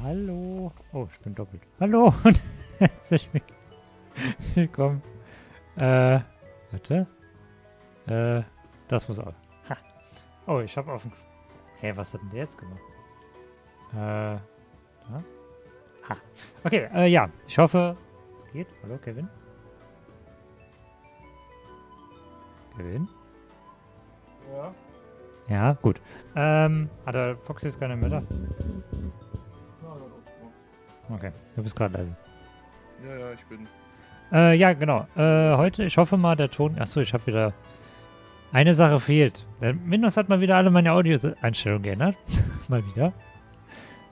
Hallo. Oh, ich bin doppelt. Hallo und herzlich willkommen. Warte. Das muss auch. Ha. Oh, ich habe auf dem... Hey, was hat denn der jetzt gemacht? Ja. Ha. Okay, ja. Ich hoffe, es geht. Hallo, Kevin. Kevin? Ja. Ja, gut. Hat der Foxy jetzt keine Mütter? Okay, du bist gerade leise. Ja, ich bin. Ja, genau. Heute, ich hoffe mal, der Ton... Achso, ich habe wieder... Eine Sache fehlt. Der Windows hat mal wieder alle meine Audio-Einstellungen geändert. Mal wieder.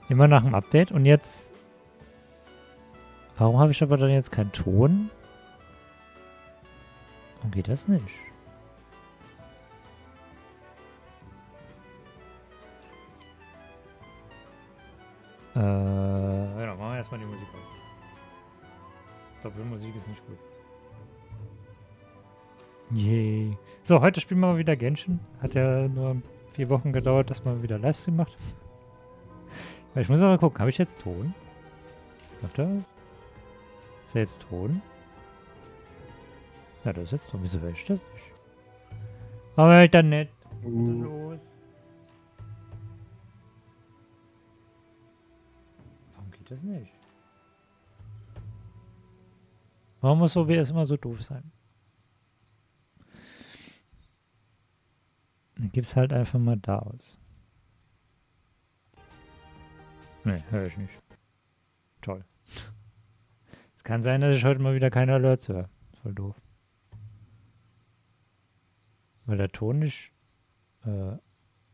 Immer nach dem Update. Und jetzt... Warum habe ich aber dann jetzt keinen Ton? Warum geht das nicht? Genau, machen wir erstmal die Musik aus. Doppelmusik ist nicht gut. Yay. So, heute spielen wir mal wieder Genshin. Hat ja nur 4 Wochen gedauert, dass man wieder Livestream macht. Weil ich muss aber gucken, habe ich jetzt Ton? Warte. Ist da jetzt Ton? Ja, das ist jetzt Ton. Wieso höre ich das nicht? Aber halt dann nett. Was ist denn los? Warum geht das nicht? Warum muss OBS immer so doof sein? Dann gib's halt einfach mal da aus. Ne, höre ich nicht. Toll. Es kann sein, dass ich heute mal wieder keine Alerts höre. Voll doof. Weil der Ton nicht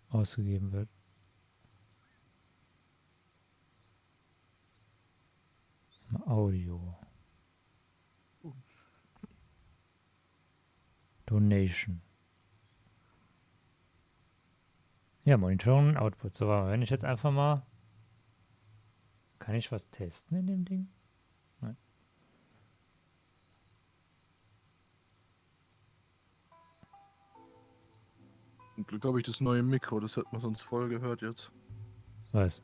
ausgegeben wird. Audio. Donation. Ja, Monitoring und Output. So, wenn ich jetzt einfach mal... Kann ich was testen in dem Ding? Nein. Zum Glück habe ich das neue Mikro, das hätte man sonst voll gehört jetzt. Was?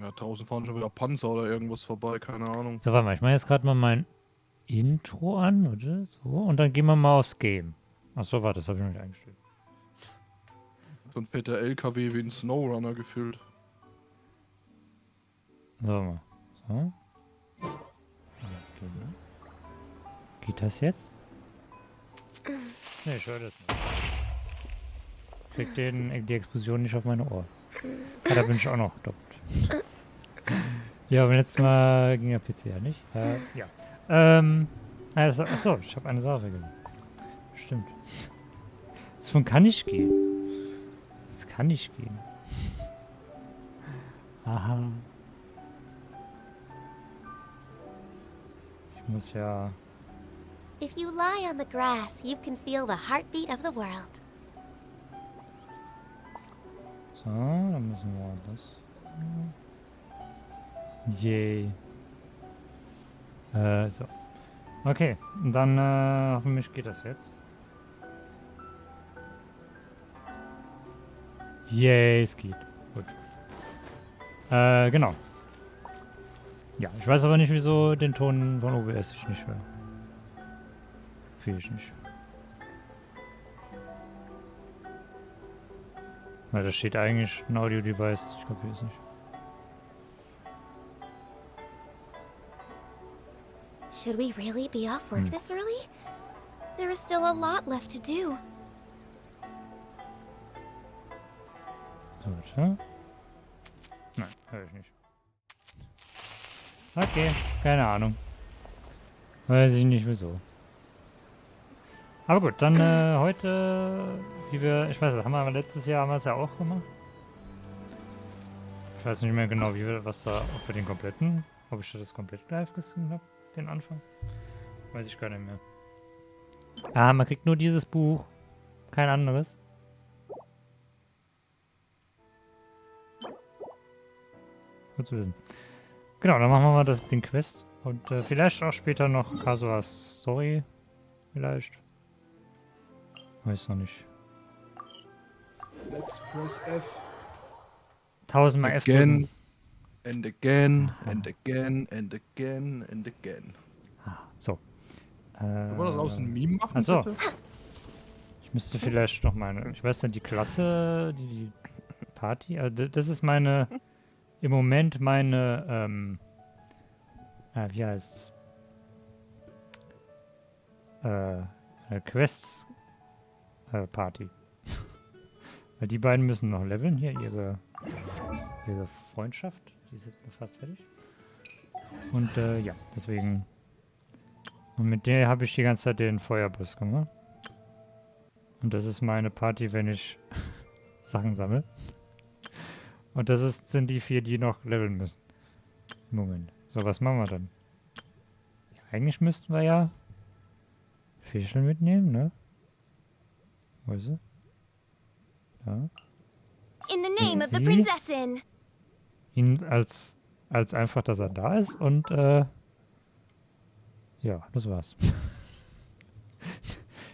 Ja, draußen fahren schon wieder Panzer oder irgendwas vorbei, keine Ahnung. So, warte mal. Ich mache jetzt gerade mal mein Intro an, oder? So, und dann gehen wir mal aufs Game. Achso, warte, das habe ich noch nicht eingestellt. So ein fetter LKW wie ein Snowrunner gefühlt. So, mal. So. Okay, ne? Geht das jetzt? Ne, ich höre das nicht. Krieg die Explosion nicht auf meine Ohr. Ah, da bin ich auch noch doppelt. Ja, beim letzten Mal ging der PC ja nicht. Ja. Achso, ich habe eine Sache vergessen. Stimmt. Das von kann nicht gehen. Das kann nicht gehen. Aha. Ich muss ja... If you lie on the grass, you can feel the heartbeat of the world. So, dann müssen wir das... Yay. So. Okay, und dann hoffentlich geht das jetzt. Yay, es geht. Gut. Genau. Ja, ich weiß aber nicht, wieso den Ton von OBS ich nicht höre. Fühle ich nicht. Weil da steht eigentlich ein Audio-Device. Ich glaube, hier ist nicht. Should we really be off work this early? There is still a lot left to do. So, warte. Nein, höre ich nicht. Okay, keine Ahnung. Weiß ich nicht wieso. Aber gut, dann heute, ich weiß nicht, letztes Jahr haben wir es ja auch gemacht. Ich weiß nicht mehr genau, was da, ob wir den kompletten, ob ich das komplett live gesungen habe, den Anfang. Weiß ich gar nicht mehr. Ah, man kriegt nur dieses Buch, kein anderes. Gut zu wissen. Genau, dann machen wir mal den Quest. Und vielleicht auch später noch Kasuas Story. Vielleicht. Weiß noch nicht. Let's press F. 1000-mal F Again drücken. And again, and again, and again, and again. So. Wollen wir daraus ein Meme machen, Achso. bitte? Ich müsste vielleicht noch meine... Ich weiß nicht, die Klasse, die Party... Also das ist meine... Im Moment meine... wie heißt's? Quests... Party. Weil die beiden müssen noch leveln. Hier ihre Freundschaft. Die ist jetzt fast fertig. Und ja, deswegen... Und mit der habe ich die ganze Zeit den Feuerboss gemacht. Und das ist meine Party, wenn ich Sachen sammle. Und das sind die 4, die noch leveln müssen. Moment. So, was machen wir dann? Ja, eigentlich müssten wir ja Fischl mitnehmen, ne? Wo ist sie? Da. In the name of the Sie? Prinzessin. Ihn als einfach, dass er da ist und ja, das war's.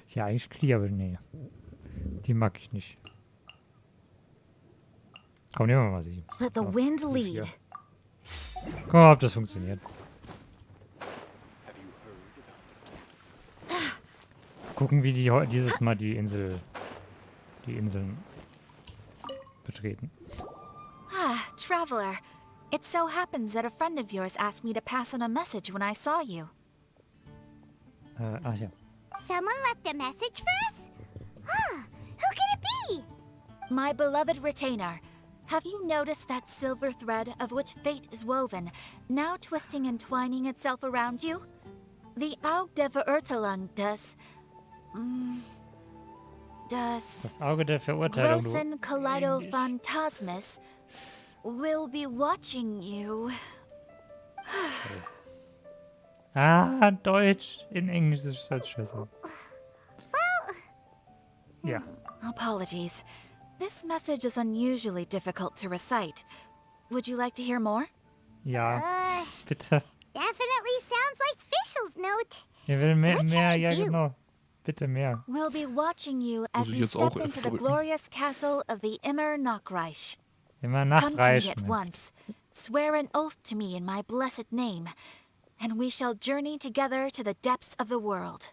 Ja, eigentlich clear, aber nee. Die mag ich nicht. Komm, nehmen wir mal sie. Let the So, wind die lead. 4. Guck mal, ob das funktioniert. Gucken, wie die dieses Mal die Inseln betreten. Ah, traveler. It so happens that a friend of yours asked me to pass on a message when I saw you. Ach ja. Someone left a message for us? Huh, who could it be? My beloved retainer, have you noticed that silver thread of which fate is woven, now twisting and twining itself around you? The Aug der Verurteilung does... Das Auge der Verurteilung, du. Großen Kaleido Phantasmus will be watching you. Ah, Deutsch. In Englisch ist halt scheiße. Ja. Apologies. This message is unusually difficult to recite. Would you like to hear more? Ja, bitte. Definitely sounds like Fischl's note. Ich will mehr, What should I ja do? genau. Bitte mehr. We'll be watching you as ich you jetzt auch step into F the drücken? glorious castle of the Immer Nachreich. Immer Come to me nachreichen. at once, swear an oath to me in my blessed name, and we shall journey together to the depths of the world.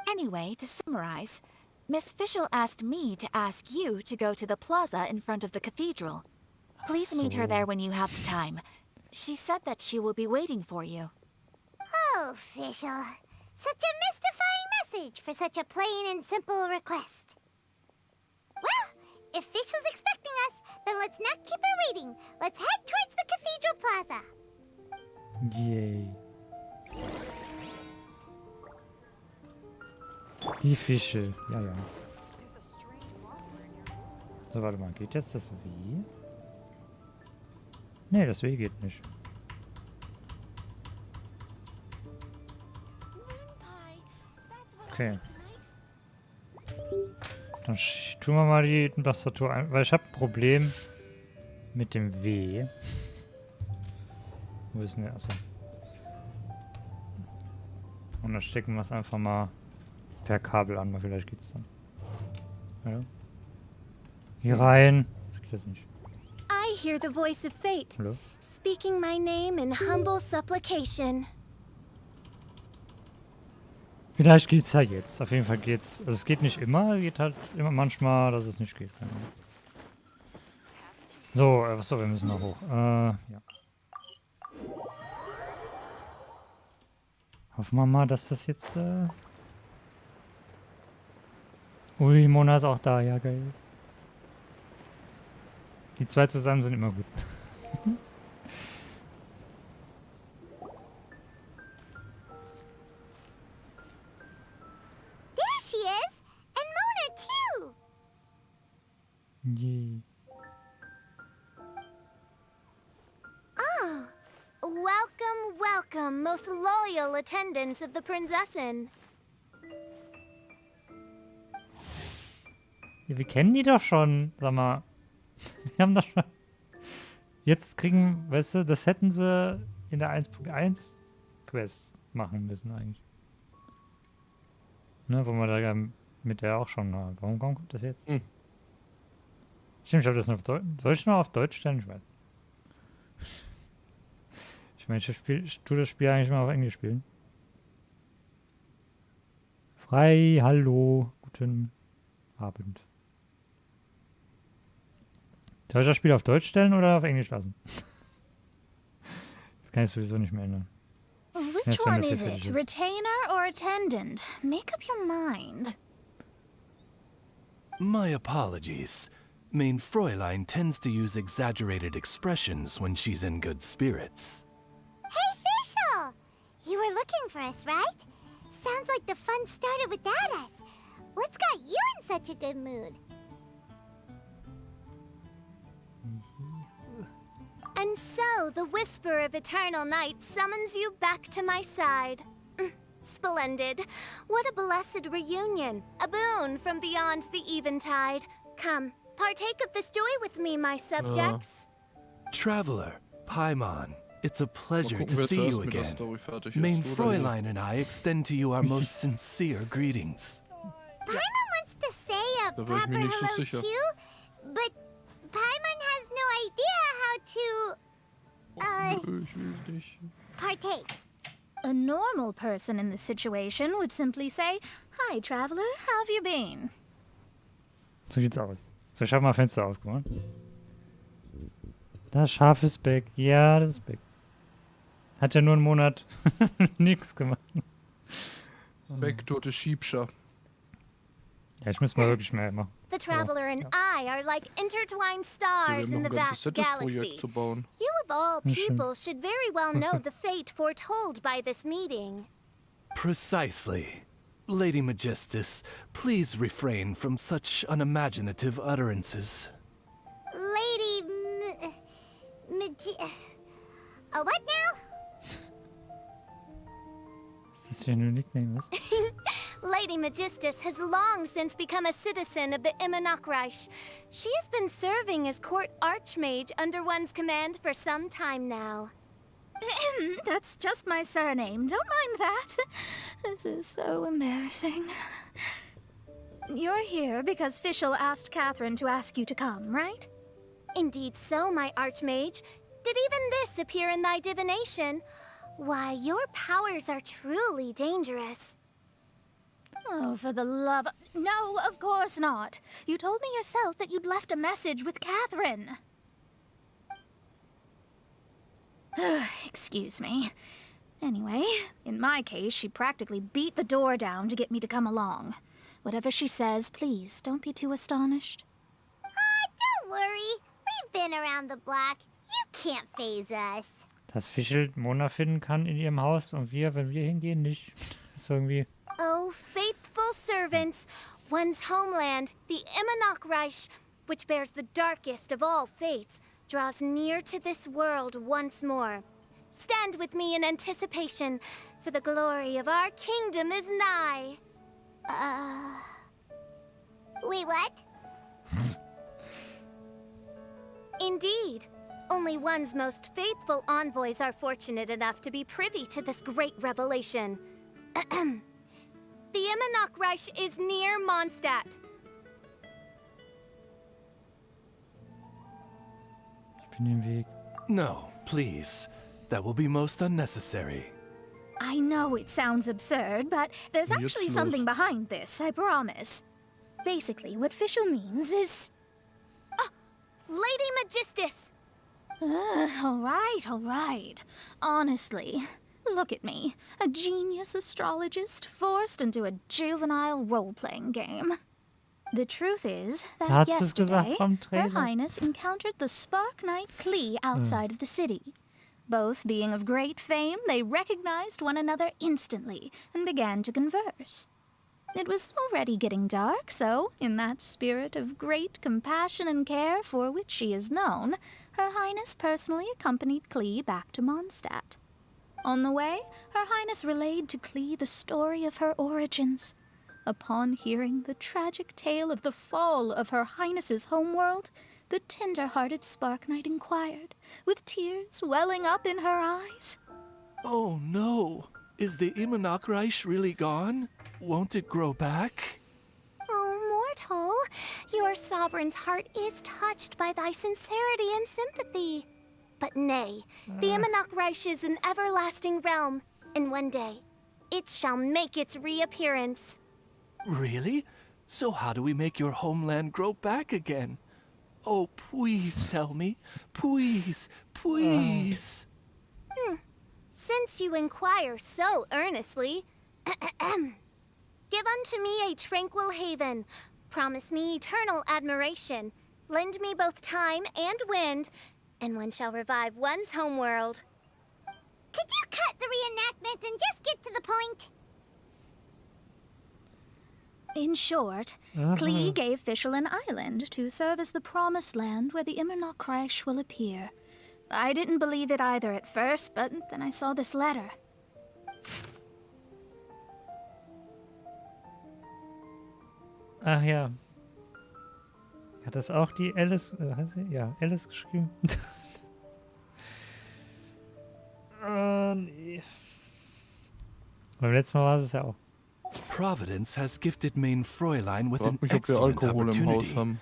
Anyway, to summarize, Miss Fischl asked me to ask you to go to the plaza in front of the cathedral. Please meet her so. there when you have the time. She said that she will be waiting for you. Oh, Fischl. Such a mystifying message for such a plain and simple request. Well, if Fischl's expecting us, then let's not keep her waiting. Let's head towards the cathedral plaza. Yay. Die Fische. Ja, ja. So, warte mal. Geht jetzt das W? Nee, das W geht nicht. Okay. Dann tun wir mal die Tastatur ein, weil ich habe ein Problem mit dem W. Wo ist denn der? Achso. Und dann stecken wir es einfach mal per Kabel an, weil vielleicht geht's dann. Ja. Hier rein. Das geht jetzt nicht. I hear the voice of fate, Hallo? speaking my name in humble supplication. Vielleicht geht's ja jetzt. Auf jeden Fall geht's. Also es geht nicht immer, geht halt immer manchmal, dass es nicht geht. So, achso, wir müssen noch hoch. Ja. Hoffen wir mal, dass das jetzt. Ui, Mona ist auch da, ja geil. Die zwei zusammen sind immer gut. There she is! And Mona, too! Yay. Oh, welcome, welcome, most loyal attendants of the Prinzessin. Ja, wir kennen die doch schon, sag mal. Wir haben doch schon. Jetzt kriegen, weißt du, das hätten sie in der 1.1 Quest machen müssen eigentlich. Ne, wo man da ja mit der auch schon. Warum kommt das jetzt? Hm. Stimmt, ich habe das noch auf Deutsch. Soll ich noch auf Deutsch stellen? Ich weiß. Ich meine, ich tue das Spiel eigentlich mal auf Englisch spielen. Frei, hallo, guten Abend. Soll ich das Spiel auf Deutsch stellen oder auf Englisch lassen? Das kann ich sowieso nicht mehr ändern. Which Erst wenn one das hier is fertig it? ist. Retainer or attendant? Make up your mind. My apologies. Mein Fräulein tends to use exaggerated expressions when she's in good spirits. Hey, Fischl! You were looking for us, right? Sounds like the fun started without us. What's got you in such a good mood? And so, the whisper of eternal night summons you back to my side. Splendid. What a blessed reunion. A boon from beyond the eventide. Come, partake of this joy with me, my subjects. Traveler, Paimon, it's a Mal pleasure gucken, to wer see you zuerst mit der again. Story fertig Mein ist. Oder hier. Fräulein and I extend to you our most sincere greetings. Paimon wants to say a Da war ich proper mir nicht so hello sicher. too, but Paimon has no idea how to, Nö, ich will nicht. partake. A normal person in this situation would simply say, "Hi, traveler, how have you been?" So sieht's aus. So, ich habe mal Fenster aufgemacht. Das Schaf ist back. Ja, das ist back. Hat ja nur einen Monat nichts gemacht. Back to the Sheepscher. Ja, ich muss mal wirklich mehr machen. The traveler and I are like intertwined Wir stars haben in noch the ein ganzes vast Set-Projekt galaxy. zu bauen. You of all Ja, schön. people should very well know the fate foretold by this meeting. Precisely. Lady Majestus, please refrain from such unimaginative utterances. Lady a what now? Ist das hier ein Nickname, was? Lady Magistus has long since become a citizen of the Immonachreich. She has been serving as court archmage under one's command for some time now. That's just my surname. Don't mind that. This is so embarrassing. You're here because Fischl asked Catherine to ask you to come, right? Indeed so, my archmage. Did even this appear in thy divination? Why, your powers are truly dangerous. Oh, for the love of... No, of course not. You told me yourself that you'd left a message with Catherine. Excuse me. Anyway, in my case, she practically beat the door down to get me to come along. Whatever she says, please, don't be too astonished. Don't worry. We've been around the block. You can't phase us. Dass Fischl Mona finden kann in ihrem Haus und wir, wenn wir hingehen, nicht. Das ist irgendwie... Oh, faithful servants, one's homeland, the Immonachreich, which bears the darkest of all fates, draws near to this world once more. Stand with me in anticipation, for the glory of our kingdom is nigh. Wait, what? Indeed. Only one's most faithful envoys are fortunate enough to be privy to this great revelation. The Immonachreich is near Mondstadt. Ich bin im Weg. No, please. That will be most unnecessary. I know it sounds absurd, but there's Jetzt actually los. something behind this, I promise. Basically, what Fischl means is... Lady Magistus! All right. Honestly, look at me. A genius astrologist forced into a juvenile role-playing game. The truth is that Da hat sie's yesterday, gesagt vom Her Trailer. Highness encountered the Spark Knight Klee outside of the city. Both being of great fame, they recognized one another instantly and began to converse. It was already getting dark, so, in that spirit of great compassion and care for which she is known, Her Highness personally accompanied Klee back to Mondstadt. On the way, Her Highness relayed to Klee the story of her origins. Upon hearing the tragic tale of the fall of Her Highness's homeworld, the tender-hearted Spark Knight inquired, with tears welling up in her eyes. Oh no! Is the Immonachreich really gone? Won't it grow back? Oh, mortal, your sovereign's heart is touched by thy sincerity and sympathy. But nay, the Imanok Reich is an everlasting realm, and one day, it shall make its reappearance. Really? So how do we make your homeland grow back again? Oh, please tell me. Please, please. Since you inquire so earnestly, give unto me a tranquil haven, promise me eternal admiration, lend me both time and wind, and one shall revive one's homeworld. Could you cut the reenactment and just get to the point? In short, Klee gave Fischl an island to serve as the promised land where the Imanok Reich will appear. I didn't believe it either at first, but then I saw this letter. Ach ja. Hat das auch die Alice, heißt sie? Ja, Alice geschrieben? Nee. Beim letzten Mal war es ja auch. Providence has gifted Mein Fräulein with an Frag mich, ob wir excellent Alkohol im Haus opportunity. haben.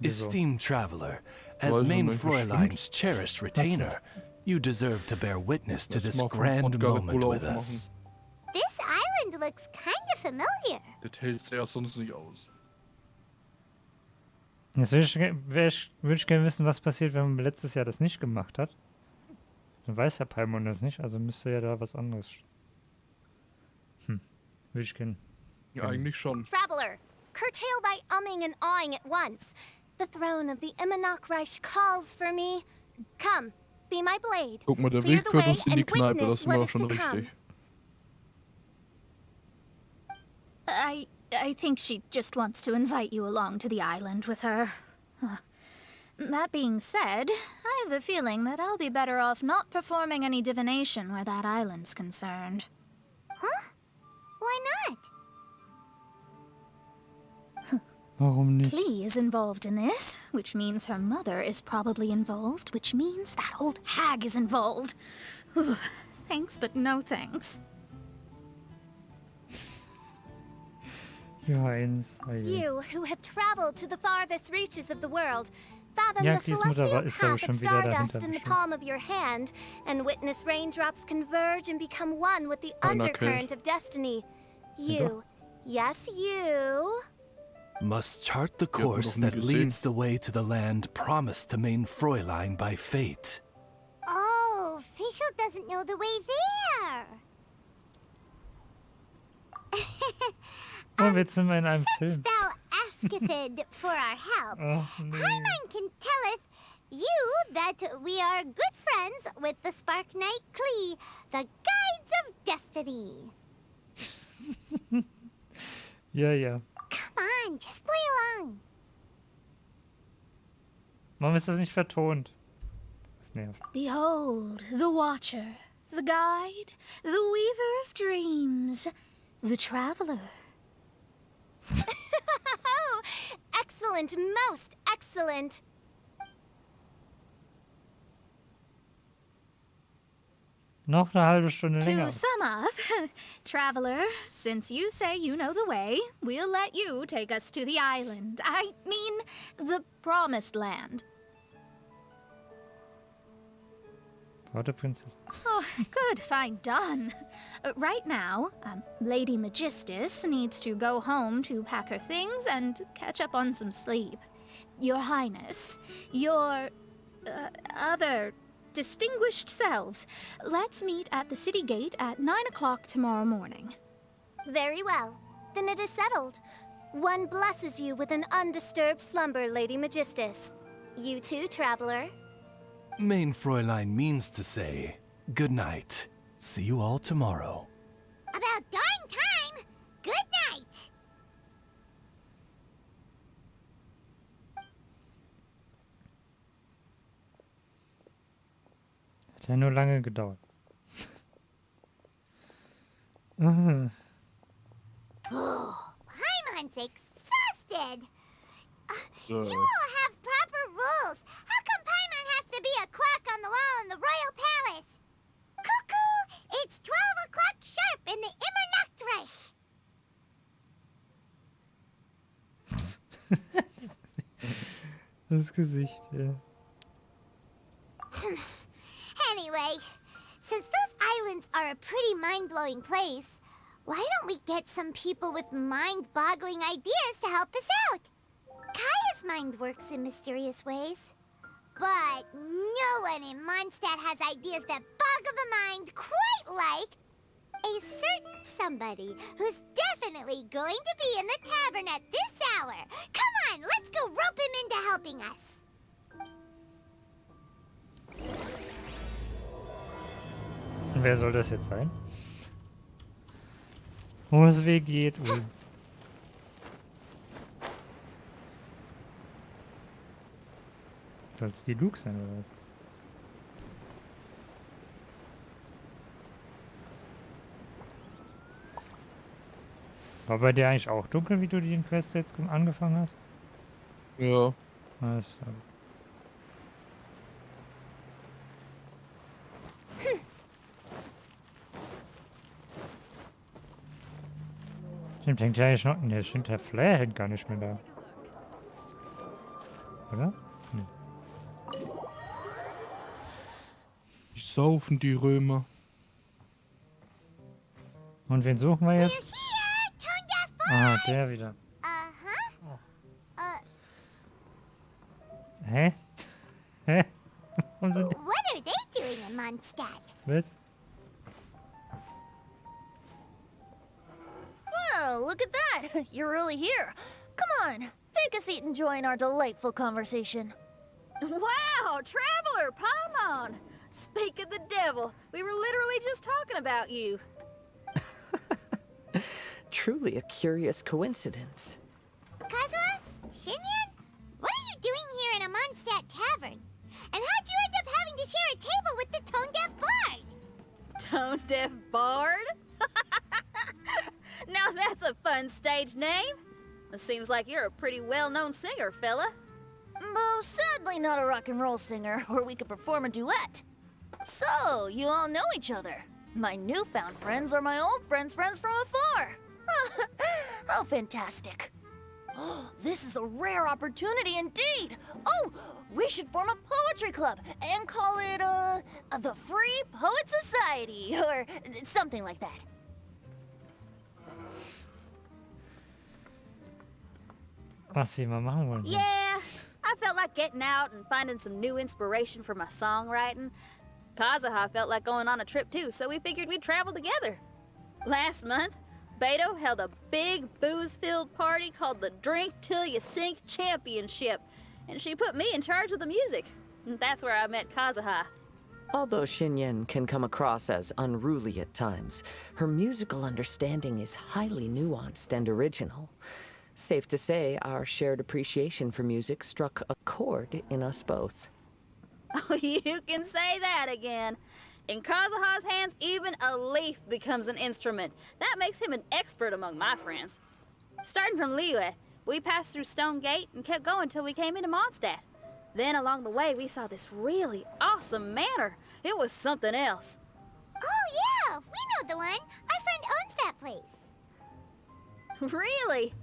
Esteemed traveler, as Weiß Mein nicht, bestimmt. Fräulein's cherished retainer, you deserve to bear witness to Lass this mal von grand Wodka Red moment Bull with us. This island looks kinda familiar. Das hältst du ja sonst nicht aus. Jetzt würde ich gerne wissen, was passiert, wenn man letztes Jahr das nicht gemacht hat. Dann weiß ja Paimon das nicht, also müsste ja da was anderes. Würde ich gerne. Ja, eigentlich schon. Traveler, curtail thy umming and awing at once. The throne of the Imanok Reich calls for me. Come, be my blade. Guck mal, der Clear Weg the führt way uns in die and Kneipe, das witness sind wir what auch is schon to come. richtig. I think she just wants to invite you along to the island with her. That being said, I have a feeling that I'll be better off not performing any divination where that island's concerned. Huh? Why not? Warum nicht? Klee is involved in this, which means her mother is probably involved, which means that old hag is involved. Thanks, but no thanks. Johannes. You who have traveled to the farthest reaches of the world, fathom Ja, the Klees Mutter celestial ist, glaube path ich, schon of wieder stardust dahinter in the bestimmt. palm of your hand, and witness raindrops converge and become one with the Keiner undercurrent kennt. of destiny. You, yes, you. Must chart the Die hat man course doch nie that gesehen. leads the way to the land promised to Mein Fräulein by fate. Oh, Fischl doesn't know the way there. Oh, jetzt sind wir in einem Film. Thou asketh for our help. Ach nee. Paimon can telleth you that we are good friends with the Spark Knight Klee, the guides of destiny. Ja, ja. Come on, just play along. Warum ist das nicht vertont? Das nervt. Behold, the Watcher, the Guide, the Weaver of Dreams, the Traveler. Oh, excellent, most excellent. Noch eine halbe Stunde länger. To sum up, Traveler, since you say you know the way, we'll let you take us to the island. I mean, the Promised Land. Warte, Prinzessin. Oh, good, fine, done. Right now, Lady Magistus needs to go home to pack her things and catch up on some sleep. Your Highness, your other distinguished selves, let's meet at the city gate at 9 o'clock tomorrow morning. Very well. Then it is settled. One blesses you with an undisturbed slumber, Lady Magistus. You too, traveler. Mein Fräulein means to say, good night. See you all tomorrow. About darn time. Good night. Hat ja nur lange gedauert. Ah. Paimon's exhausted. So. You all have proper rules. How come Paimon has to be a clock on the wall in the royal palace? Cuckoo! It's 12 o'clock sharp in the Immernachtreich. Das Gesicht, ja. mind-blowing place, why don't we get some people with mind-boggling ideas to help us out? Kaya's mind works in mysterious ways. But no one in Mondstadt has ideas that boggle the mind quite like a certain somebody who's definitely going to be in the tavern at this hour. Come on, let's go rope him into helping us. Und wer soll das jetzt sein? Wo es weh geht. Soll es die Luke sein oder was? War bei dir eigentlich auch dunkel, wie du den Quest jetzt angefangen hast? Ja. Was? Stimmt, hängt ja eigentlich noch. Ne, stimmt, der Flair hängt gar nicht mehr da. Oder? Nee. Die saufen die Römer. Und wen suchen wir We're jetzt? here, Tone Deaf Boy! Ah, der wieder. Hä? Hä? Warum sind die What are they doing in Mondstadt? mit? Well, look at that. You're really here. Come on, take a seat and join our delightful conversation. Wow, Traveler, Paimon! Speak of the devil, we were literally just talking about you. Truly a curious coincidence. Kazuha? Shinyan? What are you doing here in a Mondstadt tavern? And how'd you end up having to share a table with the tone-deaf bard? Tone-deaf bard? Now that's a fun stage name. It seems like you're a pretty well-known singer, fella. Though sadly not a rock and roll singer, or we could perform a duet. So, you all know each other. My newfound friends are my old friends' friends from afar. How fantastic. This is a rare opportunity indeed. Oh, we should form a poetry club and call it, the Free Poet Society, or something like that. Was sie mal machen wollen. Yeah, I felt like getting out and finding some new inspiration for my songwriting. Kazuha felt like going on a trip too, so we figured we'd travel together. Last month, Beto held a big booze-filled party called the Drink Till You Sink Championship, and she put me in charge of the music. And that's where I met Kazuha. Although Shinyen can come across as unruly at times, her musical understanding is highly nuanced and original. Safe to say, our shared appreciation for music struck a chord in us both. Oh, you can say that again. In Kazuha's hands, even a leaf becomes an instrument. That makes him an expert among my friends. Starting from Liyue, we passed through Stone Gate and kept going till we came into Mondstadt. Then along the way, we saw this really awesome manor. It was something else. Oh, yeah, we know the one. Our friend owns that place. Really?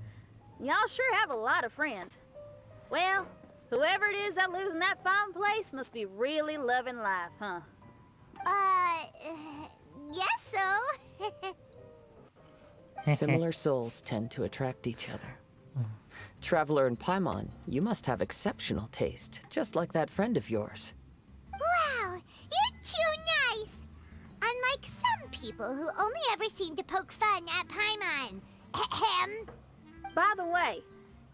Y'all sure have a lot of friends. Well, whoever it is that lives in that fine place must be really loving life, huh? Guess so. Similar souls tend to attract each other. Traveler and Paimon, you must have exceptional taste, just like that friend of yours. Wow, you're too nice. Unlike some people who only ever seem to poke fun at Paimon. Ahem. By the way,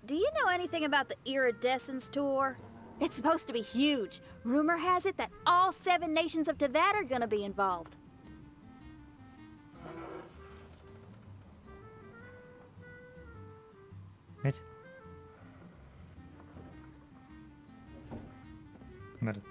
do you know anything about the Iridescence tour? It's supposed to be huge. Rumor has it that all 7 nations of Tevat are gonna be involved. Mit? Warte.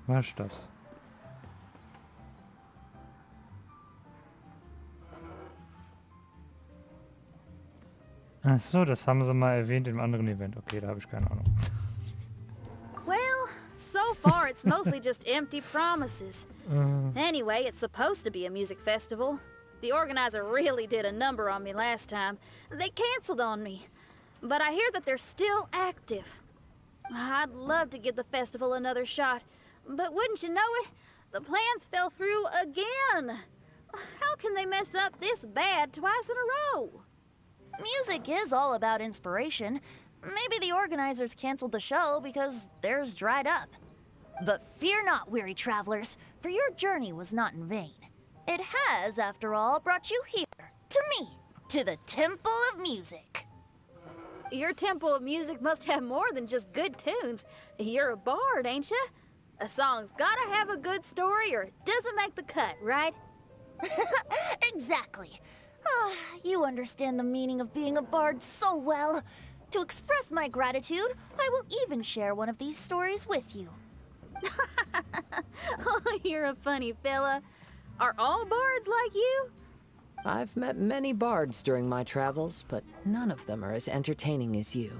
Was ist das? Ach so, das haben sie mal erwähnt im anderen Event. Okay, da habe ich keine Ahnung. Well, so far, it's mostly just empty promises. Anyway, it's supposed to be a music festival. The organizer really did a number on me last time. They canceled on me. But I hear that they're still active. I'd love to give the festival another shot. But wouldn't you know it, the plans fell through again. How can they mess up this bad twice in a row? Music is all about inspiration. Maybe the organizers canceled the show because theirs dried up. But fear not, weary travelers, for your journey was not in vain. It has, after all, brought you here, to me, to the Temple of Music. Your Temple of Music must have more than just good tunes. You're a bard, ain't ya? A song's gotta have a good story or it doesn't make the cut, right? Exactly. You understand the meaning of being a bard so well. To express my gratitude, I will even share one of these stories with you. Oh, you're a funny fella. Are all bards like you? I've met many bards during my travels, but none of them are as entertaining as you.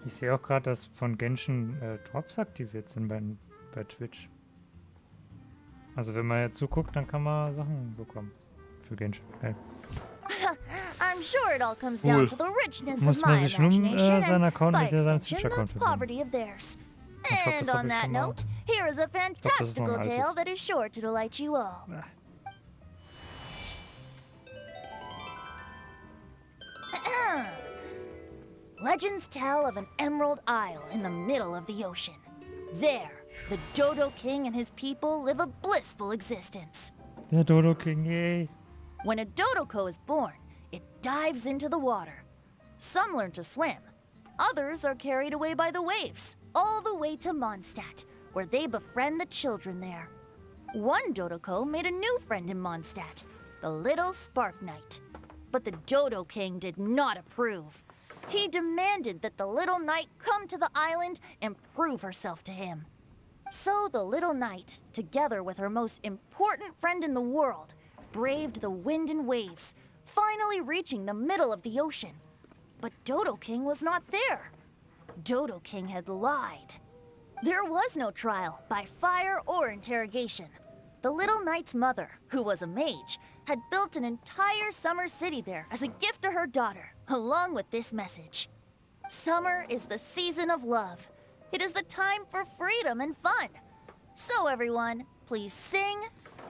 Ich sehe auch gerade, dass von Genshin Drops aktiviert sind bei Twitch. Also wenn man jetzt zuguckt, dann kann man Sachen bekommen. Für Genshin. I'm sure it all comes down to the richness of Muss man my sich nur imagination seinen and, Account by mit seinem extension, Twitch-Account the verbinden. poverty of theirs. Ich glaub, And das hab on ich that schon mal. note, here is a das ist noch ein fantastical altes. tale that is sure to delight you all. Legends tell of an emerald isle in the middle of the ocean. There, the Dodo King and his people live a blissful existence. Der Dodo King, yay. When a Dodoko is born, it dives into the water. Some learn to swim. Others are carried away by the waves, all the way to Mondstadt, where they befriend the children there. One Dodoko made a new friend in Mondstadt, the little Spark Knight. But the Dodo King did not approve. He demanded that the little knight come to the island and prove herself to him. So the little knight, together with her most important friend in the world, braved the wind and waves, finally reaching the middle of the ocean. But Dodo King was not there. Dodo King had lied. There was no trial by fire or interrogation. The little knight's mother, who was a mage, had built an entire summer city there as a gift to her daughter, along with this message. Summer is the season of love. It is the time for freedom and fun. So everyone, please sing,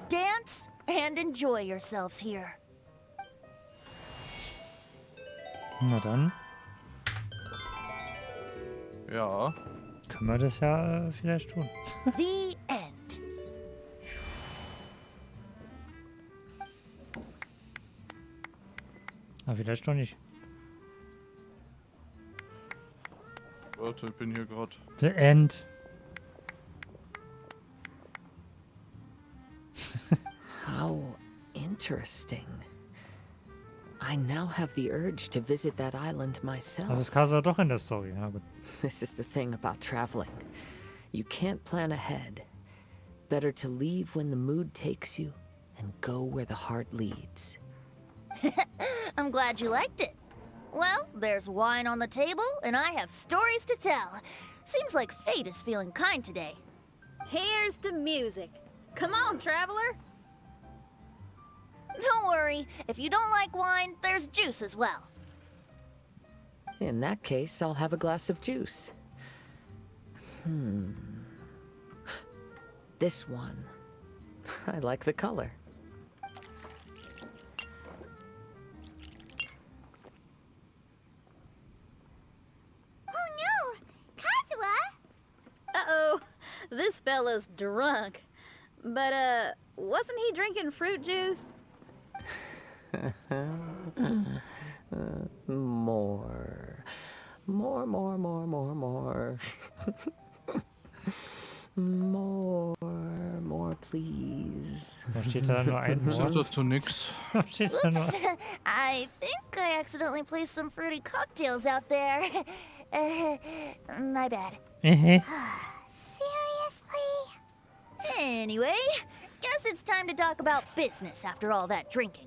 dance, and enjoy yourselves here. Na dann Ja. können wir das ja vielleicht tun. The end. Aber vielleicht doch nicht. Warte, ich bin hier gerade. The End. How interesting. I now have the urge to visit that island myself. Also ist Kasa doch in der Story. Ja, gut. This is the thing about traveling. You can't plan ahead. Better to leave when the mood takes you and go where the heart leads. I'm glad you liked it. Well, there's wine on the table, and I have stories to tell. Seems like fate is feeling kind today. Here's to music. Come on, traveler. Don't worry, if you don't like wine, there's juice as well. In that case, I'll have a glass of juice. This one. I like the color. Oh no! Kazuha! Uh-oh, this fella's drunk. But, wasn't he drinking fruit juice? More. More, more, more, more, more. More, please. Da steht da nur ein Ich sag Wort. dazu nix. Da steht da nur. Oops, I think I accidentally placed some fruity cocktails out there. My bad. Seriously? Anyway, guess it's time to talk about business after all that drinking.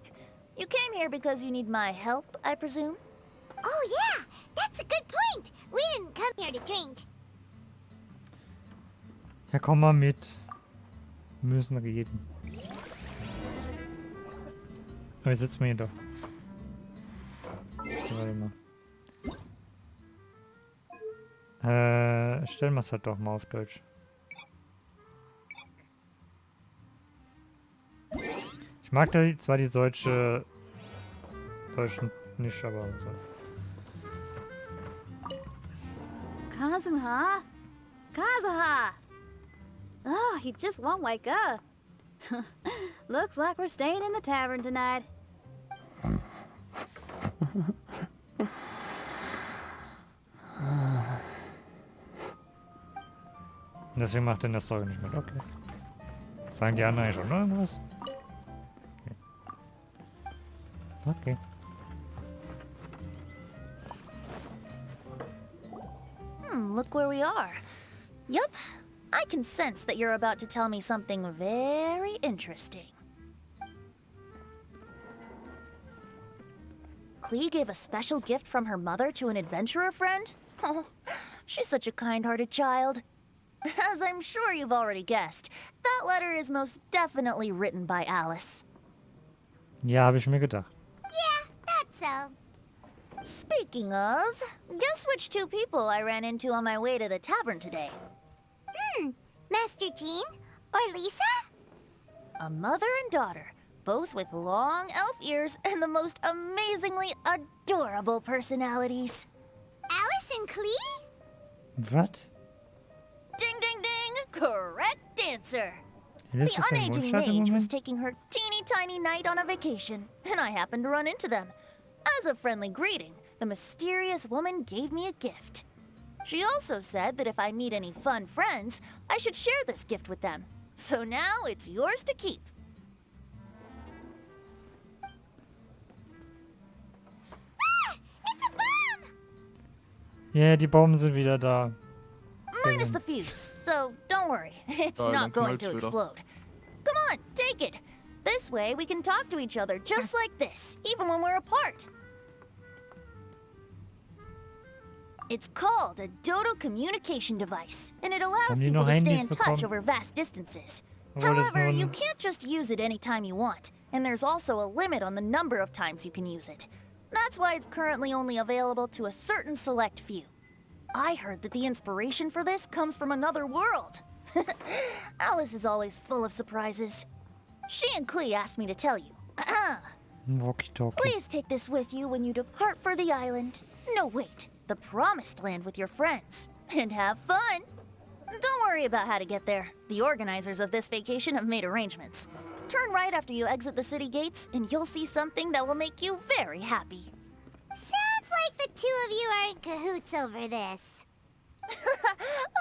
You came here because you need my help, I presume? Oh yeah, that's a good point. We didn't come here to drink. Ja, komm mal mit. Wir müssen reden. Oh, jetzt sitzen wir hier doch. So, warte mal. Stellen wir es halt doch mal auf Deutsch. Ich mag da zwar die deutschen nicht, aber so. Kazuha? Kazuha! Oh, he just won't wake up. Looks like we're staying in the tavern tonight. Deswegen macht er in der Story nicht mit. Okay. Sagen die anderen eigentlich auch noch irgendwas? Okay. Look where we are. Yup, I can sense that you're about to tell me something very interesting. Klee gave a special gift from her mother to an adventurer friend? Oh, she's such a kind-hearted child. As I'm sure you've already guessed, that letter is most definitely written by Alice. Ja, habe ich mir gedacht. Yeah, that's so. Speaking of, guess which two people I ran into on my way to the tavern today? Master Jean? Or Lisa? A mother and daughter, both with long elf ears and the most amazingly adorable personalities. Alice and Klee? Was? Ding ding ding! Correct answer! Alice The ist ein unaging Mondstadt im mage was Moment? taking her teeny tiny knight on a vacation, and I happened to run into them. As a friendly greeting, the mysterious woman gave me a gift. She also said that if I meet any fun friends, I should share this gift with them. So now it's yours to keep. Ah! It's a bomb! Ja, die Bomben sind wieder da. Minus the fuse, so don't worry, it's Oh, not dann going to knallt's wieder. explode. Come on, take it. This way we can talk to each other just like this, even when we're apart. It's called a Dodo communication device, and it allows Haben die people noch to stay Handys in touch bekommen? over vast distances. Obwohl das However, nur you ein... can't just use it anytime you want, and there's also a limit on the number of times you can use it. That's why it's currently only available to a certain select few. I heard that the inspiration for this comes from another world. Alice is always full of surprises. She and Klee asked me to tell you. Walkie-talkie. Please take this with you when you depart for the island. No, wait, the promised land with your friends. And have fun. Don't worry about how to get there. The organizers of this vacation have made arrangements. Turn right after you exit the city gates, and you'll see something that will make you very happy. Sounds like the two of you are in cahoots over this.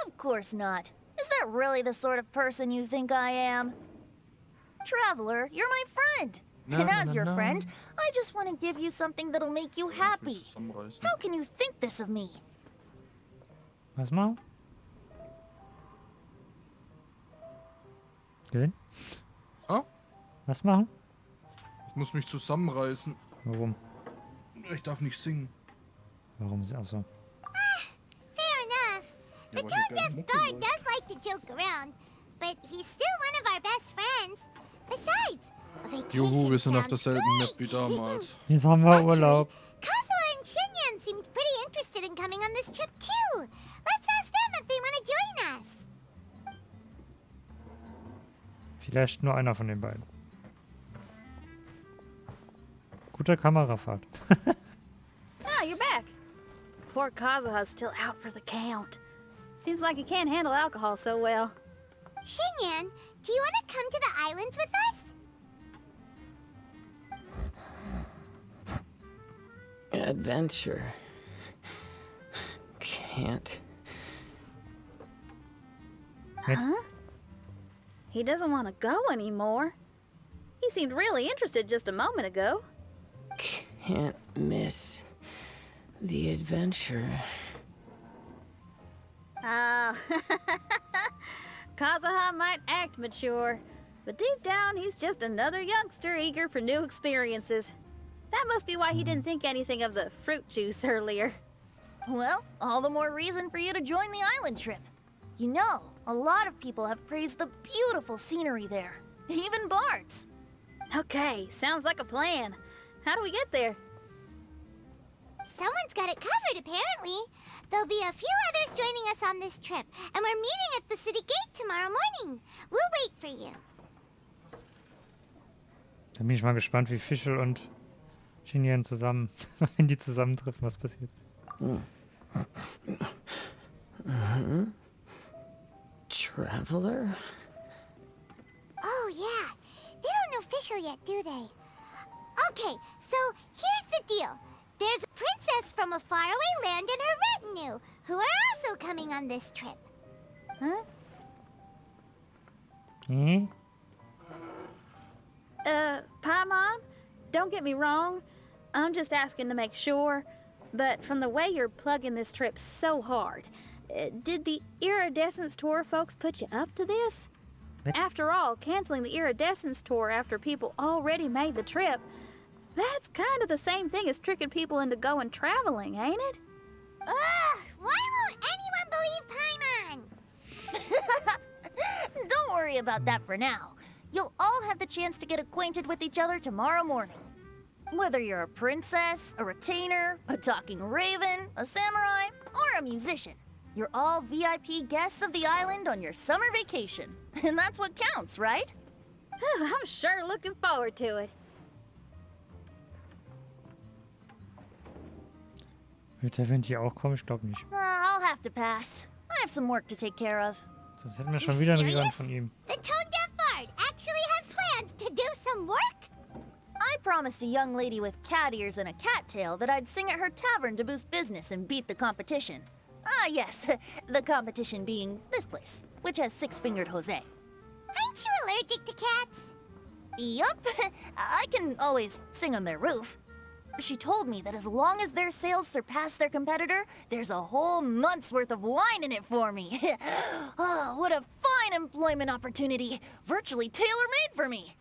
Of course not. Is that really the sort of person you think I am? Traveler, you're my friend. And as your friend, I just want to give you something that'll make you happy. Zusammenreißen. How can you think this of me? Was machen? Gehen? Ah? Was machen? Ich muss mich zusammenreißen. Warum? Ich darf nicht singen. Warum ist also? Fair enough. Ja, The weil hier keine tone-deaf Mucke guard läuft. does like to joke around, but he's still one of our best friends. Besides, a vacation Juhu, wir sind auf sounds derselben Map wie good. damals. Jetzt haben wir Urlaub. Kazuha and Shinyan seemed pretty interested in coming on this trip too. Let's ask them if they want to join us. Vielleicht nur einer von den beiden. Gute Kamerafahrt. Ah, you're back. Poor Kazuha's still out for the count. Seems like he can't handle alcohol so well. Shinyan, do you want to come to the islands with us? Adventure. Can't. Huh? He doesn't want to go anymore. He seemed really interested just a moment ago. Can't miss the adventure. Ah, Kazuha might act mature, but deep down he's just another youngster eager for new experiences. That must be why he didn't think anything of the fruit juice earlier. Well, all the more reason for you to join the island trip. You know, A lot of people have praised the beautiful scenery there. Even Bart's. Okay, sounds like a plan. How do we get there? Someone's got it covered, apparently. There'll be a few others joining us on this trip, and we're meeting at the city gate tomorrow morning. We'll wait for you. Da bin ich mal gespannt, wie Fischl und Xinyan zusammen, wenn die zusammentreffen, was passiert. Traveler? Oh, yeah. They don't know Fischl yet, do they? Okay, so here's the deal. There's a princess from a faraway land and her retinue, who are also coming on this trip. Huh? Hm? Paimon, don't get me wrong. I'm just asking to make sure. But from the way you're plugging this trip so hard, did the Iridescence Tour folks put you up to this? What? After all, canceling the Iridescence Tour after people already made the trip, that's kind of the same thing as tricking people into going traveling, ain't it? Ugh! Why won't anyone believe Paimon? Don't worry about that for now. You'll all have the chance to get acquainted with each other tomorrow morning. Whether you're a princess, a retainer, a talking raven, a samurai, or a musician, you're all VIP guests of the island on your summer vacation. And that's what counts, right? I'm sure looking forward to it. Wird der Wind hier auch kommen? Ich glaube nicht. I'll have to pass. I have some work to take care of. Sonst hätten wir schon wieder einen Rerun von ihm. The tone-deaf bard actually has plans to do some work? I promised a young lady with cat ears and a cat tail that I'd sing at her tavern to boost business and beat the competition. Ah, yes, the competition being this place, which has six-fingered Jose. Aren't you allergic to cats? Yup, I can always sing on their roof. She told me that as long as their sales surpass their competitor, there's a whole month's worth of wine in it for me. Oh, what a fine employment opportunity. Virtually tailor-made for me.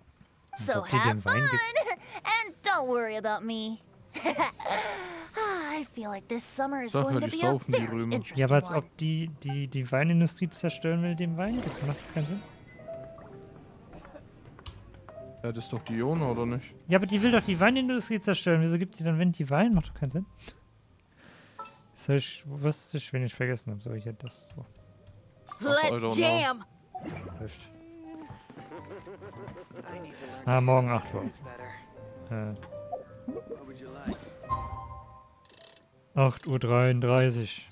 So ob die have den fun, Wein gibt. and don't worry about me. I feel like this summer is Sag going mal, to die be a saufen die very Römer. interesting Ja, aber als one. ob die Weinindustrie zerstören will, den Wein gibt. Macht doch keinen Sinn. Ja, das ist doch die Iona, oder nicht? Ja, aber die will doch die Weinindustrie zerstören. Wieso gibt die dann Wind die Wein? Macht doch keinen Sinn. Das hab ich, wusste ich, wenn ich vergessen habe. So, ich hätte das so. I don't Let's know. jam! Läuft. Ah, morgen 8 Uhr. 8:33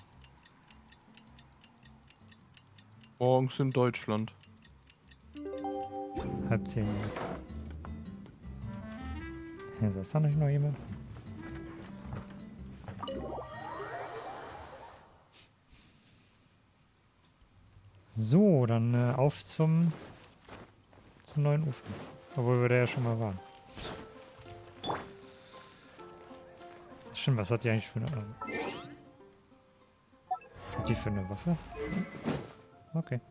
Uhr. Morgens in Deutschland. 9:30 Uhr. Ja, ist da nicht noch jemand? So, dann auf zum neuen Ufer. Obwohl wir da ja schon mal waren. Stimmt, was hat die eigentlich für eine... Was hat die für eine Waffe? Okay.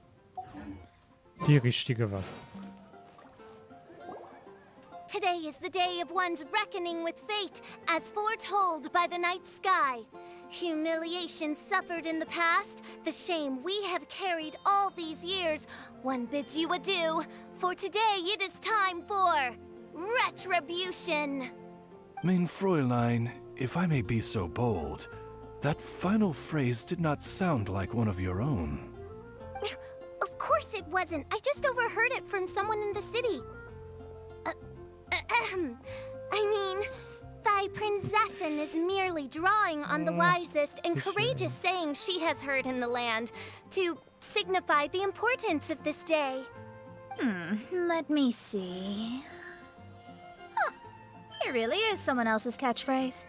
Die richtige Waffe. Today is the day of one's reckoning with fate, as foretold by the night sky. Humiliation suffered in the past, the shame we have carried all these years. One bids you adieu, for today it is time for retribution. Mein Fräulein, if I may be so bold, that final phrase did not sound like one of your own. Of course it wasn't. I just overheard it from someone in the city. I mean, thy prinzessin is merely drawing on the wisest and courageous sayings she has heard in the land to signify the importance of this day. Let me see. Huh. It really is someone else's catchphrase.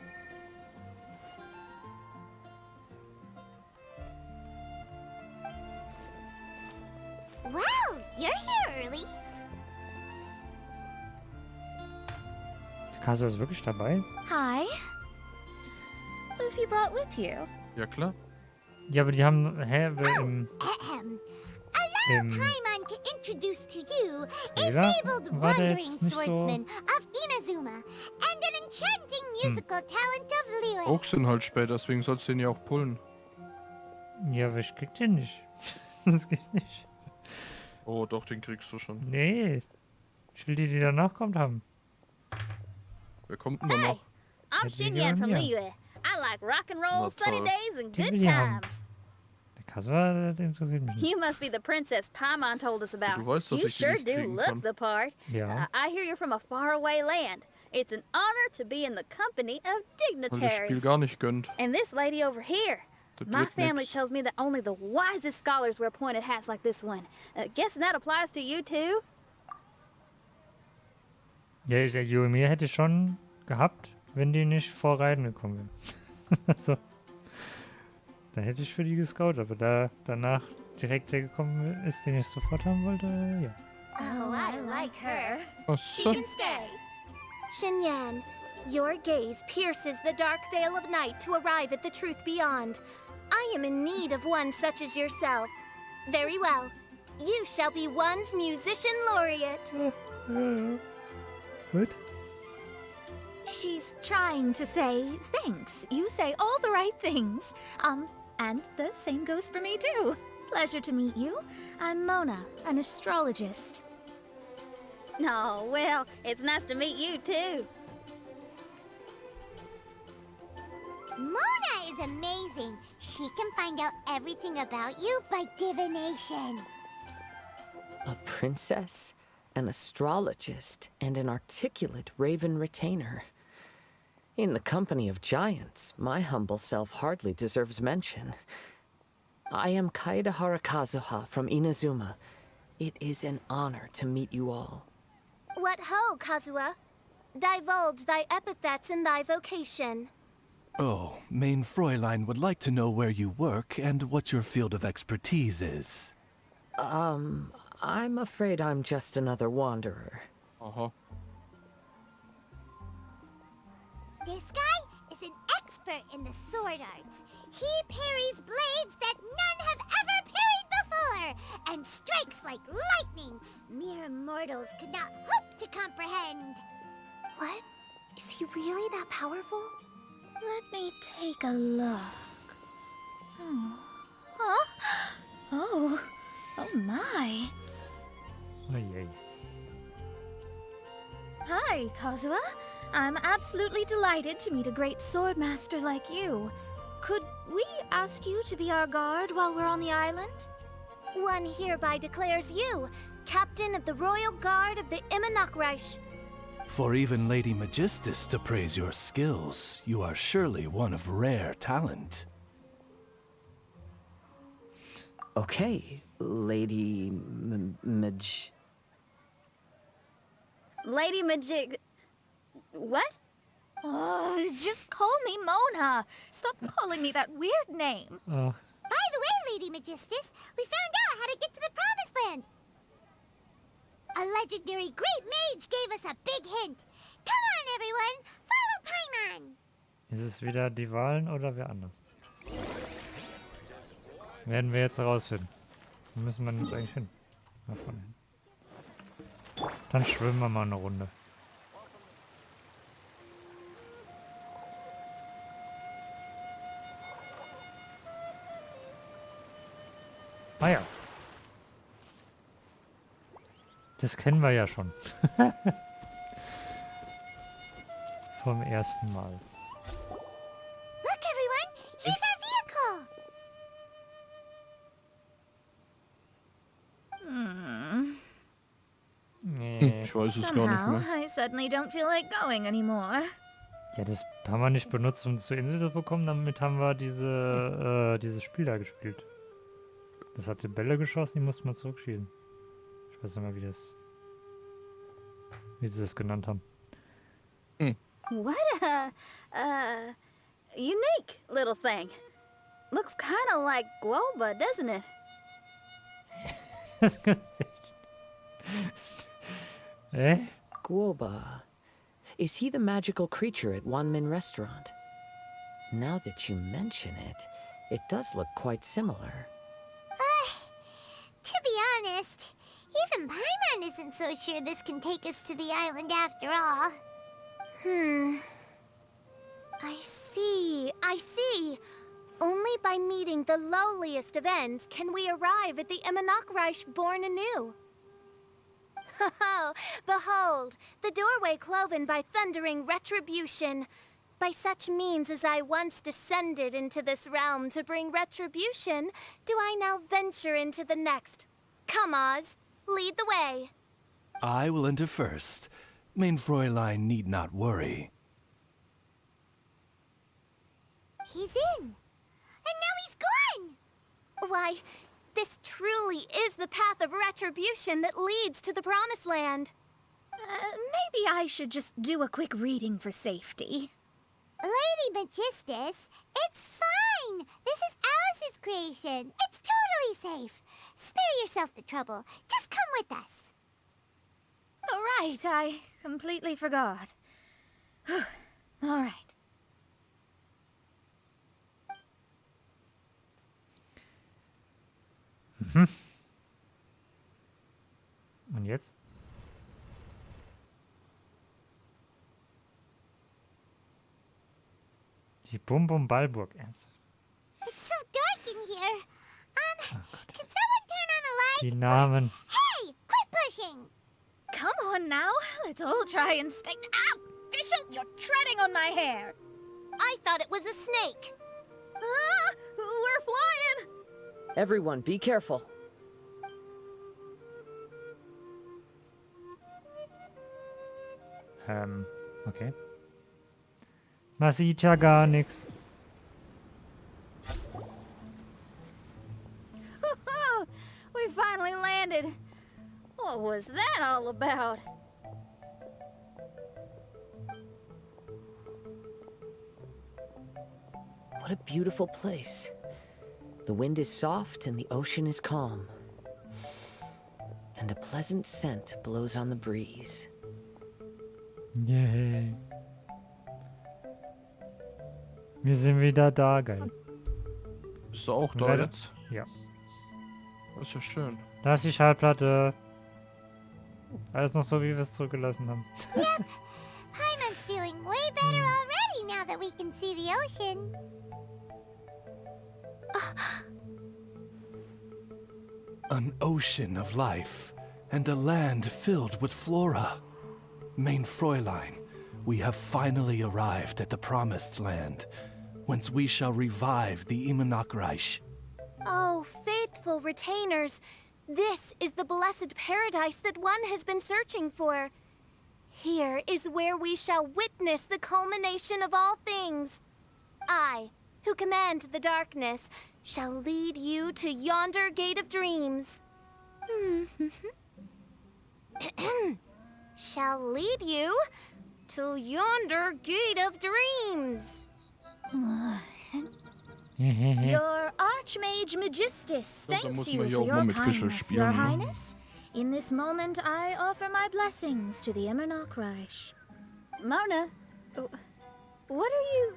Wow, you're here early. Kaso ist wirklich dabei? Hi. Who have you brought with you? Ja, klar. Ja, aber die haben... Hä? Allow Paimon to introduce to you a Trailer? fabled War der wandering jetzt nicht so... swordsman of Inazuma and an enchanting musical talent of Liyue. Auch sind halt spät, deswegen sollst du den ja auch pullen. Ja, aber ich krieg den nicht. Das geht nicht. Oh, doch, den kriegst du schon. Nee. Ich will die danach kommt haben. Wer kommt denn da Hey, noch? I'm Hätte die Shinyan from mir. Liyue. I like rock and roll, Na sunny toll. days, and Die will good die haben. times. Der Kasper, der interessiert mich nicht. You must be the princess Paimon told us about. Du weißt, dass You ich die sure nicht do kriegen look kann. the part. Ja. I hear you're from a faraway land. It's an honor to be in the company of Weil das Spiel dignitaries. gar nicht gönnt. And this lady over here. Das My wird family nix. tells me that only the wisest scholars wear pointed hats like this one. Guessing that applies to you too? Ja, der Yomi hätte ich schon gehabt, wenn die nicht vor Reiten gekommen wären. Also, da hätte ich für die gescoutet, aber da danach direkt der gekommen ist, den ich sofort haben wollte, ja. Oh, I like her. Was She so? can stay. Shinyan, your gaze pierces the dark veil of night to arrive at the truth beyond. I am in need of one such as yourself. Very well. You shall be one's musician laureate. What? She's trying to say thanks. You say all the right things. And the same goes for me too. Pleasure to meet you. I'm Mona, an astrologist. No, well, it's nice to meet you too. Mona is amazing. She can find out everything about you by divination. A princess, an astrologist, and an articulate raven retainer. In the company of giants, my humble self hardly deserves mention. I am Kaida Harakazuha from Inazuma. It is an honor to meet you all. What ho, Kazuha? Divulge thy epithets and thy vocation. Oh, Main Fräulein would like to know where you work and what your field of expertise is. I'm afraid I'm just another wanderer. Aha. This guy is an expert in the sword arts. He parries blades that none have ever parried before, and strikes like lightning mere mortals could not hope to comprehend. What? Is he really that powerful? Let me take a look. Huh? Oh my. Oh yay. Hi, Kazuha. I'm absolutely delighted to meet a great sword master like you. Could we ask you to be our guard while we're on the island? One hereby declares you captain of the royal guard of the Immonok. For even Lady Magistus to praise your skills, you are surely one of rare talent. Okay, Lady Lady Majig. What? Oh, just call me Mona. Stop calling me that weird name. By the way, Lady Magistus, we found out how to get to the Promised Land. A legendary great mage gave us a big hint. Come on, everyone, follow Paimon. Ist es wieder die Wahlen oder wer anders? Werden wir jetzt herausfinden. Wo müssen wir denn jetzt eigentlich hin? Da vorne hin. Dann schwimmen wir mal eine Runde. Ah ja. Das kennen wir ja schon. Vom ersten Mal. Look, everyone, here's our vehicle. Nee. Ich weiß es gar nicht Somehow, mehr. I suddenly don't feel like going anymore. Ja, das haben wir nicht benutzt, um zur Insel zu bekommen. Damit haben wir dieses Spiel da gespielt. Das hatte Bälle geschossen, die mussten wir zurückschießen. Ich weiß nicht mehr, wie sie das genannt haben. What a unique little thing. Looks kind of like guava, doesn't it? Das Gesicht. Guoba. Is he the magical creature at Wanmin Restaurant? Now that you mention it, it does look quite similar. To be honest, even Paimon isn't so sure this can take us to the island after all. I see. Only by meeting the lowliest of ends can we arrive at the Immonok born anew. Oh, behold, the doorway cloven by thundering retribution. By such means as I once descended into this realm to bring retribution, do I now venture into the next. Come, Oz, lead the way. I will enter first. Mein Fräulein need not worry. He's in. And now he's gone! Why, this truly is the path of retribution that leads to the Promised Land. Maybe I should just do a quick reading for safety. Lady Magistus, it's fine. This is Alice's creation. It's totally safe. Spare yourself the trouble. Just come with us. All right, I completely forgot. All right. Und jetzt? Die Bum-Bum-Ballburg. Ernst? It's so dark in here. Can someone turn on a light? Die Namen. Hey, quit pushing. Come on now, let's all try and stay. Ow! Fischl, you're treading on my hair. I thought it was a snake. Ah, we're flying! Everyone, be careful. Okay. Man sieht ja gar nichts. We finally landed. What was that all about? What a beautiful place. The wind is soft and the ocean is calm. And a pleasant scent blows on the breeze. Yay. Wir sind wieder da, geil. Bist du auch da Weiter? jetzt? Ja. Das ist ja schön. Da ist die Schallplatte. Alles noch so, wie wir es zurückgelassen haben. Yep. Paimon's feeling way better already now that we can see the ocean. An ocean of life, and a land filled with flora. Mein Fräulein, we have finally arrived at the Promised Land, whence we shall revive the Immonok. Oh, faithful retainers, this is the blessed paradise that one has been searching for. Here is where we shall witness the culmination of all things. I, who command the darkness, shall lead you to yonder gate of dreams. Shall lead you to yonder gate of dreams. Your Archmage Magistus Da thanks muss you man ja for auch your mal mit Fischl kindness, spielen, Your ne? Highness. In this moment, I offer my blessings to the Immonok. Mona, what are you,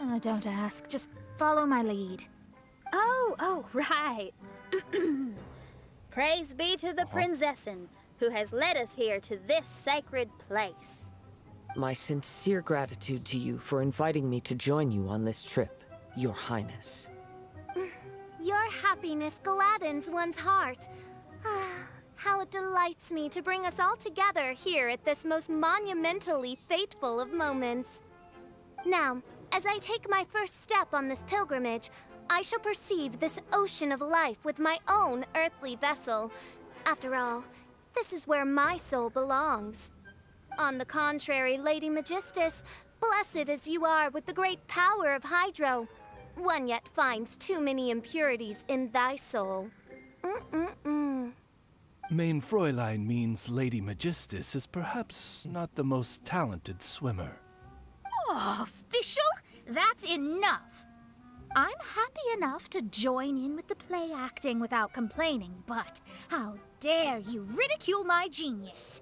Oh, don't ask. Just follow my lead. Oh, right. Praise be to the Prinzessin, who has led us here to this sacred place. My sincere gratitude to you for inviting me to join you on this trip, Your Highness. Your happiness gladdens one's heart. How it delights me to bring us all together here at this most monumentally fateful of moments. Now, as I take my first step on this pilgrimage, I shall perceive this ocean of life with my own earthly vessel. After all, this is where my soul belongs. On the contrary, Lady Magistus, blessed as you are with the great power of Hydro, one yet finds too many impurities in thy soul. Mein Fräulein means Lady Magistus is perhaps not the most talented swimmer. Oh, Fischl, that's enough. I'm happy enough to join in with the play acting without complaining, but how dare you ridicule my genius?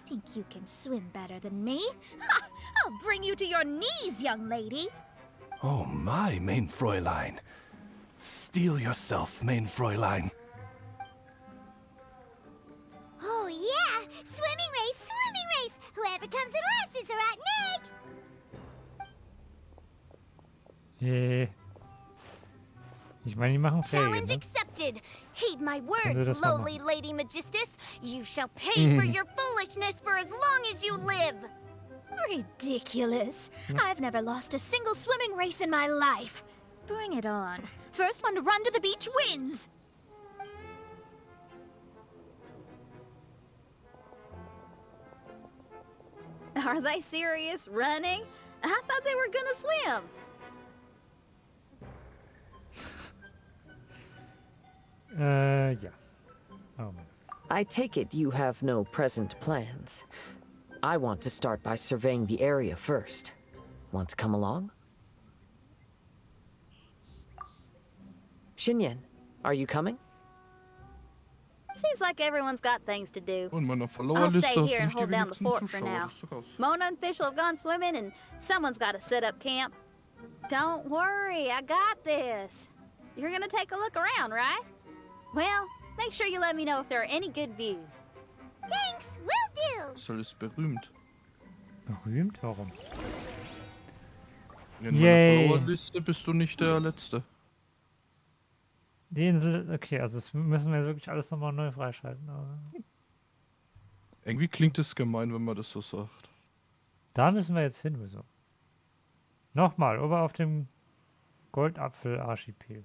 Think you can swim better than me? Ha! I'll bring you to your knees, young lady. Oh my, Mein Fräulein. Steel yourself, Mein Fräulein. Oh yeah! Swimming race! Whoever comes in last is a rotten egg! Ich meine, die machen Ferien, Challenge ne? accepted. Heed my Können Sie words, das mal lowly machen? Lady Magistus. You shall pay for your foolishness for as long as you live. Ridiculous. I've never lost a single swimming race in my life. Bring it on. First one to run to the beach wins. Are they serious? Running? I thought they were gonna swim. Ja. Oh Mann. I take it you have no present plans. I want to start by surveying the area first. Want to come along? Xinyan, are you coming? Seems like everyone's got things to do. Und meiner I'll Followerliste stay hast here du and nicht die hold down the wenigsten fort for Zuschauer. now. Das ist doch aus. Mona and Fish have gone swimming, and someone's got to set up camp. Don't worry, I got this. You're gonna take a look around, right? Well, make sure you let me know if there are any good views. Thanks, will do. Das ist alles berühmt. Berühmt? Warum? In meiner Yay. Followerliste bist du nicht der Letzte. Die Insel, okay, also das müssen wir wirklich alles nochmal neu freischalten. Aber Irgendwie klingt es gemein, wenn man das so sagt. da müssen wir jetzt hin, wieso? Nochmal, ober auf dem Goldapfel-Archipel.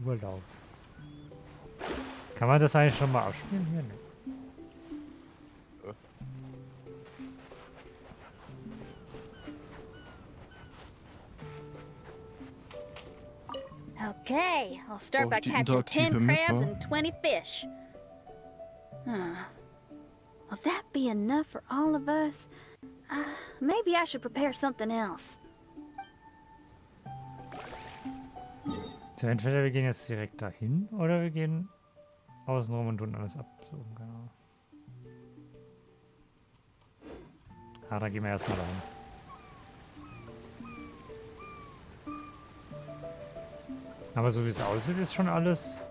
Urlaub. Kann man das eigentlich schon mal abspielen? Hier nicht. Okay, I'll start Oh, by die catching 10 interaktive crabs Miffer. and 20 fish. Will that be enough for all of us? Maybe I should prepare something else. So, entweder wir gehen jetzt direkt dahin oder wir gehen außen rum und tun alles absuchen. Keine Ahnung. Ah, da gehen wir erstmal dahin. Aber so wie es aussieht, ist schon alles.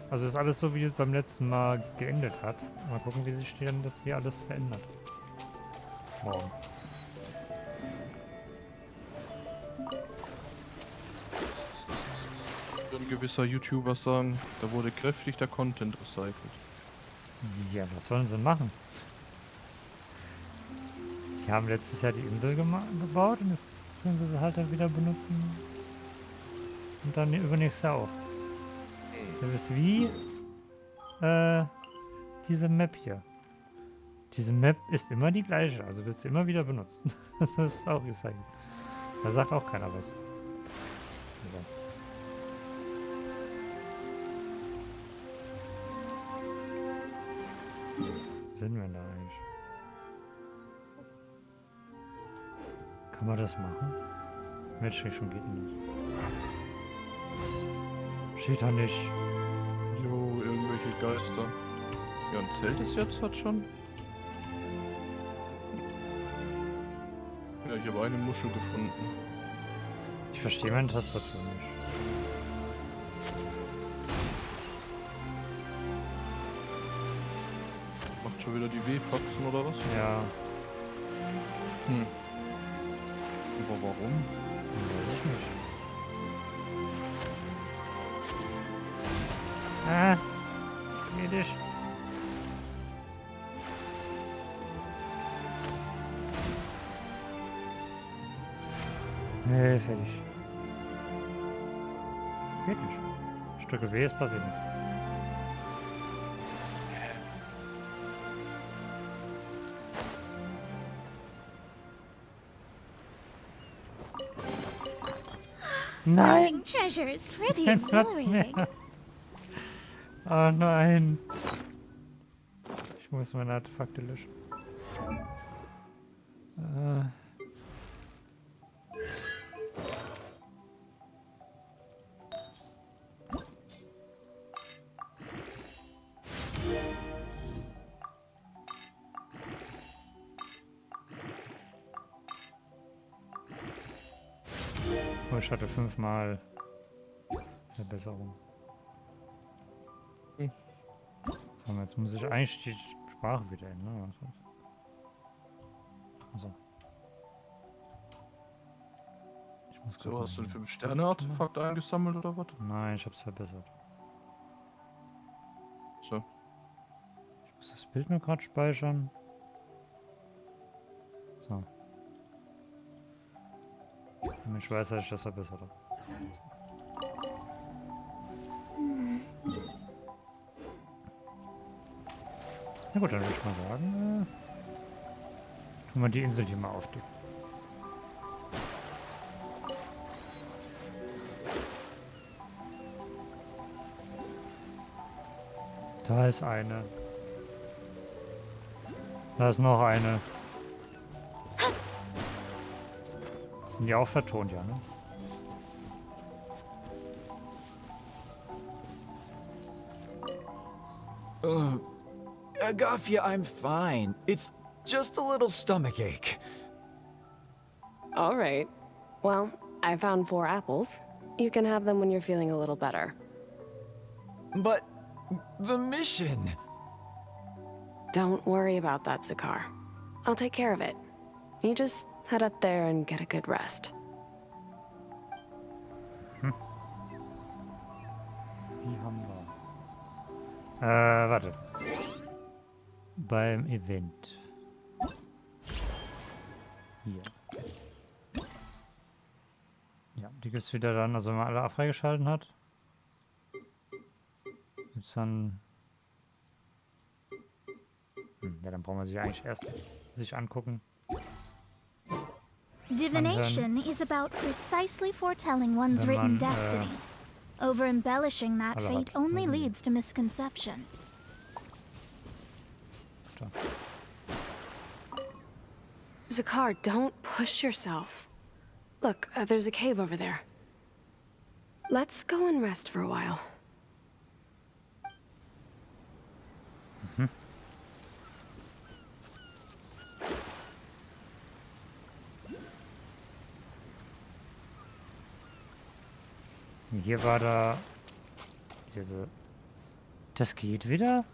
Also ist alles so, wie es beim letzten Mal geendet hat. Mal gucken, wie sich dann das hier alles verändert. Morgen. Ein gewisser YouTuber sagen, da wurde kräftig der Content recycelt. Ja, was sollen sie machen? Die haben letztes Jahr die Insel gebaut und jetzt können sie halt dann wieder benutzen. Und dann übernächstes Jahr auch. Das ist wie diese Map hier. Diese Map ist immer die gleiche, also wird sie immer wieder benutzt. Das ist auch recycelt. Da sagt auch keiner was. So. Wo sind wir denn da eigentlich? Kann man das machen? Matchrichtung geht nicht. Steht da nicht. Jo, irgendwelche Geister. Ja, ein Zelt ist jetzt hat schon. Ja, ich habe eine Muschel gefunden. Ich verstehe meine Tastatur nicht. Macht schon wieder die W-Faxen oder was? Ja, Hm. Aber warum? weiß ich nicht. Ah, geh dich. Nee, fertig. Geht nicht. Ich drücke W, es passiert nichts. Nein! Finding treasure is pretty Kein Platz exhilarating. mehr. Oh nein. Ich muss meine Artefakte löschen. Oh, ich hatte 5-mal Verbesserung. Hm. So, jetzt muss ich eigentlich die Sprache wieder ändern. Was soll's? Also. muss So, gucken. hast du ein 5-Sterne-Artefakt eingesammelt oder was? Nein, ich hab's verbessert. So. Ich muss das Bild nur gerade speichern. So. Damit ich weiß, dass ich das verbessert habe. Na gut, dann würde ich mal sagen, tun wir die Insel hier mal aufdecken. Da ist eine. Da ist noch eine. Sind die auch vertont, ja, ne? Agafia, I'm fine. It's just a little stomachache. All right. Well, I found 4 apples. You can have them when you're feeling a little better. But the mission. Don't worry about that, Zakar. I'll take care of it. You just head up there and get a good rest. Die haben wir. Warte. Beim Event. Hier. Ja, die gibt's wieder dann, also wenn man alle freigeschalten hat. Gibt's dann... ja, dann brauchen wir sie eigentlich erst sich angucken. Divination is about precisely foretelling one's Wenn written man, destiny. Over-embellishing that alle fate hat. only leads to misconception. Da. Zakar, don't push yourself. Look, there's a cave over there. Let's go and rest for a while. Hier war da diese... Das geht wieder?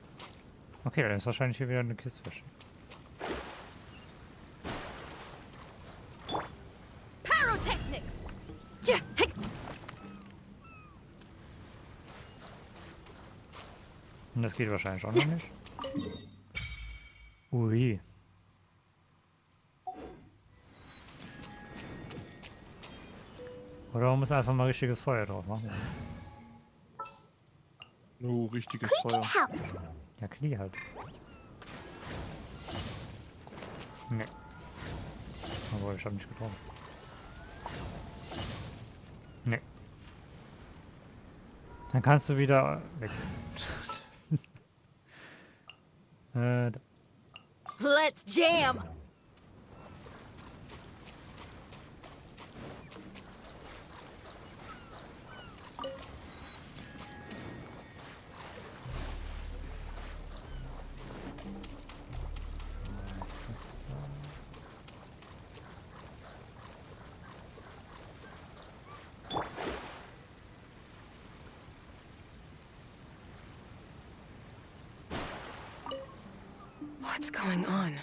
Okay, dann ist wahrscheinlich hier wieder eine Kiste versteckt. Pyrotechnics! Und das geht wahrscheinlich auch noch nicht. Ui. Oder man muss einfach mal richtiges Feuer drauf machen. Oh, richtiges Can Feuer. help. Ja, Knie halt. Ne. Aber ich hab nicht getroffen. Ne. Dann kannst du wieder weg. Da. Let's jam! What's going on?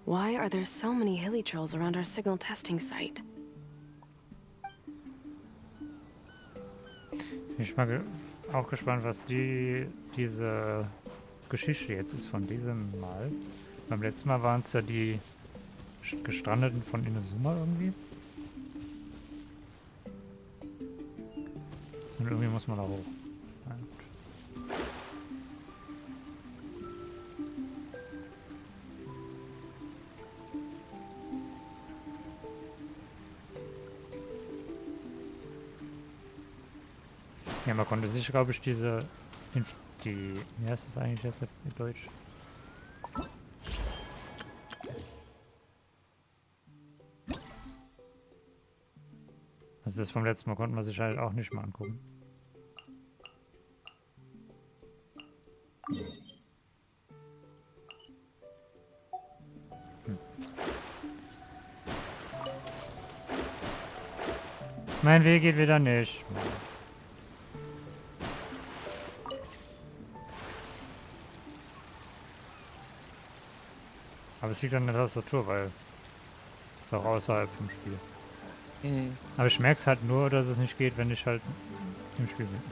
Why are there so many hilly trolls around our signal testing site? Bin ich mal auch gespannt, was diese Geschichte jetzt ist von diesem Mal. Beim letzten Mal waren es ja die Gestrandeten von Inazuma irgendwie. Und irgendwie muss man da hoch. Ja, gut. Ja, man konnte sich, glaube ich, wie heißt das eigentlich jetzt in Deutsch? Also das vom letzten Mal konnte man sich halt auch nicht mal angucken. Mein Weg geht wieder nicht. Aber es liegt an der Tastatur, weil es auch außerhalb vom Spiel. Mhm. Aber ich merke es halt nur, dass es nicht geht, wenn ich halt im Spiel bin.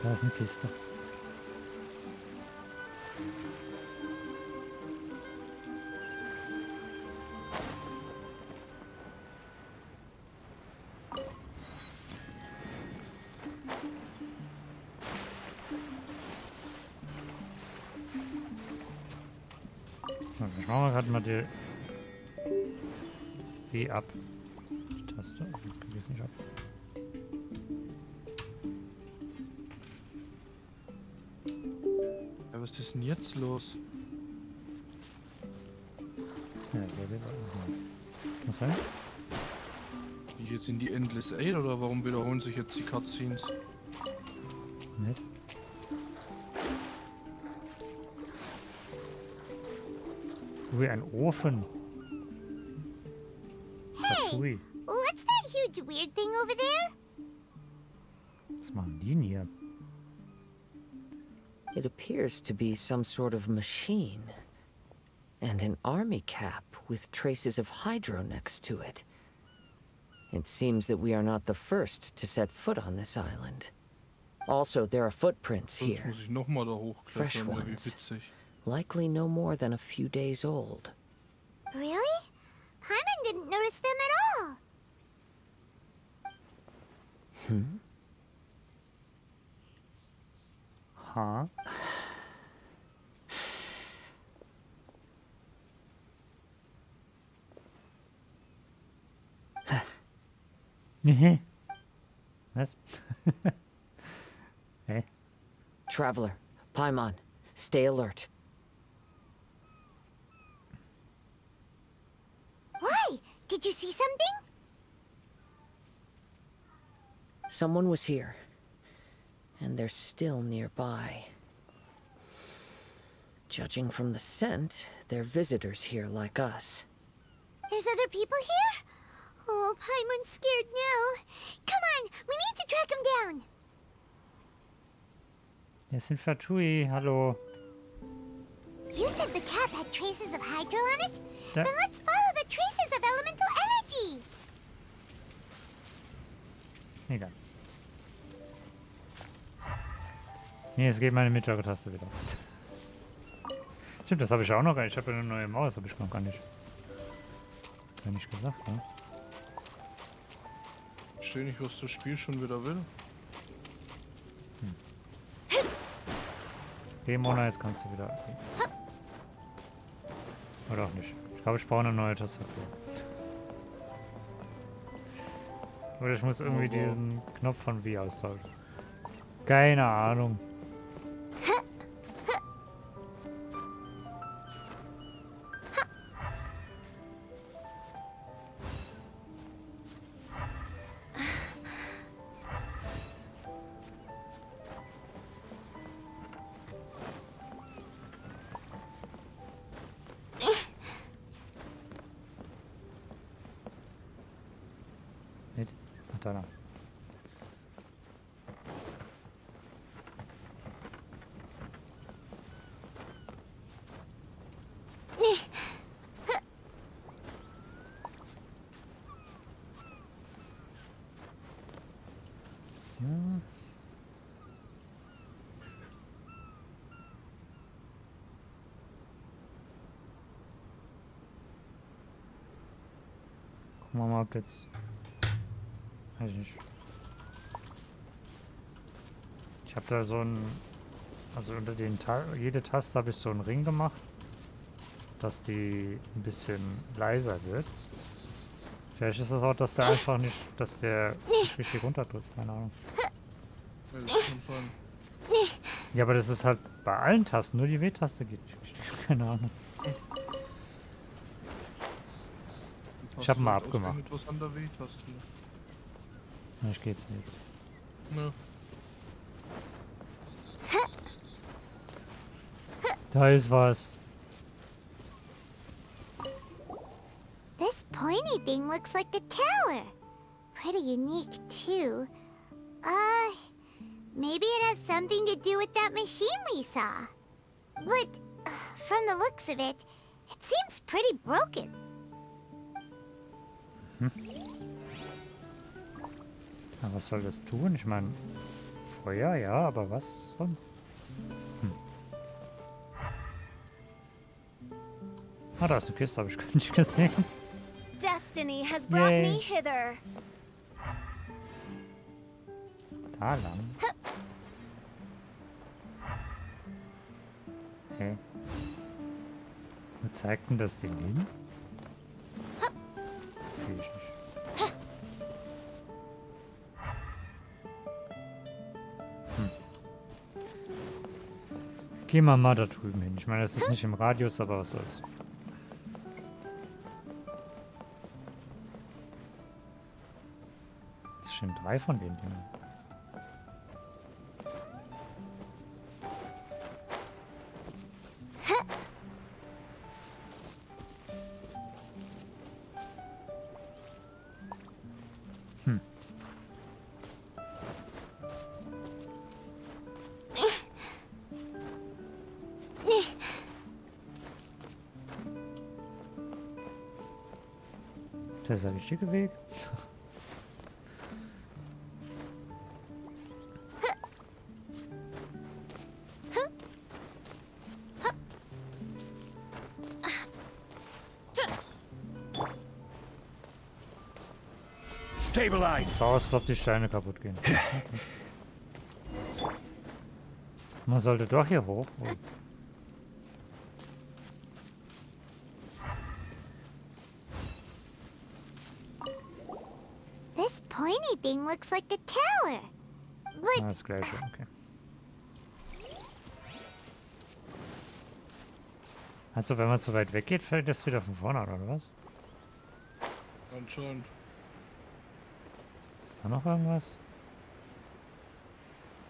Da ist eine Kiste. So, ich mache gerade mal das B ab. Die Taste. Jetzt kriege ich es nicht ab. Ja, was ist denn jetzt los? Ja, der wird auch nicht. Was sein? Bin ich jetzt in die Endless 8 oder warum wiederholen sich jetzt die Cutscenes? Nett. Ui, ein Ofen. Hey, Ui, what's that huge weird thing over there? was machen die denn hier? It appears to be some sort of machine. And an army cap with traces of hydro next to it. It seems that we are not the first to set foot on this island. Also, there are footprints Sonst here. muss ich nochmal da Fresh hochklettern, ja, wie ones. witzig. Likely no more than a few days old. Really? Paimon didn't notice them at all. Ha? Was? Hey? Traveler, Paimon, stay alert. Why? Did you see something? Someone was here. And they're still nearby. Judging from the scent, they're visitors here like us. There's other people here? Oh, Paimon's scared now. Come on, we need to track him down. Hier sind Fatui, hallo. You said the cap had traces of hydro on it? Da. Then let's follow the traces of elemental energy. Egal. Nee, es geht meine mittlere Taste wieder. Stimmt, das habe ich auch noch. Ich habe ja eine neue Maus, habe ich noch gar nicht gesagt, ne? Ich verstehe nicht, was das Spiel schon wieder will. Okay, Mona, jetzt kannst du wieder. Oder auch nicht. Ich glaube, ich brauche eine neue Tastatur. Oder ich muss irgendwie diesen Knopf von Wii austauschen. Keine Ahnung. Nicht? Ach, da noch. So. Gucken wir mal, ob jetzt... Weiß ich nicht. Ich habe da so ein... Also unter den jede Taste habe ich so einen Ring gemacht, dass die ein bisschen leiser wird. Vielleicht ist es auch, dass der einfach nicht, dass der nicht richtig runterdrückt, keine Ahnung. Ja, das kann sein. Ja, aber das ist halt bei allen Tasten, nur die W-Taste geht nicht richtig, keine Ahnung. Ich habe mal abgemacht. Etwas an der W-Taste. Ich gehe jetzt. Ne. Da ist was. This pointy thing looks like a tower. Pretty unique, too. Maybe it has something to do with that machine we saw. But from the looks of it, it seems pretty broken. Na, was soll das tun? Ich meine, Feuer, ja, aber was sonst? Ah, da ist eine Kiste, habe ich gar nicht gesehen. Destiny has brought Yay. me hither. Da lang. Hä? Wo zeigt denn das Ding hin? Sehe ich nicht. Gehen wir mal da drüben hin. Ich meine, das ist nicht im Radius, aber was soll's. Das sind 3 von den Dingen. Das ist der richtige Weg. Stabilize! So aus, als ob die Steine kaputt gehen. Okay. Man sollte doch hier hoch. Oh. This pointy thing looks like a tower. But Das gleiche, okay. Also wenn man zu weit weg geht, fällt das wieder von vorne an, oder was? Anscheinend. Ist da noch irgendwas?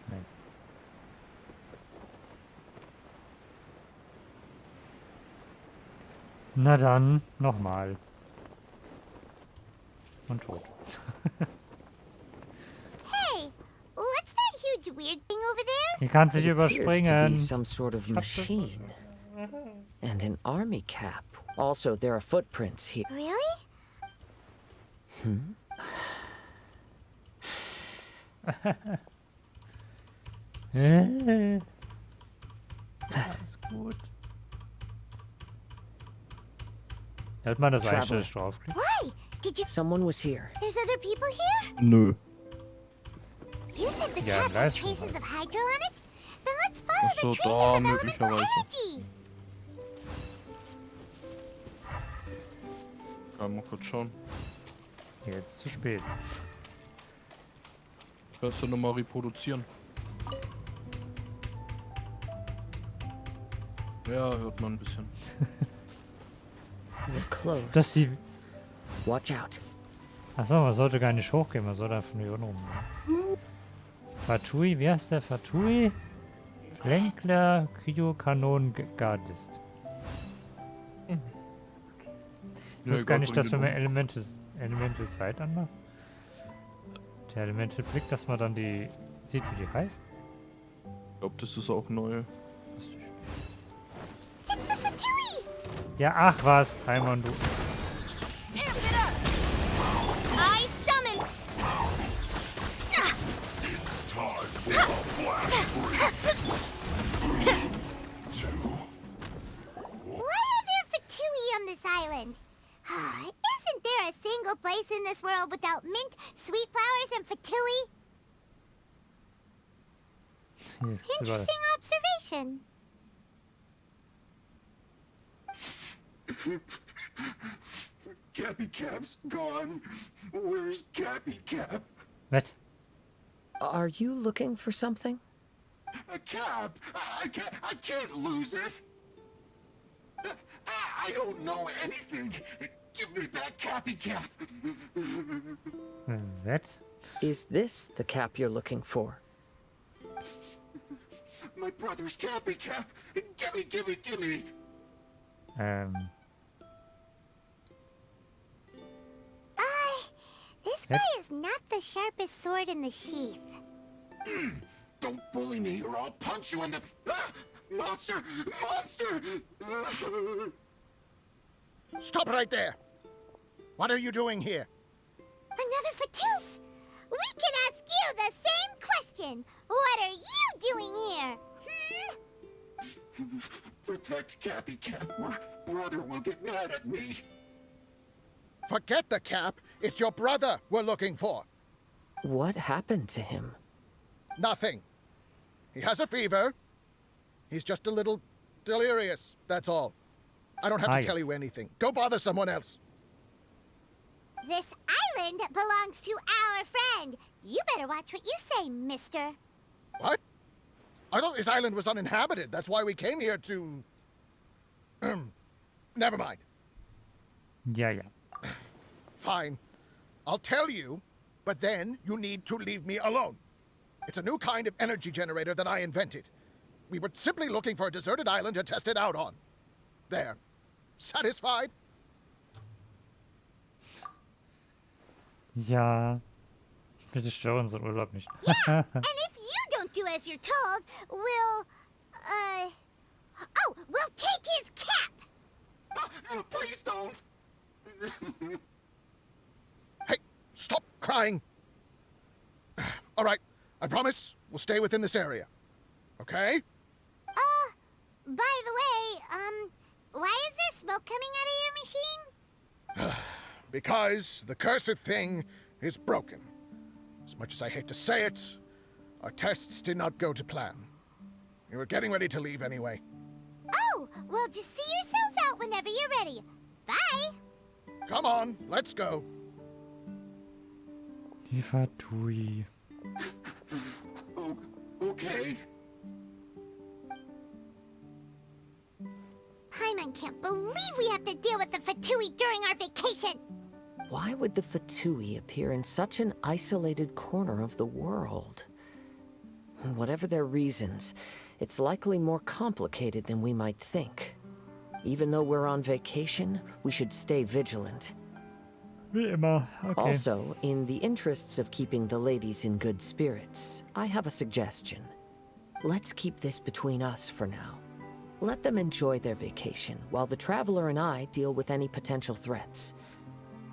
Nee. Na dann, nochmal. Und tot. hey, what's that huge weird thing over there? Hier kann sich It appears to be überspringen. some sort of machine. And an army cap. Also, there are footprints here. Really? Alles gut. Hält man das Traveler. eigentlich draufklickt? Why? Did you? Someone was here. There's other people here? Nö. You said the Yeah, cap had nice. traces of hydro on it? Then let's follow Ach so, the traces da of elemental möglicherweise. energy. Kann man kurz schauen. Jetzt zu spät. Kannst du nochmal reproduzieren? Ja, hört man ein bisschen. We're close. Dass die... Watch out. Achso, man sollte gar nicht hochgehen, man sollte einfach nur hier unten rum. Fatui, wie heißt der? Fatui? Lenkler, Kryo-Kanon, Gardist. Ich wusste gar nicht, dass wenn man Elemental Sight anmacht. Der Elemental Blick, dass man dann die sieht, wie die heißt. Ich glaube, das ist auch neu. It's the Fatui! Ja, ach was, Paimon, du. I summon. Why are there Fatui on this island? Isn't there a single place in this world without mint, sweet flowers, and Fatui? Hier ist überall. Interesting observation. Cappy Cap's gone. Where's Cappy Cap? Was? Are you looking for something? A cap? I can't lose it. I don't know anything. Give me back Cappy Cap. Was? Is this the cap you're looking for? My brother's Cappy Cap. Gimme, gimme, gimme. This guy is not the sharpest sword in the sheath. Don't bully me or I'll punch you in the... Ah! Monster! Monster! Stop right there! What are you doing here? Another Fatous! We can ask you the same question! What are you doing here? Protect Cappy Cat or brother will get mad at me. Forget the Cap. It's your brother we're looking for. What happened to him? Nothing. He has a fever. He's just a little delirious, that's all. I don't have to tell you anything. Go bother someone else. This island belongs to our friend. You better watch what you say, mister. What? I thought this island was uninhabited. That's why we came here to... Never mind. Yeah. Fine. I'll tell you, but then you need to leave me alone. It's a new kind of energy generator that I invented. We were simply looking for a deserted island to test it out on. There. Satisfied? Ja. Bitte stör unseren Urlaub nicht. Yeah, and if you don't do as you're told, we'll take his cap! Please don't! Hey, stop crying! All right, I promise we'll stay within this area. Okay? By the way, why is there smoke coming out of your machine? Because the cursed thing is broken. As much as I hate to say it, our tests did not go to plan. We were getting ready to leave anyway. Oh, well, just see yourselves out whenever you're ready. Bye! Come on, let's go. Die Fatui. Okay. Paimon can't believe we have to deal with the Fatui during our vacation! Why would the Fatui appear in such an isolated corner of the world? Whatever their reasons, it's likely more complicated than we might think. Even though we're on vacation, we should stay vigilant. Wie immer. Okay. Also, in the interests of keeping the ladies in good spirits, I have a suggestion. Let's keep this between us for now. Let them enjoy their vacation, while the Traveler and I deal with any potential threats.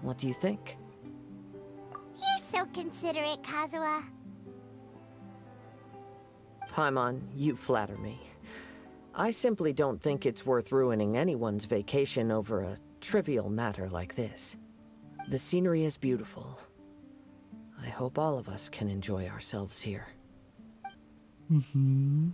What do you think? You're so considerate, Kazuha. Paimon, you flatter me. I simply don't think it's worth ruining anyone's vacation over a trivial matter like this. The scenery is beautiful. I hope all of us can enjoy ourselves here. Mhm.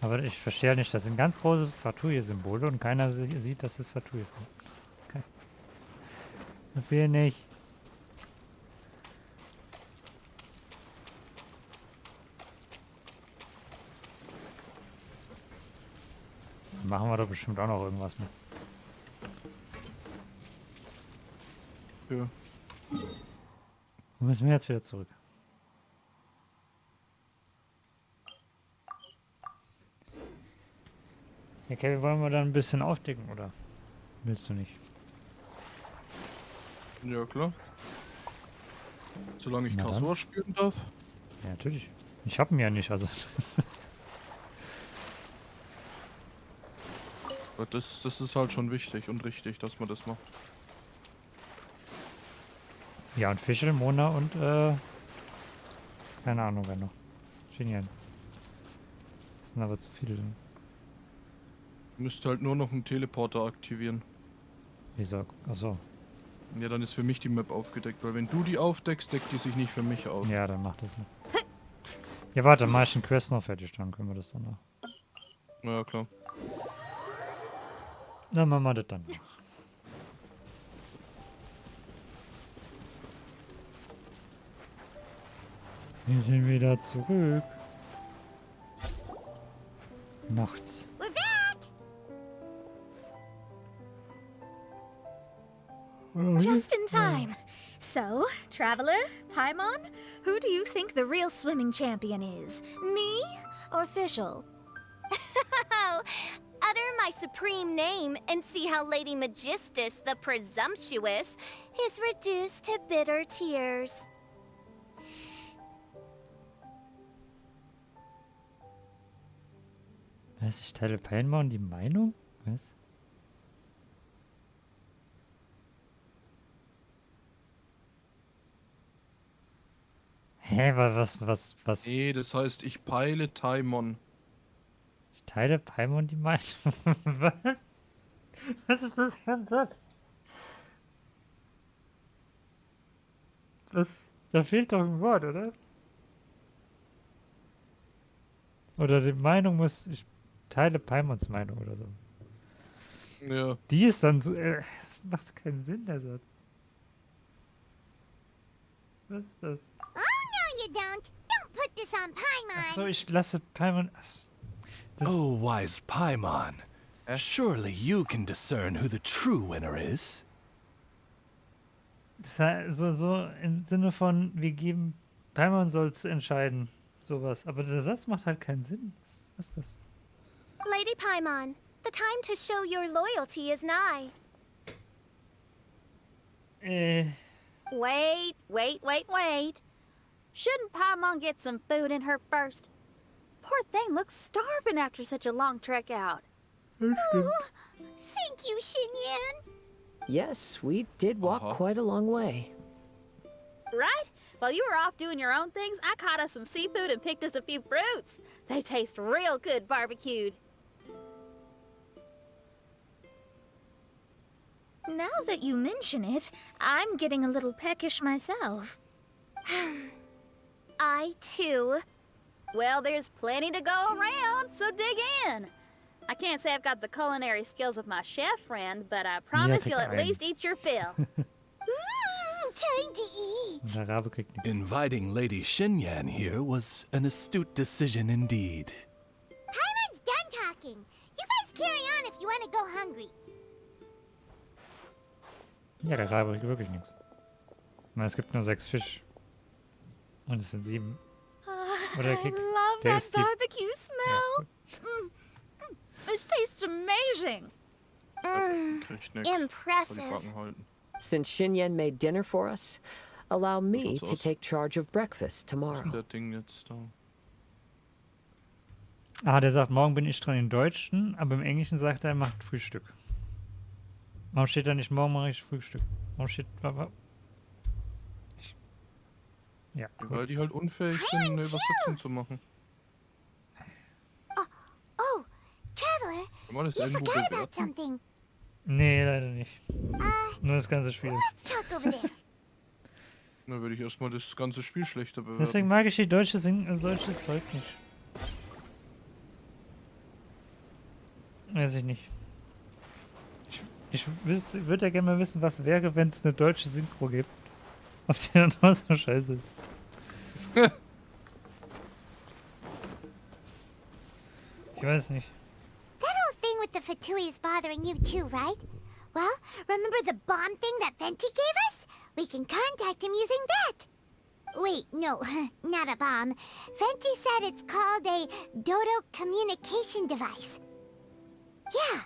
Aber ich verstehe nicht, das sind ganz große Fatui-Symbole und keiner sieht, dass es Fatui sind. Okay. Das will nicht. Machen wir doch bestimmt auch noch irgendwas mit. Ja. Wo müssen wir jetzt wieder zurück? Okay, wollen wir dann ein bisschen aufdecken, oder? Willst du nicht? Ja, klar. Solange ich Na dann. Kasor spielen darf. Ja, natürlich. Ich hab ihn ja nicht, also. Aber das ist halt schon wichtig und richtig, dass man das macht. Ja, und Fischl, Mona und, keine Ahnung, wer noch. Xinyan. Das sind aber zu viele. Müsst halt nur noch einen Teleporter aktivieren. Wieso? Achso. Ja, dann ist für mich die Map aufgedeckt, weil wenn du die aufdeckst, deckt die sich nicht für mich auf. Ja, dann mach das nicht. Ja, warte, dann mach ich den Quest noch fertig, dann können wir das dann noch. Ja, klar. Dann machen wir das dann noch. Wir sind wieder zurück. Nachts. We're back! Just in time. So, Traveler, Paimon, who do you think the real swimming champion is? Me or Fischl? utter my supreme name and see how Lady Magistus, the presumptuous, is reduced to bitter tears. Was? Ich teile Paimon die Meinung? Was? Hä, was? Nee, das heißt, ich peile Taimon. Ich teile Paimon die Meinung. Was? Was ist das für ein Satz? Da fehlt doch ein Wort, oder? Oder die Meinung muss... Ich teile Paimons Meinung oder so. Ja. Die ist dann so... Es macht keinen Sinn, der Satz. Was ist das? Oh, no you don't. Don't put this on Paimon. Achso, ich lasse Paimon... Oh, wise Paimon. Surely you can discern who the true winner is. So im Sinne von, wir geben... Paimon soll's entscheiden. Sowas. Aber der Satz macht halt keinen Sinn. Was ist das? Lady Paimon, the time to show your loyalty is nigh. Wait. Shouldn't Paimon get some food in her first? Poor thing looks starving after such a long trek out. Oh, thank you, Xinyan. Yes, we did walk quite a long way. Right? While you were off doing your own things, I caught us some seafood and picked us a few fruits. They taste real good barbecued. Now that you mention it, I'm getting a little peckish myself. I, too. Well, there's plenty to go around, so dig in. I can't say I've got the culinary skills of my chef friend, but I promise you'll at least eat your fill. Time to eat. Der Rabe kriegt nichts. Inviting Lady Xinyan here was an astute decision indeed. Paimon's done talking. You guys carry on if you want to go hungry. Ja, der Rabe kriegt wirklich nichts. Ich meine, es gibt nur 6 Fisch. Und es sind 7. Oder er kriegt... I love der that ist die... barbecue smell. This tastes amazing. Kriegt nix. Soll die Impressive. Backen halten. Since Xinyan made dinner for us, allow me to take charge of breakfast Was ist denn tomorrow. der Ding jetzt da? Ah, der sagt, morgen bin ich dran im Deutschen, aber im Englischen sagt er, er macht Frühstück. Warum steht da nicht, morgen mache ich Frühstück? Warum steht... Ja, Weil gut. die halt unfähig sind, eine Übersetzung zu machen. Oh, Traveler, Kann man das you irgendwo forgot about bewerten? something. Nee, leider nicht. Nur das ganze Spiel. Let's talk over there. Dann würde ich erstmal das ganze Spiel schlechter bewerten. Deswegen mag ich die deutsche deutsches Zeug nicht. Weiß ich nicht. Ich würde ja gerne mal wissen, was wäre, wenn es eine deutsche Synchro gibt. Ob die dann auch so scheiße ist. Ich weiß nicht. That whole thing with the Fatui is bothering you too, right? Well, remember the bomb thing that Venti gave us? We can contact him using that. Wait, no, not a bomb. Venti said it's called a Dodo communication device. Yeah,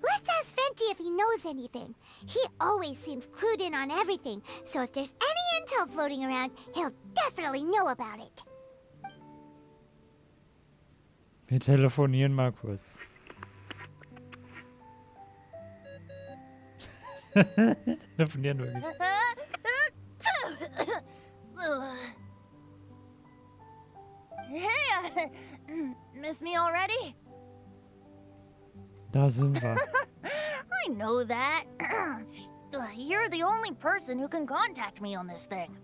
let's ask Venti if he knows anything. He always seems clued in on everything, so if there's any intel floating around, he'll definitely know about it. Wir telefonieren mal kurz. Telefonieren wirklich. Hey, miss me already? Da sind wir. I know that. You're the only person who can contact me on this thing.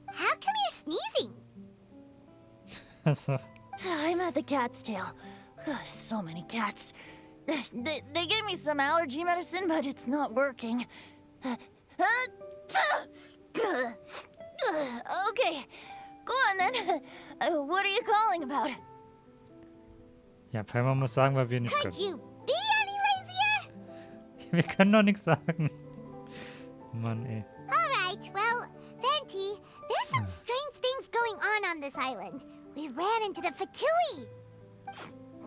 How come you're sneezing? Achso. I'm at the cat's tail. So many cats. They gave me some allergy medicine, but it's not working. Okay, go on then. What are you calling about? Ja, Paimon muss sagen, weil wir nicht Could können. you be any lazier? Wir können doch nichts sagen. Mann, ey. Alright, well, Venti, there's some strange things going on this island. We ran into the Fatui.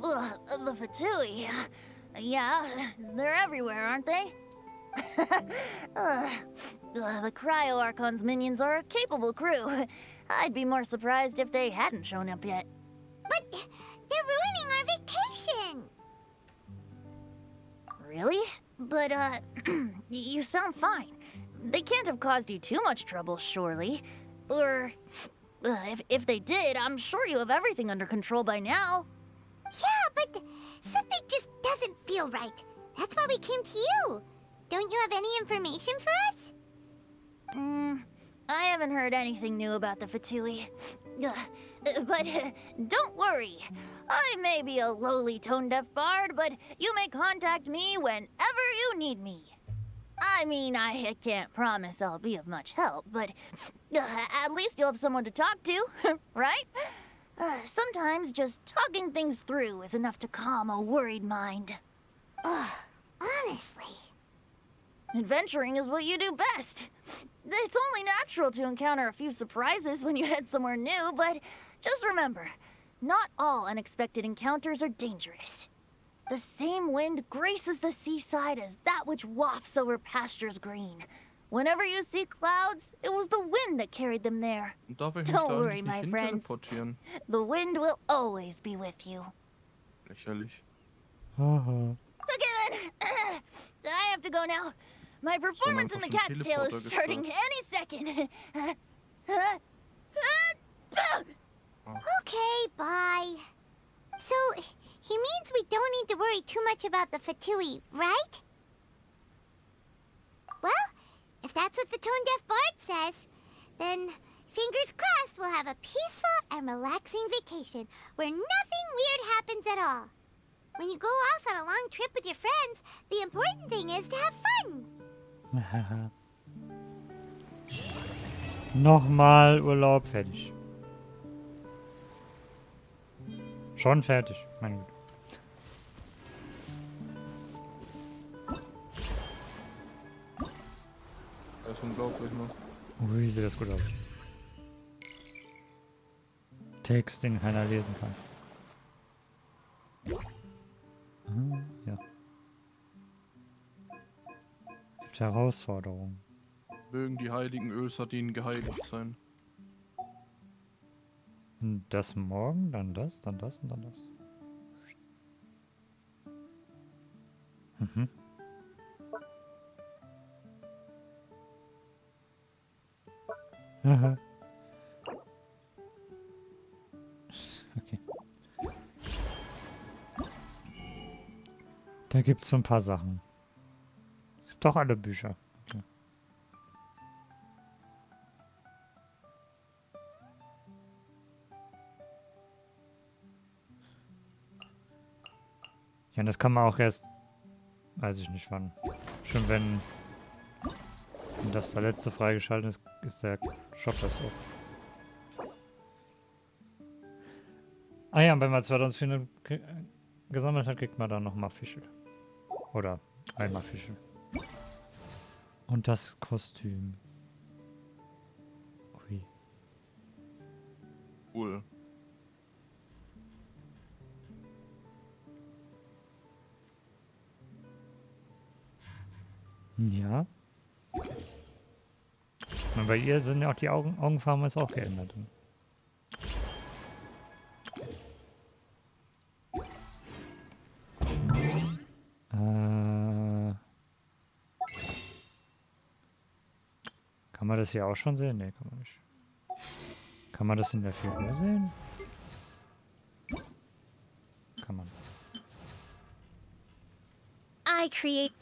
The Fatui? Well, I Yeah, they're everywhere, aren't they? The Cryo Archon's minions are a capable crew. I'd be more surprised if they hadn't shown up yet. But they're ruining our vacation! Really? But, you sound fine. They can't have caused you too much trouble, surely. Or, if they did, I'm sure you have everything under control by now. Yeah, but something just doesn't feel right. That's why we came to you. Don't you have any information for us? I haven't heard anything new about the Fatui. But don't worry. I may be a lowly tone-deaf bard, but you may contact me whenever you need me. I mean, I can't promise I'll be of much help, but at least you'll have someone to talk to, right? Sometimes just talking things through is enough to calm a worried mind. Ugh, honestly. Adventuring is what you do best. It's only natural to encounter a few surprises when you head somewhere new, but just remember, not all unexpected encounters are dangerous. The same wind graces the seaside as that which wafts over pastures green. Whenever you see clouds, it was the wind that carried them there. Darf ich mich Don't da worry, eigentlich my nicht friends. teleportieren? The wind will always be with you. Lächerlich. Haha. Okay then, I have to go now. My performance in the cat's tail is starting any second. Okay, bye. So, he means we don't need to worry too much about the Fatui, right? Well, if that's what the tone-deaf bard says, then fingers crossed we'll have a peaceful and relaxing vacation where nothing weird happens at all. When you go off on a long trip with your friends, the important thing is to have fun. Nochmal Urlaub fertig. Schon fertig, mein Gott. Das ist unglaublich, ne? Ui, sieht das gut aus. Text, den keiner lesen kann. Ja. Gibt Herausforderungen. Mögen die heiligen Ölsardinen geheiligt sein. Das morgen, dann das, dann das und dann das. Mhm. Aha. Okay. Da gibt's so ein paar Sachen. Es gibt auch alle Bücher. Okay. Ja, und das kann man auch erst, weiß ich nicht wann. Schon wenn das der letzte freigeschaltet ist, ist der Shop das auch. Ah ja, und wenn man 2400 gesammelt hat, kriegt man dann nochmal Fischel. Oder einmal Fischel. Und das Kostüm. Ui. Cool. Ja. Und bei ihr sind ja auch die Augenfarben ist auch geändert. Kann man das hier auch schon sehen? Nee, kann man nicht. Kann man das in der Figur sehen? Kann man. I create.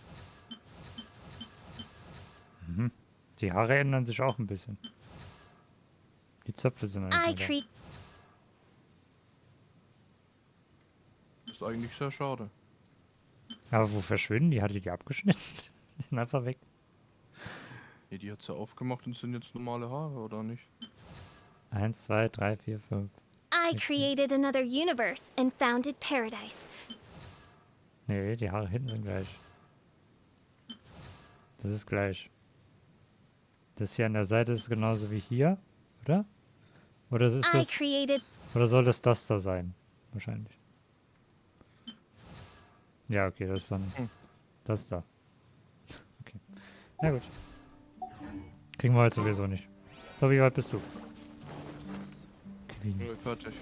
Mhm. Die Haare ändern sich auch ein bisschen. Die Zöpfe sind I create. Ist eigentlich sehr schade. Aber wo verschwinden die? Hatte die abgeschnitten? Die sind einfach weg. Nee, die hat sie aufgemacht und sind jetzt normale Haare, oder nicht? 1, 2, 3, 4, 5. I created another universe and founded paradise. Nee, die Haare hinten sind gleich. Das ist gleich. Das hier an der Seite ist genauso wie hier, oder? Oder ist I das? created. Oder soll das da sein? Wahrscheinlich. Ja, okay, das ist dann... Das da. Okay. Na gut. Kriegen wir heute sowieso nicht. So, wie weit bist du? Nö, fertig.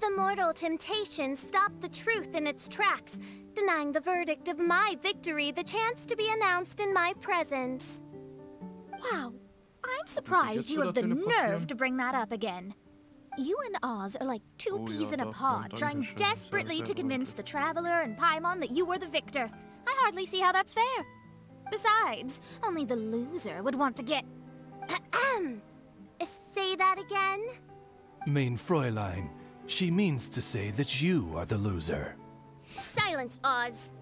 The mortal temptation stopped the truth in its tracks, denying the verdict of my victory the chance to be announced in my presence. Wow, I'm surprised you have the nerve to bring that up again. You and Oz are like two peas in a pod, trying desperately to convince the Traveler and Paimon that you were the victor. I hardly see how that's fair. Besides, only the loser would want to get... Say that again? Mein Fräulein, she means to say that you are the loser. Silence, Oz.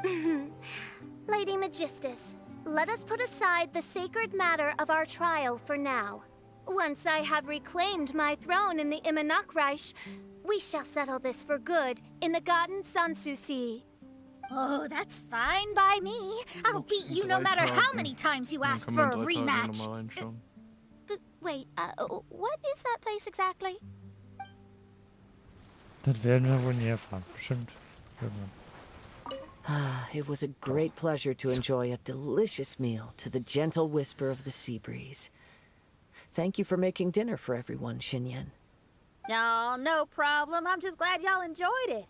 Lady Magistus, let us put aside the sacred matter of our trial for now. Once I have reclaimed my throne in the Immonakreich, we shall settle this for good in the Garden Sanssouci. Oh, that's fine by me. I'll beat you no matter how many times you ask for a rematch. Wait, what is that place exactly? Das werden wir wohl nie erfahren. Bestimmt. Irgendwann. It was a great pleasure to enjoy a delicious meal to the gentle whisper of the sea breeze. Thank you for making dinner for everyone, Xinyan. No, no problem. I'm just glad y'all enjoyed it.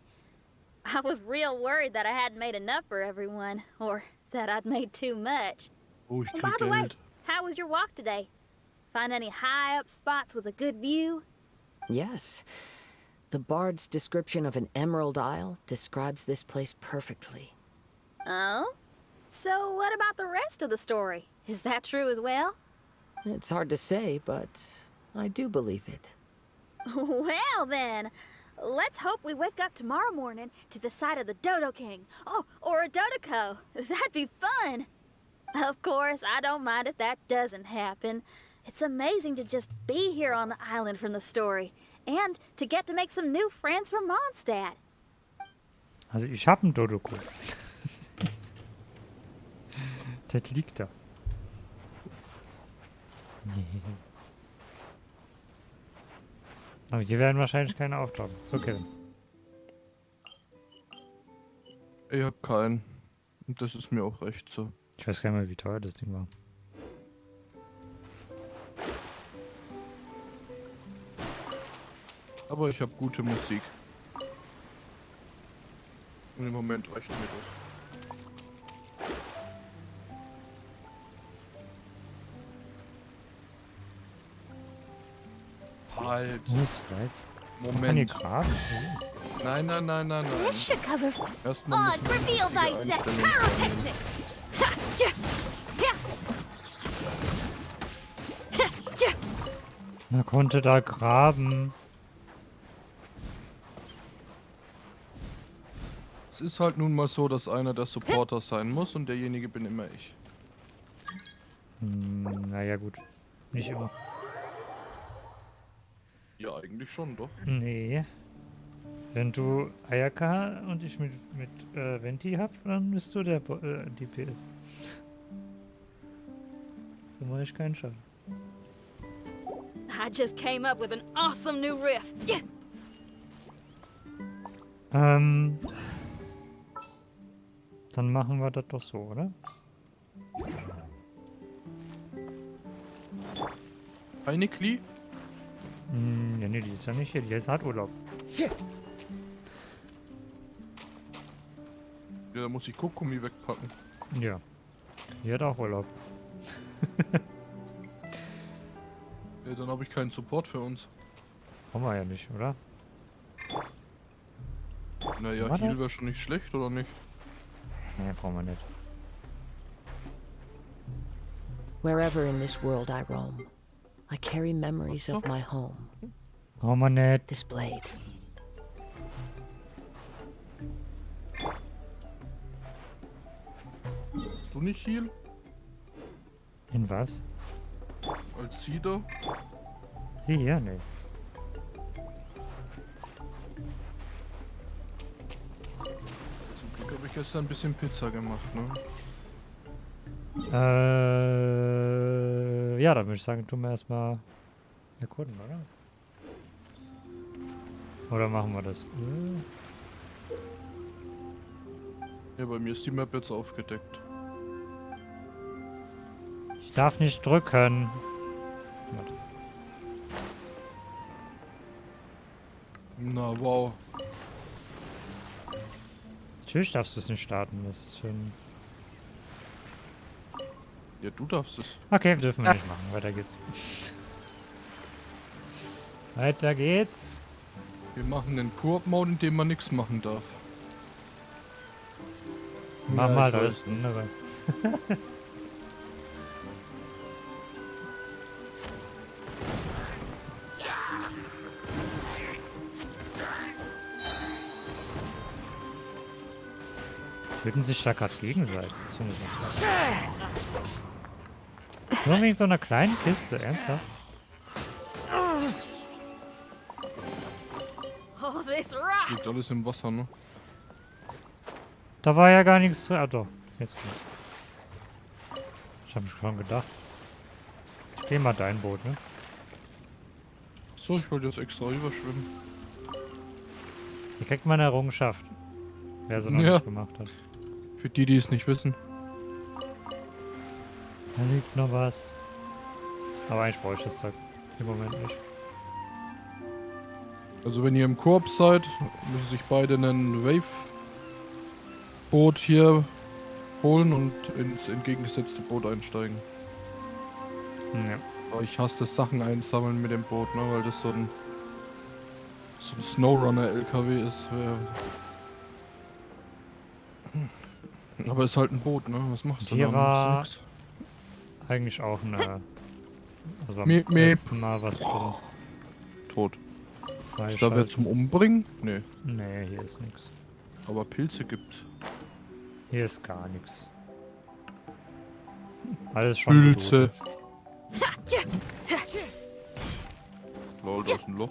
I was real worried that I hadn't made enough for everyone, or that I'd made too much. Oh, ich By krieg the way, Geld. how was your walk today? Find any high-up spots with a good view? Yes. The bard's description of an emerald isle describes this place perfectly. Oh? So what about the rest of the story? Is that true as well? It's hard to say, but I do believe it. Well then, let's hope we wake up tomorrow morning to the sight of the Dodo King. Oh, or a Dodoco. That'd be fun. Of course, I don't mind if that doesn't happen. It's amazing to just be here on the island from the story. And to get to make some new friends from Mondstadt. Also ich habe einen Dodoko. Das liegt da. Nee. Aber hier werden wahrscheinlich keine auftauchen. So, Kevin. Ich hab keinen. Und das ist mir auch recht so. Ich weiß gar nicht mehr, wie teuer das Ding war. Aber ich habe gute Musik. Und im Moment reicht mir das. Halt. Muss weg. Moment. Kann hier gerade? Nein, nein, nein, nein, nein. This should cover... Erstmal Oz, reveal thyself! Pyrotechnics! Ha! Ja! Ja! Ja! Man konnte da graben. Es ist halt nun mal so, dass einer der Supporter sein muss und derjenige bin immer ich. Naja gut. Nicht immer. Ja, eigentlich schon, doch. Nee. Wenn du Ayaka und ich mit Venti hab, dann bist du der DPS. So mache ich keinen Schaden. I just came up with an awesome new riff. Yeah. Dann machen wir das doch so, oder? Eine Kli? Ja, nee, die ist ja nicht hier. Die hat Urlaub. Ja, da muss ich Kokumi wegpacken. Ja. Die hat auch Urlaub. Ja, dann habe ich keinen Support für uns. Brauchen wir ja nicht, oder? Naja, Heal wäre schon nicht schlecht, oder nicht? Nee, brauchen wir nicht. Wherever in this world I roam, I carry memories of my home. Brauchen wir nicht. This blade. Hast du nicht Heal? In was? Als Seeder? Die hier? Nee. habe ich gestern ein bisschen Pizza gemacht, ne? Ja, dann würde ich sagen, tun wir erstmal erkunden, oder? Oder machen wir das? Ja, bei mir ist die Map jetzt aufgedeckt. Ich darf nicht drücken. Warte. Na, wow. Natürlich darfst du es nicht starten. Das ist für ein... Ja, du darfst es. Okay, dürfen wir nicht machen. Weiter geht's. Weiter geht's. Wir machen den Koop-Mode, in dem man nichts machen darf. Machen wir halt ich alles weiß. andere. Töten sich da gerade gegenseitig. Das finde ich nicht schlimm. Nur wegen so einer kleinen Kiste, ernsthaft? Oh, this rocks! Liegt alles im Wasser, ne? Da war ja gar nichts zu... Ah doch, jetzt kommt. Ich habe schon gedacht. Ich gehe mal dein Boot, ne? So, ich wollte jetzt extra überschwimmen. Hier kriegt man eine Errungenschaft. Wer so noch Ja. nicht gemacht hat. Für die, die es nicht wissen. Da liegt noch was. Aber eigentlich brauche ich das Zeug im Moment nicht. Also wenn ihr im Koop seid, müssen sich beide ein Wave-Boot hier holen und ins entgegengesetzte Boot einsteigen. Ja. Aber ich hasse das Sachen einsammeln mit dem Boot, ne, weil das so ein Snowrunner-LKW ist. Aber ist halt ein Boot, ne? Was machst du Hier da? war Machst du nix. eigentlich auch eine... Also beim Miep, miep. letzten Mal was zum Tot. Ist da wer Freischalten. zum Umbringen? Nee. Nee, hier ist nichts. Aber Pilze gibt's. Hier ist gar nichts. Alles schon Pilze. gelootet. Lol, da ist ein Loch.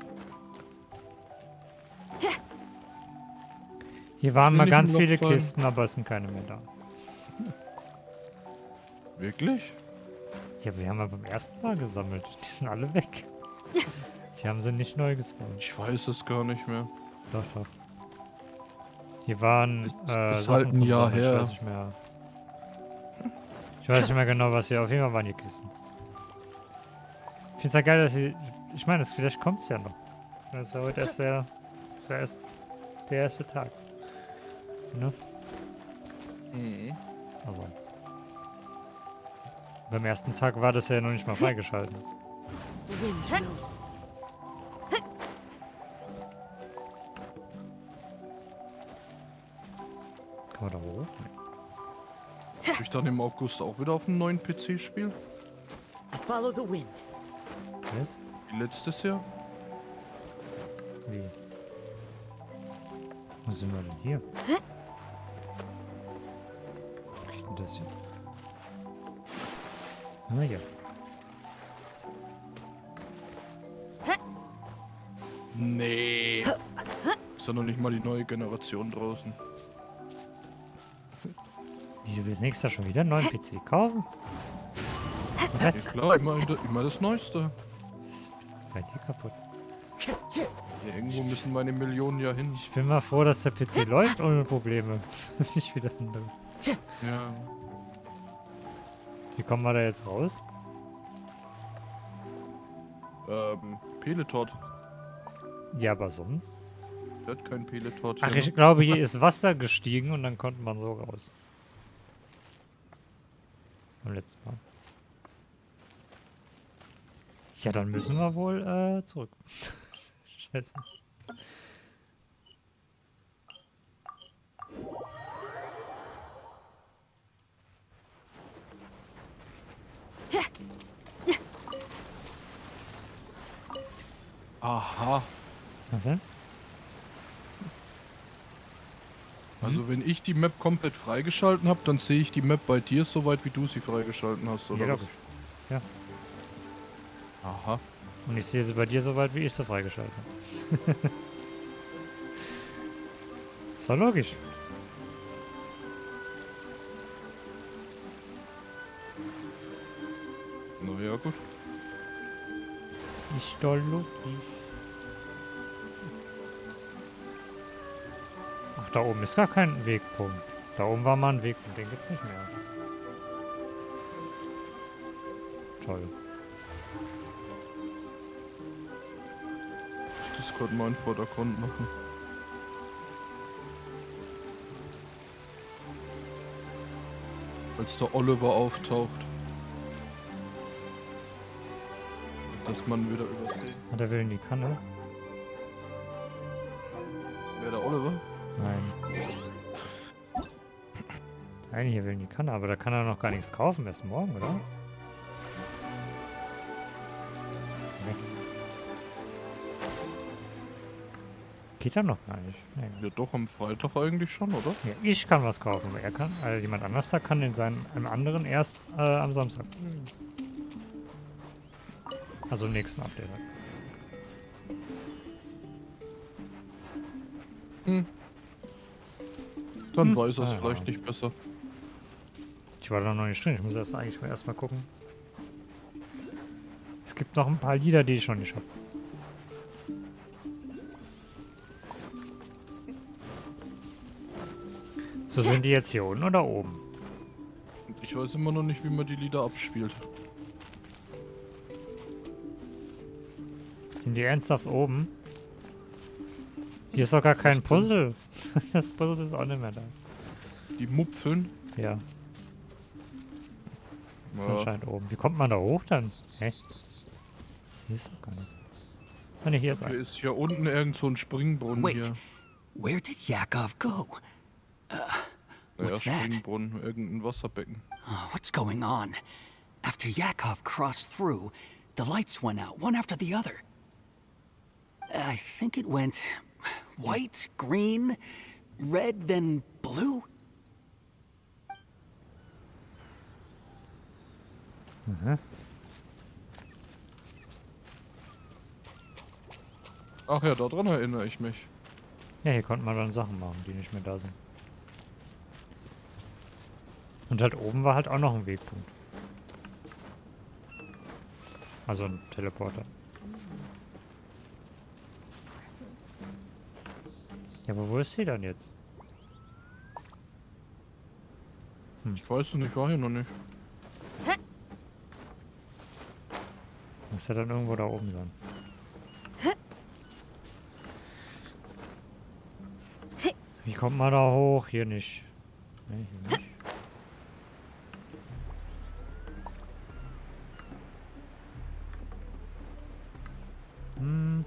Hier waren Will mal nicht ganz im Loch viele sein. Kisten, aber es sind keine mehr da. Wirklich? Ja, wir haben ja beim ersten Mal gesammelt. Die sind alle weg. Die haben sie nicht neu gespawnt. Ich weiß es gar nicht mehr. Doch, doch. Hier waren Ist Sachen halt ein zum Jahr Sammeln. her. Ich weiß nicht mehr. Ich weiß nicht mehr genau, was hier... Auf jeden Fall waren hier Kisten. Ich finde es ja geil, dass sie... Ich meine, vielleicht kommt es ja noch. Das ist ja heute erst der erste Tag. Ne? Mhm. Also. Beim ersten Tag war das ja noch nicht mal freigeschalten. Kann man da hoch? Nee. Ob ich dann im August auch wieder auf einem neuen PC spiele? Follow the wind. Was? Wie letztes Jahr? Wie? Wo sind wir denn hier? Wo geht denn das hier? Ah, ja. Nee. Ist ja noch nicht mal die neue Generation draußen. Wie, du willst nächstes Jahr schon wieder einen neuen PC kaufen? Ja klar, immer das Neueste. Bei dir kaputt. Ja, irgendwo müssen meine Millionen ja hin. Ich bin mal froh, dass der PC läuft ohne Probleme. Nicht wieder andere. Ja. Wie kommen wir da jetzt raus? Peletort. Ja, aber sonst? Der hat keinen Peletort. Ach, hier, ich ne? glaube, hier ist Wasser gestiegen und dann konnte man so raus. Beim letzten Mal. Ja, dann müssen wir wohl zurück. Scheiße. Aha. Was denn? Also wenn ich die Map komplett freigeschalten habe, dann sehe ich die Map bei dir so weit, wie du sie freigeschalten hast, oder Ja, was? logisch. Ja. Aha. Und ich sehe sie bei dir so weit, wie ich sie freigeschaltet habe. Ist doch logisch. Na ja, gut. Ich doll lustig. Ach, da oben ist gar kein Wegpunkt. Da oben war mal ein Wegpunkt, den gibt's nicht mehr. Toll. Ich das gerade mal in den Vordergrund machen. Als der Oliver auftaucht. Dass man wieder übersehen. Hat er will in die Kanne? Wer der Oliver? Nein. Eigentlich hier will in die Kanne, aber da kann er noch gar nichts kaufen. Erst morgen, oder? Nee. Geht er noch gar nicht. Nee. Ja doch, am Freitag eigentlich schon, oder? Ja, ich kann was kaufen, aber er kann, jemand anders da kann in seinem anderen erst am Samstag. Also im nächsten Update. Dann weiß er es vielleicht nicht besser. Ich war da noch nicht drin, ich muss erst eigentlich erstmal gucken. Es gibt noch ein paar Lieder, die ich noch nicht habe. So, sind die jetzt hier unten oder oben? Ich weiß immer noch nicht, wie man die Lieder abspielt. Sind die ernsthaft oben? Hier ist doch gar kein Puzzle. Das Puzzle ist auch nicht mehr da. Die Mupfeln? Ja. Ja. Anscheinend oben. Wie kommt man da hoch dann? Hä? Hier ist doch gar nicht. Ah, ne, hier ist Hier ist hier unten irgend so ein Springbrunnen Wait, hier. where did Yakov go? What's Ja, that? Springbrunnen, irgendein Wasserbecken. Oh, what's going on? After Yakov crossed through, the lights went out, one after the other. I think it went white, green, red, then blue. Mhm. Ach ja, daran erinnere ich mich. Ja, hier konnte man dann Sachen machen, die nicht mehr da sind. Und halt oben war halt auch noch ein Wegpunkt. Also ein Teleporter. Ja, aber wo ist sie dann jetzt? Ich weiß es nicht, war hier noch nicht. Muss ja dann irgendwo da oben sein. Wie kommt man da hoch? Hier nicht. Nee, hier nicht. Hm.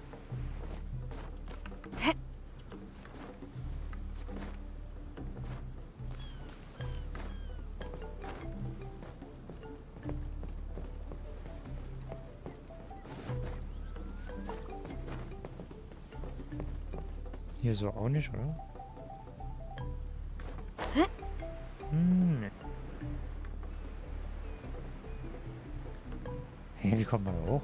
Hier so auch nicht, oder? Nee. Hey, wie kommt man da hoch?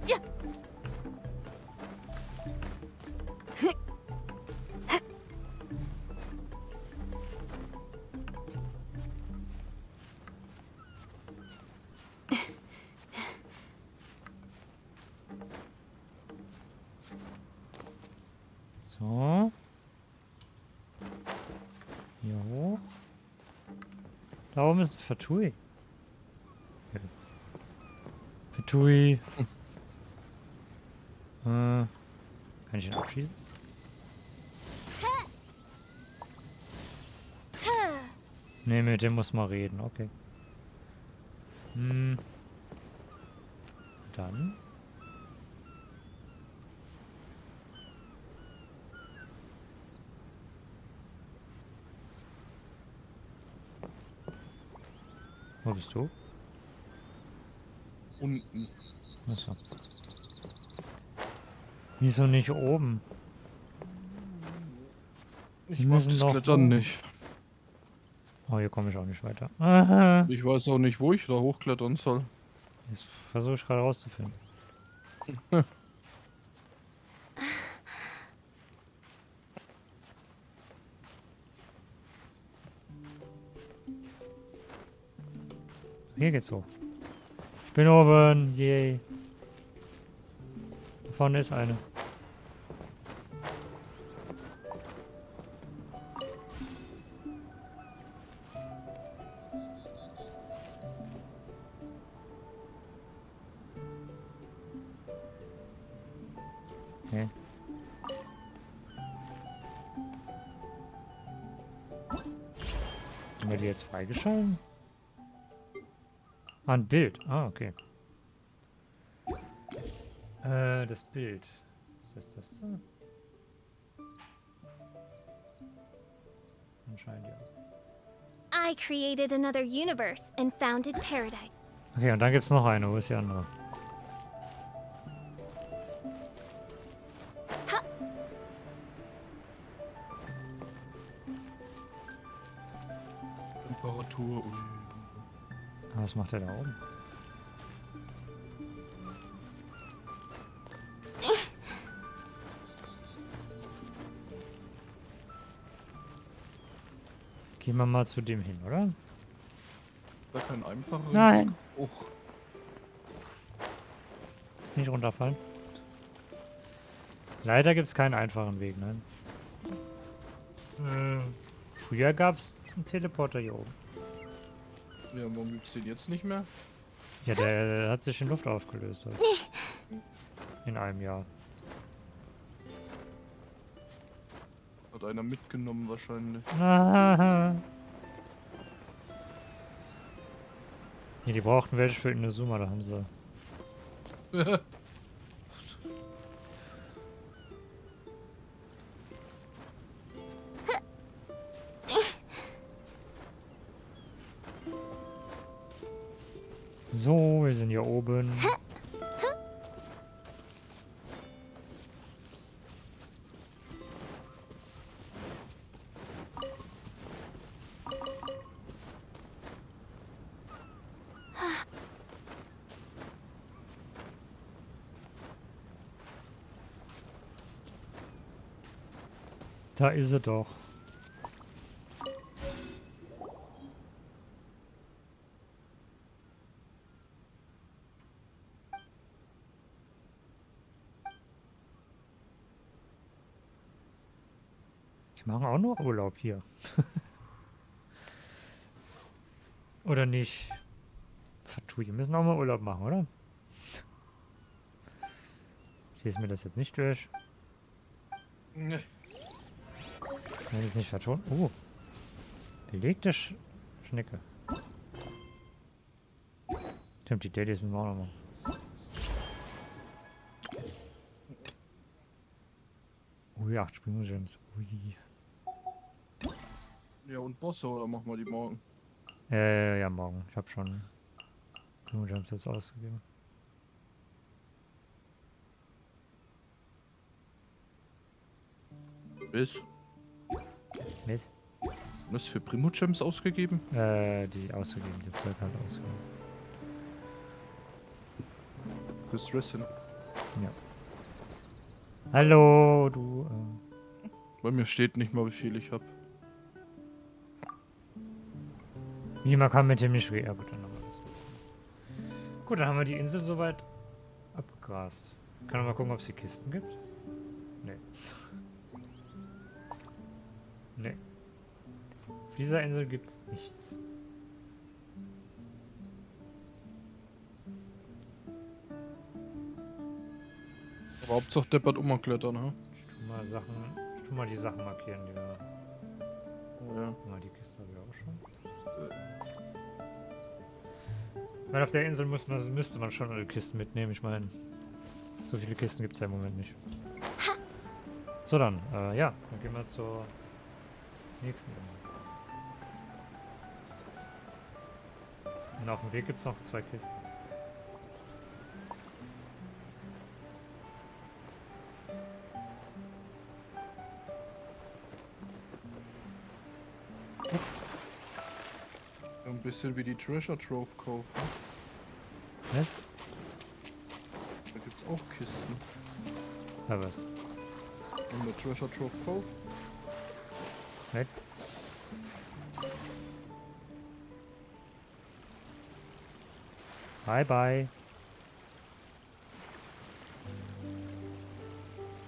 Ja. So. Hier hoch. Da oben ist ein Fatui. Fatui. Kann ich ihn abschießen? Ne, mit dem muss man reden, okay. Dann. Wo bist du? Unten. Achso. Wieso nicht oben? Ich Wir mag müssen das doch Klettern hoch. nicht. Oh, hier komme ich auch nicht weiter. Aha. Ich weiß auch nicht, wo ich da hochklettern soll. Jetzt versuche ich gerade rauszufinden. Hier geht's hoch. Ich bin oben. Yay. Da vorne ist eine. Okay. Haben wir die jetzt freigeschalten? Ah, ein Bild. Ah, okay. Das Bild. Ist das da? Anscheinend ja. I created another universe and founded paradise. Okay, und dann gibt's noch eine. Wo ist die andere? Temperatur. Ui. Was macht der da oben? Gehen wir mal zu dem hin, oder? Da kein einfacher. Nein. Oh. Nicht runterfallen. Leider gibt es keinen einfachen Weg, nein. Früher gab es einen Teleporter hier oben. Ja, warum gibt's den jetzt nicht mehr? Ja, der hat sich in Luft aufgelöst. Halt. In einem Jahr. Hat einer mitgenommen wahrscheinlich. Aha. Ja, die brauchten welche für Inazuma, da haben sie. So, wir sind hier oben. Da ist sie doch. Die machen auch nur Urlaub hier. Oder nicht? Vertue, die müssen auch mal Urlaub machen, oder? Ich lese mir das jetzt nicht durch. Nee. Wenn es nicht vertont. Oh. Belegte Schnecke. Stimmt, die Dailies müssen wir auch noch machen. Ui, 8 Springgems. Ui. Ja, und Bosse, oder machen wir die morgen? Ja, morgen. Ich habe schon Springgems jetzt ausgegeben. Bis? Was? Was für Primo-Gems ausgegeben? Die ausgegeben, die Zeug halt ausgegeben. Fürs Resin. Ja. Hallo, du. Bei mir steht nicht mal, wie viel ich habe. Wie, man kann mit dem nicht reden. Ja, gut, dann haben wir das. Gut, dann haben wir die Insel soweit abgegrast. Kann man mal gucken, ob es hier Kisten gibt? Nee. Nee. Auf dieser Insel gibt's nichts. Aber Hauptsache deppert umklettern, ha? Ich tu mal die Sachen markieren, die wir. Oh ja. Mal die Kiste habe ich auch schon. Weil auf der Insel müsste man schon alle Kisten mitnehmen. Ich meine, so viele Kisten gibt es ja im Moment nicht. So dann, ja, dann gehen wir zur nächsten Insel. Und auf dem Weg gibt es noch 2 Kisten. Ein bisschen wie die Treasure Trove kaufen. Was? Da gibt's auch Kisten. Ja, was? Und der Treasure Trove kauft. Nett. Bye, bye.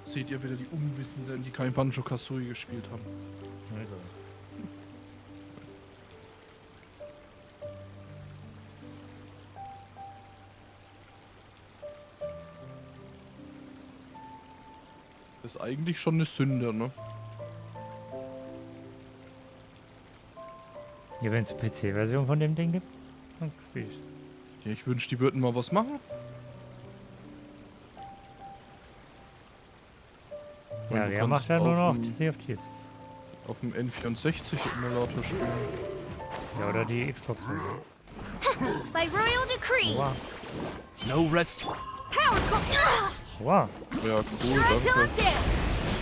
Seht ihr wieder die Unwissenden, die kein Banjo-Kazooie gespielt haben. Also. Das ist eigentlich schon eine Sünde, ne? Ja, wenn es eine PC-Version von dem Ding gibt, dann spiel ich. Ja, ich wünschte, die würden mal was machen. Ja, Du wer kannst macht ja nur auf noch dem- CFTs. Auf dem N64-Emulator spielen. Ja, oder die Xbox-Version. By royal decree, Wow. No rest. power Wow. Ja, cool, until danke. I'm dead.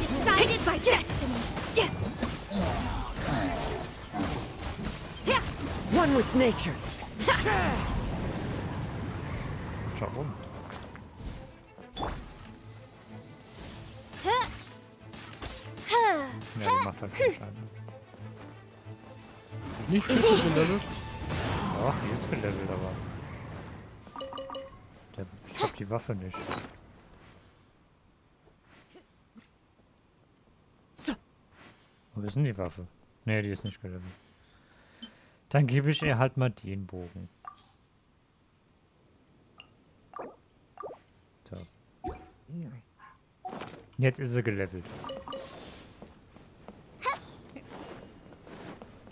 Decided by destiny. One with nature. Schau rum. Ja, die macht halt keinen Schaden. Nicht viel zu gelevelt. Doch, die ist gelevelt, aber... Ich hab die Waffe nicht. Wo ist denn die Waffe? Ne, die ist nicht gelevelt. Dann gebe ich ihr halt mal den Bogen. So. Jetzt ist sie gelevelt.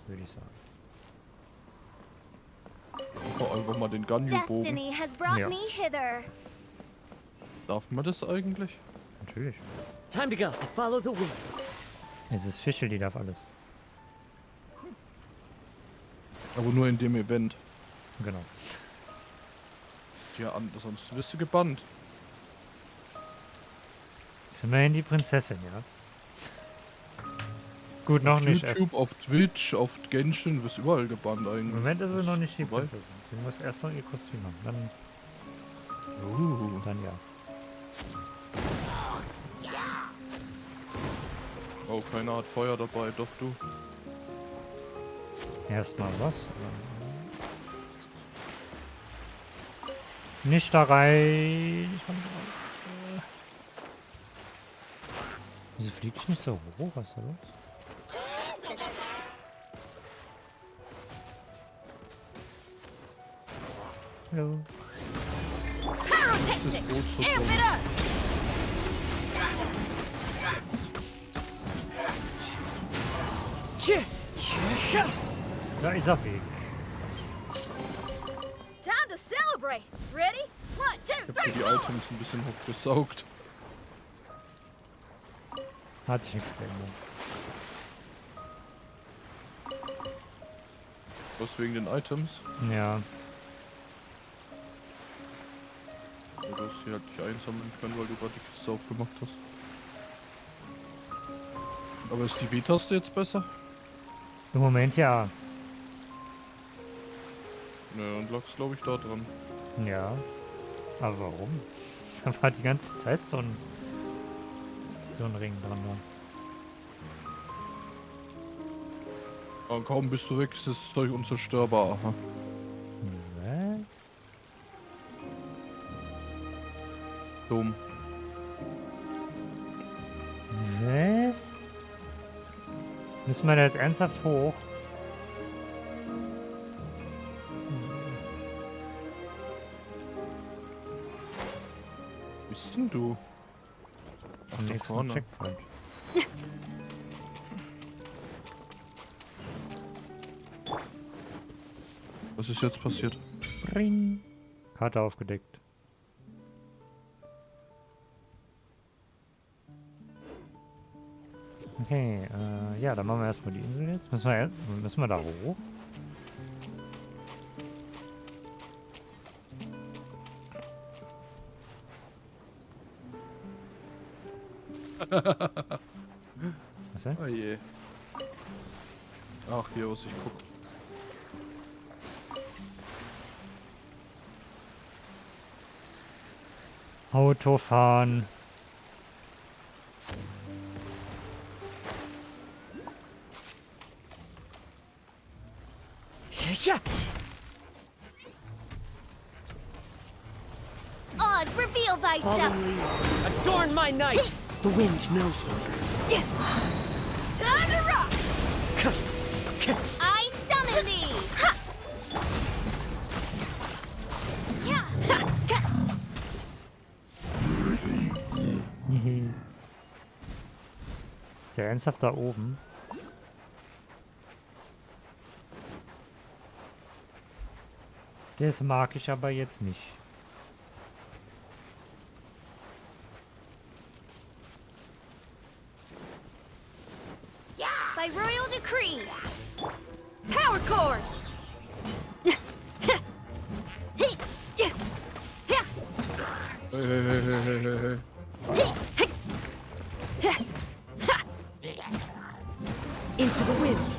Würde ich sagen. Oh, einfach mal den Ganyu-Bogen. Destiny has brought Ja. me hither. Darf man das eigentlich? Natürlich. Time to go. Follow the wind. Es ist Fischl, die darf alles. Aber nur in dem Event. Genau. Ja, sonst wirst du gebannt. Ist immerhin die Prinzessin, ja. Gut, noch Auf nicht. Erst, YouTube, auf Twitch, auf Genshin, wirst überall gebannt im eigentlich. Moment ist sie Das noch nicht die vorbei. Prinzessin. Sie muss erst noch ihr Kostüm haben. Dann ja. Oh, keiner hat Feuer dabei, doch du. Erstmal was? Nicht da rein. Ich kann nicht raus. Wieso fliegt ich nicht so hoch? Was ist da los? Hallo. Pyrotechnic! Das Boot so Amp dumm. it up! Da ist er weg. Time to celebrate. Ready? 1, 2, Ich hab hier die Items ein bisschen hochgesaugt. Hat sich nichts geändert. Was wegen den Items? Ja. Ja, du hast sie halt nicht einsammeln können, weil du gerade die Kiste aufgemacht hast. Aber ist die W-Taste jetzt besser? Im Moment ja. Ja, dann lag's glaube ich da dran. Ja. Aber warum? Da war die ganze Zeit so ein Ring dran. Und kaum bist du weg, ist das Zeug unzerstörbar. Aha. Was? Dumm. Was? Müssen wir da jetzt ernsthaft hoch? Wo bist denn du? Ach, Am da nächsten vorne. Checkpoint. Was ist jetzt passiert? Ring. Karte aufgedeckt. Okay, ja, dann machen wir erstmal die Insel jetzt. Müssen wir da hoch? Was denn? Oh je. Ach, hier, was ich guck. Autofahren. reveal thyself. Fallen leaves, adorn my night! The wind knows me. Time to rock! I summon thee! Ist der ernsthaft da oben? Das mag ich aber jetzt nicht. By royal decree! Power cord! Into the wind.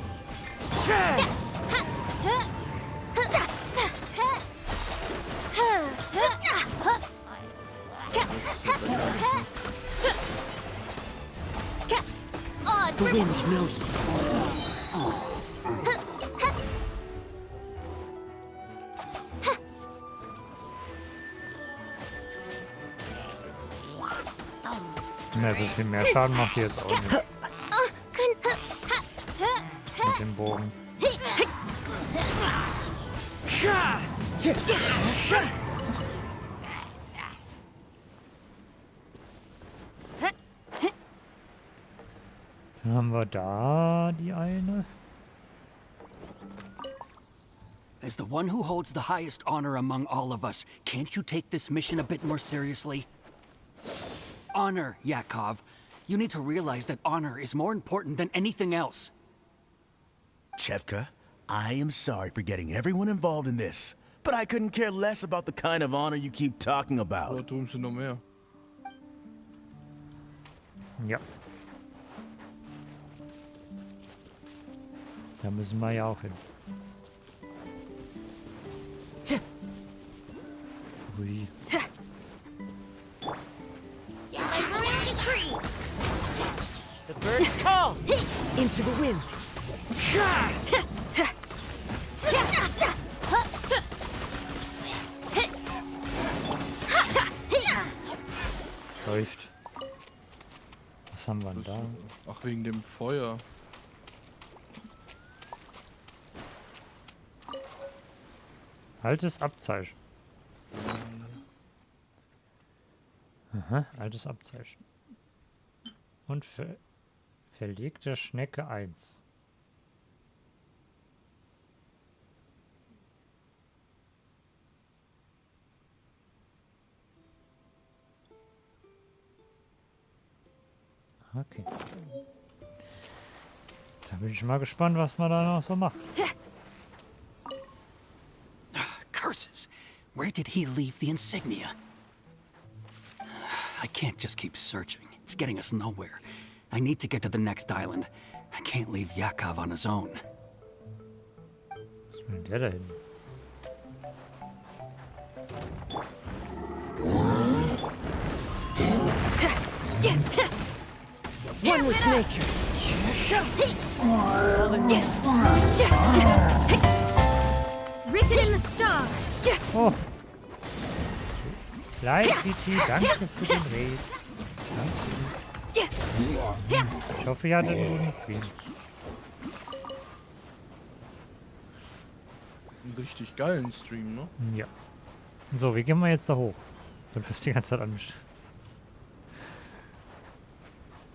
The wind knows me. Na, so viel mehr Schaden macht die jetzt auch nicht. Mit dem Bogen. Dann haben wir da die eine. As the one who holds the highest honor among all of us, can't you take this mission a bit more seriously? Honor, Yakov. You need to realize that honor is more important than anything else. Chevka, I am sorry for getting everyone involved in this, but I couldn't care less about the kind of honor you keep talking about. Oder tun sie noch mehr? Ja. Da müssen wir ja auch hin. Ui. By royal decree! The birds call. Into the wind. Läuft. Was haben wir denn da? Ach, wegen dem Feuer. Altes Abzeichen. Aha, altes Abzeichen. Und verlegte Schnecke 1. Okay. Da bin ich mal gespannt, was man da noch so macht. Curses! Where did he leave the insignia? I can't just keep searching. It's getting us nowhere. I need to get to the next island. I can't leave Yakov on his own. Was will denn der da hin? One with nature. Written in the stars! Oh! Bitte, danke für den Raid. Danke. Ich hoffe, ihr hattet einen guten Stream. Einen richtig geilen Stream, ne? Ja. So, wie gehen wir jetzt da hoch? Du läufst die ganze Zeit an mich.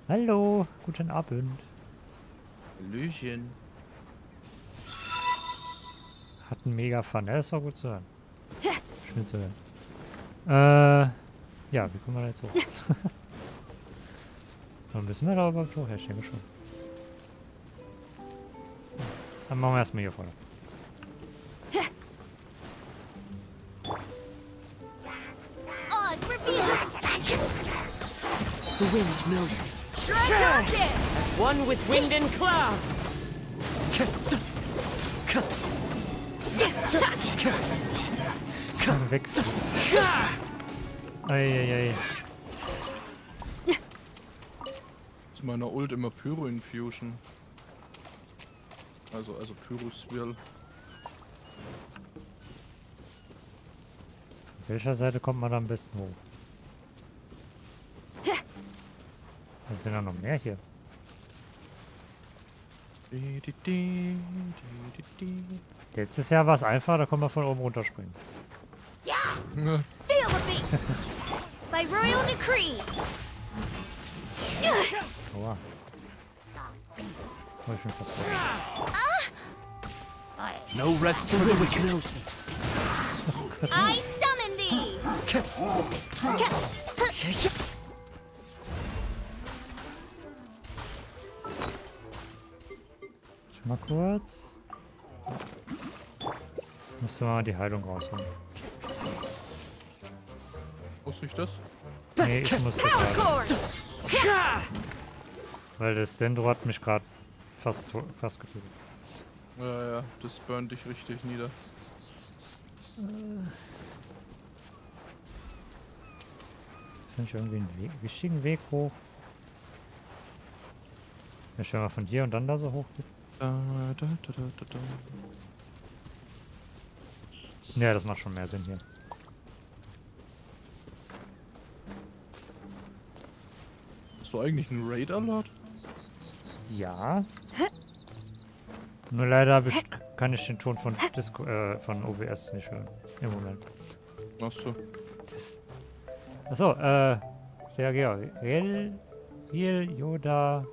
Hallo, guten Abend. Hallöchen. Hat einen mega Fun, ja, das war gut zu hören. Schön zu hören. Ja, wie kommen wir da jetzt hoch? Dann müssen wir da überhaupt hoch? Ja, ich denke schon. Dann machen wir erstmal hier vorne. Oz reveals! The wind knows me. As one with wind and cloud. Weg. Eieiei. Zu meiner Ult immer Pyro-Infusion. Also Pyro-Spiel. Auf welcher Seite kommt man da am besten hoch? Was sind da noch mehr hier? Letztes Jahr war es einfach, da kann man von oben runterspringen. Ja! Feel the beat! By royal decree! Aua. Oh, ich bin fast tot. No rest for the wicked. I summon thee! Schon mal kurz. So. Musste mal die Heilung rausholen. Muss ich das? Nee, ich muss das gerade. Weil das Dendro hat mich gerade fast getötet. Ja, das burnt dich richtig nieder. Ist nicht irgendwie ein richtigen Weg hoch? Wenn ich mal von hier und dann da so hoch geht. Ja, das macht schon mehr Sinn hier. Hast du eigentlich einen Raid-Alert? Ja. Nur leider kann ich den Ton von von OBS nicht hören. Im Moment. Achso. Achso, sehr gerne. Hier, Yoda.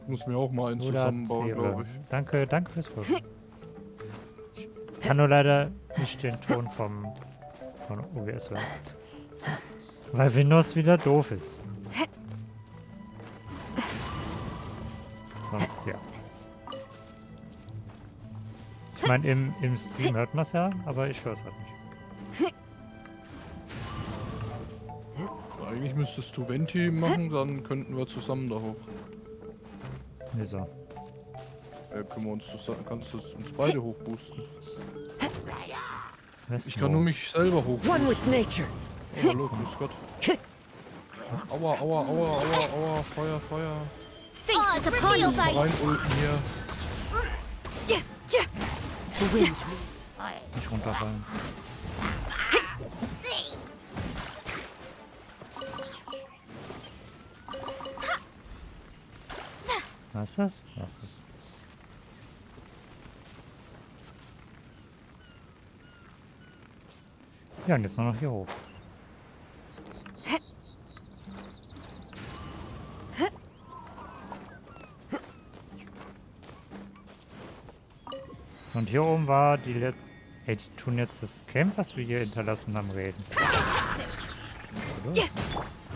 Ich muss mir auch mal einen Yoda zusammenbauen, glaube ich. Danke fürs Folgen. Ich kann nur leider nicht den Ton von OBS hören. Weil Windows wieder doof ist. Sonst ja. Ich meine, im Stream hört man es ja, aber ich höre es halt nicht. Eigentlich müsstest du Venti machen, dann könnten wir zusammen da hoch. Wieso? Ja, können wir uns zusammen, kannst du uns beide hochboosten. Was? Ich kann nur mich selber hochboosten. One with nature. Oh, hallo, grüß Gott. Aua, aua, aua, aua, aua, Feuer, Feuer. Fate is upon you! Rein ulten hier. Nicht runterfallen. Was ist das? Was ist das? Ja, und jetzt nur noch hier hoch. So, und hier oben war die letzte... Ey, die tun jetzt das Camp, was wir hier hinterlassen haben, reden. Was ist los?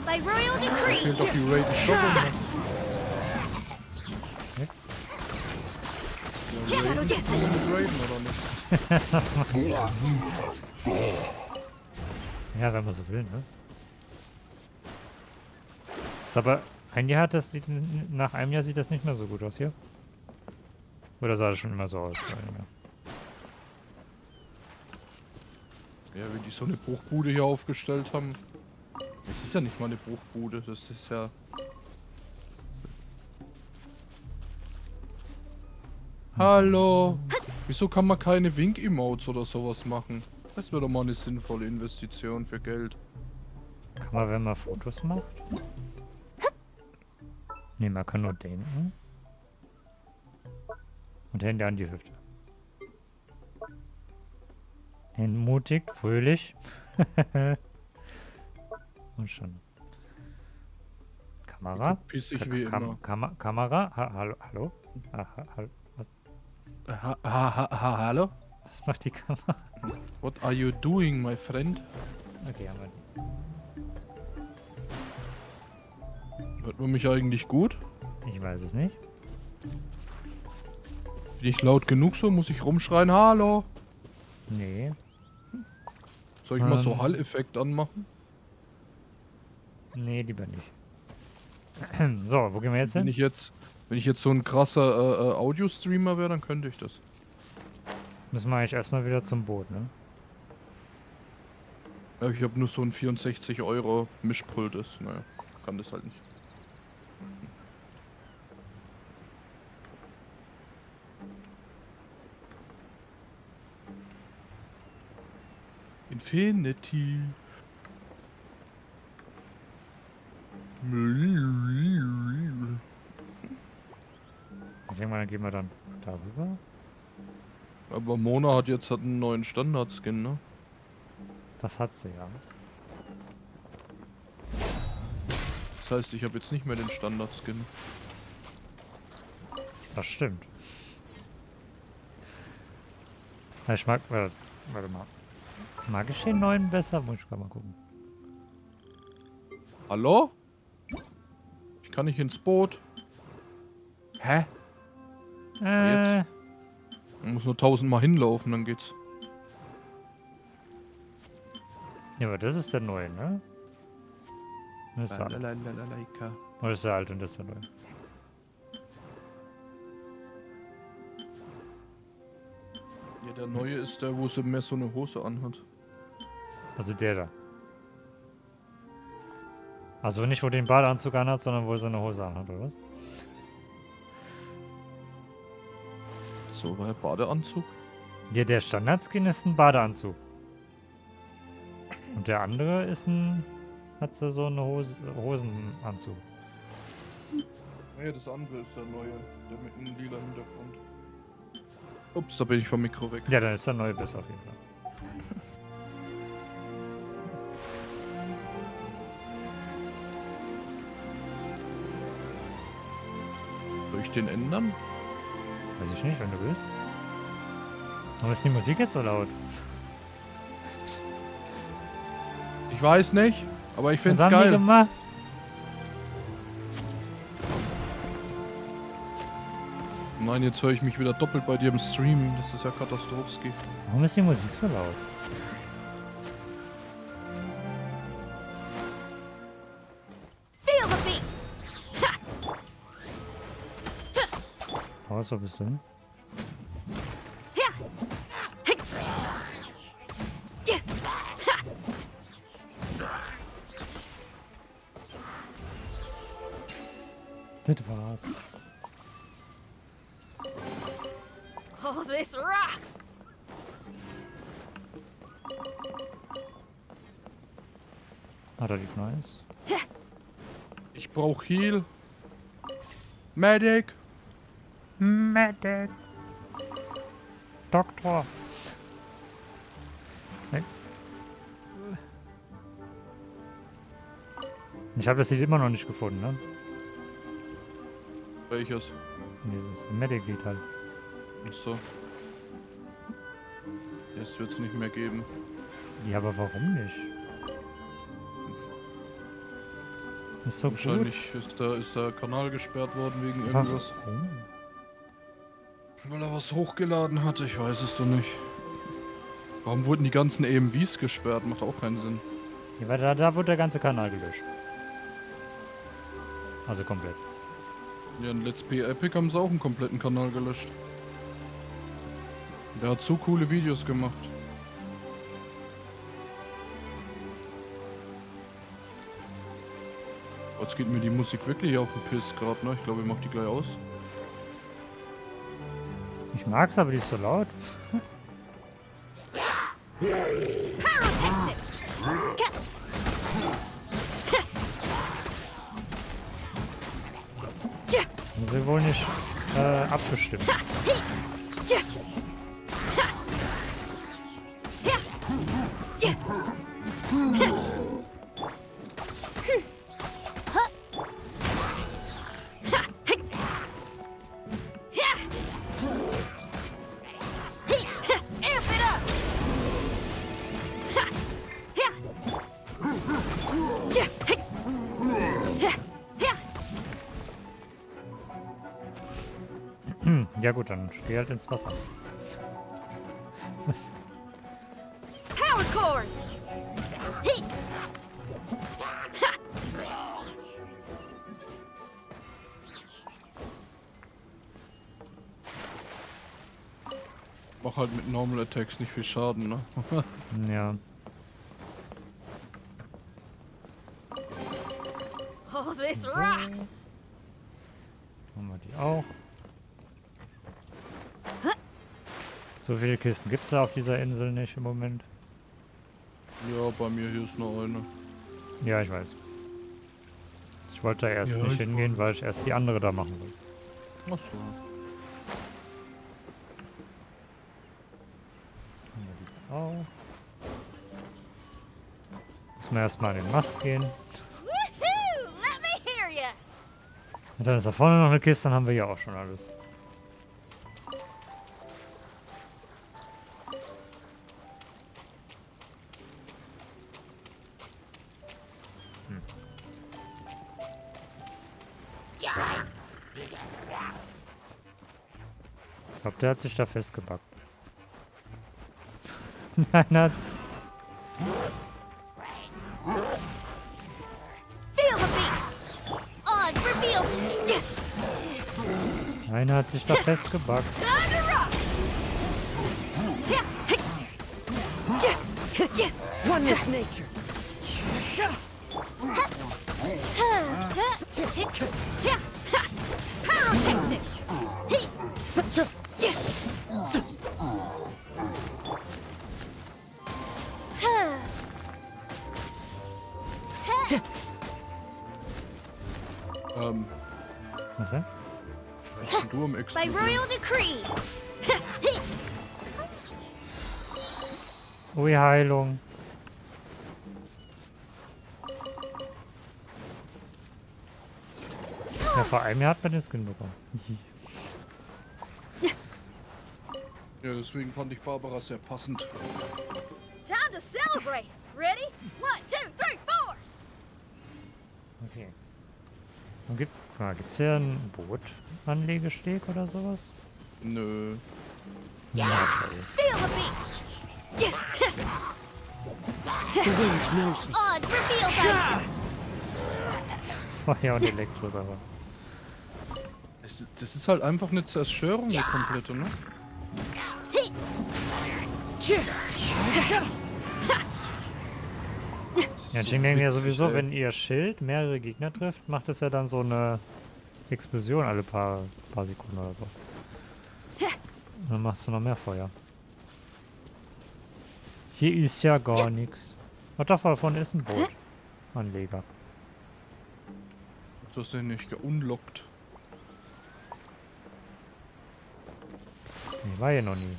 By royal Da decree! fehlt doch die Raid Shopping. Raiden oder nicht? Ja, wenn man so will, ne? Ist aber... Ein Jahr hat das... Nach einem Jahr sieht das nicht mehr so gut aus hier. Oder sah das schon immer so aus? Ja, wenn die so eine Bruchbude hier aufgestellt haben. Das ist ja nicht mal eine Bruchbude, das ist ja... Hallo! Wieso kann man keine Wink-Emotes oder sowas machen? Das wäre doch mal eine sinnvolle Investition für Geld. Kann man, wenn man Fotos macht? Ne, man kann nur denken. Und Hände an die Hüfte. Entmutigt, fröhlich. Und schon. Kamera? Pissig wie immer. Kamera? Hallo? Hallo? Was? Hallo? Was macht die Kamera? What are you doing, my friend? Okay, haben wir die. Hört man mich eigentlich gut? Ich weiß es nicht. Bin ich laut genug so? Muss ich rumschreien? Hallo? Nee. Soll ich mal so Hall-Effekt anmachen? Nee, lieber nicht. So, wo gehen wir jetzt hin? Wenn ich jetzt so ein krasser Audio-Streamer wäre, dann könnte ich das. Müssen wir eigentlich erstmal wieder zum Boot, ne? Ja, ich habe nur so ein 64 € Mischpult ist. Naja, kann das halt nicht. Infinity. denke mal, dann gehen wir dann darüber. Aber Mona hat jetzt einen neuen Standard-Skin, ne? Das hat sie, ja. Das heißt, ich habe jetzt nicht mehr den Standard-Skin. Das stimmt. Ja, ich mag... warte mal. Mag ich den neuen besser? Muss ich gerade mal gucken. Hallo? Ich kann nicht ins Boot. Hä? Jetzt? Man muss nur 1000-mal hinlaufen, dann geht's. Ja, aber das ist der neue, ne? Das ist der alte. Oder ist der alte und das ist der neue? Ja, der neue ist der, wo sie mehr so eine Hose anhat. Also der da. Also nicht, wo den Badeanzug anhat, sondern wo er seine Hose anhat, oder was? So, war der Badeanzug? Ja, der Standardskin ist ein Badeanzug. Und der andere ist ein... hat so eine Hosenanzug. Ja, das andere ist der neue, der mit einem lila Hintergrund. Ups, da bin ich vom Mikro weg. Ja, dann ist der neue besser auf jeden Fall. Soll ich den ändern? Weiß ich nicht, wenn du willst. Warum ist die Musik jetzt so laut? Ich weiß nicht, aber ich find's Was haben die geil. gemacht? Nein, jetzt höre ich mich wieder doppelt bei dir im Stream. Das ist ja Katastrophe. Warum ist die Musik so laut? Feel the beat! Oh, so bist du hin? Das war's. Oh, this rocks! Ah, da liegt nice. Ich brauch Heal. Medic. Medic. Doktor. Hey. Ich habe das Lied immer noch nicht gefunden, ne? Welches? Dieses Medic-Lied halt. Achso. Jetzt wird's nicht mehr geben. Ja, aber warum nicht? Ist so Wahrscheinlich ist der Kanal gesperrt worden wegen irgendwas. Warum? Weil er was hochgeladen hatte, ich weiß es doch nicht. Warum wurden die ganzen EMVs gesperrt? Macht auch keinen Sinn. Ja, weil da wurde der ganze Kanal gelöscht. Also komplett. Ja, in Let's Play Epic haben sie auch einen kompletten Kanal gelöscht. Der hat so coole Videos gemacht. Jetzt geht mir die Musik wirklich auf den Piss gerade, ne? Ich glaube, ich mach die gleich aus. Ich mag's, aber die ist so laut. Haben sie wohl nicht abgestimmt. Ja gut, dann geh halt ins Wasser. Was? Power cord! Mach halt mit Normal Attacks nicht viel Schaden, ne? Ja. Oh, this rocks! Haben wir die auch. So viele Kisten gibt es da auf dieser Insel nicht im Moment. Ja, bei mir hier ist noch eine. Ja, ich weiß. Ich wollte da erst Ja, nicht ich hingehen, weil ich erst die andere da machen will. Achso. auch. Müssen wir erstmal in den Mast gehen. Woohoo! Let me hear ya! Und dann ist da vorne noch eine Kiste, dann haben wir hier auch schon alles. Ich glaube, der hat sich da festgebackt. Nein, nein. Feel the beat! Oz, reveal! Einer hat sich da festgebackt. Time to rock! One with nature. Was denn? Sprichst du im By Explosiv? royal decree! Ui, Heilung. Ja, vor einem Jahr hat man den Skin bekommen. Ja, deswegen fand ich Barbara sehr passend. Time to celebrate! Ready? 1, 2, 3, 4! Okay. Und gibt's hier ein Boot-Anlegesteg oder sowas? Nö. Ja, toll. Feel the beat! The wind knows me. Oz, reveal thyself! Feuer und Elektros aber. Das ist halt einfach eine Zerstörung, die komplette, ne? Ja, ich denke ja sowieso, wenn ihr Schild mehrere Gegner trifft, macht es ja dann so eine Explosion alle paar Sekunden oder so. Und dann machst du noch mehr Feuer. Hier ist ja gar nichts. Was davon ist ein Boot. Anleger. Das ist ja nicht geunlockt. Nee, war hier noch nie.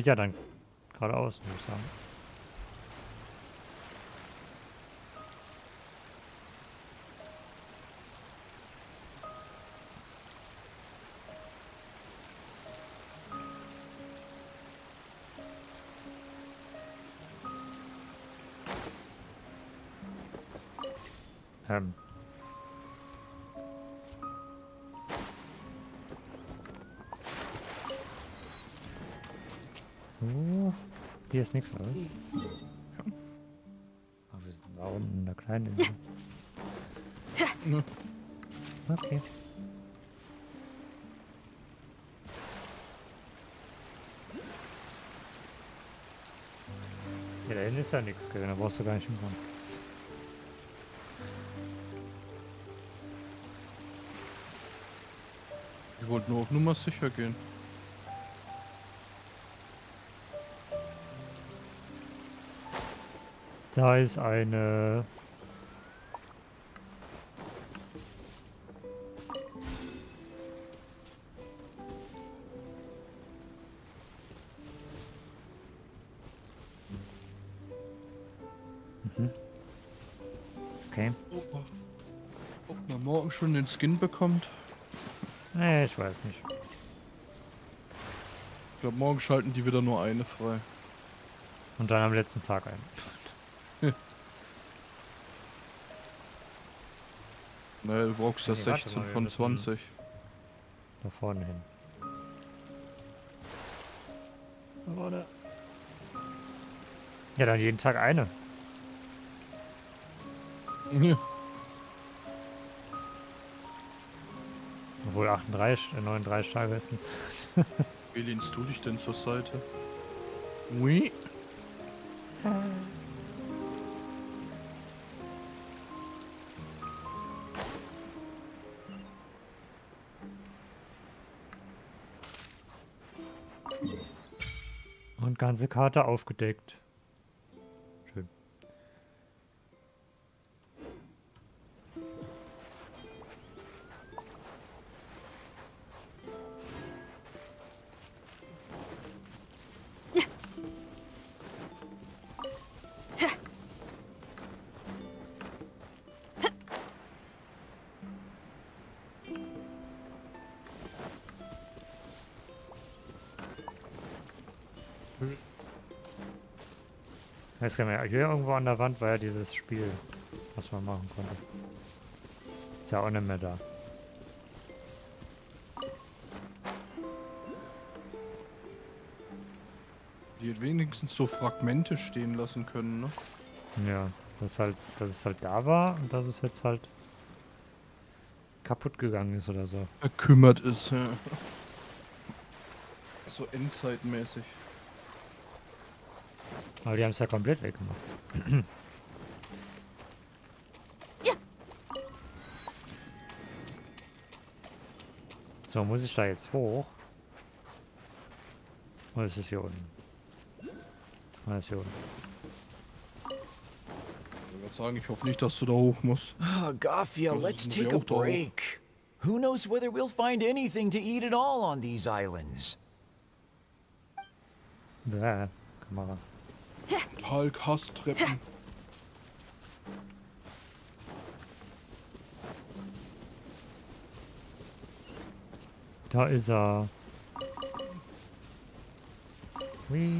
Ja, dann geradeaus, würde ich sagen. Ähm. So. Hier ist nichts, oder? Ja. Aber wir sind da unten in der kleinen Insel. Okay. Ja, da hinten ist ja nichts, gell? Da brauchst du gar nicht hinkommen. Ich wollte nur auf Nummer sicher gehen. Da ist eine... Okay. Ob man morgen schon den Skin bekommt? Nee, ich weiß nicht. Ich glaube, morgen schalten die wieder nur eine frei. Und dann am letzten Tag ein. Naja, du brauchst ja Nee, warte 16 mal, wir von müssen 20. Da vorne hin. Warte. Ja, dann jeden Tag eine. Ja. Obwohl 39 Tage ist nicht. Wie lehnst du dich denn zur Seite? Oui. Und ganze Karte aufgedeckt. Schön. Weiß gar nicht mehr. Hier irgendwo an der Wand war ja dieses Spiel, was man machen konnte. Ist ja auch nicht mehr da. Die hätte wenigstens so Fragmente stehen lassen können, ne? Ja, dass es halt da war und dass es jetzt halt kaputt gegangen ist oder so. Verkümmert ist, ja. So endzeitmäßig. Aber die haben es ja komplett weggemacht. Ja. So, muss ich da jetzt hoch? Oder ist es hier unten? Ah, ist hier unten. Ich würde sagen, ich hoffe nicht, dass du da hoch musst. Oh, Garfield, Das let's muss take ich a auch da hoch. break. Who knows whether we'll find anything to eat at all on these islands? Bäh, Kamera. Hulk Hasstreppen. Da ist er. Hui.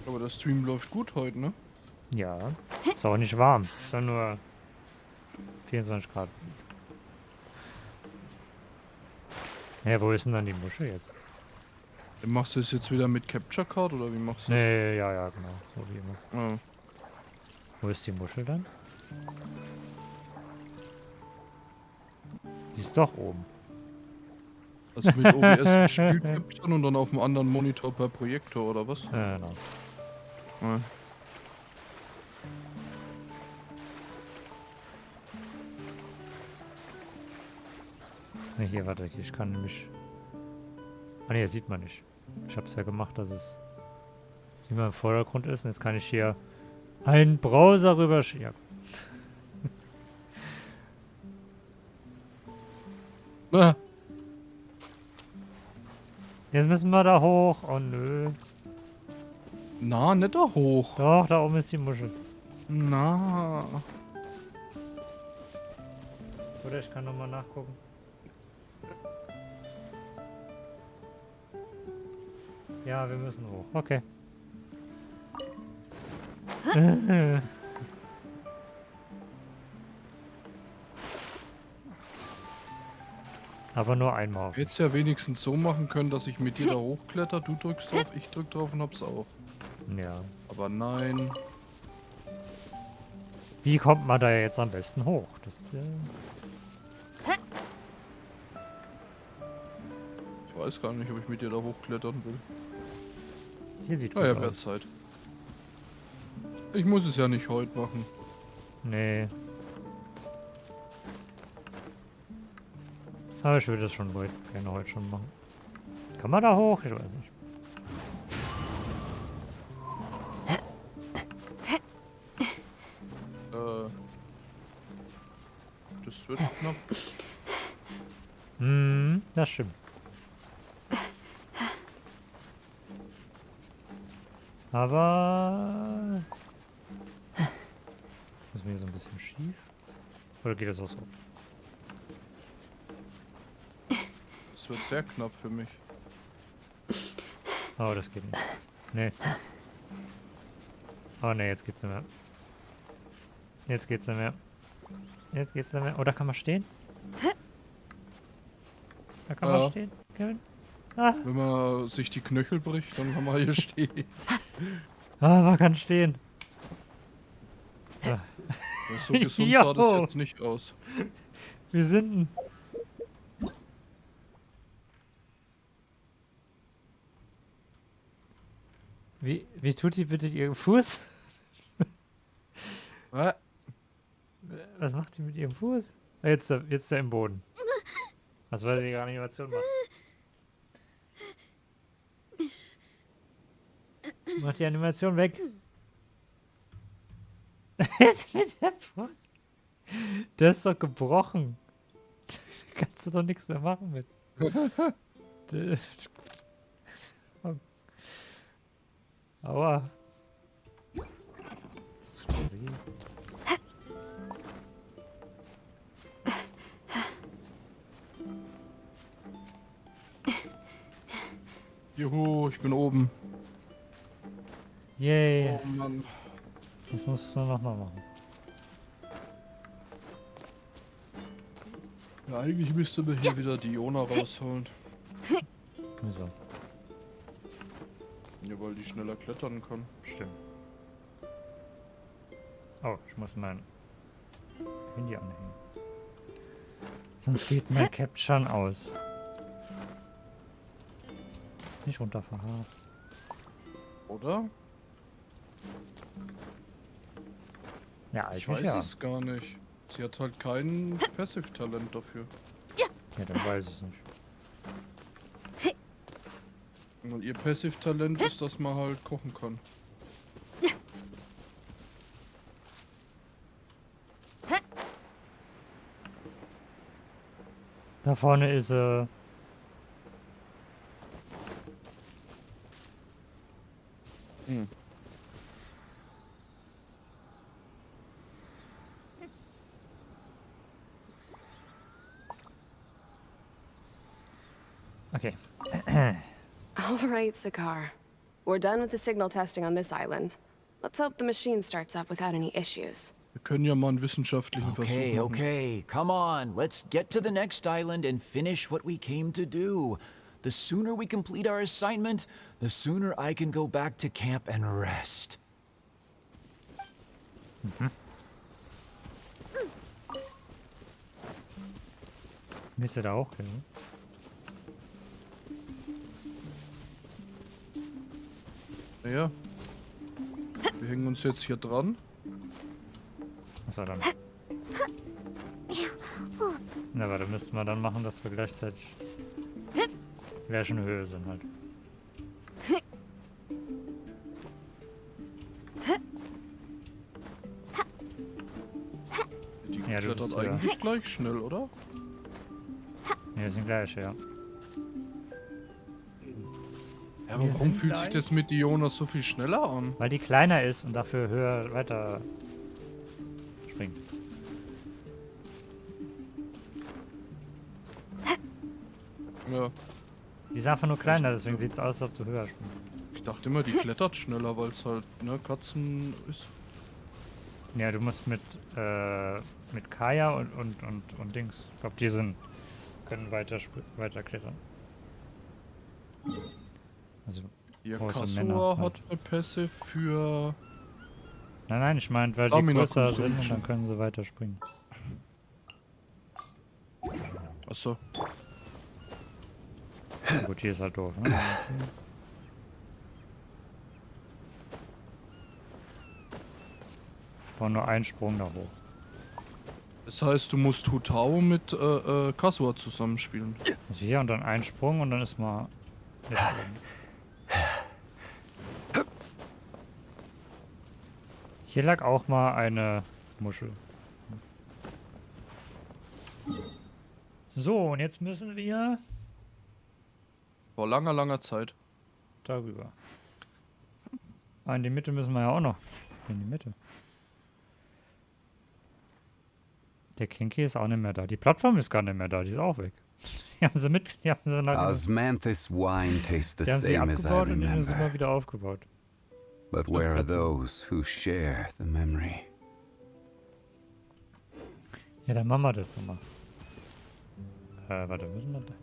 Aber der Stream läuft gut heute, ne? Ja. Ist auch nicht warm. Ist ja nur 24 Grad. Ja, wo ist denn dann die Muschel jetzt? Machst du es jetzt wieder mit Capture Card oder wie machst du das? Nee, ja, genau. So wie immer. Ah. Wo ist die Muschel dann? Die ist doch oben. Also mit OBS gespielt Capture und dann auf dem anderen Monitor per Projektor oder was? Ja, genau. Ah. Ne, hier, warte, ich kann nämlich... Ah ne, sieht man nicht. Ich hab's ja gemacht, dass es immer im Vordergrund ist. Und jetzt kann ich hier einen Browser rüber schieben. Ah. Jetzt müssen wir da hoch. Oh nö. Na, nicht da hoch. Doch, da oben ist die Muschel. Na. Oder ich kann nochmal nachgucken. Ja, wir müssen hoch. Okay. Aber nur einmal. Hättest ja wenigstens so machen können, dass ich mit dir da hochkletter, du drückst drauf, ich drück drauf und hab's auch. Ja. Aber nein. Wie kommt man da jetzt am besten hoch? Das, Ich weiß gar nicht, ob ich mit dir da hochklettern will. hier sieht Ah ja, gut wird aus. Zeit. Ich muss es ja nicht heute machen. Nee. Aber ich würde das schon gerne heute schon machen. Kann man da hoch? Ich weiß nicht. Das wird knapp. Hm, das stimmt. Aber... Ist mir so ein bisschen schief? Oder geht das auch so? Das wird sehr knapp für mich. Oh, das geht nicht. Nee. Oh ne, jetzt geht's nicht mehr. Jetzt geht's nicht mehr. Jetzt geht's nicht mehr. Oh, da kann man stehen? Da kann man stehen, Kevin. Ah. Wenn man sich die Knöchel bricht, dann kann man hier stehen. Ah, man kann stehen. Ah. So gesund sah das jetzt nicht aus. Wir sind denn? Wie tut die bitte ihren Fuß? Was macht die mit ihrem Fuß? Ah, jetzt der im Boden. Was weiß ich, gerade Animation macht. Mach die Animation weg. Jetzt mit der Fuß. Der ist doch gebrochen. Da kannst du doch nichts mehr machen mit. Oh. Aua. Das tut weh. Juhu, ich bin oben. Yay. Oh Mann. Das musst du nochmal machen. Ja, eigentlich müsste man hier wieder die Iona rausholen. Wieso? Ja, weil die schneller klettern kann. Stimmt. Oh, ich muss mein Handy anhängen. Sonst geht mein Caption aus. Nicht runterfahren. Oder? Ja, Ich eigentlich weiß ja. es gar nicht. Sie hat halt kein Passive-Talent dafür. Ja, dann weiß ich es nicht. Und ihr Passive-Talent ist, dass man halt kochen kann. Da vorne ist Hm. Okay. All right, Sakar. We're done with the signal testing on this island. Let's hope the machine starts up without any issues. Wir können ja mal einen wissenschaftlichen Versuch Okay, machen. okay, come on. Let's get to the next island and finish what we came to do. The sooner we complete our assignment, the sooner I can go back to camp and rest. Willst du da auch hin? Ja. Wir hängen uns jetzt hier dran. Achso, dann. Na, aber da müssten wir dann machen, dass wir gleichzeitig gleichen Höhe sind halt. Die Ja, du klettert bist eigentlich gleich schnell, oder? Ja, wir sind gleich, ja. Ja, aber Wir warum sind fühlt sich gleich. das mit Iona so viel schneller an? Weil die kleiner ist und dafür höher weiter springt. Ja. Die ist einfach nur kleiner, deswegen sieht es aus, als ob du höher springst. Ich dachte immer, die klettert schneller, weil es halt, ne, Katzen ist. Ja, du musst mit Kaya und Dings. Ich glaube, die können weiter klettern. Also, Ja, große Männer Kasua halt. hat eine Pässe für... Nein, ich meine, weil die Stamina größer sind und Consumption. dann können sie weiter springen. Achso. Gut, hier ist halt doof, ne? Ich brauche nur einen Sprung da hoch. Das heißt, du musst Hutao mit Kasua zusammenspielen. Also hier und dann einen Sprung und dann ist mal jetzt oben. Hier lag auch mal eine Muschel. So, und jetzt müssen wir Vor langer, langer Zeit. darüber. Ah, in die Mitte müssen wir ja auch noch. In die Mitte. Der Kinky ist auch nicht mehr da. Die Plattform ist gar nicht mehr da. Die ist auch weg. Die haben sie nach Osmanthus wine tastes the die haben sie same as I abgebaut und die haben sie remember. mal wieder aufgebaut. But where are those who share the memory? Ja, dann machen wir das nochmal. Warte, müssen wir da?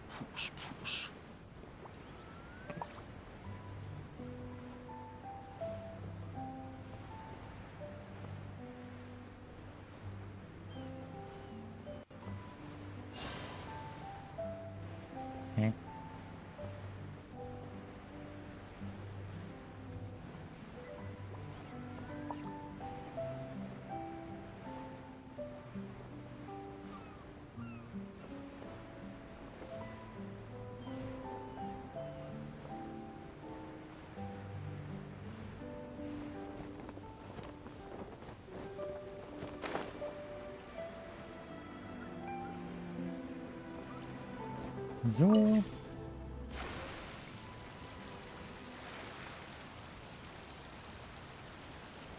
Push, push. Hä? So.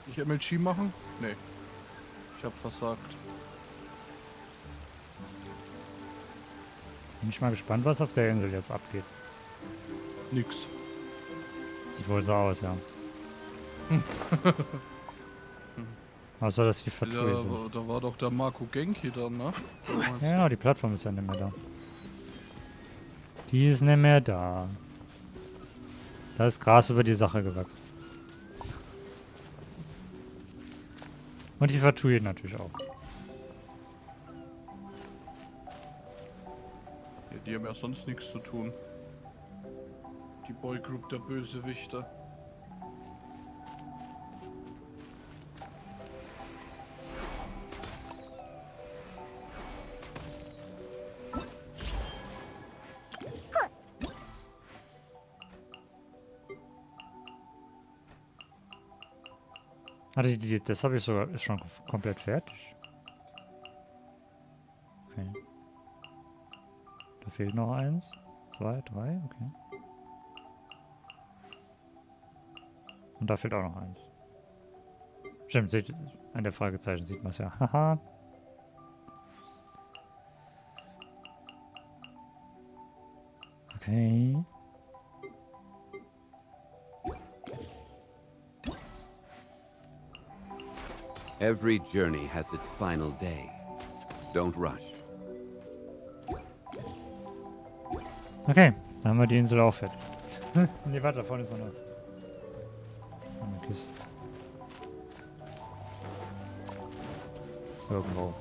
Ich MLG machen? Nee. Ich hab versagt. Bin ich mal gespannt, was auf der Insel jetzt abgeht. Nix. Sieht wohl so aus, ja. Außer, dass die Fatui sind. Ja, da war doch der Marco Genki dann, ne? Ja, genau, die Plattform ist ja nicht mehr da. Die ist nicht mehr da. Da ist Gras über die Sache gewachsen. Und die Fatui natürlich auch. Ja, die haben ja sonst nichts zu tun. Die Boygroup der Bösewichter. Warte, das habe ich sogar, ist schon komplett fertig. Okay. Da fehlt noch 1, 2, 3, okay. Und da fehlt auch noch 1. Stimmt, seht, an der Fragezeichen sieht man es ja. Haha. Okay. Every journey has its final day. Don't rush. Okay, dann haben wir die Insel auch fertig. Ne, warte, da vorne ist noch eine Kiste. Irgendwo.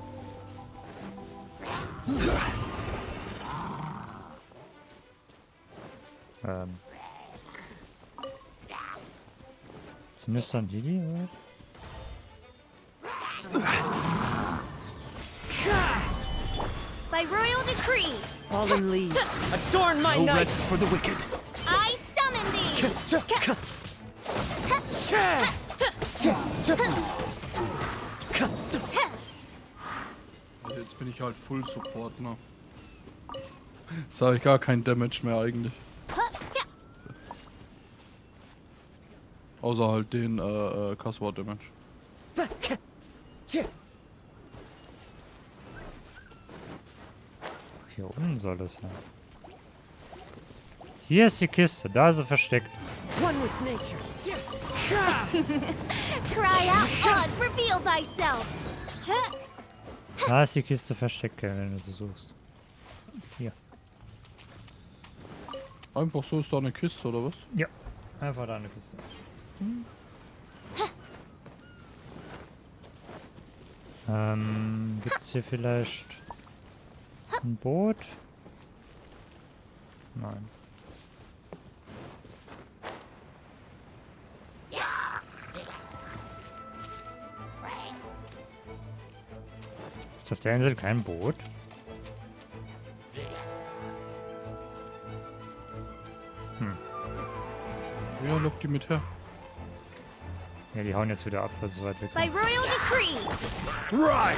Zumindest dann die, oder? By royal decree, Fallen leaves, adorn my No night! rest for the wicked. I summon thee! Jetzt bin ich halt Full Support, ne? Jetzt habe ich gar kein Damage mehr eigentlich. Außer halt den Passwort Damage. Hier unten soll das sein. Hier ist die Kiste, da ist sie versteckt. One with nature. Cry out, odds, reveal thyself! Da ist die Kiste versteckt, wenn du sie suchst. Hier. Einfach so ist da eine Kiste, oder was? Ja, einfach da eine Kiste. Gibt's hier vielleicht ein Boot? Nein. Ist auf der Insel kein Boot? Ja, lock die mit her. Ja, die hauen jetzt wieder ab, weil sie so weit weg By sind. royal decree! Right!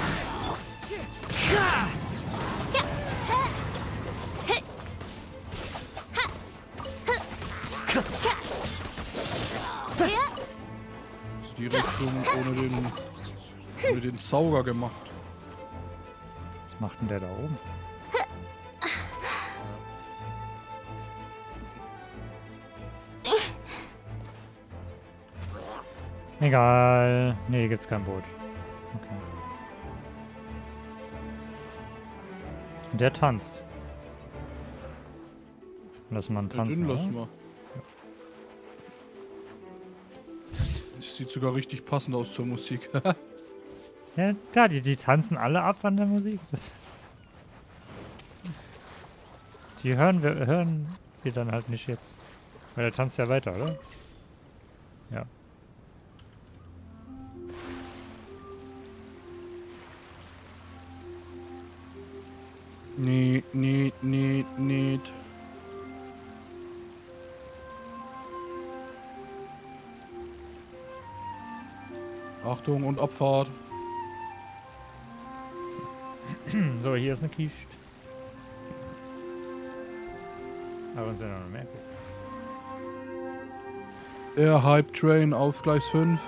Ist die Richtung ohne den Sauger gemacht. Was macht denn der da oben? Egal. Nee, hier gibt's kein Boot. Okay. Und der tanzt. Lass mal einen tanzen, Den lassen oder? wir. Das sieht sogar richtig passend aus zur Musik. Ja, klar, die tanzen alle ab an der Musik. Die hören wir dann halt nicht jetzt. Weil der tanzt ja weiter, oder? Ja. Nee. Achtung und Abfahrt. So, hier ist eine Kiste. Aber uns sind noch mehr Kisten. Der Hype Train auf Gleis 5.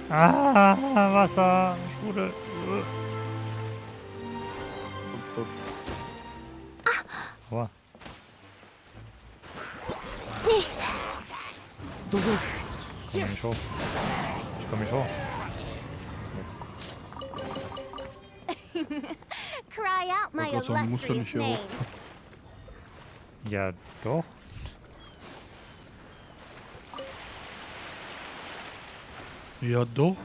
Ah, Wasser, Strudel. Boah. Komm nicht hoch. Ich komm nicht hoch. Cry out my Gott sei Dank musst du illustrious nicht hier name. hoch. Ja, doch. Ja, doch.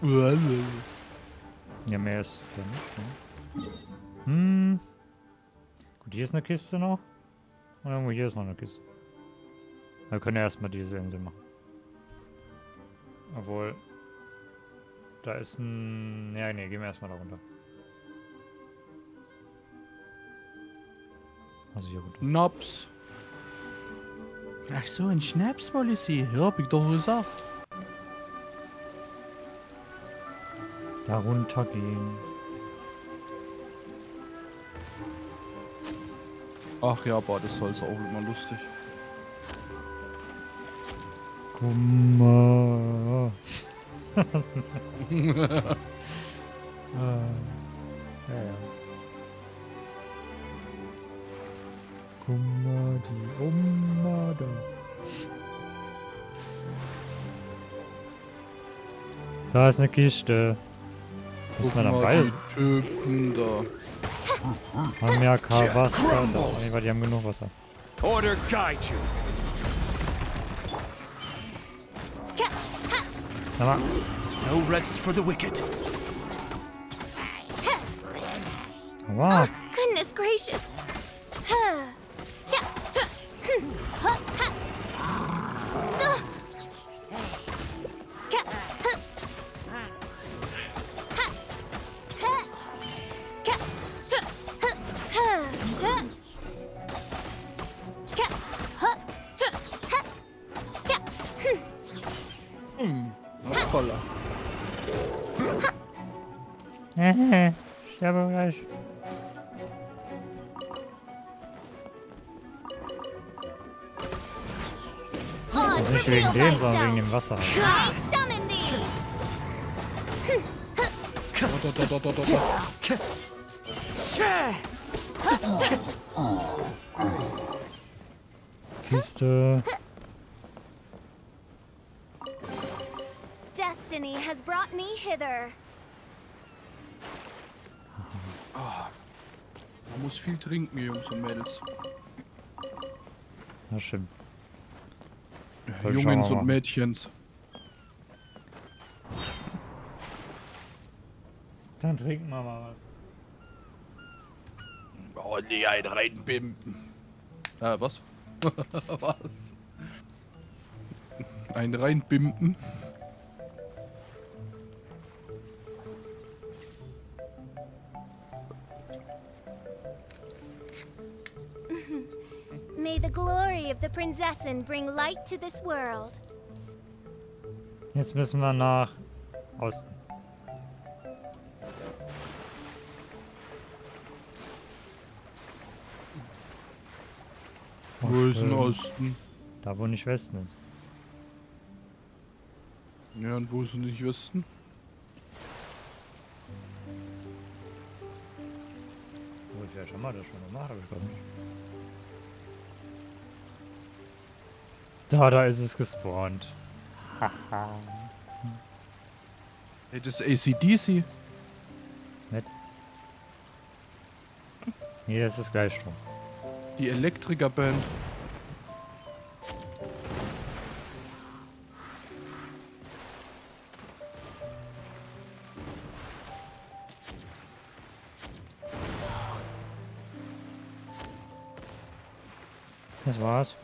Ja, mehr ist da nicht, ne? Hm. Gut, hier ist eine Kiste noch. Und irgendwo hier ist noch eine Kiste. Wir können ja erstmal diese Insel machen. Obwohl. Da ist ein. Ja, nee, gehen wir erstmal da runter. Also hier runter. Naps. Ach so, ein Schnaps wollte sie. Ja, hab ich doch gesagt. Da runter gehen. Ach ja, aber das soll es auch immer lustig. Guck mal. Was? Ja. Guck mal, die Oma da. Da ist eine Kiste. Muss man dabei sein? Typen da. Haben ja kein Wasser. Nee, weil die haben genug Wasser. Order guide you. Sag mal. No rest for the wicked. Wow. Goodness gracious. Hoppala. Ich habe gleich. Also nicht wegen dem, sondern wegen dem Wasser. Kiste. Destiny has brought me hither. Man muss viel trinken, Jungs und Mädels. Das stimmt. Jungens und Mädchens. Dann trinken wir mal was. Oh nee, ein reinbimpen. Was? Was? Ein reinbimpen. May the glory of the Prinzessin bring light to this world. Jetzt müssen wir nach Osten. Wo ist denn Osten? Da, wo nicht Westen ist. Ja, und wo ist denn nicht Westen? Oh, ich ja schon mal das schon gemacht, aber ich glaube nicht. Da ist es gespawnt. Haha. Hey, das ist AC/DC. Nett. Nee, das ist Gleichstrom. Die Elektrikerband. Das war's.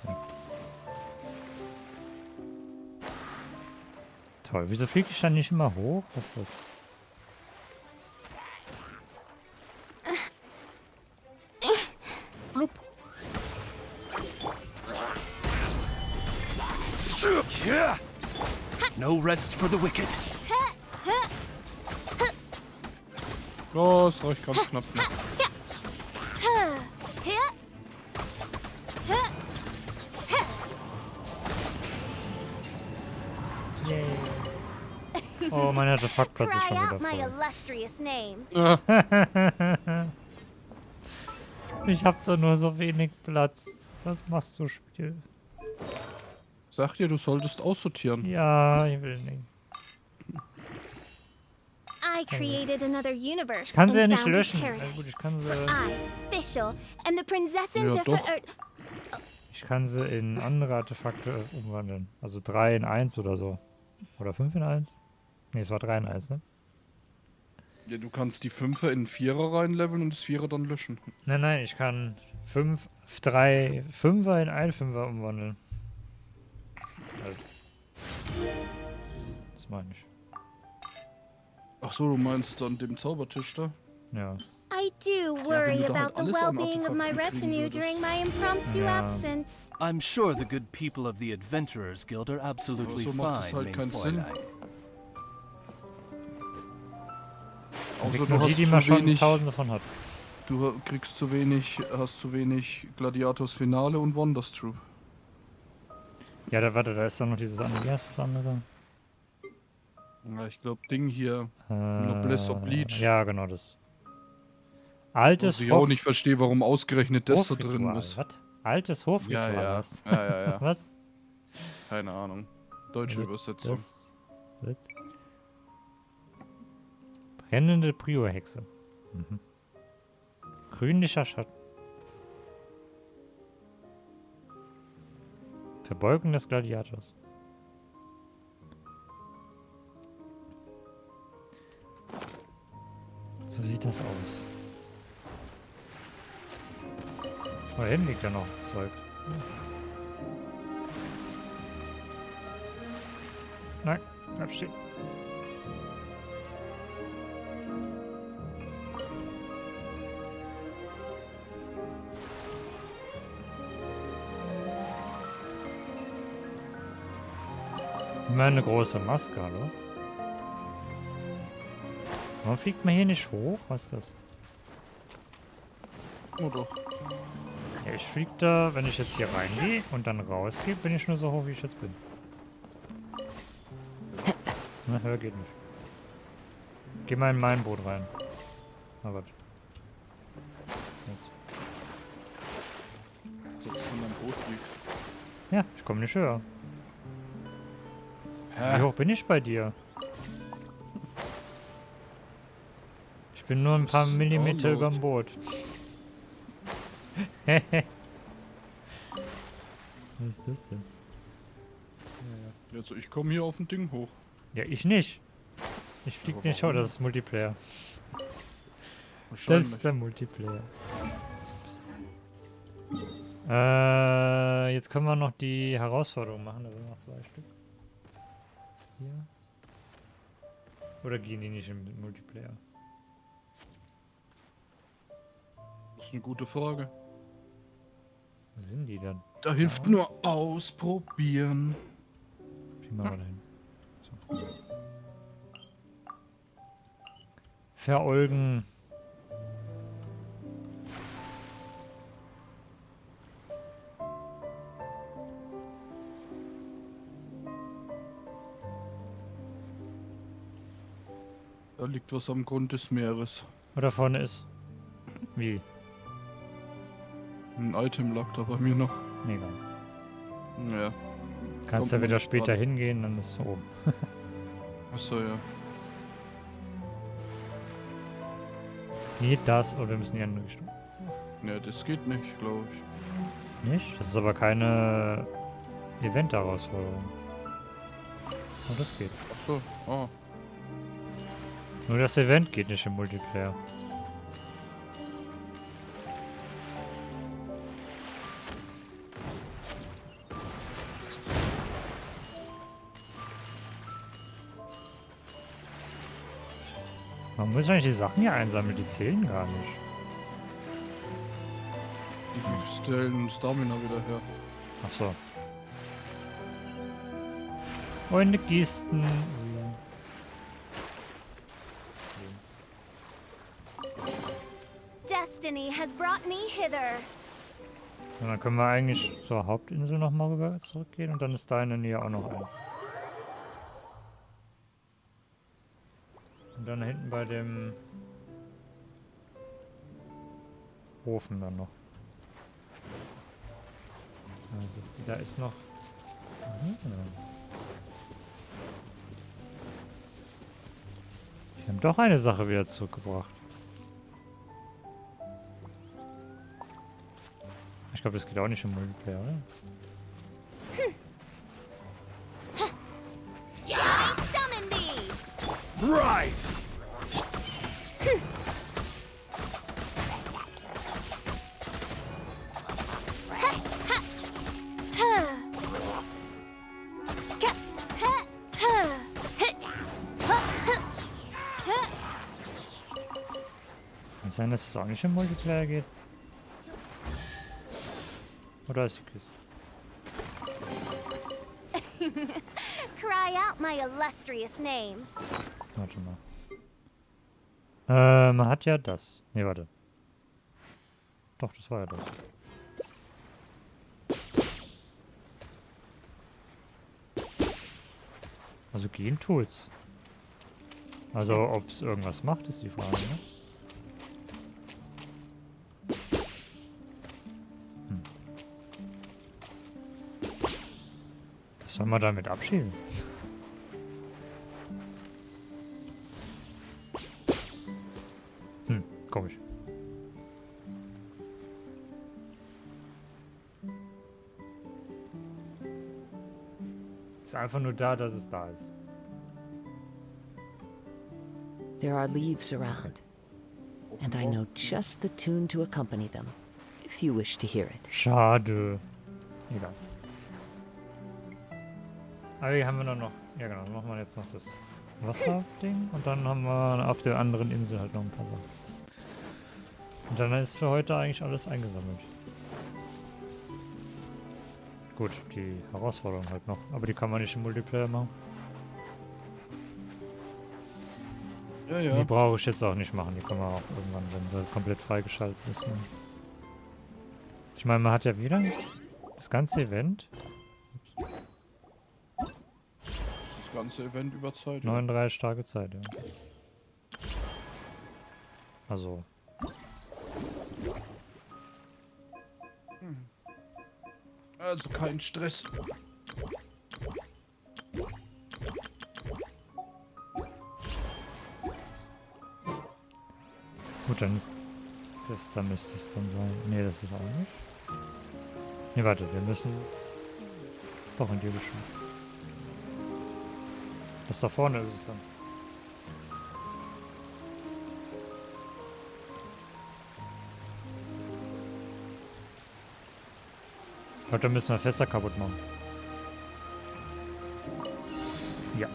Toll. Wieso fliege ich dann nicht immer hoch? Was ist das? No rest for the wicked. Los, reicht ganz knapp. Ne? Oh, mein Artefaktplatz ist Cry schon wieder out my voll. illustrious name. Ich hab doch nur so wenig Platz. Was machst du, Spiel? Sag dir, du solltest aussortieren. Ja, ich will nicht. I created another universe Ich kann sie ja and nicht founded löschen. Na paradise. gut, ich kann sie... I, Fischl, and the Prinzessin Ja, doch. er, Ich kann sie in andere Artefakte umwandeln. Also 3 in 1 oder so. Oder 5 in 1? Ne, es war 3 in 1, ne? Ja, du kannst die 5er in 4er reinleveln und das 4er dann löschen. Nein, ich kann 3 5er in 1 5er umwandeln. Halt. Das meine ich. Ach so, du meinst an dem Zaubertisch da? Ja. I do wenn worry du da halt about the alles an well-being of my Artefakten kriegen retinue würdest. during my impromptu Ja. absence. I'm sure the good people of the Adventurers Guild are absolutely Aber so macht es fine, halt mein keinen Sinn. Fräulein. Außer Kriegt du nur hast die zu man schon wenig, 1000 davon hat. du kriegst zu wenig, hast zu wenig Gladiators Finale und Wonders Troop. Ja, warte, da ist doch noch dieses andere. Wie heißt das andere? Ja, ich glaube Ding hier, Noblesse Oblige. Ja, genau das. Altes Was ich auch nicht verstehe, warum ausgerechnet das da drin Hofritual. ist. Was? Altes Hofritual. Ja, ja. was? Ja. Was? Keine Ahnung. Deutsche Übersetzung. Das. Brennende Priorhexe. Mhm. Grünlicher Schatten. Verbeugung des Gladiators. So sieht das aus. Da hinten liegt ja noch Zeug. Nein, bleib stehen. Immer eine große Maske, hallo? Warum fliegt man hier nicht hoch? Was ist das? Oh doch. Ja, ich flieg da, wenn ich jetzt hier reingehe und dann rausgehe, bin ich nur so hoch, wie ich jetzt bin. Na, höher geht nicht. Geh mal in mein Boot rein. Na, warte. So, dass man am Boot liegt. Ja, ich komme nicht höher. Hä? Wie hoch bin ich bei dir? Ich bin nur ein paar ist Millimeter laut. über dem Boot. Was ist das denn? Also ich komme hier auf ein Ding hoch. Ja, ich nicht. Ich flieg Aber nicht hoch, warum? das ist Multiplayer. Das Wahrscheinlich. ist der Multiplayer. Jetzt können wir noch die Herausforderung machen, da sind noch 2 Stück. Hier. Oder gehen die nicht im Multiplayer? Das ist eine gute Frage. Wo sind die dann? Da hilft nur ausprobieren. Wie machen wir da hin? So. Verolgen. Da liegt was am Grund des Meeres. Oder vorne ist. Wie? Ein Item lag da bei mir noch. Mega. Ja. Kannst ja wieder später hingehen, dann ist es oben. Achso, ja. Geht das oder wir müssen in die andere Richtung? Ja, das geht nicht, glaube ich. Nicht? Das ist aber keine Event-Herausforderung. Oh, das geht. Achso, oh. Nur das Event geht nicht im Multiplayer. Man muss eigentlich die Sachen hier einsammeln, die zählen gar nicht. Die stellen Stamina wieder her. Ach so. Und Kisten. Destiny has brought me hither. Und dann können wir eigentlich zur Hauptinsel nochmal rüber zurückgehen und dann ist da in der Nähe auch noch eins. Und dann hinten bei dem Ofen dann noch. Also da ist noch... Wir haben doch eine Sache wieder zurückgebracht. Ich glaube, das geht auch nicht im Multiplayer, oder? Rise! Kann sein, dass es auch nicht im Multiplayer geht. Oder ist die Kiste? Cry out my illustrious name. Warte mal. Man hat ja das. Ne, warte. Doch, das war ja das. Also gehen tut's. Also ob es irgendwas macht, ist die Frage, ne? Was soll man damit abschießen? Komisch. Ist einfach nur da, dass es da ist. There are leaves around, and I know just the tune to accompany them, if you wish to hear it. Schade. Egal. Aber hier haben wir noch... Ja genau, dann machen wir jetzt noch das Wasserding und dann haben wir auf der anderen Insel halt noch ein paar Sachen. Und dann ist für heute eigentlich alles eingesammelt. Gut, die Herausforderung halt noch. Aber die kann man nicht im Multiplayer machen. Ja, ja. Die brauche ich jetzt auch nicht machen. Die kann man auch irgendwann, wenn sie komplett freigeschaltet ist. Ich meine, man hat ja wieder das ganze Event. Das ganze Event über Zeit. 39 Tage Zeit, ja. Also... Also kein Stress. Gut, dann ist das, da müsste es dann sein. Ne, das ist auch nicht. Ne, warte, wir müssen doch in die Richtung. Das da vorne ist es dann. Ich glaube, da müssen wir Fässer kaputt machen. Ja.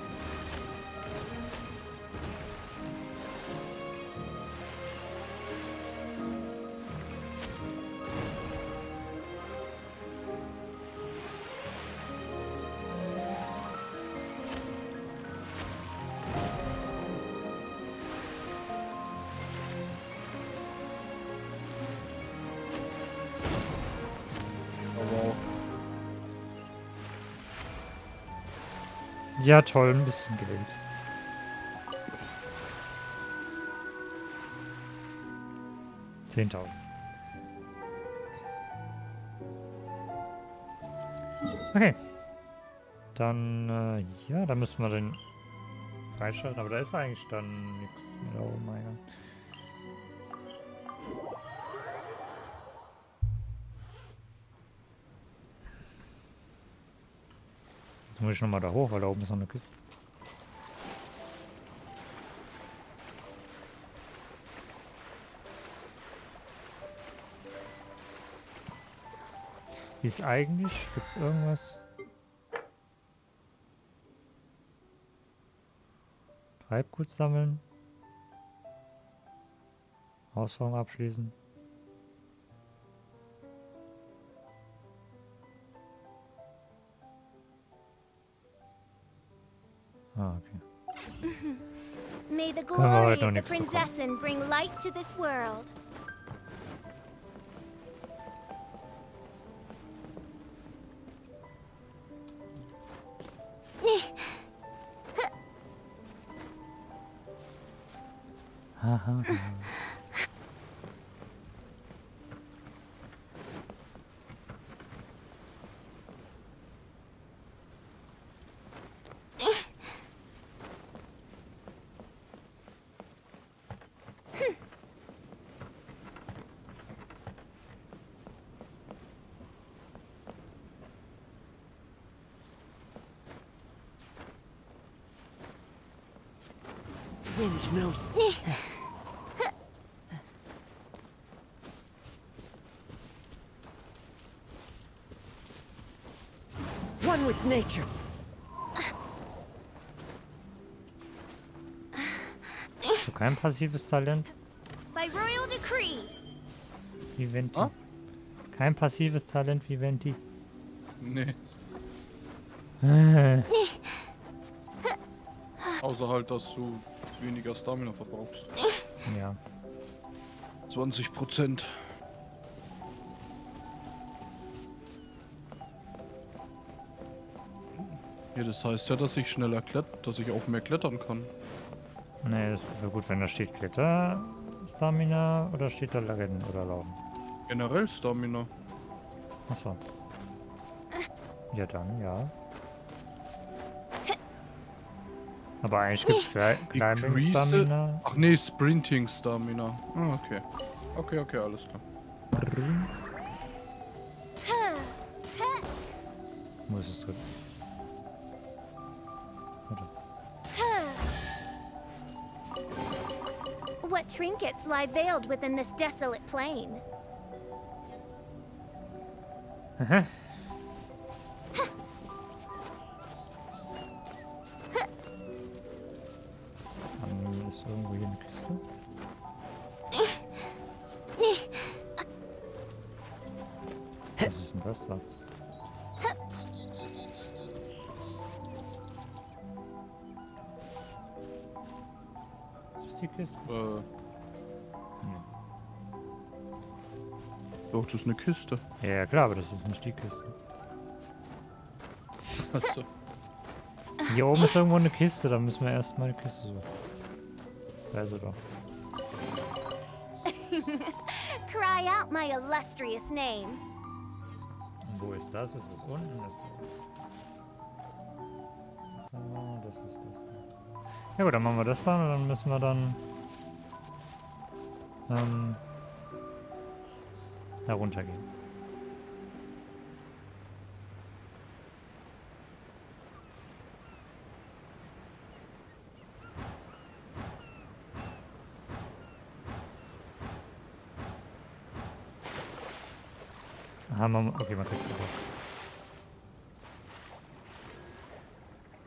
Ja, toll, ein bisschen gewählt. $10.000. Okay. Dann, ja, da müssen wir den freischalten, aber da ist eigentlich dann nichts mehr. Oh mein Gott. Jetzt muss ich nochmal da hoch, weil da oben ist noch eine Kiste. Ist eigentlich, gibt es irgendwas? Treibgut sammeln. Herausforderung abschließen. Ah, okay. May the Können wir glory heute noch of the nichts bekommen. Prinzessin bring light to this world. Haha. Wind knows. One with nature. So kein passives Talent By royal decree. wie Venti. Kein passives Talent wie Venti. Nee. Äh. Außer halt, dass du weniger Stamina verbrauchst. Ja. 20%. Ja, das heißt ja, dass ich schneller dass ich auch mehr klettern kann. Nee, das wäre gut, wenn da steht Kletter, Stamina oder steht da Rennen oder Laufen. Generell Stamina. Achso. Ja dann, ja. Aber eigentlich gibt's Climbing Increase- Stamina. Ach nee, Sprinting Stamina. Ah, okay. Okay, alles klar. Wo ist es drin? Warte. What trinkets lie veiled within this desolate plain? Aha. Dann ist irgendwo hier eine Kiste. Was ist denn das da? Ist das die Kiste? Doch, das ist eine Kiste. Ja, klar, aber das ist nicht die Kiste. Achso. Hier oben ist irgendwo eine Kiste, da müssen wir erstmal eine Kiste suchen. Da ist sie doch. Cry out my illustrious name. Und wo ist das? Ist es unten? Ist das? So, das ist das da. Ja gut, dann machen wir das dann und dann müssen wir dann da runtergehen. Okay, man kriegt sie doch.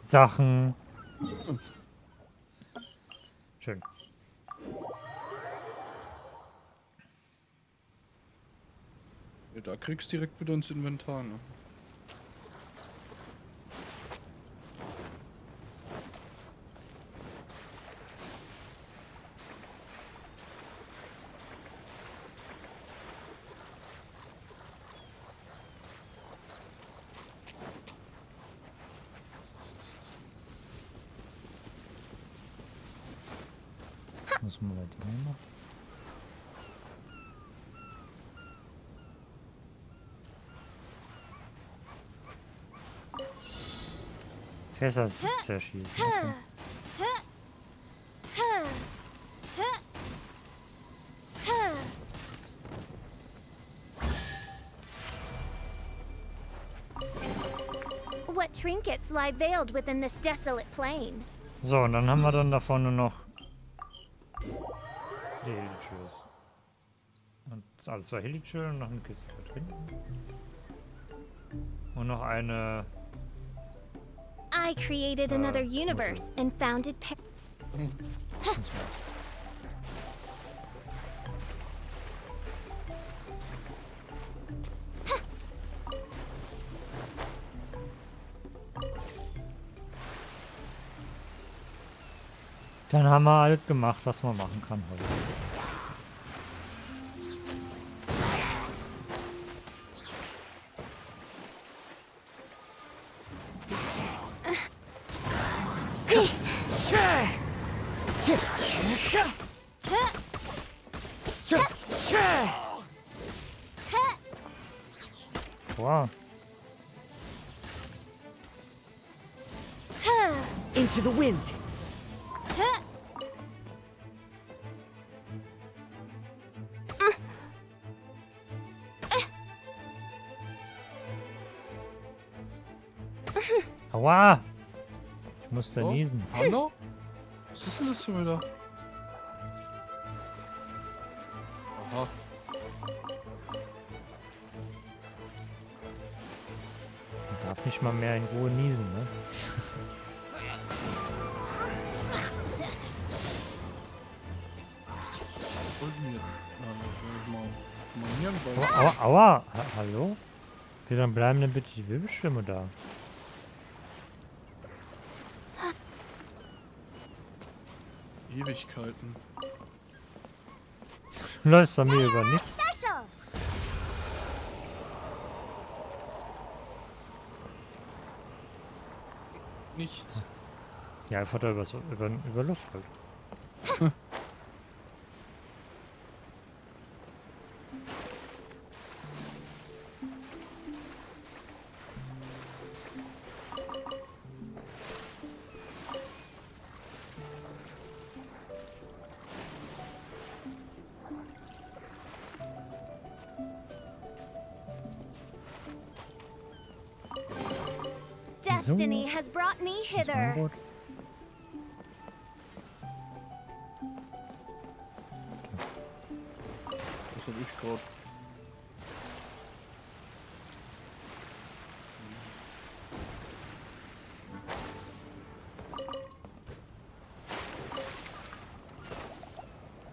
Sachen. Schön. Ja, da kriegst du direkt wieder ins Inventar, ne? Muss man bei dir machen. Fässer zerschießen. Okay. What trinkets lie veiled within this desolate plain? So, und dann haben wir dann da vorne noch die Hilitschüs. Und also 2 Hilitschü und noch eine Kiste da drin. Und noch eine. I created another universe and founded Das war's. Dann haben wir halt gemacht, was man machen kann heute. Wow. Into the wind. Aua! Ich musste So, niesen. Hallo? Was ist denn das schon wieder? Aha. Man darf nicht mal mehr in Ruhe niesen, ne? Aua, aua. Hallo? Okay, dann bleiben denn bitte die Wirbelstimme da. Ewigkeiten. Du läufst an mir über nichts. Special. Nichts. Ja, einfach da über Luft halt. Destiny has brought me hither. Gut. Was hab ich gerade?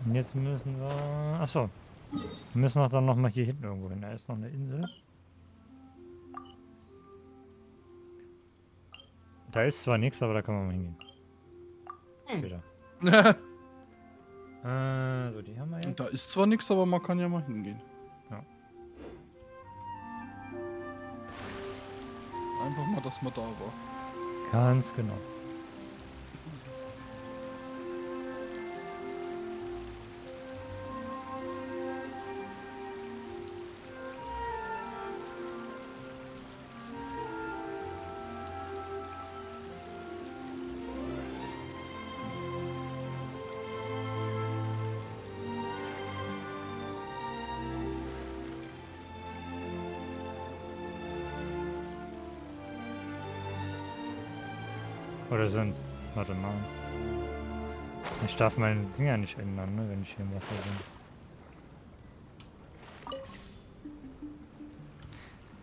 Und jetzt müssen wir... Achso. Wir müssen auch dann nochmal hier hinten irgendwo hin. Da ist noch eine Insel. Da ist zwar nichts, aber da können wir mal hingehen. Später. So, die haben wir jetzt. Da ist zwar nichts, aber man kann ja mal hingehen. Ja. Einfach mal, dass man da war. Ganz genau. Oder sonst. Warte mal. Ich darf meine Dinger nicht ändern, ne, wenn ich hier im Wasser bin.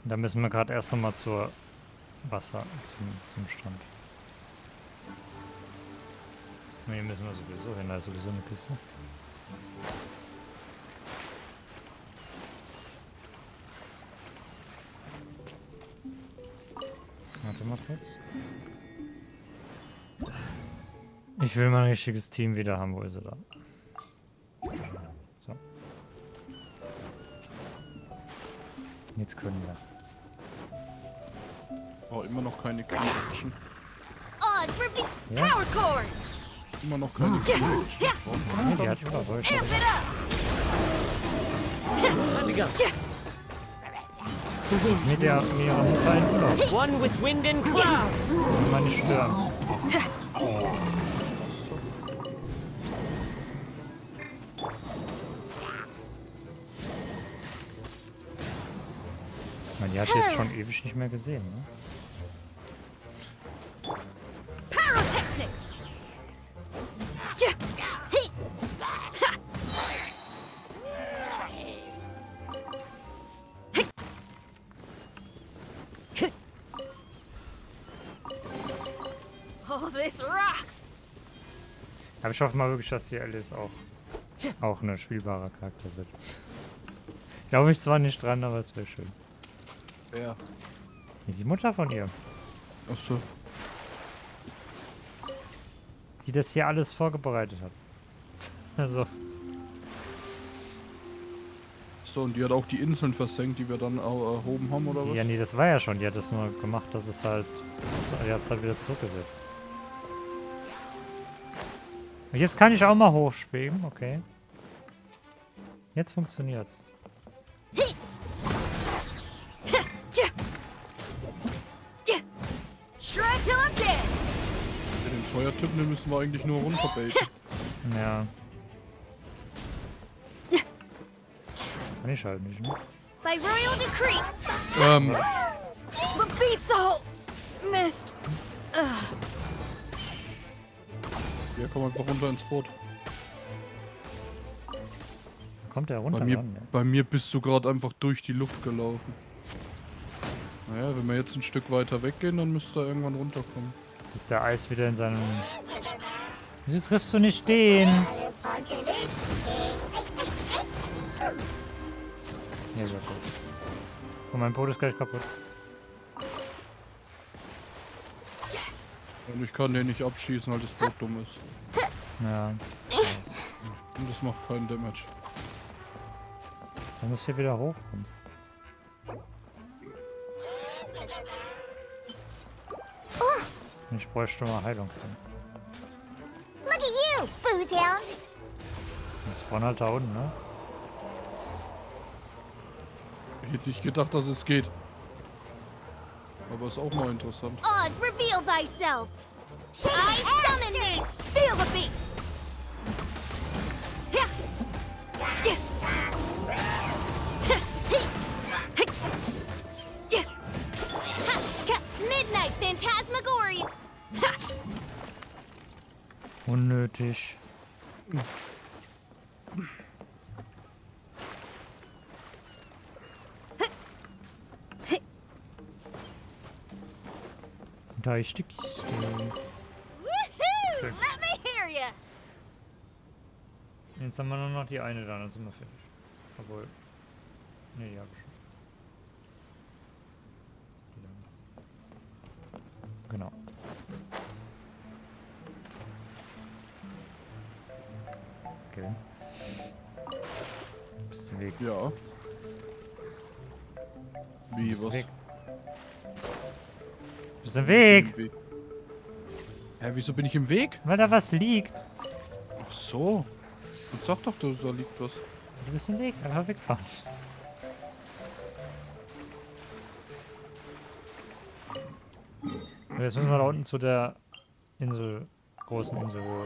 Da müssen wir gerade erst nochmal zur Wasser, zum Strand. Ne, hier müssen wir sowieso hin, da ist sowieso eine Küste. Warte mal kurz. Ich will mein richtiges Team wieder haben. Wo ist er da? So. Jetzt können wir. Oh, immer noch keine Key-Action. Oh, it's ripping Ja? power cord. Immer noch keine Key-Action. Nee, die hat überrollt. Amp it up. Mit ihrer Mutter in Urlaub. One with wind and cloud. Mal nicht stören. Die hat jetzt schon ewig nicht mehr gesehen, ne? Pyrotechnics. Oh, this rocks! Aber ich hoffe mal wirklich, dass die Alice auch eine spielbare Charakter wird. Glaube ich zwar nicht dran, aber es wäre schön. Wer? Die Mutter von ihr. Achso. Die das hier alles vorbereitet hat. Also. So, und die hat auch die Inseln versenkt, die wir dann auch erhoben haben, oder was? Ja, nee, das war ja schon. Die hat das nur gemacht, dass es halt. Die hat es halt wieder zurückgesetzt. Jetzt kann ich auch mal hochschweben, okay. Jetzt funktioniert's. Den Feuertypen, den müssen wir eigentlich nur runterbaiten. Ja. Kann ich halt nicht, ne? By royal decree. The beat's all missed. Ja, komm einfach runter ins Boot. Kommt der runter? Bei mir bist du gerade einfach durch die Luft gelaufen. Naja, wenn wir jetzt ein Stück weiter weggehen, dann müsste er irgendwann runterkommen. Jetzt ist der Eis wieder in seinem... Wieso triffst du nicht den? Ja, so gut. Und mein Boot ist gleich kaputt. Und ich kann den nicht abschießen, weil das Boot dumm ist. Ja. Und das macht keinen Damage. Man muss hier wieder hochkommen. Ich bräuchte mal Heilung. Look at you, Boozehound. Das spawnt halt da unten, ne? Ich hätte nicht gedacht, dass es geht. Aber ist auch mal interessant. Oz, reveal thyself. I summon thee. Feel the beat. Midnight Phantasmagoria. Unnötig. Da ist die Kiste. Woohoo! Let me hear ya. Jetzt haben wir nur noch die eine da, dann sind wir fertig. Obwohl. Ne, die hab ich schon. Genau. Okay. Bist du im Weg? Ja. Wie, Bist du was? im Weg? Bist du im Weg? Hä, wieso bin ich im Weg? Weil da was liegt. Ach so. Jetzt sag doch, da liegt was. Du bist im Weg, einfach wegfahren. Und jetzt müssen wir da unten zu der Insel, großen Insel, wo...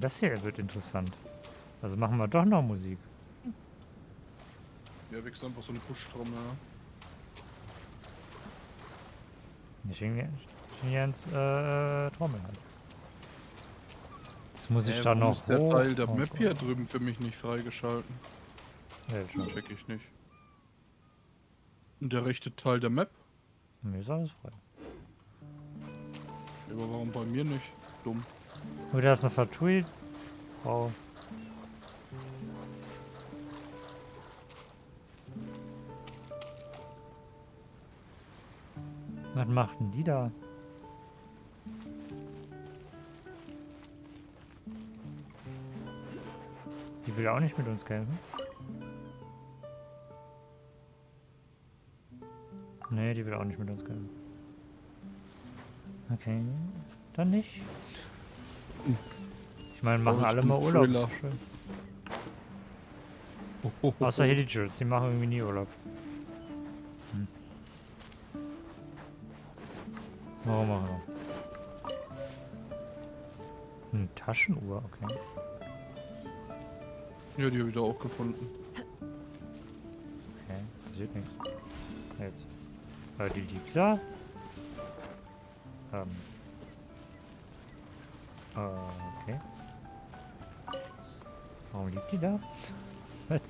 das hier wird interessant. Also machen wir doch noch Musik. Ja, wächst einfach so eine Buschtrommel, ja. Ich hing hier ins Trommeln halt. Jetzt muss ich da warum noch ist der hoch? Teil der Oh Map Gott. hier drüben für mich nicht freigeschalten? Welcher? Check ich nicht. Und der rechte Teil der Map? Mir ist alles frei. Aber warum bei mir nicht? Dumm. Oh, da ist eine Fatui. Frau. Was macht denn die da? Die will auch nicht mit uns kämpfen. Nee, die will auch nicht mit uns kämpfen. Okay, dann nicht. Ich meine, machen alle mal Urlaub. Ist doch schön. Außer hier die Jules, die machen irgendwie nie Urlaub. Warum machen wir? Eine Taschenuhr, okay. Ja, die habe ich da auch gefunden. Okay, passiert nichts. Jetzt. Die liegt da. Okay. Warum liegt die da? Was?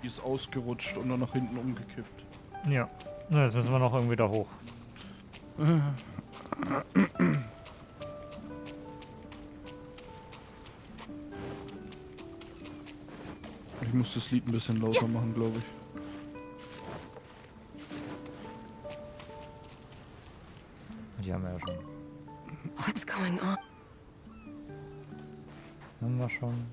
Die ist ausgerutscht und dann nach hinten umgekippt. Ja. Na, jetzt müssen wir noch irgendwie da hoch. Ich muss das Lied ein bisschen lauter machen, glaube ich. Die haben wir ja schon. What's going on? Haben wir schon.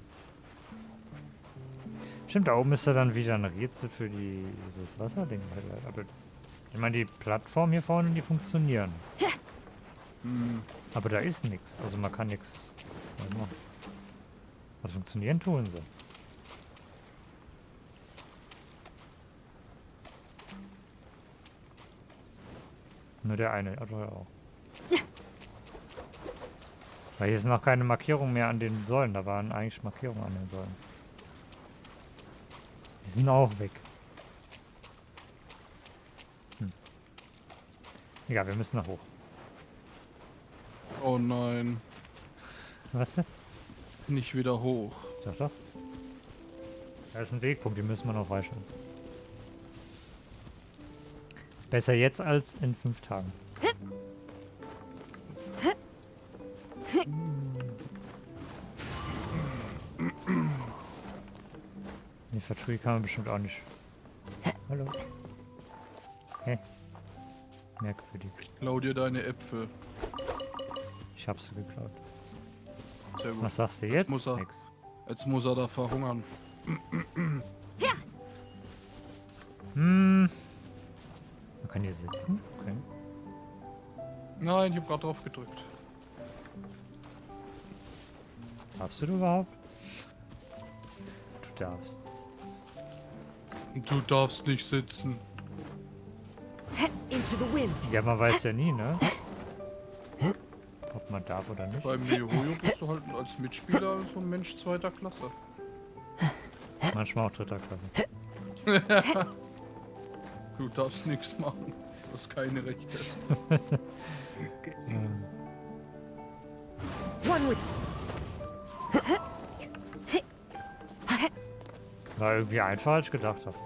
Stimmt, da oben ist ja dann wieder ein Rätsel für dieses Wasserding. Aber Ich meine, die Plattform hier vorne, die funktionieren. Hm. Aber da ist nichts. Also man kann nichts machen. Was funktionieren tun sie. Nur der eine, also ja auch. Weil hier ist noch keine Markierung mehr an den Säulen. Da waren eigentlich Markierungen an den Säulen. Die sind auch weg. Egal, wir müssen nach hoch. Oh nein. Was denn? Nicht wieder hoch. Doch, doch. Da ist ein Wegpunkt, den müssen wir noch freischalten. Besser jetzt als in 5 Tagen. Die Vertrui kann man bestimmt auch nicht. Hallo. Hä? Merkwürdig. Klau dir deine Äpfel. Ich hab sie geklaut. Sehr gut. Was sagst du jetzt? Nix. Jetzt muss er da verhungern. Man kann hier sitzen? Okay. Nein, ich hab gerade drauf gedrückt. Darfst du überhaupt? Du darfst. Du darfst nicht sitzen. Ja, man weiß ja nie, ne? Ob man darf oder nicht. Beim Neojo bist du halt als Mitspieler so ein Mensch zweiter Klasse. Manchmal auch dritter Klasse. Du darfst nichts machen. Du hast keine Rechte. War irgendwie einfacher, als ich gedacht habe.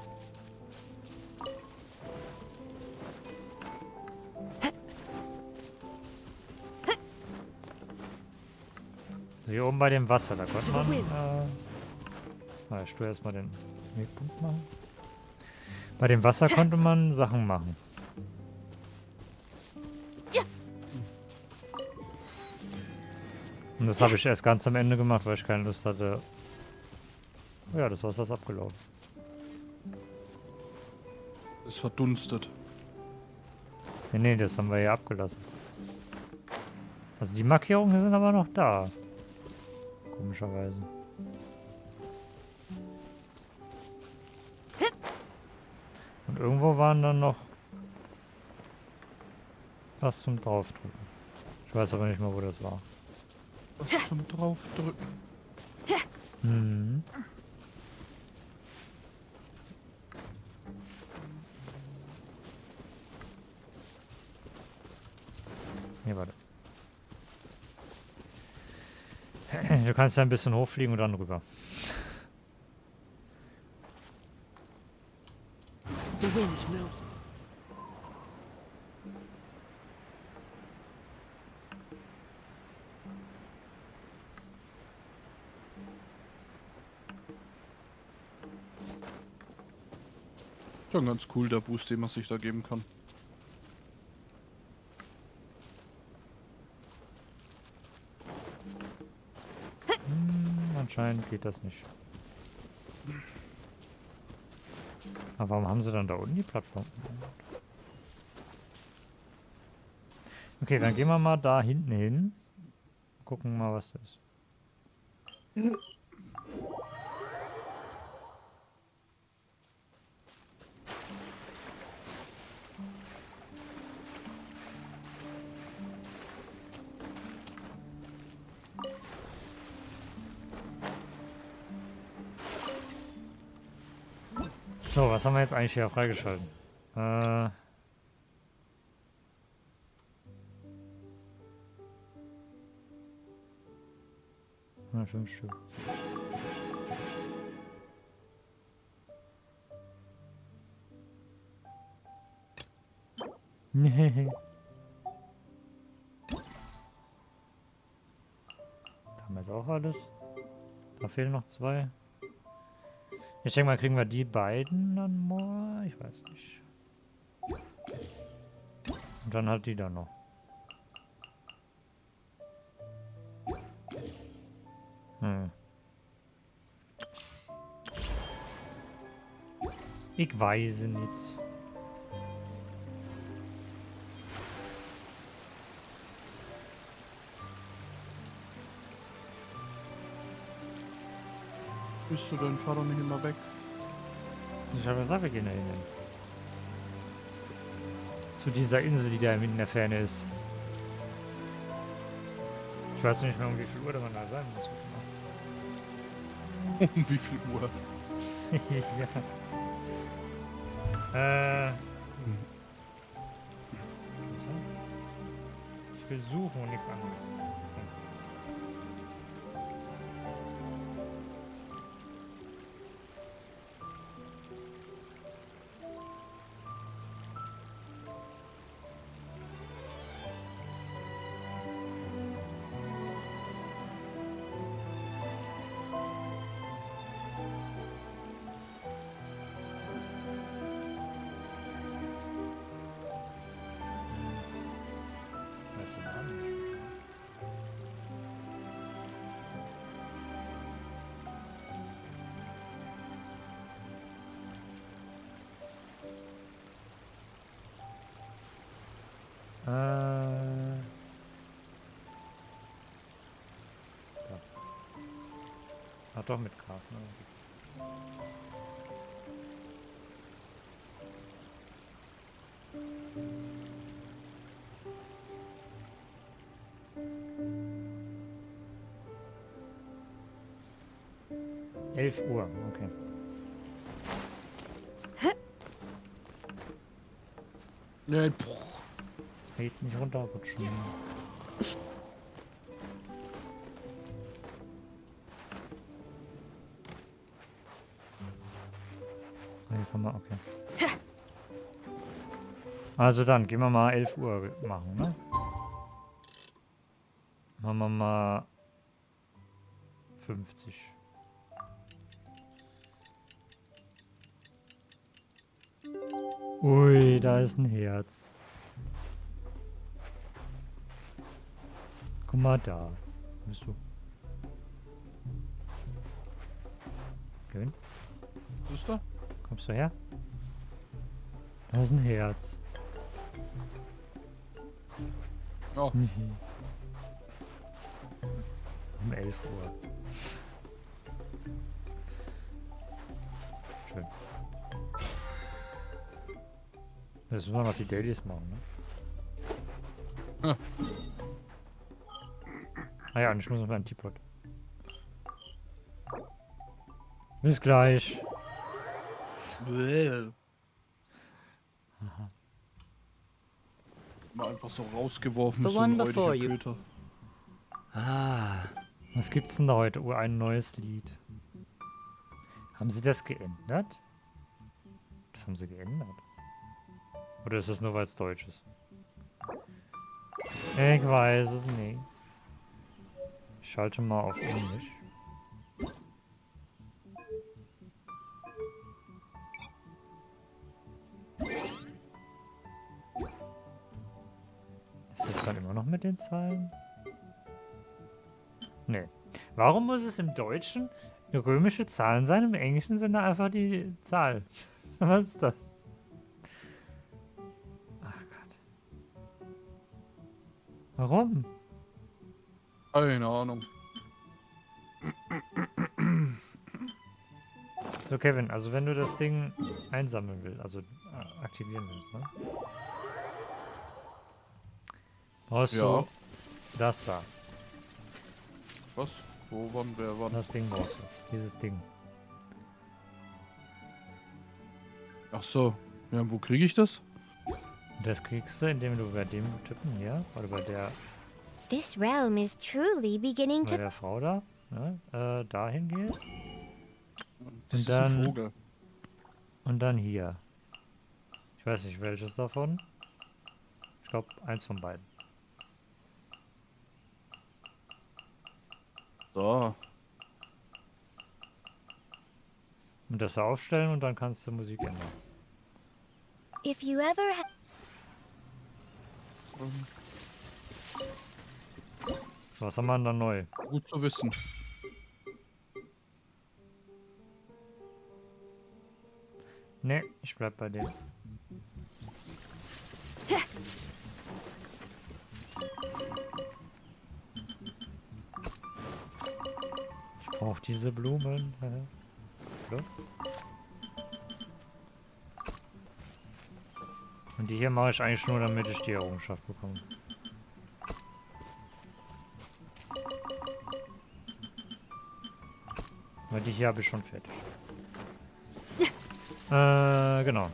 So, hier oben bei dem Wasser, da konnte man... ich tue erstmal den Wegpunkt machen. Bei dem Wasser konnte man Sachen machen. Und das habe ich erst ganz am Ende gemacht, weil ich keine Lust hatte. Oh ja, das Wasser ist abgelaufen. Ist verdunstet. Nee, das haben wir ja abgelassen. Also die Markierungen sind aber noch da. Komischerweise. Und irgendwo waren dann noch was zum Draufdrücken. Ich weiß aber nicht mehr, wo das war. Was zum Draufdrücken? Mhm. Nee, warte. Du kannst ja ein bisschen hochfliegen und dann rüber. The wind knows. Schon ganz cool, der Boost, den man sich da geben kann. Anscheinend geht das nicht. Aber warum haben sie dann da unten die Plattform? Okay, dann gehen wir mal da hinten hin. Gucken mal, was das ist. So, was haben wir jetzt eigentlich hier freigeschalten? Na, 5 Stück. Nee. Da haben wir jetzt auch alles. Da fehlen noch 2. Ich denke mal, kriegen wir die beiden dann mal. Ich weiß nicht. Und dann halt die da noch. Ich weiß nicht. Bist du denn? Fahr doch nicht immer weg. Ich habe gesagt, wir gehen da hin. Zu dieser Insel, die da in der Ferne ist. Ich weiß nicht mehr, um wie viel Uhr da man da sein muss. Um wie viel Uhr? ja. Ich will suchen und nichts anderes. Hat doch mit Karten. Elf Uhr, okay. Nee, Geht nicht runterrutschen. Hier kann man, okay. Also dann, gehen wir mal 11 Uhr machen, ne? Machen wir mal 50. Ui, da ist ein Herz. Guck mal da. Wo bist du? Kevin? Was ist da? Kommst du her? Da ist ein Herz. Oh. Um 11 Uhr. Schön. Jetzt müssen wir noch die Dailies machen, ne? Ja. Ah ja, und ich muss noch mal einen Teapot. Bis gleich. Aha. Mal einfach so rausgeworfen, The so ein one before räudiger you. Köter. Was gibt's denn da heute? Oh, ein neues Lied. Haben sie das geändert? Das haben sie geändert. Oder ist das nur, weil es deutsch ist? Ich weiß es nicht. Ich schalte mal auf Englisch. Ist das dann immer noch mit den Zahlen? Nee. Warum muss es im Deutschen römische Zahlen sein? Im Englischen sind da einfach die Zahl. Was ist das? Ach Gott. Warum? Keine Ahnung. So, Kevin, also wenn du das Ding einsammeln willst, also aktivieren willst, ne? Brauchst du das da. Was? Wo, wann, wer, wann? Das Ding brauchst du. Dieses Ding. Ach so. Ja, wo kriege ich das? Und das kriegst du, indem du bei dem Typen hier, oder bei der This realm is truly beginning bei to... der Frau da, ne? Dahin gehst. Das Und ist ein dann, Vogel. und dann hier. Ich weiß nicht, welches davon. Ich glaube, eins von beiden. So. Und das aufstellen und dann kannst du Musik ändern. If you ever... Was haben wir denn da neu? Gut zu wissen. Ne, ich bleib bei dem. Ich brauche diese Blumen. Hallo? Und die hier mache ich eigentlich nur, damit ich die Errungenschaft bekomme. Weil die hier habe ich schon fertig. Genau.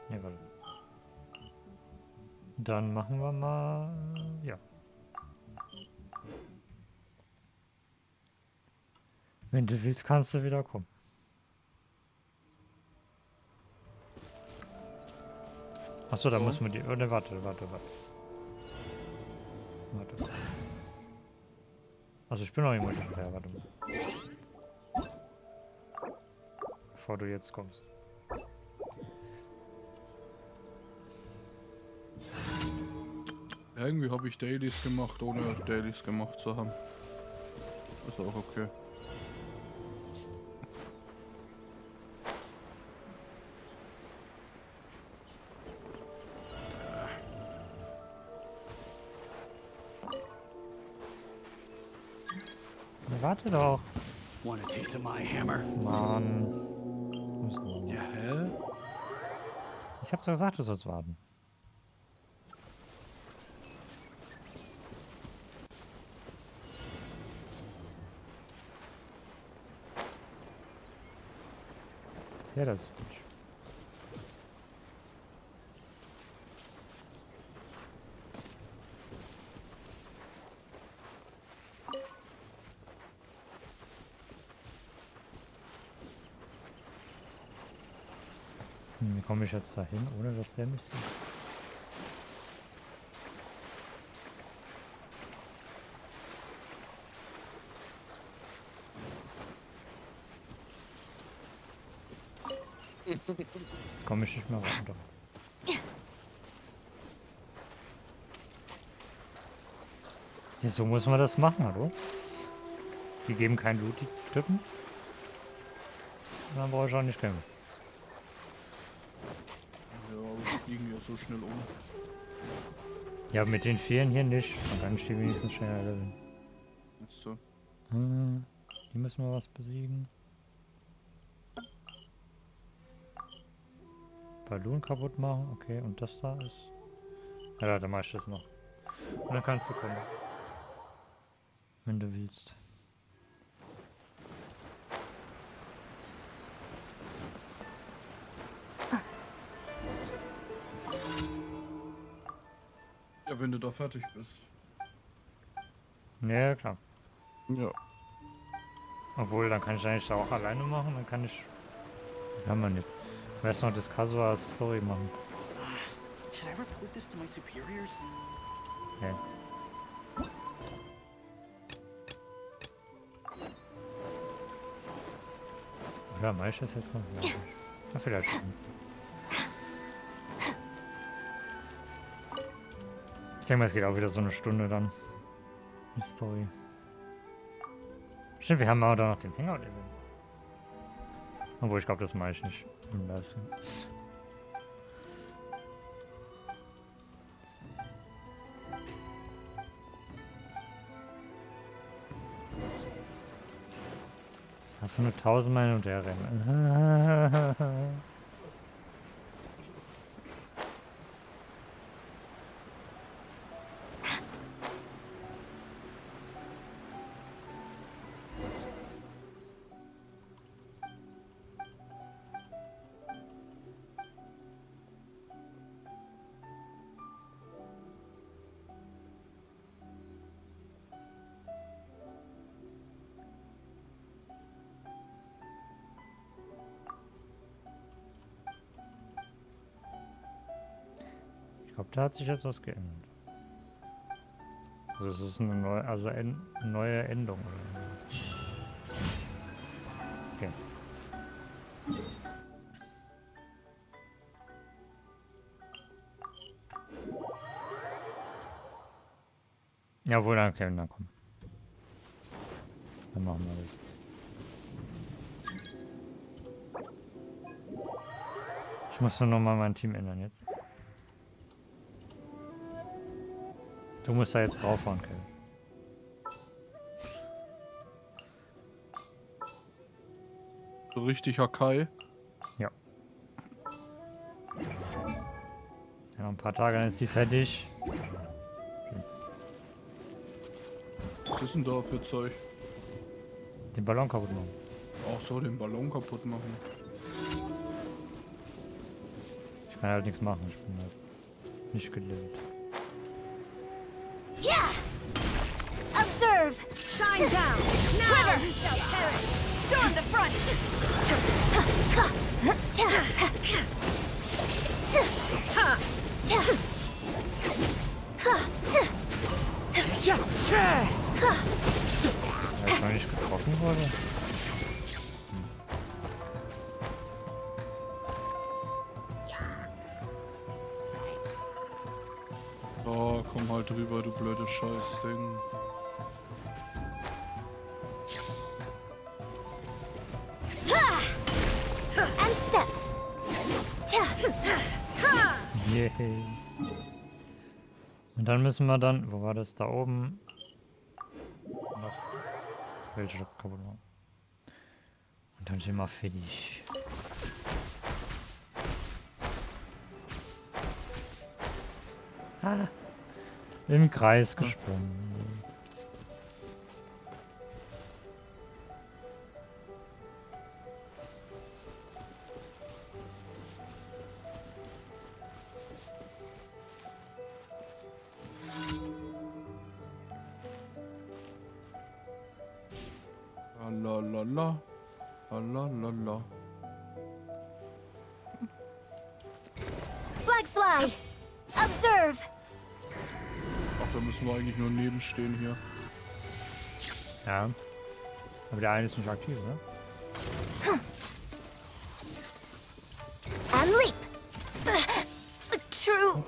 Ne, warte. Dann machen wir mal... ja. Wenn du willst, kannst du wieder kommen. Achso, da muss man die... Oh, ne, warte. Also ich bin noch im Multiplayer, warte mal. Bevor du jetzt kommst. Irgendwie habe ich Dailies gemacht, ohne Dailies gemacht zu haben. Ist auch okay. Warte doch. Want a taste of my hammer? Mann. Ja, hä? Ich hab doch gesagt, du sollst warten. Ja, das ist gut. Wie komme ich jetzt dahin, ohne dass der mich sieht? Jetzt komme ich nicht mehr runter. Ja, so muss man das machen, hallo? Die geben kein Loot, die Typen. Dann brauche ich auch nicht kämpfen. Ja, aber die fliegen ja so schnell um. Ja, mit den vielen hier nicht. Dann kann ich die wenigstens schneller leveln. Jetzt so. Die müssen wir was besiegen. Ballon kaputt machen, okay, und das da ist... Ja, dann mach ich das noch. Und dann kannst du kommen. Wenn du willst. Ja, wenn du da fertig bist. Ja, klar. Ja. Obwohl, dann kann ich eigentlich auch alleine machen, dann kann ich... Kann man nicht. Ich weiß noch, das Casual Story machen. Should I report this to my superiors? Ja. Ja, mach ich das jetzt noch? Ja, na, vielleicht schon. Ich denke mal, es geht auch wieder so eine Stunde dann. Die Story. Stimmt, wir haben auch da noch den Hangout. Obwohl, ich glaube, das mache ich nicht im Livestream. Ich darf nur 1000 Mal hin und her rennen. Ich glaube, da hat sich jetzt was geändert. Also es ist eine neue, neue Endung. Oder so. Okay. Jawohl, dann können wir kommen. Dann machen wir das. Ich muss nur noch mal mein Team ändern jetzt. Du musst da jetzt draufhauen, Kevin. So richtig Hakai. Ja. Ja, noch ein paar Tage, dann ist die fertig. Was ist denn da für Zeug? Den Ballon kaputt machen. Ach so, den Ballon kaputt machen. Ich kann halt nichts machen, ich bin halt nicht gelevelt. Yeah! Observe! Shine down! Now you shall perish! Storm the front! Ja, wenn ich getroffen wurde. Oh, komm halt drüber, du blödes Scheißding. And step! Yay. Und dann müssen wir dann, wo war das? Da oben. Noch welche kaputt machen. Und dann sind wir fertig. Ah, im Kreis gesprungen. Lalalala. Lalalala. Flags fly! Observe! Ach, da müssen wir eigentlich nur nebenstehen hier. Ja. Aber der eine ist nicht aktiv, oder? And leap! A true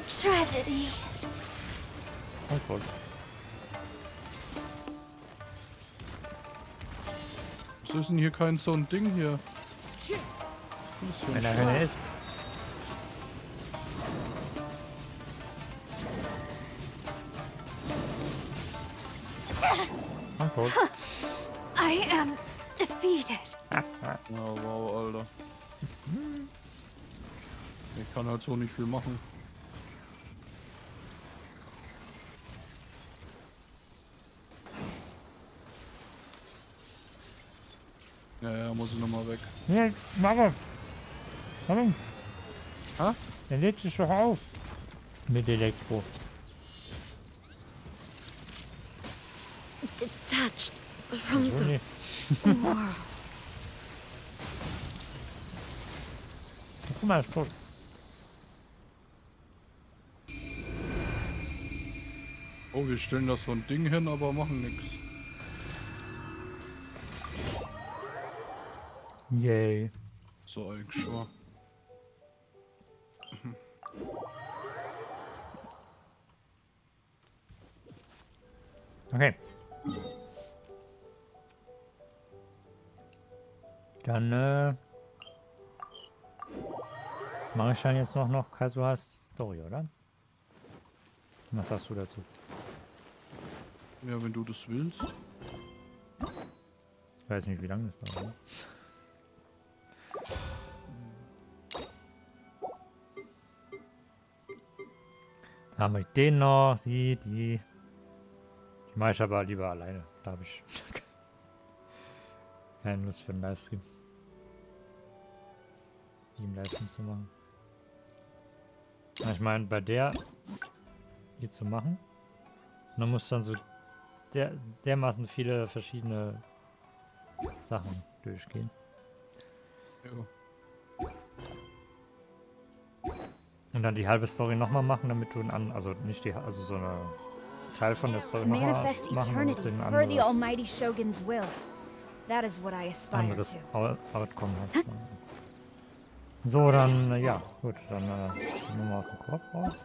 tragedy. Oh Gott. Was ist denn hier kein so ein Ding hier? Wenn er Henne ist. Oh Gott. I am defeated. Ja, wow, Alter. Ich kann halt so nicht viel machen. Ja, muss ich nochmal weg. Ja, Mama. Warum? Ha? Der lädt sich doch auf. Mit Elektro. Detached from So the nicht. world. Guck mal, ist tot. Oh, wir stellen da so ein Ding hin, aber machen nichts. Yay. So eigentlich schon. Okay. Dann mache ich dann jetzt noch Kazuhas Story, oder? Was sagst du dazu? Ja, wenn du das willst. Ich weiß nicht, wie lange das dauert. Ne? Da haben wir den noch, die mache ich aber lieber alleine. Da habe ich keine Lust für einen Livestream. Die im Livestream zu machen. Ich meine, bei der hier zu machen, man muss dann so dermaßen viele verschiedene Sachen durchgehen. Ja. Und dann die halbe Story nochmal machen, damit du also nicht also so eine Teil von der Story nochmal Manifest machen und eternity den per the anderes, Almighty Shogun's will. That is what I aspire anderes to. Outcome hast. So, dann, ja, gut, dann nehmen wir aus dem Korb raus.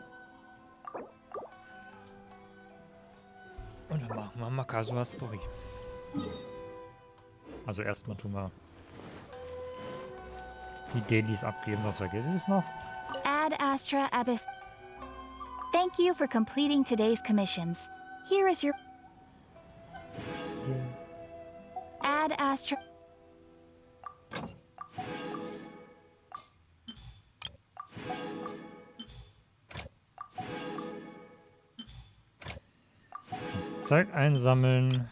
Und dann machen wir mal Kazuhas Story. Also erstmal tun wir die Dailies abgeben, sonst vergesse ich es noch. Ad Astra Abyss. Thank you for completing today's commissions. Here is your... Ad Astra... Zeug einsammeln.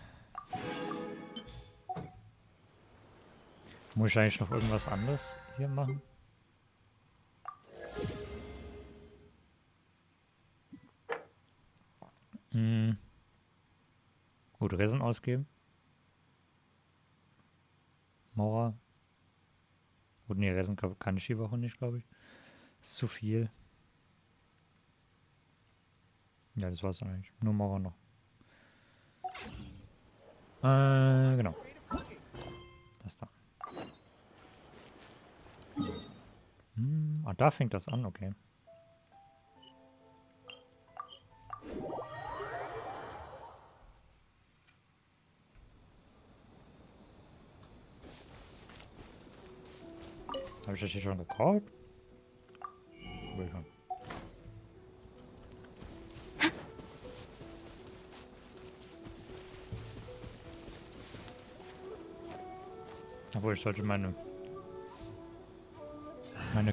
Muss ich eigentlich noch irgendwas anderes hier machen? Gut, Resin ausgeben. Mauer. Gut, nee, Resin kann ich die Woche nicht, glaube ich. Ist zu viel. Ja, das war's eigentlich. Nur Mauer noch. Genau. Das da. Ah, da fängt das an, okay. Habe ich das hier schon gekauft? Obwohl, ich sollte meine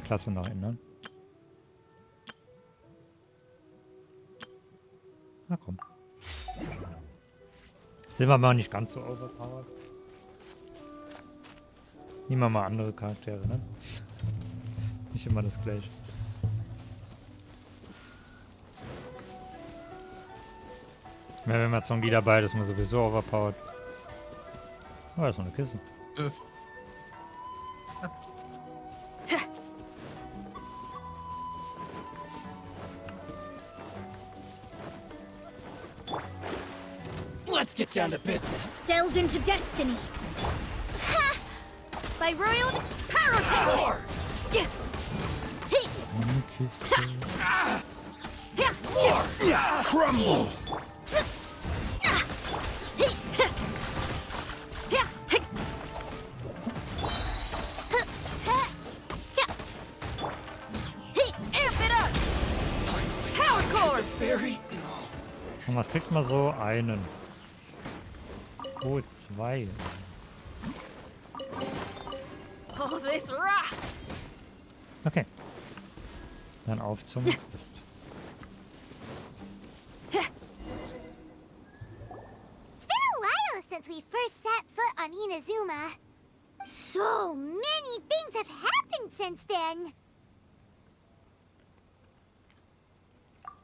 Klasse noch ändern. Na komm. Sind wir mal nicht ganz so overpowered. Nehmen wir mal andere Charaktere, ne? Nicht immer das gleiche. Ja, wenn wir jetzt noch ein Lied dabei, das ist man sowieso overpowered. Oh, da ist noch eine Kiste. Let's get down to business. Delve into destiny. Ha! By royal paracord. Crumble. Und was kriegt man so? Einen. Oh, 2. Oh, this rocks. Okay. Dann auf zum Quest. It's been a while since we first set foot on Inazuma. So many things have happened since then.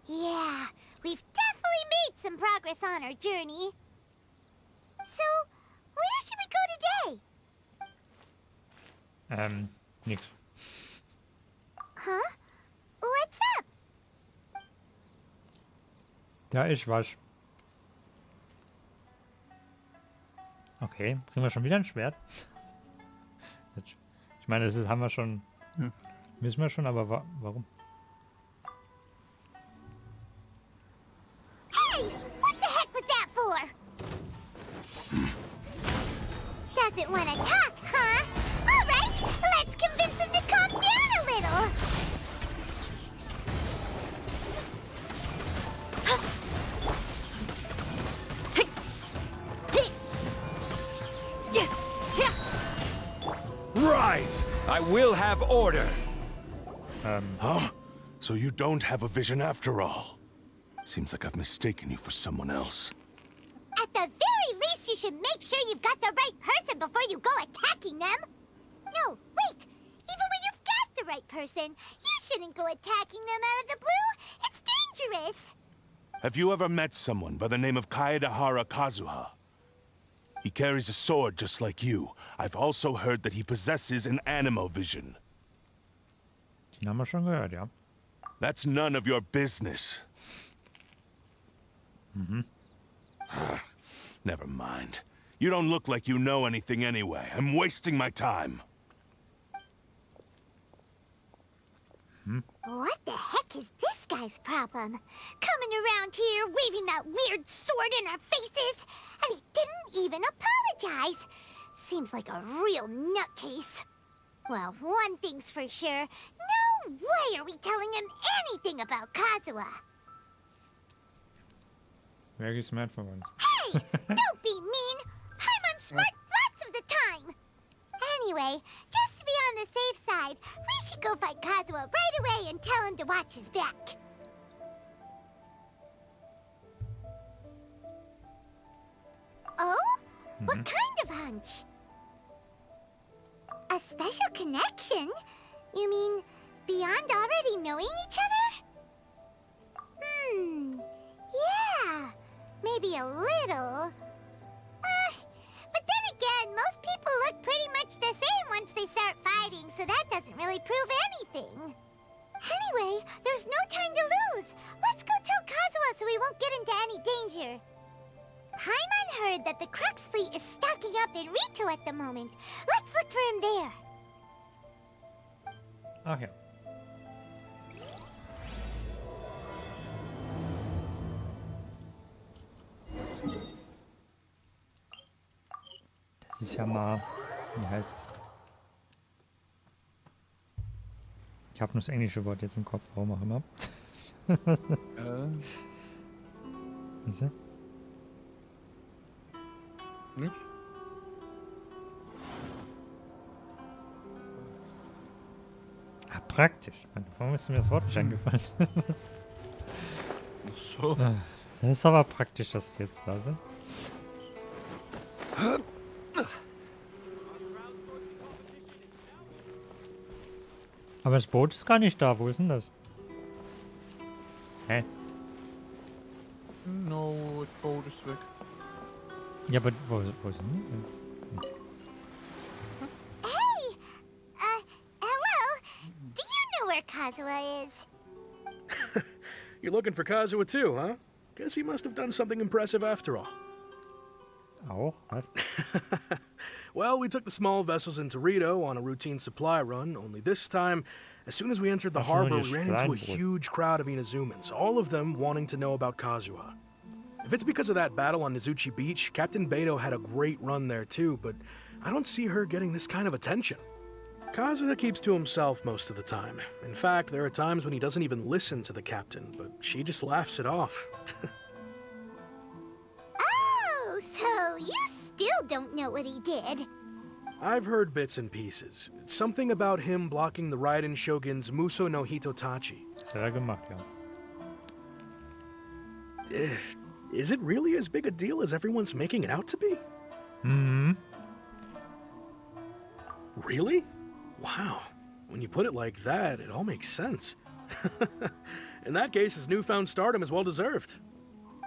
Yeah, we've definitely made some progress on our journey. So, where should we go today? Nix. Huh? What's up? Da ist was. Okay, kriegen wir schon wieder ein Schwert? Ich meine, das ist, haben wir schon... Wissen wir schon, aber warum? Hey! What the heck was that for? Doesn't want to talk, huh? All right, let's convince him to calm down a little. Rise! I will have order! Huh? So you don't have a vision after all? Seems like I've mistaken you for someone else. At the very least, you should make sure you've got the right person before you go attacking them. No, wait. Even when you've got the right person, you shouldn't go attacking them out of the blue. It's dangerous. Have you ever met someone by the name of Kaedahara Kazuha? He carries a sword just like you. I've also heard that he possesses an animal vision. Den haben wir schon gehört, ja. That's none of your business. Never mind. You don't look like you know anything anyway. I'm wasting my time. What the heck is this guy's problem? Coming around here, waving that weird sword in our faces, and he didn't even apologize. Seems like a real nutcase. Well, one thing's for sure. No way are we telling him anything about Kazuha. Very smart for once. Hey! Don't be mean! I'm unsmart lots of the time! Anyway, just to be on the safe side, we should go find Kazuha right away and tell him to watch his back. What kind of hunch? A special connection? You mean beyond already knowing each other? Yeah, maybe a little. But then again, most people look pretty much the same once they start fighting, so that doesn't really prove anything. Anyway, there's no time to lose. Let's go tell Kazuha so we won't get into any danger. Paimon heard that the Crux fleet is stocking up in Rito at the moment. Let's look for him there. Ach ja. Das ist ja mal, wie heißt's? Ich habe nur das englische Wort jetzt im Kopf, warum auch immer. Was ist? Nichts. Ah, praktisch. Warum ist mir das Wort nicht eingefallen? Was? Ach so. Das ist aber praktisch, dass die jetzt da sind. Aber das Boot ist gar nicht da. Wo ist denn das? Hä? No, das Boot ist weg. Ja, aber wo ist denn? Hey! Hello? Do you know where Kazuha is? You're looking for Kazuha too, huh? Guess he must have done something impressive after all. Auch? Was? Well, we took the small vessels into Rito on a routine supply run, only this time, as soon as we entered the harbor, we ran into a huge crowd of Inazumans, all of them wanting to know about Kazuha. If it's because of that battle on Nizuchi Beach, Captain Beto had a great run there too, but I don't see her getting this kind of attention. Kazuha keeps to himself most of the time. In fact, there are times when he doesn't even listen to the captain, but she just laughs it off. Oh, so you still don't know what he did? I've heard bits and pieces. Something about him blocking the Raiden Shogun's Muso no Hitotachi. Das hat er gemacht, ja. Is it really as big a deal as everyone's making it out to be? Really? Wow. When you put it like that, it all makes sense. In that case, his newfound stardom is well deserved.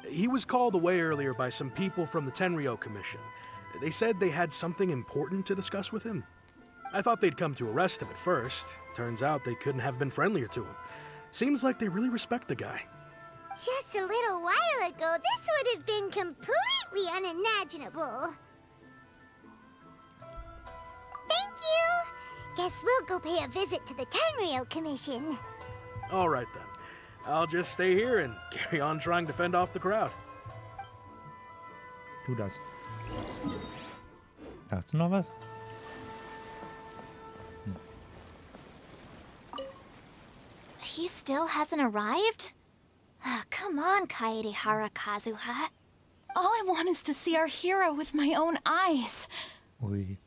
He was called away earlier by some people from the Tenryo Commission. They said they had something important to discuss with him. I thought they'd come to arrest him at first. Turns out they couldn't have been friendlier to him. Seems like they really respect the guy. Just a little while ago, this would have been completely unimaginable. Thank you! Guess we'll go pay a visit to the Tenryo Commission. All right then. I'll just stay here and carry on trying to fend off the crowd. Tu das. Hast du noch was? He still hasn't arrived? Come on, Kaedehara Kazuha. All I want is to see our hero with my own eyes. Ui.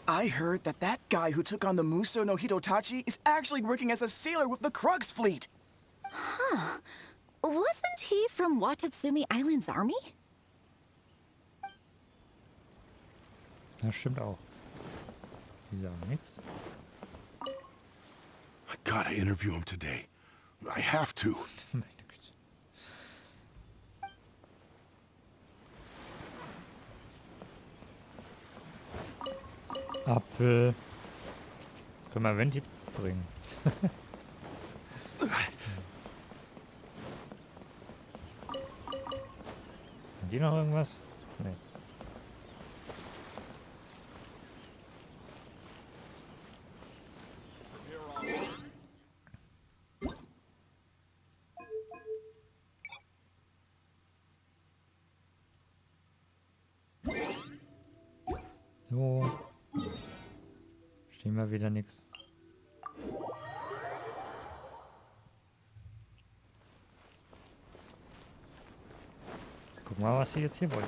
I heard that guy who took on the Muso no Hitotachi is actually working as a sailor with the Crux fleet. Huh. Wasn't he from Watatsumi Island's army? Das stimmt auch. Die sagen nichts. I gotta interview him today. I have to. Apfel. Jetzt können wir Venti bringen. Haben die noch irgendwas? Nee. So. Stehen wir wieder nichts. Guck mal, was sie jetzt hier wollt.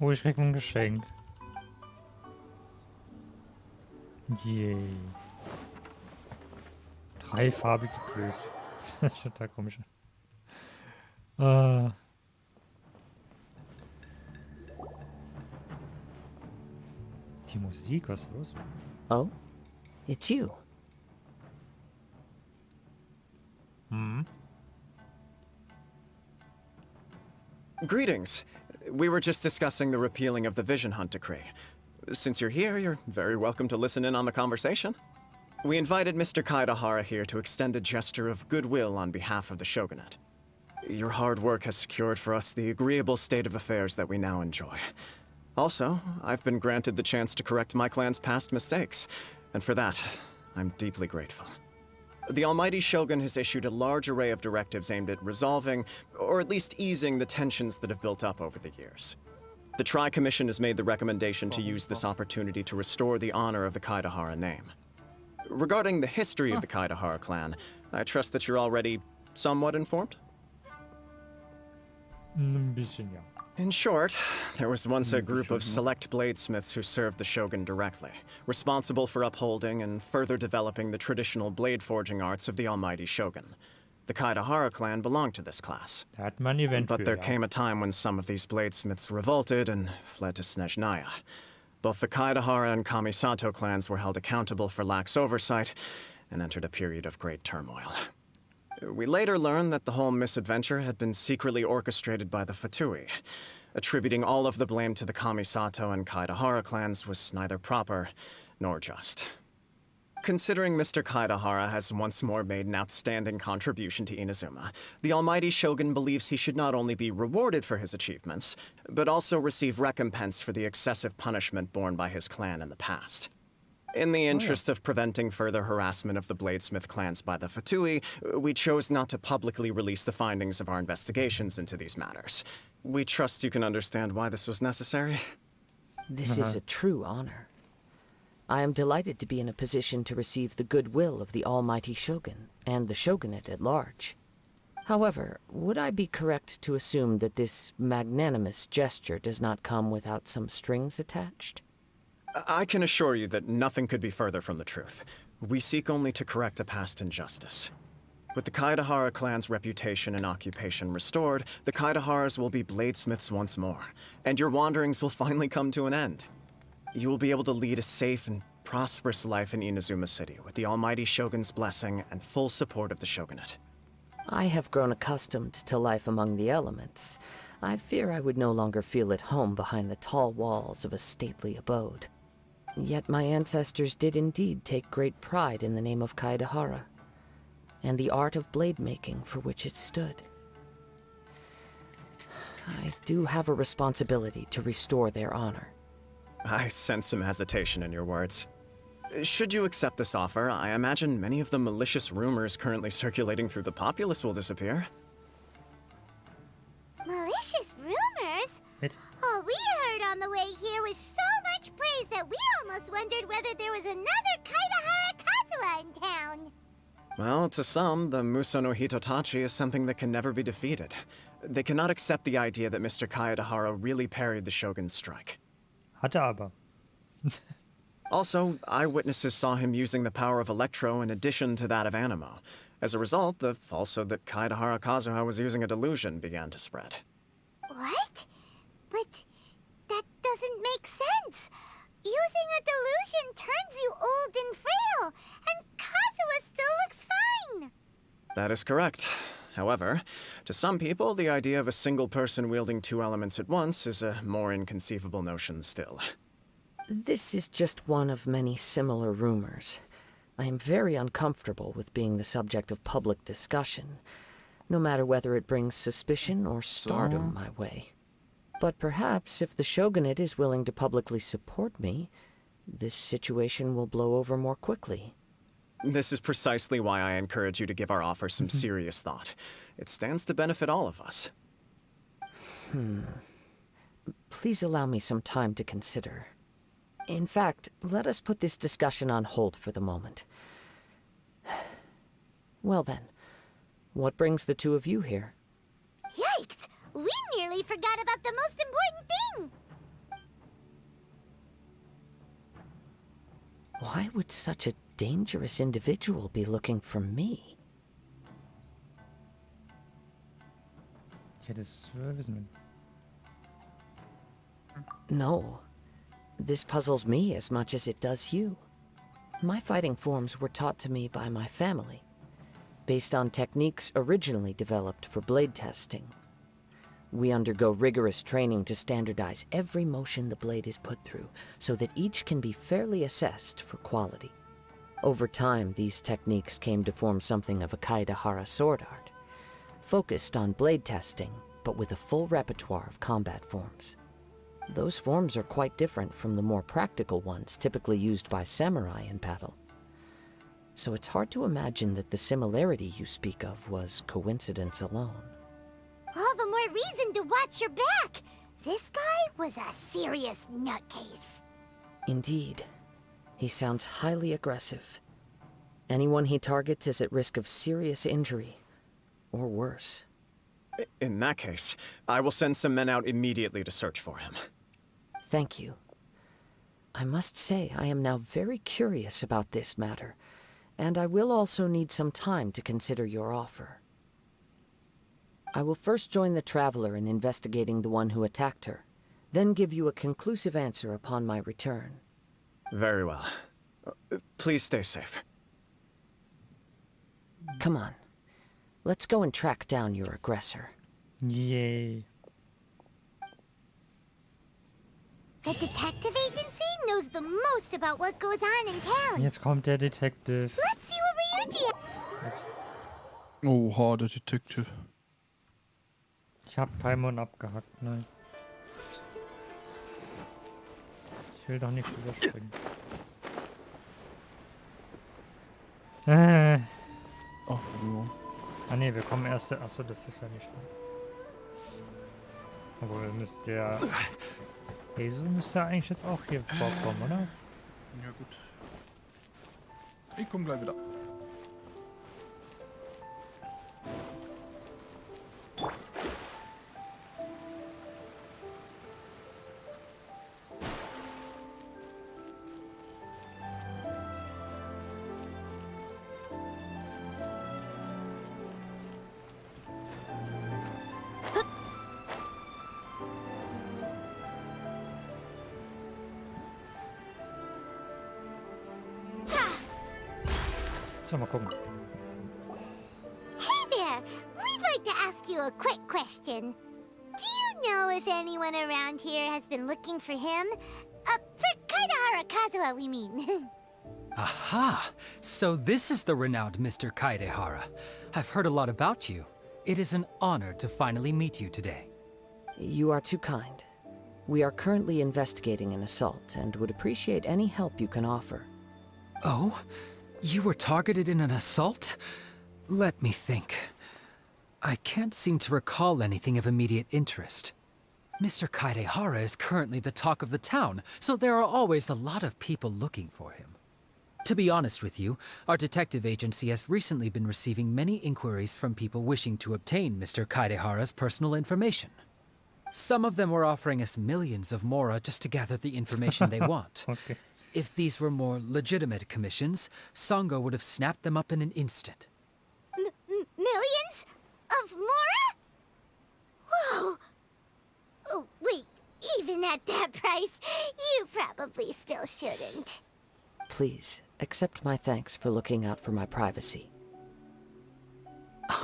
Oh, ich krieg ein Geschenk. Yay. Dreifarbige Klößchen. Das ist total komisch. Die Musik, was ist los? Oh, it's you. Hmm. Greetings. We were just discussing the repealing of the Vision Hunt Decree. Since you're here, you're very welcome to listen in on the conversation. We invited Mr. Kaidahara here to extend a gesture of goodwill on behalf of the Shogunate. Your hard work has secured for us the agreeable state of affairs that we now enjoy. Also, I've been granted the chance to correct my clan's past mistakes, and for that, I'm deeply grateful. The Almighty Shogun has issued a large array of directives aimed at resolving, or at least easing, the tensions that have built up over the years. The Tri-Commission has made the recommendation to use this opportunity to restore the honor of the Kaidahara name. Regarding the history of the Kaidahara clan, I trust that you're already somewhat informed? Ein bisschen, ja. In short, there was once a group of select bladesmiths who served the Shogun directly, responsible for upholding and further developing the traditional blade forging arts of the Almighty Shogun. The Kaidahara clan belonged to this class. But there came a time when some of these bladesmiths revolted and fled to Snezhnaya. Both the Kaidahara and Kamisato clans were held accountable for lax oversight and entered a period of great turmoil. We later learned that the whole misadventure had been secretly orchestrated by the Fatui. Attributing all of the blame to the Kamisato and Kaidahara clans was neither proper nor just. Considering Mr. Kaidahara has once more made an outstanding contribution to Inazuma, the Almighty Shogun believes he should not only be rewarded for his achievements, but also receive recompense for the excessive punishment borne by his clan in the past. In the interest of preventing further harassment of the Bladesmith clans by the Fatui, we chose not to publicly release the findings of our investigations into these matters. We trust you can understand why this was necessary. This is a true honor. I am delighted to be in a position to receive the goodwill of the Almighty Shogun and the Shogunate at large. However, would I be correct to assume that this magnanimous gesture does not come without some strings attached? I can assure you that nothing could be further from the truth. We seek only to correct a past injustice. With the Kaidahara clan's reputation and occupation restored, the Kaidaharas will be bladesmiths once more, and your wanderings will finally come to an end. You will be able to lead a safe and prosperous life in Inazuma City with the Almighty Shogun's blessing and full support of the Shogunate. I have grown accustomed to life among the elements. I fear I would no longer feel at home behind the tall walls of a stately abode. Yet my ancestors did indeed take great pride in the name of Kaidahara, and the art of blade making for which it stood. I do have a responsibility to restore their honor. I sense some hesitation in your words. Should you accept this offer, I imagine many of the malicious rumors currently circulating through the populace will disappear. Malicious rumors? All we heard on the way here was so much praise that we almost wondered whether there was another Kaidahara Kazuha in town. Well, to some, the Muso no Hitotachi is something that can never be defeated. They cannot accept the idea that Mr. Kaidahara really parried the Shogun's strike. Hatte aber. Also, eyewitnesses saw him using the power of Electro in addition to that of Animo. As a result, the falsehood that Kaidahara Kazuha was using a delusion began to spread. What? But that doesn't make sense. Using a delusion turns you old and frail, and Kazuha still looks fine. That is correct. However, to some people, the idea of a single person wielding two elements at once is a more inconceivable notion still. This is just one of many similar rumors. I am very uncomfortable with being the subject of public discussion, no matter whether it brings suspicion or stardom my way. But perhaps if the Shogunate is willing to publicly support me, this situation will blow over more quickly. This is precisely why I encourage you to give our offer some serious thought. It stands to benefit all of us. Please allow me some time to consider. In fact, let us put this discussion on hold for the moment. Well then, what brings the two of you here? Yikes! We nearly forgot about the most important thing! Why would such a dangerous individual be looking for me? Ja, das wissen wir. No. This puzzles me as much as it does you. My fighting forms were taught to me by my family, based on techniques originally developed for blade testing. We undergo rigorous training to standardize every motion the blade is put through, so that each can be fairly assessed for quality. Over time, these techniques came to form something of a Kaidahara sword art, focused on blade testing, but with a full repertoire of combat forms. Those forms are quite different from the more practical ones typically used by samurai in battle. So it's hard to imagine that the similarity you speak of was coincidence alone. All the more reason to watch your back. This guy was a serious nutcase. Indeed. He sounds highly aggressive. Anyone he targets is at risk of serious injury, or worse. In that case, I will send some men out immediately to search for him. Thank you. I must say I am now very curious about this matter, and I will also need some time to consider your offer. I will first join the Traveler in investigating the one who attacked her, then give you a conclusive answer upon my return. Very well. Please stay safe. Come on. Let's go and track down your aggressor. Yay. The detective agency knows the most about what goes on in town. Jetzt kommt der Detective. Let's see what Ryuji has. Oha, der Detective. Ich hab Paimon abgehackt, nein. Ich will doch nichts überspringen. Ach, ja. Ah ne, wir kommen erst. Achso, das ist ja nicht. Obwohl müsste der. Hesu müsste ja eigentlich jetzt auch hier vorkommen, oder? Ja, gut. Ich komm gleich wieder. So, mal gucken. Hey there! We'd like to ask you a quick question. Do you know if anyone around here has been looking for him? For Kaidahara Kazuha, we mean. Aha! So this is the renowned Mr. Kaidehara. I've heard a lot about you. It is an honor to finally meet you today. You are too kind. We are currently investigating an assault and would appreciate any help you can offer. Oh? You were targeted in an assault? Let me think. I can't seem to recall anything of immediate interest. Mr. Kaidehara is currently the talk of the town, so there are always a lot of people looking for him. To be honest with you, our detective agency has recently been receiving many inquiries from people wishing to obtain Mr. Kaidehara's personal information. Some of them were offering us millions of mora just to gather the information they want. Okay. If these were more legitimate commissions, Sango would have snapped them up in an instant. Millions? Of mora? Whoa! Oh, wait. Even at that price, you probably still shouldn't. Please, accept my thanks for looking out for my privacy.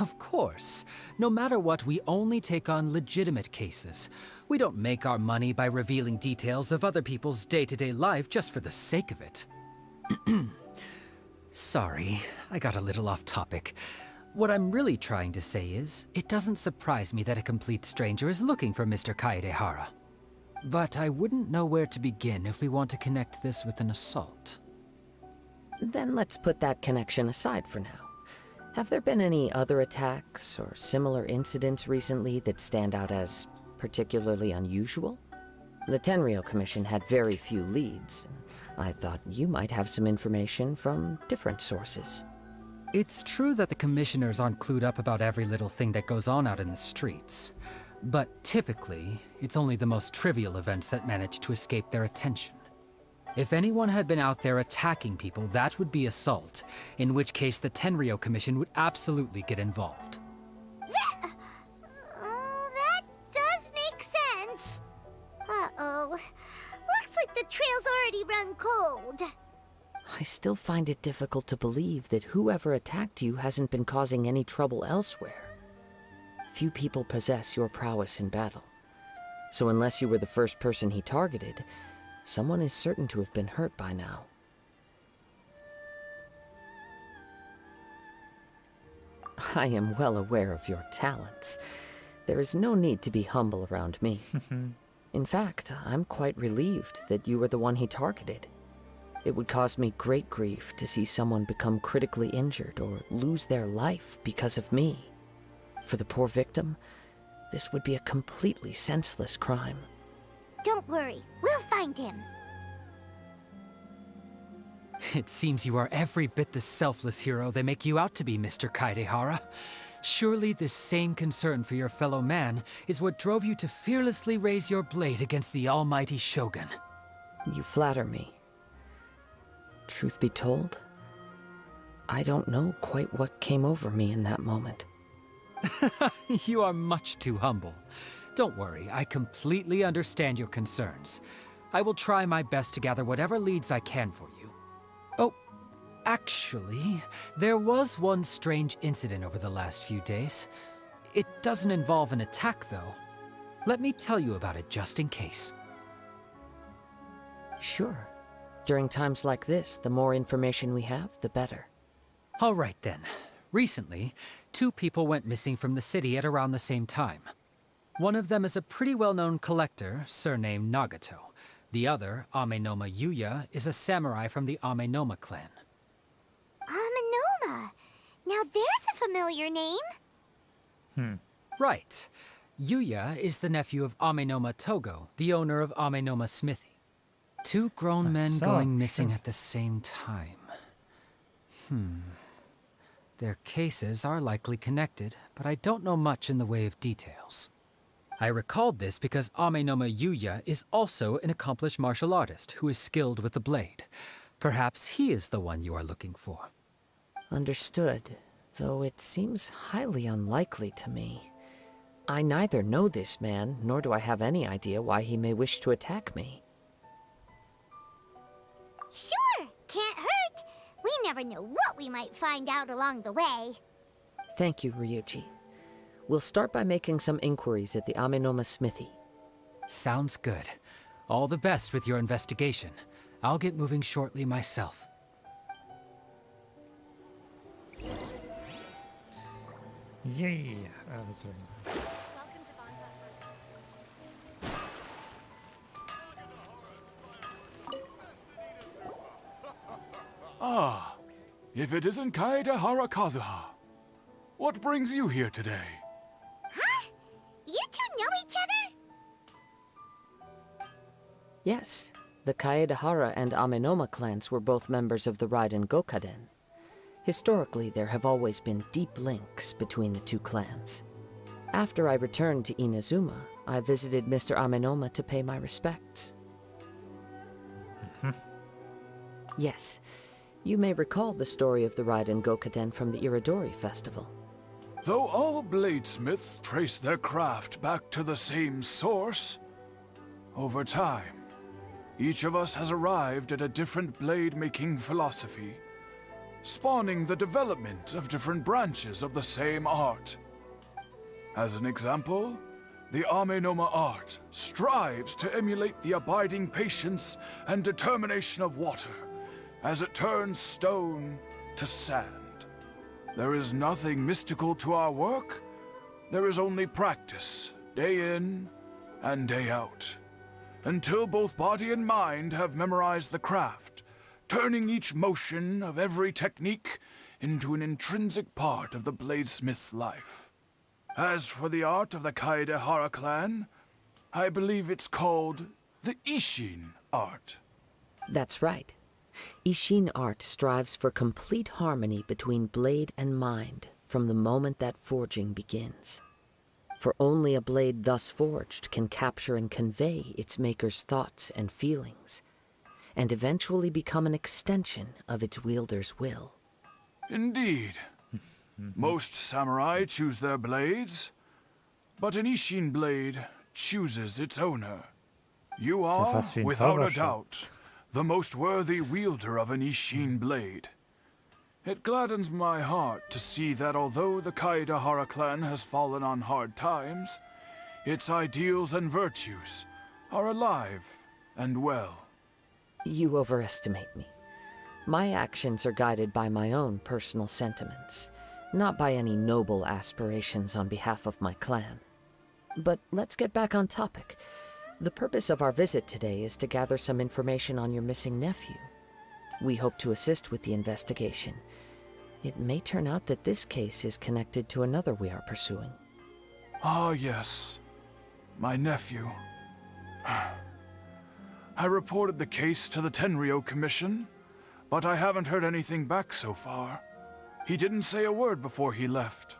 Of course. No matter what, we only take on legitimate cases. We don't make our money by revealing details of other people's day-to-day life just for the sake of it. Sorry, I got a little off topic. What I'm really trying to say is, it doesn't surprise me that a complete stranger is looking for Mr. Kaidehara. But I wouldn't know where to begin if we want to connect this with an assault. Then let's put that connection aside for now. Have there been any other attacks or similar incidents recently that stand out as particularly unusual? The Tenryou Commission had very few leads, and I thought you might have some information from different sources. It's true that the commissioners aren't clued up about every little thing that goes on out in the streets. But typically, it's only the most trivial events that manage to escape their attention. If anyone had been out there attacking people, that would be assault, in which case the Tenryou Commission would absolutely get involved. That does make sense. Uh-oh. Looks like the trail's already run cold. I still find it difficult to believe that whoever attacked you hasn't been causing any trouble elsewhere. Few people possess your prowess in battle. So unless you were the first person he targeted, someone is certain to have been hurt by now. I am well aware of your talents. There is no need to be humble around me. In fact, I'm quite relieved that you were the one he targeted. It would cause me great grief to see someone become critically injured or lose their life because of me. For the poor victim, this would be a completely senseless crime. Don't worry, we'll find him. It seems you are every bit the selfless hero they make you out to be, Mr. Kaedehara. Surely this same concern for your fellow man is what drove you to fearlessly raise your blade against the almighty Shogun. You flatter me. Truth be told, I don't know quite what came over me in that moment. You are much too humble. Don't worry, I completely understand your concerns. I will try my best to gather whatever leads I can for you. Oh, actually, there was one strange incident over the last few days. It doesn't involve an attack, though. Let me tell you about it just in case. Sure. During times like this, the more information we have, the better. All right, then. Recently, 2 people went missing from the city at around the same time. One of them is a pretty well-known collector, surnamed Nagato. The other, Amenoma Yuya, is a samurai from the Amenoma clan. Amenoma? Now there's a familiar name. Right. Yuya is the nephew of Amenoma Togo, the owner of Amenoma Smithy. 2 grown men going missing at the same time. Their cases are likely connected, but I don't know much in the way of details. I recalled this because Amenoma Yuya is also an accomplished martial artist who is skilled with the blade. Perhaps he is the one you are looking for. Understood, though it seems highly unlikely to me. I neither know this man, nor do I have any idea why he may wish to attack me. Sure, can't hurt. We never know what we might find out along the way. Thank you, Ryuji. We'll start by making some inquiries at the Amenoma Smithy. Sounds good. All the best with your investigation. I'll get moving shortly myself. Yeah. Ah, if it isn't Kaedehara Kazuha. What brings you here today? Huh? You 2 know each other? Yes, the Kaedehara and Amenoma clans were both members of the Raiden Gokaden. Historically, there have always been deep links between the 2 clans. After I returned to Inazuma, I visited Mr. Amenoma to pay my respects. Yes, you may recall the story of the Raiden Gokaden from the Iridori Festival. Though all bladesmiths trace their craft back to the same source, over time, each of us has arrived at a different blade-making philosophy, spawning the development of different branches of the same art. As an example, the Amenoma art strives to emulate the abiding patience and determination of water as it turns stone to sand. There is nothing mystical to our work. There is only practice, day in and day out, until both body and mind have memorized the craft, turning each motion of every technique into an intrinsic part of the bladesmith's life. As for the art of the Kaedehara clan, I believe it's called the Ishin art. That's right. Ishin art strives for complete harmony between blade and mind from the moment that forging begins. For only a blade thus forged can capture and convey its maker's thoughts and feelings. and eventually become an extension of its wielder's will. Indeed. Most samurai choose their blades, but an Ishin blade chooses its owner. You are, without a doubt, the most worthy wielder of an Ishin blade. It gladdens my heart to see that although the Kaidahara clan has fallen on hard times, its ideals and virtues are alive and well. You overestimate me. My actions are guided by my own personal sentiments, not by any noble aspirations on behalf of my clan. But let's get back on topic. The purpose of our visit today is to gather some information on your missing nephew. We hope to assist with the investigation. It may turn out that this case is connected to another we are pursuing. Ah, yes. My nephew. I reported the case to the Tenryou Commission, but I haven't heard anything back so far. He didn't say a word before he left,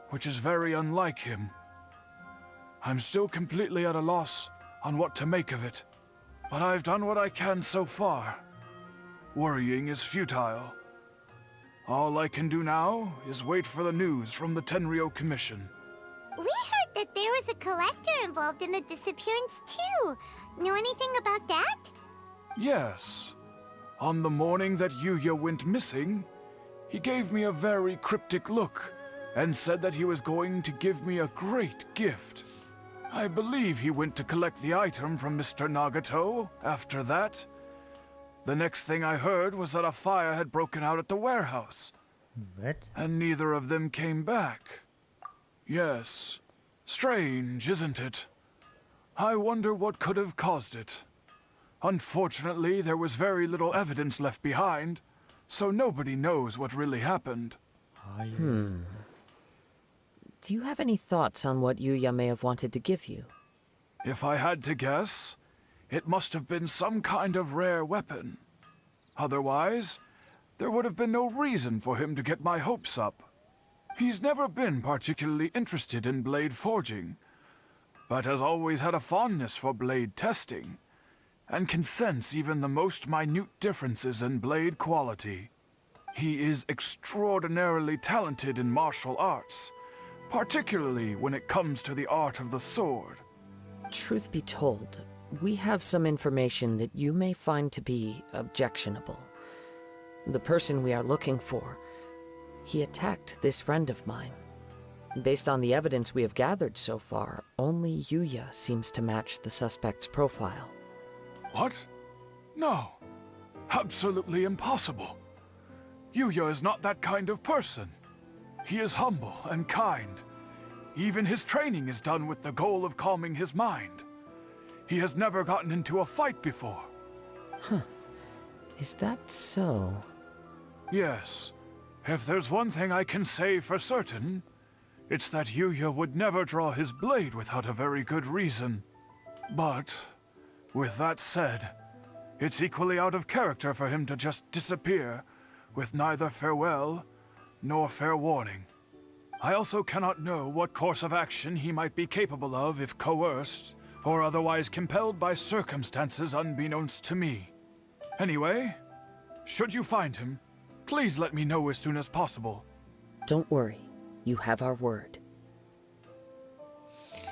which is very unlike him. I'm still completely at a loss on what to make of it, but I've done what I can so far. Worrying is futile. All I can do now is wait for the news from the Tenryou Commission. We heard that there was a collector involved in the disappearance too. Know anything about that? Yes. On the morning that Yuya went missing, he gave me a very cryptic look and said that he was going to give me a great gift. I believe he went to collect the item from Mr. Nagato after that. The next thing I heard was that a fire had broken out at the warehouse. What? And neither of them came back. Yes. Strange, isn't it? I wonder what could have caused it. Unfortunately, there was very little evidence left behind, so nobody knows what really happened. Do you have any thoughts on what Yuya may have wanted to give you? If I had to guess, it must have been some kind of rare weapon. Otherwise, there would have been no reason for him to get my hopes up. He's never been particularly interested in blade forging, but has always had a fondness for blade testing, and can sense even the most minute differences in blade quality. He is extraordinarily talented in martial arts, particularly when it comes to the art of the sword. Truth be told, we have some information that you may find to be objectionable. The person we are looking for, he attacked this friend of mine. Based on the evidence we have gathered so far, only Yuya seems to match the suspect's profile. What? No. Absolutely impossible. Yuya is not that kind of person. He is humble and kind. Even his training is done with the goal of calming his mind. He has never gotten into a fight before. Huh. Is that so? Yes. If there's one thing I can say for certain, it's that Yuya would never draw his blade without a very good reason. But, with that said, it's equally out of character for him to just disappear, with neither farewell nor fair warning. I also cannot know what course of action he might be capable of if coerced, or otherwise compelled by circumstances unbeknownst to me. Anyway, should you find him, please let me know as soon as possible. Don't worry. You have our word.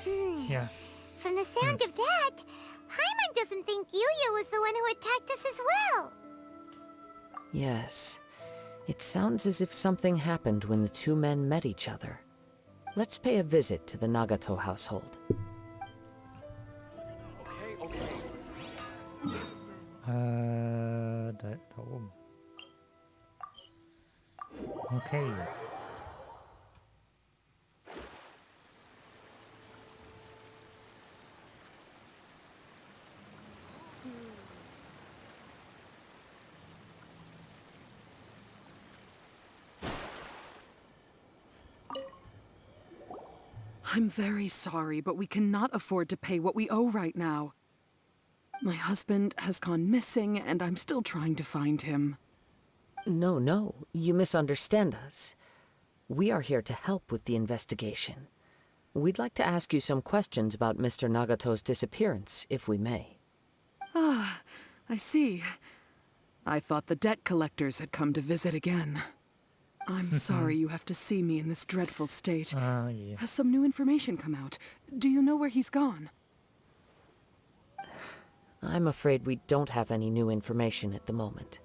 Yeah. From the sound of that, Paimon doesn't think Yuya was the one who attacked us as well. Yes. It sounds as if something happened when the two men met each other. Let's pay a visit to the Nagato household. Da oben. Okay. I'm very sorry, but we cannot afford to pay what we owe right now. My husband has gone missing, and I'm still trying to find him. No, you misunderstand us. We are here to help with the investigation. We'd like to ask you some questions about Mr. Nagato's disappearance, if we may. I see. I thought the debt collectors had come to visit again. I'm sorry you have to see me in this dreadful state. Yeah. Has some new information come out? Do you know where he's gone? I'm afraid we don't have any new information at the moment.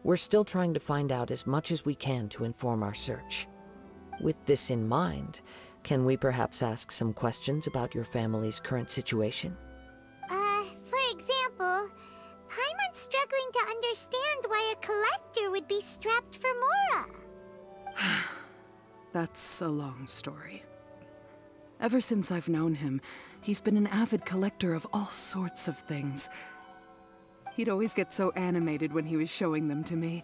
We're still trying to find out as much as we can to inform our search. With this in mind, can we perhaps ask some questions about your family's current situation? For example, Paimon's struggling to understand why a collector would be strapped for Mora. That's a long story. Ever since I've known him, he's been an avid collector of all sorts of things. He'd always get so animated when he was showing them to me.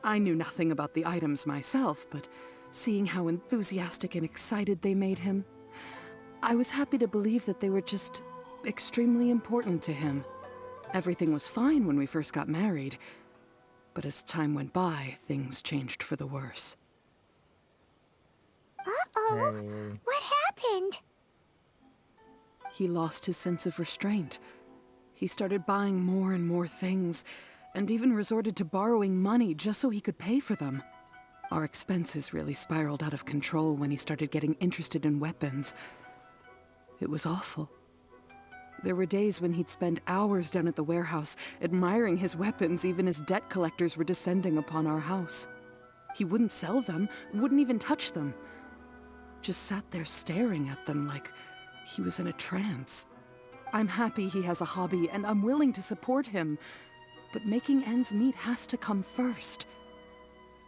I knew nothing about the items myself, but seeing how enthusiastic and excited they made him, I was happy to believe that they were just extremely important to him. Everything was fine when we first got married, but as time went by, things changed for the worse. Uh-oh, what happened? He lost his sense of restraint. He started buying more and more things, and even resorted to borrowing money just so he could pay for them. Our expenses really spiraled out of control when he started getting interested in weapons. It was awful. There were days when he'd spend hours down at the warehouse, admiring his weapons even as debt collectors were descending upon our house. He wouldn't sell them, wouldn't even touch them. Just sat there staring at them like he was in a trance. I'm happy he has a hobby, and I'm willing to support him, but making ends meet has to come first.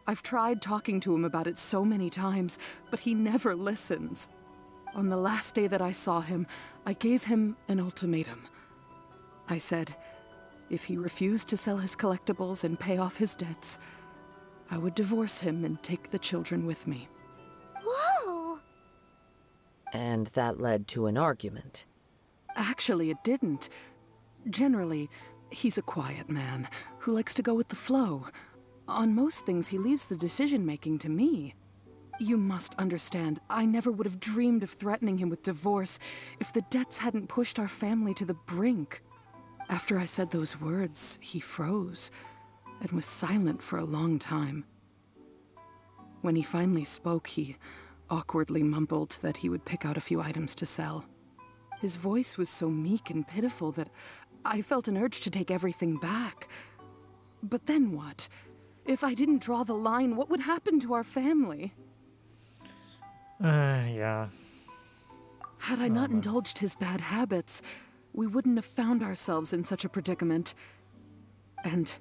I've tried talking to him about it so many times, but he never listens. On the last day that I saw him, I gave him an ultimatum. I said, if he refused to sell his collectibles and pay off his debts, I would divorce him and take the children with me. Whoa! And that led to an argument. Actually, it didn't. Generally, he's a quiet man who likes to go with the flow. On most things, he leaves the decision-making to me. You must understand, I never would have dreamed of threatening him with divorce if the debts hadn't pushed our family to the brink. After I said those words, he froze and was silent for a long time. When he finally spoke, he awkwardly mumbled that he would pick out a few items to sell. His voice was so meek and pitiful that I felt an urge to take everything back. But then what? If I didn't draw the line, what would happen to our family? Yeah. Had I not indulged his bad habits, we wouldn't have found ourselves in such a predicament. And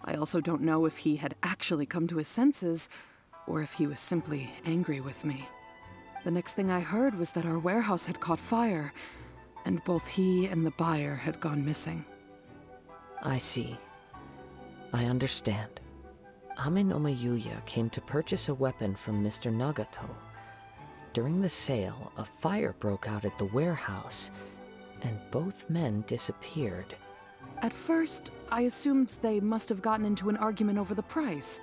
I also don't know if he had actually come to his senses, or if he was simply angry with me. The next thing I heard was that our warehouse had caught fire, and both he and the buyer had gone missing. I see. I understand. Ame no Mayuya came to purchase a weapon from Mr. Nagato. During the sale, a fire broke out at the warehouse, and both men disappeared. At first, I assumed they must have gotten into an argument over the price.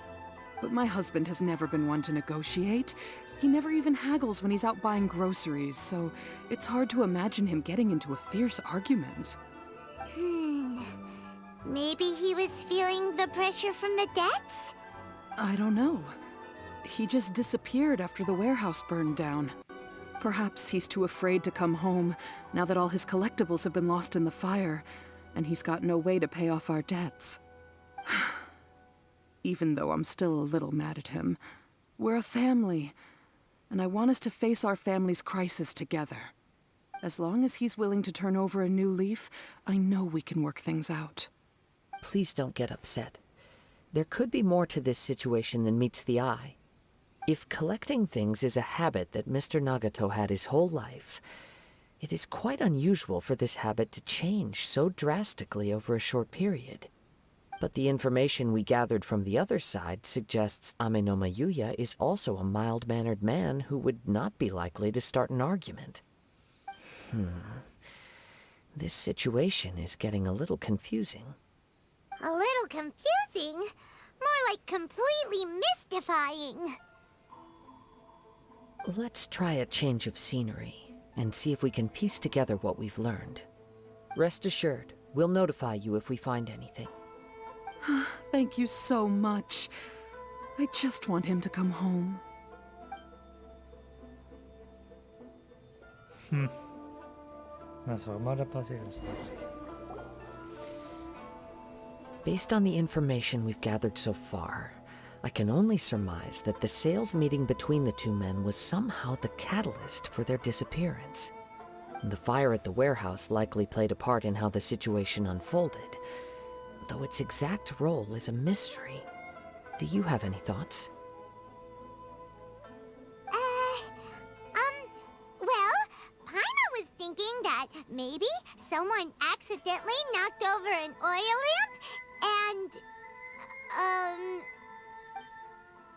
But my husband has never been one to negotiate. He never even haggles when he's out buying groceries, so it's hard to imagine him getting into a fierce argument. Maybe he was feeling the pressure from the debts? I don't know. He just disappeared after the warehouse burned down. Perhaps he's too afraid to come home now that all his collectibles have been lost in the fire, and he's got no way to pay off our debts. Even though I'm still a little mad at him, we're a family, and I want us to face our family's crisis together. As long as he's willing to turn over a new leaf, I know we can work things out. Please don't get upset. There could be more to this situation than meets the eye. If collecting things is a habit that Mr. Nagato had his whole life, it is quite unusual for this habit to change so drastically over a short period. But the information we gathered from the other side suggests Ame no Mayuya is also a mild-mannered man who would not be likely to start an argument. This situation is getting a little confusing. A little confusing? More like completely mystifying. Let's try a change of scenery and see if we can piece together what we've learned. Rest assured, We'll notify you if we find anything. Thank you so much. I just want him to come home. Was auch immer da passiert ist. Based on the information we've gathered so far, I can only surmise that the sales meeting between the two men was somehow the catalyst for their disappearance. The fire at the warehouse likely played a part in how the situation unfolded, though its exact role is a mystery. Do you have any thoughts? Well, Paima was thinking that maybe someone accidentally knocked over an oil lamp and,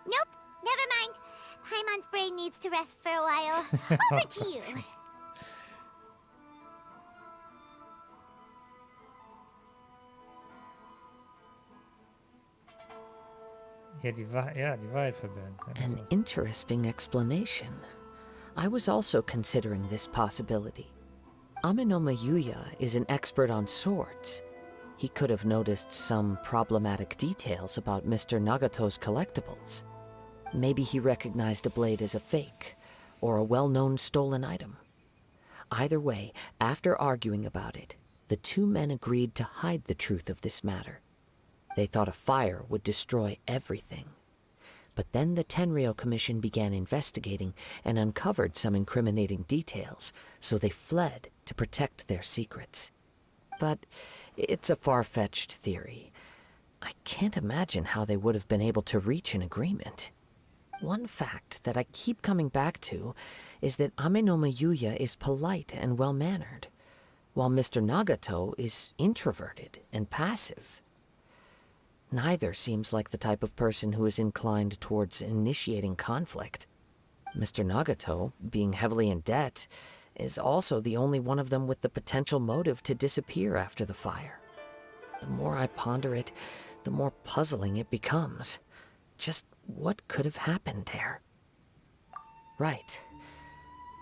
nope, never mind. Paimon's brain needs to rest for a while. Over to you. Ja, die Wahrheit verbergen. An interesting explanation. I was also considering this possibility. Amenoma Yuya is an expert on swords. He could have noticed some problematic details about Mr. Nagato's collectibles. Maybe he recognized a blade as a fake, or a well-known stolen item. Either way, after arguing about it, the two men agreed to hide the truth of this matter. They thought a fire would destroy everything. But then the Tenryou Commission began investigating and uncovered some incriminating details, so they fled to protect their secrets. But it's a far-fetched theory. I can't imagine how they would have been able to reach an agreement. One fact that I keep coming back to is that Amenoma Yuya is polite and well-mannered, while Mr. Nagato is introverted and passive. Neither seems like the type of person who is inclined towards initiating conflict. Mr. Nagato, being heavily in debt, is also the only one of them with the potential motive to disappear after the fire. The more I ponder it, the more puzzling it becomes. Just what could have happened there? Right.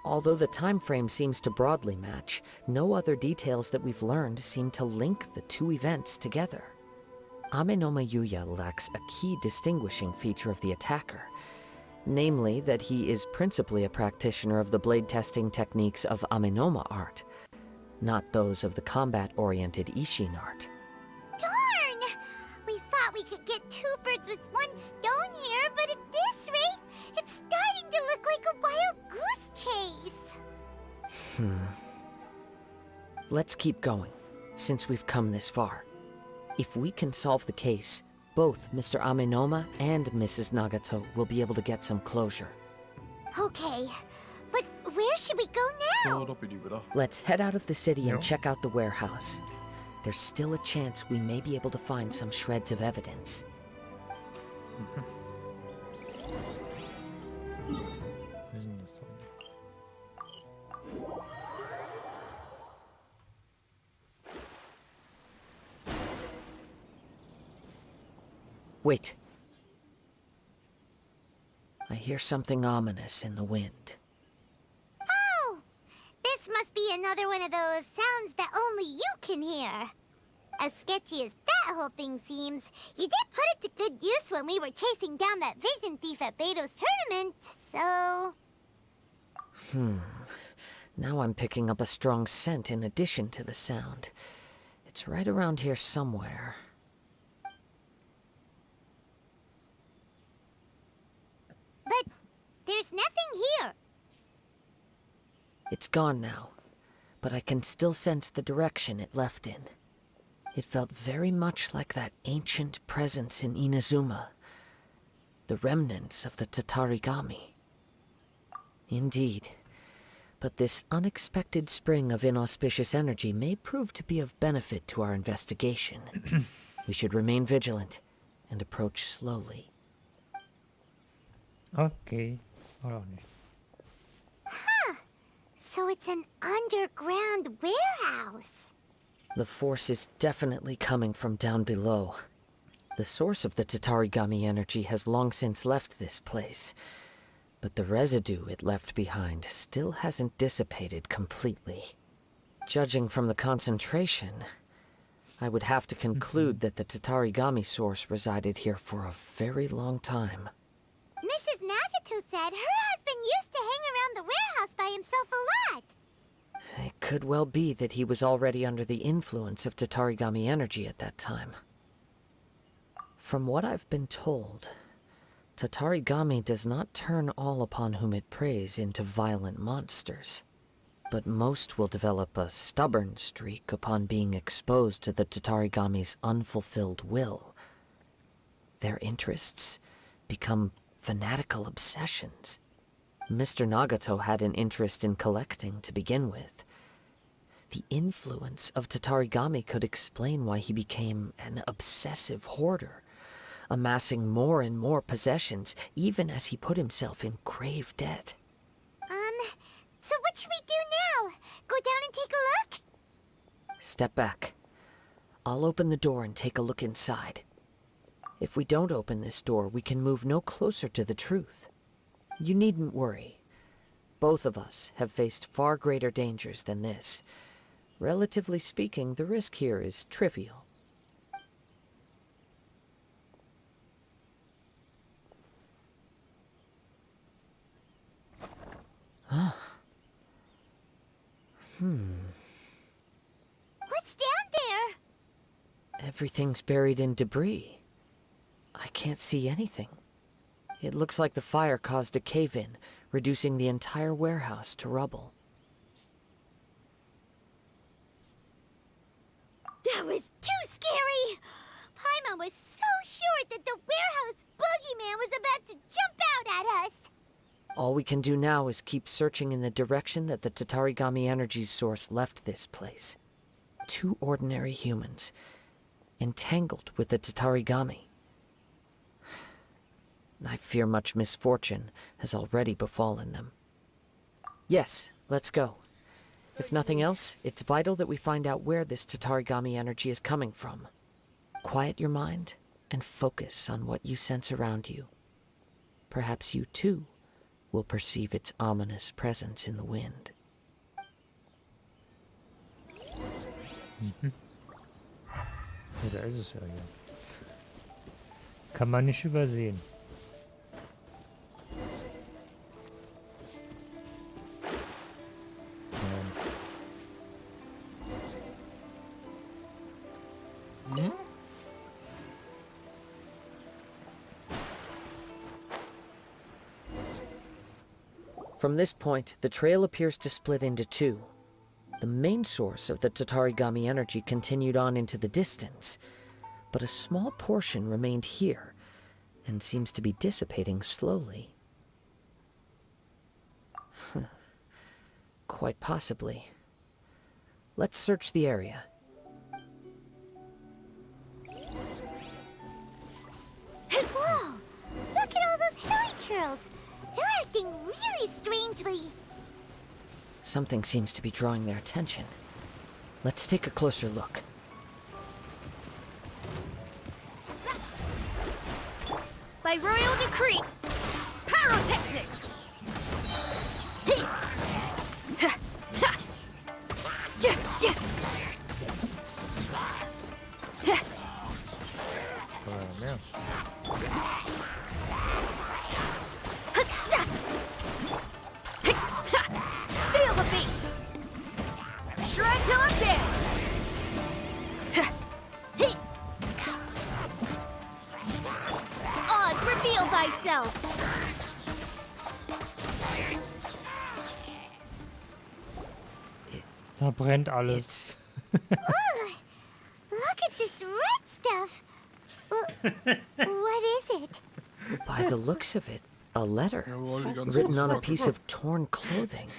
Although the time frame seems to broadly match, no other details that we've learned seem to link the two events together. Amenoma Yuya lacks a key distinguishing feature of the attacker, namely that he is principally a practitioner of the blade testing techniques of Amenoma art, not those of the combat-oriented Ishin art. Darn! We thought we could get two birds with one stone here, but at this rate, it's starting to look like a wild goose chase. Let's keep going, since we've come this far. If we can solve the case, both Mr. Amenoma and Mrs. Nagato will be able to get some closure. Okay, but where should we go now? Let's head out of the city and check out the warehouse. There's still a chance we may be able to find some shreds of evidence. Wait. I hear something ominous in the wind. Oh! This must be another one of those sounds that only you can hear. As sketchy as that whole thing seems, you did put it to good use when we were chasing down that vision thief at Beto's tournament, so... Now I'm picking up a strong scent in addition to the sound. It's right around here somewhere. But there's nothing here. It's gone now, but I can still sense the direction it left in. It felt very much like that ancient presence in Inazuma, the remnants of the Tatarigami. Indeed, but this unexpected spring of inauspicious energy may prove to be of benefit to our investigation. We should remain vigilant and approach slowly. Okay. Oder auch nicht. Huh. So it's an underground warehouse. The force is definitely coming from down below. The source of the Tatarigami energy has long since left this place, but the residue it left behind still hasn't dissipated completely. Judging from the concentration, I would have to conclude that the Tatarigami source resided here for a very long time. Mrs. Nagato said her husband used to hang around the warehouse by himself a lot. It could well be that he was already under the influence of Tatarigami energy at that time. From what I've been told, Tatarigami does not turn all upon whom it preys into violent monsters, but most will develop a stubborn streak upon being exposed to the Tatarigami's unfulfilled will. Their interests become fanatical obsessions. Mr. Nagato had an interest in collecting to begin with. The influence of Tatarigami could explain why he became an obsessive hoarder, amassing more and more possessions, even as he put himself in grave debt. So what should we do now? Go down and take a look? Step back. I'll open the door and take a look inside. If we don't open this door, we can move no closer to the truth. You needn't worry. Both of us have faced far greater dangers than this. Relatively speaking, the risk here is trivial. Huh. What's down there? Everything's buried in debris. I can't see anything. It looks like the fire caused a cave-in, reducing the entire warehouse to rubble. That was too scary! Paimon was so sure that the warehouse boogeyman was about to jump out at us! All we can do now is keep searching in the direction that the Tatarigami energy's source left this place. 2 ordinary humans, entangled with the Tatarigami. I fear much misfortune has already befallen them. Yes, let's go. If nothing else, it's vital that we find out where this Tatarigami energy is coming from. Quiet your mind and focus on what you sense around you. Perhaps you too will perceive its ominous presence in the wind. Ja, da ist es ja hier. Kann man nicht übersehen. From this point, the trail appears to split into 2. The main source of the Tatarigami energy continued on into the distance, but a small portion remained here and seems to be dissipating slowly. Quite possibly. Let's search the area. Whoa! Look at all those hairy turtles! They're acting really strangely. Something seems to be drawing their attention. Let's take a closer look. By royal decree, pyrotechnics! Feel the beat! Shred till I'm dead! Oz, reveal thyself! Da brennt alles. Look at this red stuff! What is it? By the looks of it, a letter written on a piece of torn clothing.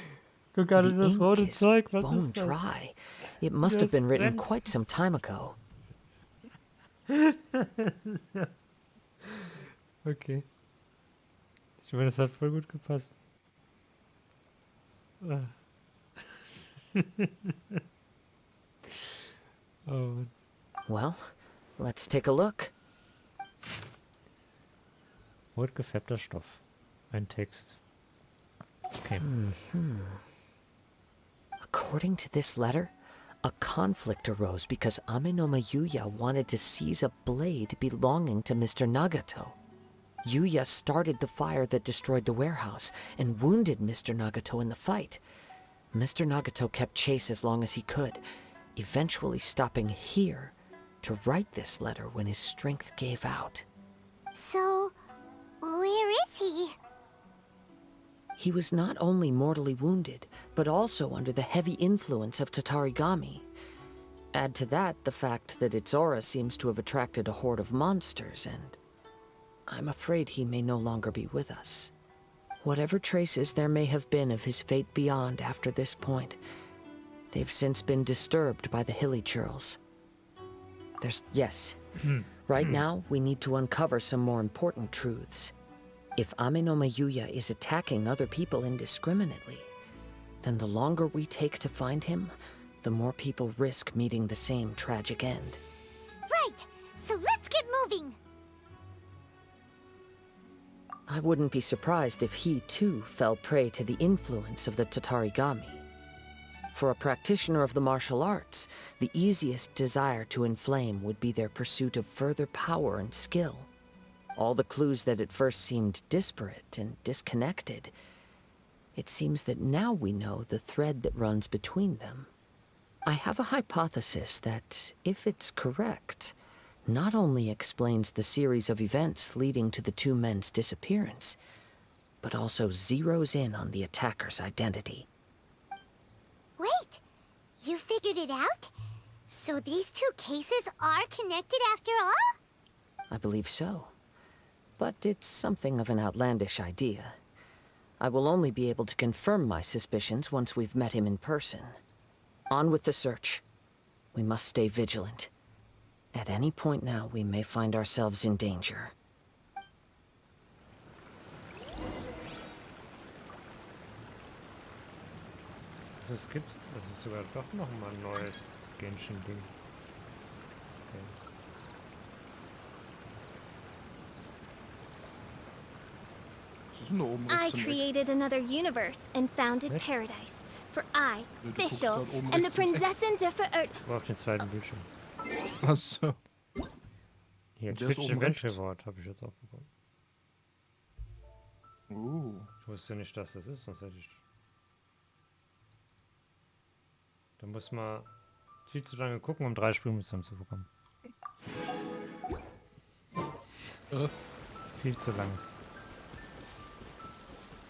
Guck an, The das rote ink is Zeug, was bone ist das? dry. It must have Das been written brennt. quite some time ago. Okay. Ich meine, das hat voll gut gepasst. Oh Mann. Well, let's take a look. Rot gefärbter Stoff. Ein Text. Okay. According to this letter, A conflict arose because Ame no Yuya wanted to seize a blade belonging to Mr. Nagato. Yuya started the fire that destroyed the warehouse and wounded Mr. Nagato in the fight. Mr. Nagato kept chase as long as he could, eventually stopping here to write this letter when his strength gave out. So, where is he? He was not only mortally wounded, but also under the heavy influence of Tatarigami. Add to that the fact that its aura seems to have attracted a horde of monsters, and I'm afraid he may no longer be with us. Whatever traces there may have been of his fate beyond after this point, they've since been disturbed by the hilly churls. Yes. Right now, we need to uncover some more important truths. If Ame no Yuya is attacking other people indiscriminately, then the longer we take to find him, the more people risk meeting the same tragic end. Right, so let's get moving. I wouldn't be surprised if he, too, fell prey to the influence of the Tatarigami. For a practitioner of the martial arts, the easiest desire to inflame would be their pursuit of further power and skill. All the clues that at first seemed disparate and disconnected, it seems that now we know the thread that runs between them. I have a hypothesis that, if it's correct, not only explains the series of events leading to the two men's disappearance, but also zeroes in on the attacker's identity. Wait, you figured it out? So these two cases are connected after all? I believe so. But it's something of an outlandish idea. I will only be able to confirm my suspicions once we've met him in person. On with the search. We must stay vigilant. At any point now, we may find ourselves in danger. Also es ist sogar doch noch mal ein neues Genshin-Ding. Okay. I created another universe and founded paradise. For I, Fischl, and the Prinzessin der Verirrten. Auf den zweiten Bildschirm. Achso. Hier, Der ist Twitch oben Event rechts. Reward habe ich jetzt auch bekommen. Ich wusste nicht, dass das ist, sonst hätte ich... Da muss man viel zu lange gucken, um 3 Spiele zusammen zu bekommen. Viel zu lange.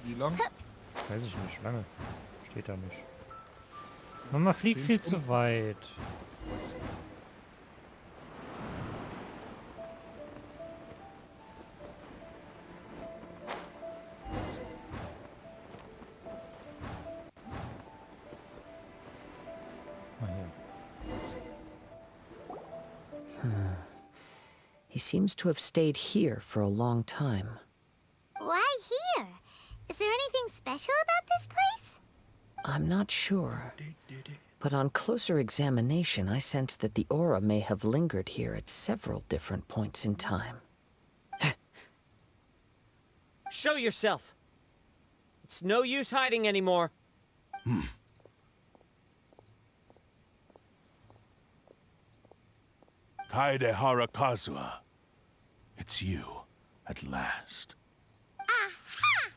Wie lang? Weiß ich nicht, lange. Steht da nicht. Mama fliegt viel zu weit. He seems to have stayed here for a long time. Why here? Is there anything special about this place? I'm not sure. But on closer examination, I sense that the aura may have lingered here at several different points in time. Show yourself! It's no use hiding anymore. Kaede Harakazua. It's you, at last. Aha!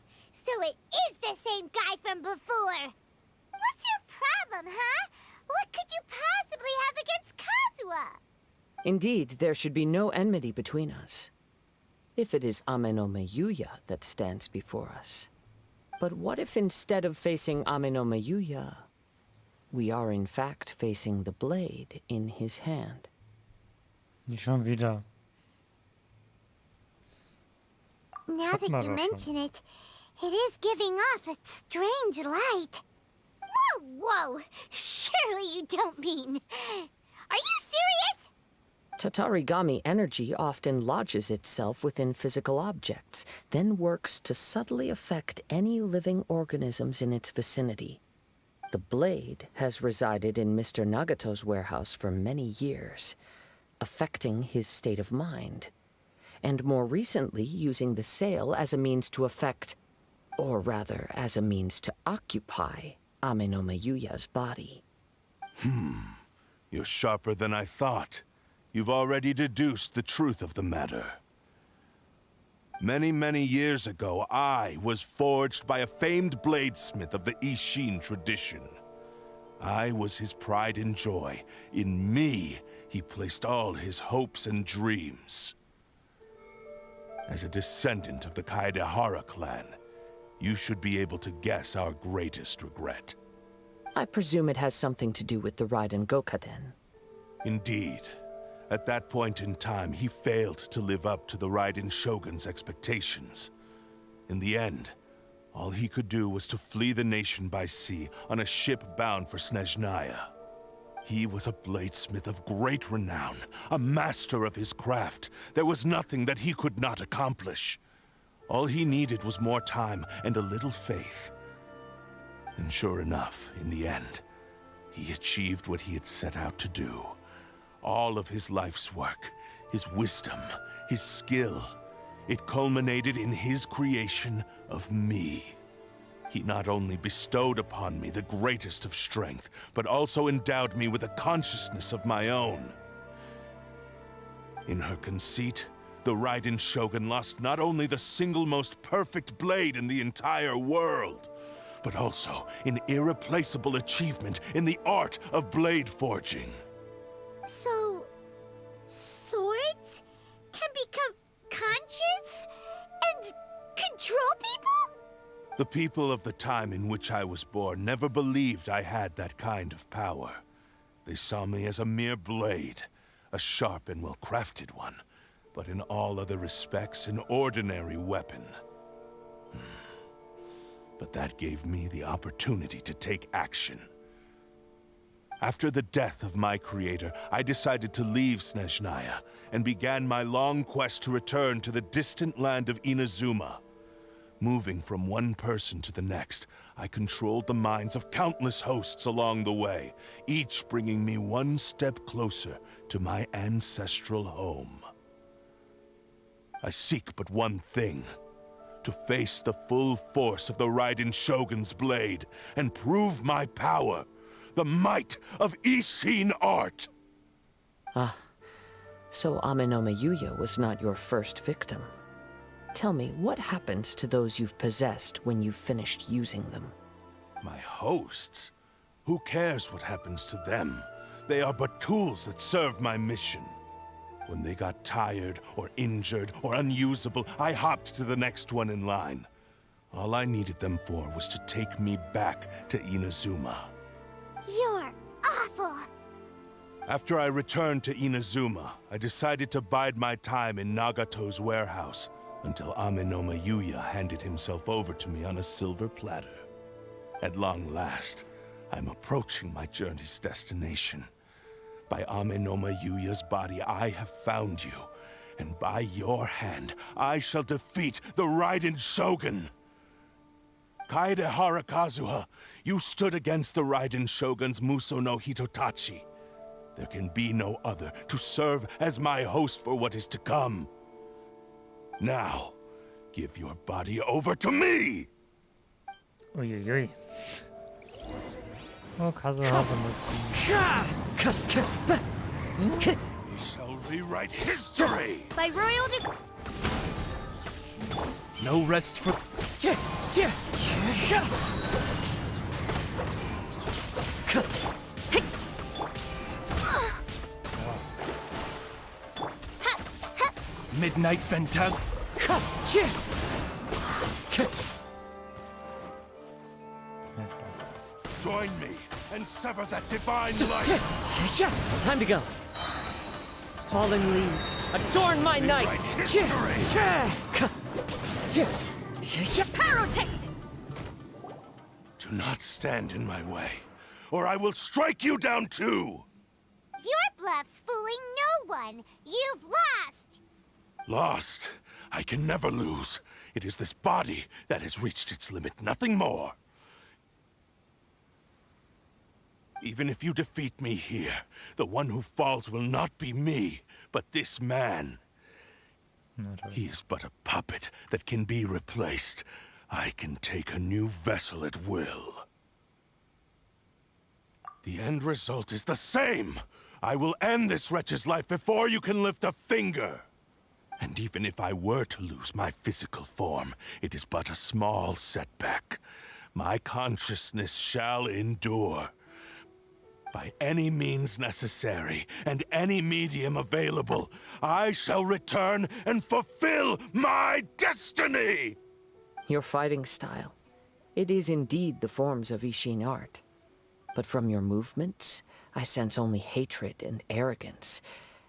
So it is the same guy from before. What's your problem, huh? What could you possibly have against Kazuha? Indeed, there should be no enmity between us. If it is Ame no Yuya that stands before us. But what if instead of facing Ame no Yuya, we are in fact facing the blade in his hand? Nicht schon wieder. Now that you mention it, it is giving off a strange light. Whoa, whoa! Surely you don't mean... Are you serious? Tatarigami energy often lodges itself within physical objects, then works to subtly affect any living organisms in its vicinity. The blade has resided in Mr. Nagato's warehouse for many years, affecting his state of mind, and more recently using the sale as a means to affect, or rather as a means to occupy, Ame no Yuya's body. You're sharper than I thought. You've already deduced the truth of the matter. Many, many years ago, I was forged by a famed bladesmith of the Ishin tradition. I was his pride and joy. In me, he placed all his hopes and dreams. As a descendant of the Kaedehara clan, you should be able to guess our greatest regret. I presume it has something to do with the Raiden Gokaden. Indeed. At that point in time, he failed to live up to the Raiden Shogun's expectations. In the end, all he could do was to flee the nation by sea on a ship bound for Snezhnaya. He was a bladesmith of great renown, a master of his craft. There was nothing that he could not accomplish. All he needed was more time and a little faith. And sure enough, in the end, he achieved what he had set out to do. All of his life's work, his wisdom, his skill, it culminated in his creation of me. He not only bestowed upon me the greatest of strength, but also endowed me with a consciousness of my own. In her conceit, the Raiden Shogun lost not only the single most perfect blade in the entire world, but also an irreplaceable achievement in the art of blade forging. So, swords can become conscious and control people? The people of the time in which I was born never believed I had that kind of power. They saw me as a mere blade, a sharp and well-crafted one, but in all other respects an ordinary weapon. But that gave me the opportunity to take action. After the death of my creator, I decided to leave Snezhnaya and began my long quest to return to the distant land of Inazuma. Moving from one person to the next, I controlled the minds of countless hosts along the way, each bringing me one step closer to my ancestral home. I seek but one thing: to face the full force of the Raiden Shogun's blade and prove my power, the might of Ishin art. Ah, so Amenoma Yuya was not your first victim. Tell me, what happens to those you've possessed when you've finished using them? My hosts? Who cares what happens to them? They are but tools that serve my mission. When they got tired, or injured, or unusable, I hopped to the next one in line. All I needed them for was to take me back to Inazuma. You're awful! After I returned to Inazuma, I decided to bide my time in Nagato's warehouse until Amenoma Yuya handed himself over to me on a silver platter. At long last, I'm approaching my journey's destination. By Amenoma Yuya's body, I have found you, and by your hand, I shall defeat the Raiden Shogun. Kaedehara Kazuha, you stood against the Raiden Shogun's Muso no Hitotachi. There can be no other to serve as my host for what is to come. Now, give your body over to me! Uiuiui. Oh, Kazuha benutzen. We shall rewrite history! By royal decree. No rest for... Midnight Phantasm... Join me and sever that divine light! Time to go. Fallen leaves, adorn my night! Pyrotechnics! Do not stand in my way, or I will strike you down too! Your bluff's fooling no one! You've lost! Lost? I can never lose. It is this body that has reached its limit, nothing more. Even if you defeat me here, the one who falls will not be me, but this man. He is but a puppet that can be replaced. I can take a new vessel at will. The end result is the same. I will end this wretch's life before you can lift a finger. And even if I were to lose my physical form, it is but a small setback. My consciousness shall endure. By any means necessary, and any medium available, I shall return and fulfill my destiny! Your fighting style. It is indeed the forms of Ishin art. But from your movements, I sense only hatred and arrogance,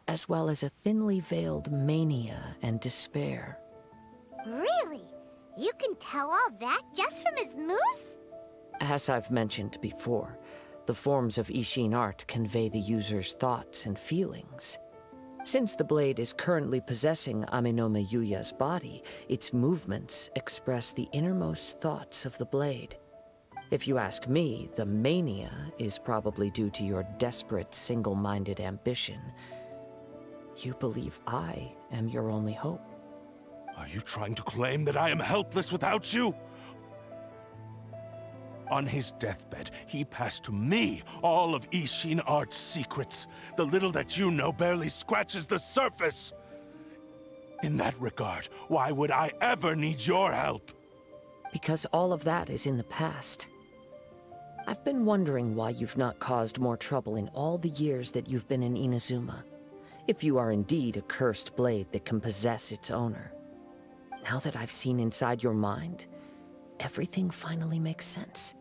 as well as a thinly veiled mania and despair. Really? You can tell all that just from his moves? As I've mentioned before, the forms of Ishin art convey the user's thoughts and feelings. Since the blade is currently possessing Aminome Yuya's body, its movements express the innermost thoughts of the blade. If you ask me, the mania is probably due to your desperate, single-minded ambition. You believe I am your only hope. Are you trying to claim that I am helpless without you? On his deathbed, he passed to me all of Ishin art's secrets. The little that you know barely scratches the surface. In that regard, why would I ever need your help? Because all of that is in the past. I've been wondering why you've not caused more trouble in all the years that you've been in Inazuma. If you are indeed a cursed blade that can possess its owner. Now that I've seen inside your mind, everything finally makes sense.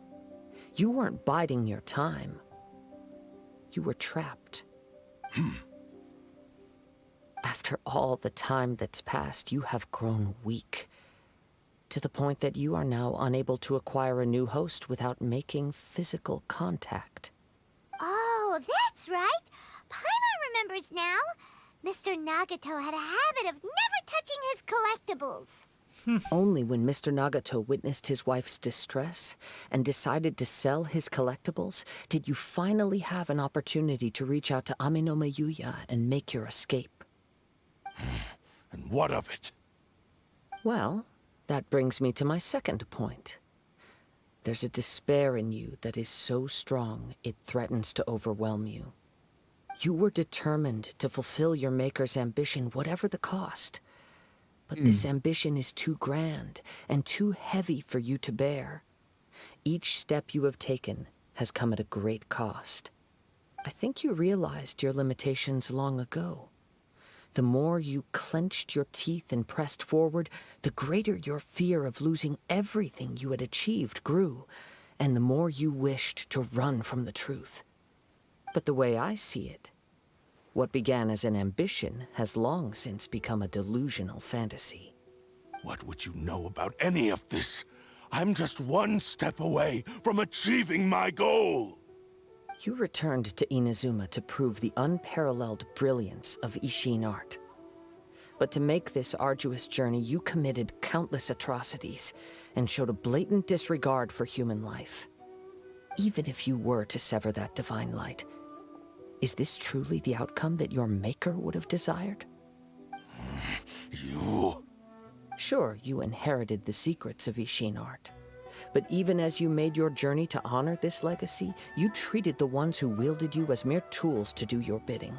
You weren't biding your time. You were trapped. After all the time that's passed, you have grown weak. To the point that you are now unable to acquire a new host without making physical contact. Oh, that's right. Paimon remembers now. Mr. Nagato had a habit of never touching his collectibles. Only when Mr. Nagato witnessed his wife's distress and decided to sell his collectibles did you finally have an opportunity to reach out to Aminome Yuya and make your escape. And what of it? Well, that brings me to my second point. There's a despair in you that is so strong it threatens to overwhelm you. You were determined to fulfill your maker's ambition, whatever the cost. But this ambition is too grand and too heavy for you to bear. Each step you have taken has come at a great cost. I think you realized your limitations long ago. The more you clenched your teeth and pressed forward, the greater your fear of losing everything you had achieved grew, and the more you wished to run from the truth. But the way I see it, what began as an ambition has long since become a delusional fantasy. What would you know about any of this? I'm just one step away from achieving my goal! You returned to Inazuma to prove the unparalleled brilliance of Ishin art. But to make this arduous journey, you committed countless atrocities and showed a blatant disregard for human life. Even if you were to sever that divine light, is this truly the outcome that your maker would have desired? You... Sure, you inherited the secrets of Ishin art. But even as you made your journey to honor this legacy, you treated the ones who wielded you as mere tools to do your bidding.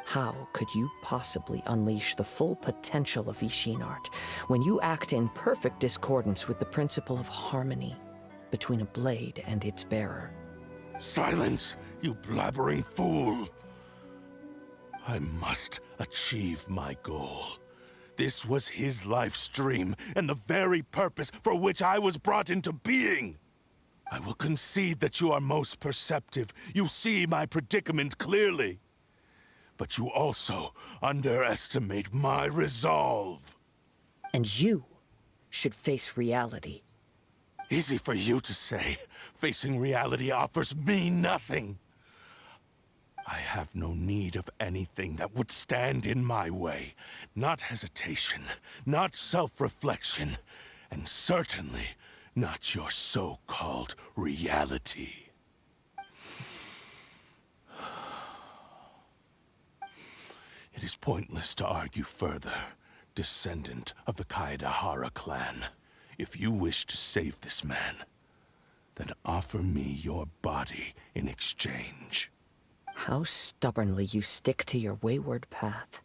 How could you possibly unleash the full potential of Ishin art when you act in perfect discordance with the principle of harmony between a blade and its bearer? Silence, you blabbering fool! I must achieve my goal. This was his life's dream, and the very purpose for which I was brought into being. I will concede that you are most perceptive. You see my predicament clearly. But you also underestimate my resolve. And you should face reality. Easy for you to say. Facing reality offers me nothing. I have no need of anything that would stand in my way. Not hesitation, not self-reflection, and certainly not your so-called reality. It is pointless to argue further, descendant of the Kaedahara clan. If you wish to save this man, then offer me your body in exchange. How stubbornly you stick to your wayward path.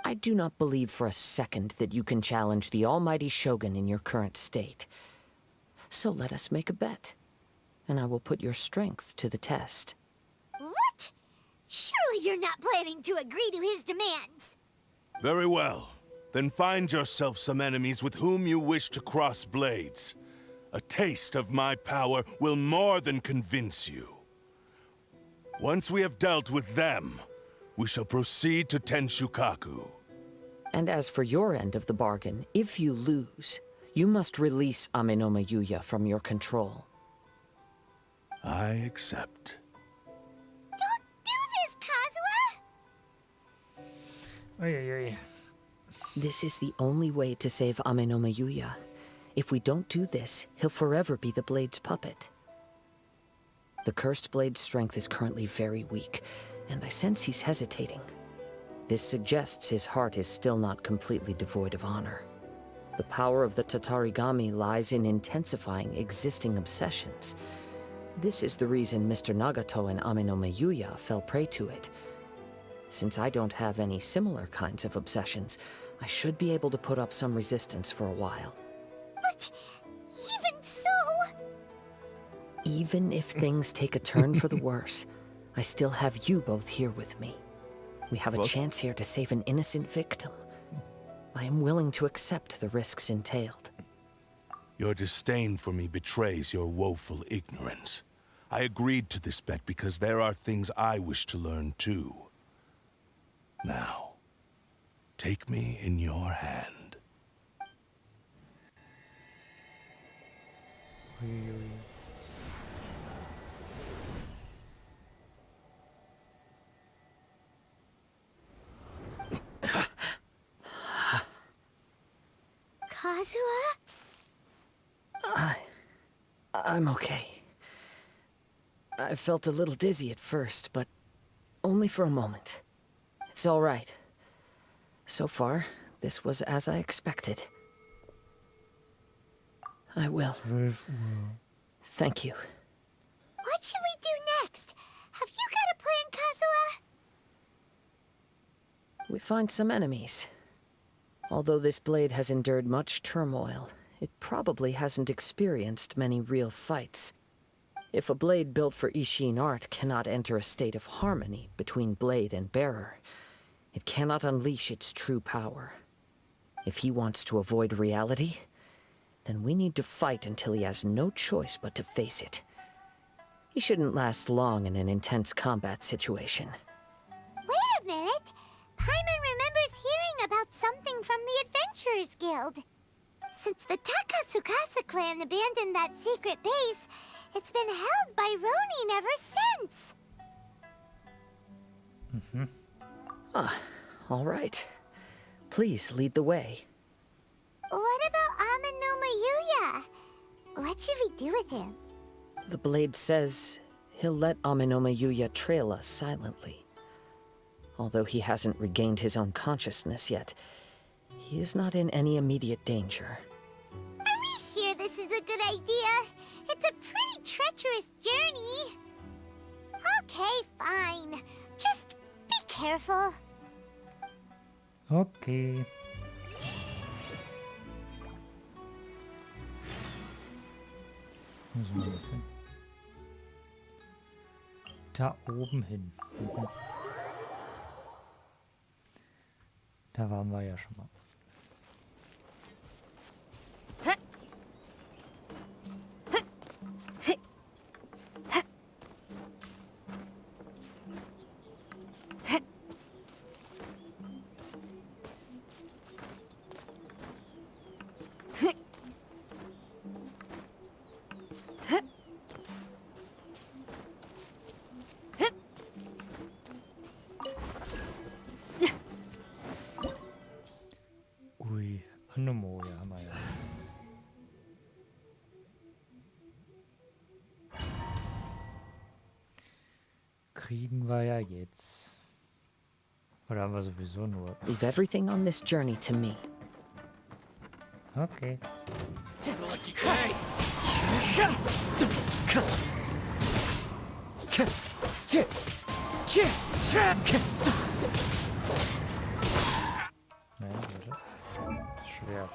I do not believe for a second that you can challenge the almighty Shogun in your current state. So let us make a bet, and I will put your strength to the test. What? Surely you're not planning to agree to his demands. Very well. Then find yourself some enemies with whom you wish to cross blades. A taste of my power will more than convince you. Once we have dealt with them, we shall proceed to Tenshukaku. And as for your end of the bargain, if you lose, you must release Amenoma Yuya from your control. I accept. Don't do this, Kazuha! Oy, oy, oy. This is the only way to save Amenoma Yuya. If we don't do this, he'll forever be the Blade's puppet. The Cursed Blade's strength is currently very weak, and I sense he's hesitating. This suggests his heart is still not completely devoid of honor. The power of the Tatarigami lies in intensifying existing obsessions. This is the reason Mr. Nagato and Amenoma Yuya fell prey to it. Since I don't have any similar kinds of obsessions, I should be able to put up some resistance for a while. But even so... Even if things take a turn for the worse, I still have you both here with me. We have a chance here to save an innocent victim. I am willing to accept the risks entailed. Your disdain for me betrays your woeful ignorance. I agreed to this bet because there are things I wish to learn too. Now, take me in your hand. Kazuha? I'm okay. I felt a little dizzy at first, but only for a moment. It's all right. So far, this was as I expected. I will. Thank you. What should we do next? Have you got a plan, Kazuha? We find some enemies. Although this blade has endured much turmoil, it probably hasn't experienced many real fights. If a blade built for Ishin art cannot enter a state of harmony between blade and bearer, it cannot unleash its true power. If he wants to avoid reality, then we need to fight until he has no choice but to face it. He shouldn't last long in an intense combat situation. Wait a minute! Paimon remembers hearing about something from the Adventurers Guild. Since the Takasukasa clan abandoned that secret base, it's been held by Ronin ever since. All right. Please lead the way. What about Amenoma Yuya? What should we do with him? The blade says he'll let Amenoma Yuya trail us silently. Although he hasn't regained his own consciousness yet, he is not in any immediate danger. Are we sure this is a good idea? It's a pretty treacherous journey. Okay, fine. Just be careful. Okay. Wo sind wir jetzt hin? Da oben hin. Da waren wir ja schon mal. Ui, Anomoja haben wir ja. Kriegen wir ja jetzt. Oder haben wir sowieso nur? Leave everything on this journey to me. Okay. Nee, warte. Schwer.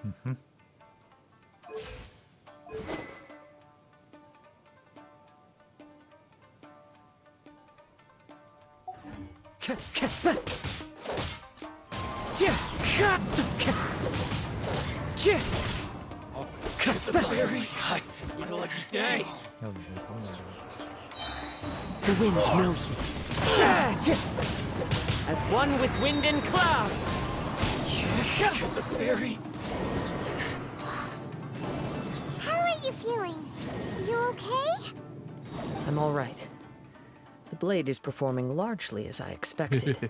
Mhm. It's my lucky day. The wind knows me. As one with wind and cloud. The fairy. How are you feeling? You okay? I'm all right. The blade is performing largely as I expected.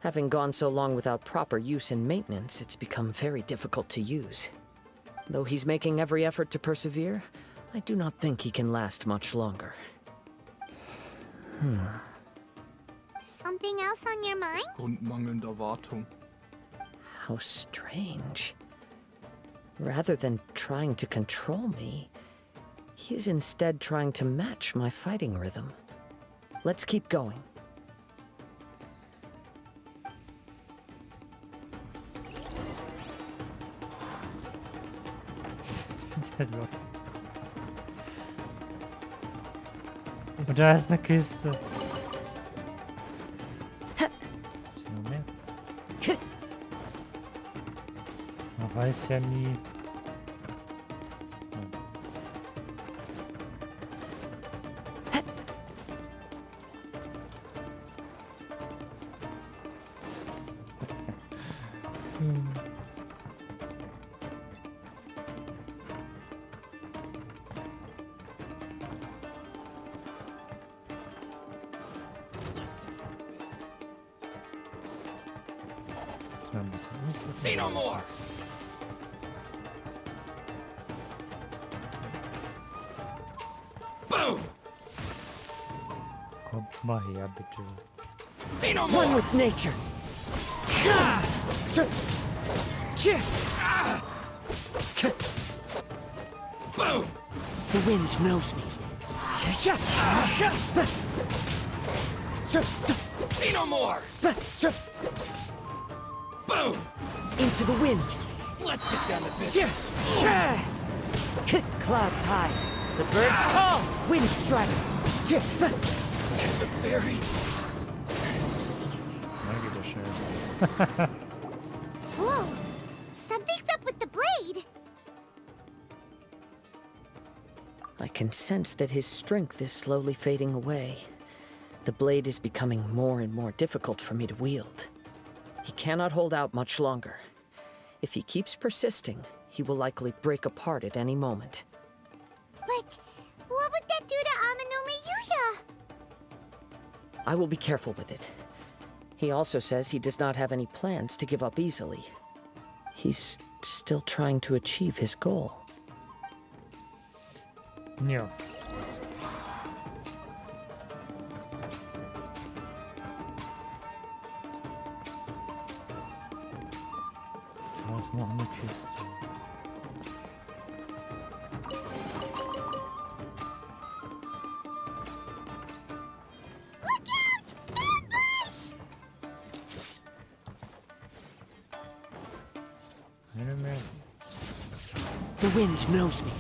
Having gone so long without proper use and maintenance, it's become very difficult to use. Though he's making every effort to persevere, I do not think he can last much longer. Something else on your mind? Grundmangelnde Erwartung. How strange. Rather than trying to control me, he is instead trying to match my fighting rhythm. Let's keep going. Und da ist eine Kiste. Ist noch mehr? Man weiß ja nie. Say no more. Boom. Kommt mal her, bitte. Say no more. One with nature. Boom. The wind knows me. Say no more. Boom. Into the wind. Let's get down to business. Clouds high. The birds call. Wind strike. The fairy. Whoa! Something's up with the blade! I can sense that his strength is slowly fading away. The blade is becoming more and more difficult for me to wield. He cannot hold out much longer. If he keeps persisting, he will likely break apart at any moment. But what would that do to Amanome Yuya? I will be careful with it. He also says he does not have any plans to give up easily. He's still trying to achieve his goal. Ja. Da ist noch eine Kiste. Eine mehr. The wind knows me.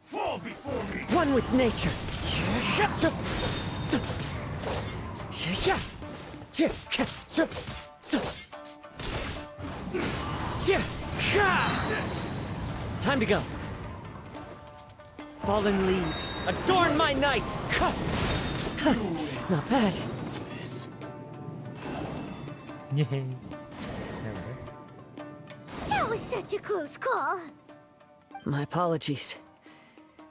Fall before me. One with nature. Time to go. Fallen leaves adorn my night. Not bad. Yay. That was such a close call. My apologies.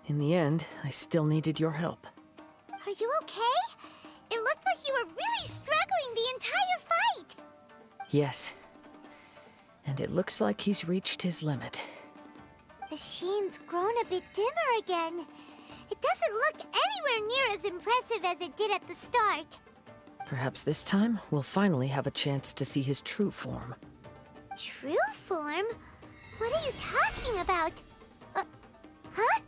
In the end, I still needed your help. Are you okay? It looked like you were really struggling the entire fight. Yes. And it looks like he's reached his limit. The sheen's grown a bit dimmer again. It doesn't look anywhere near as impressive as it did at the start. Perhaps this time, we'll finally have a chance to see his true form. True form? What are you talking about? Huh?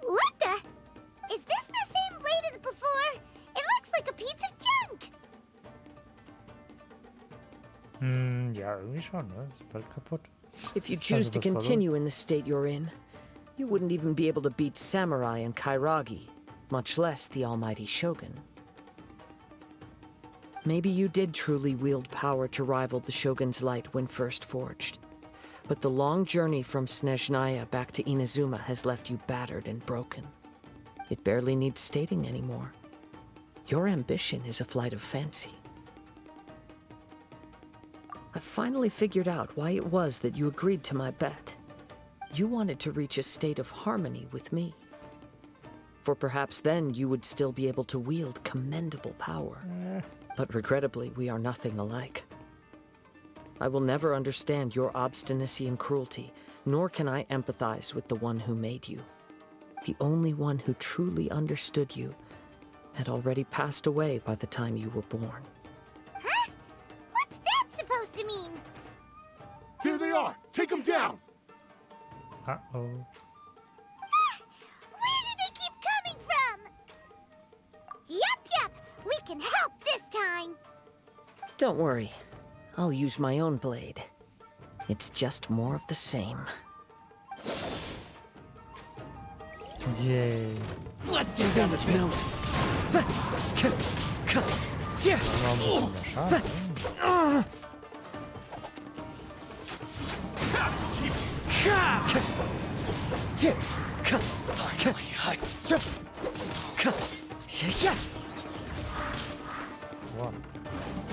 What the? Is this the same blade as before? It looks like a piece of junk. Ja, irgendwie schon, ne? Ist bald kaputt. If you choose to continue in the state you're in, you wouldn't even be able to beat Samurai and Kairagi, much less the almighty Shogun. Maybe you did truly wield power to rival the Shogun's light when first forged. But the long journey from Snezhnaya back to Inazuma has left you battered and broken. It barely needs stating anymore. Your ambition is a flight of fancy. I finally figured out why it was that you agreed to my bet. You wanted to reach a state of harmony with me. For perhaps then you would still be able to wield commendable power. But regrettably, we are nothing alike. I will never understand your obstinacy and cruelty, nor can I empathize with the one who made you. The only one who truly understood you had already passed away by the time you were born. Huh? What's that supposed to mean? Here they are! Take them down! Uh-oh. Where do they keep coming from? Yup, we can help this time. Don't worry. I'll use my own blade. It's just more of the same. Yay. Let's get down to business.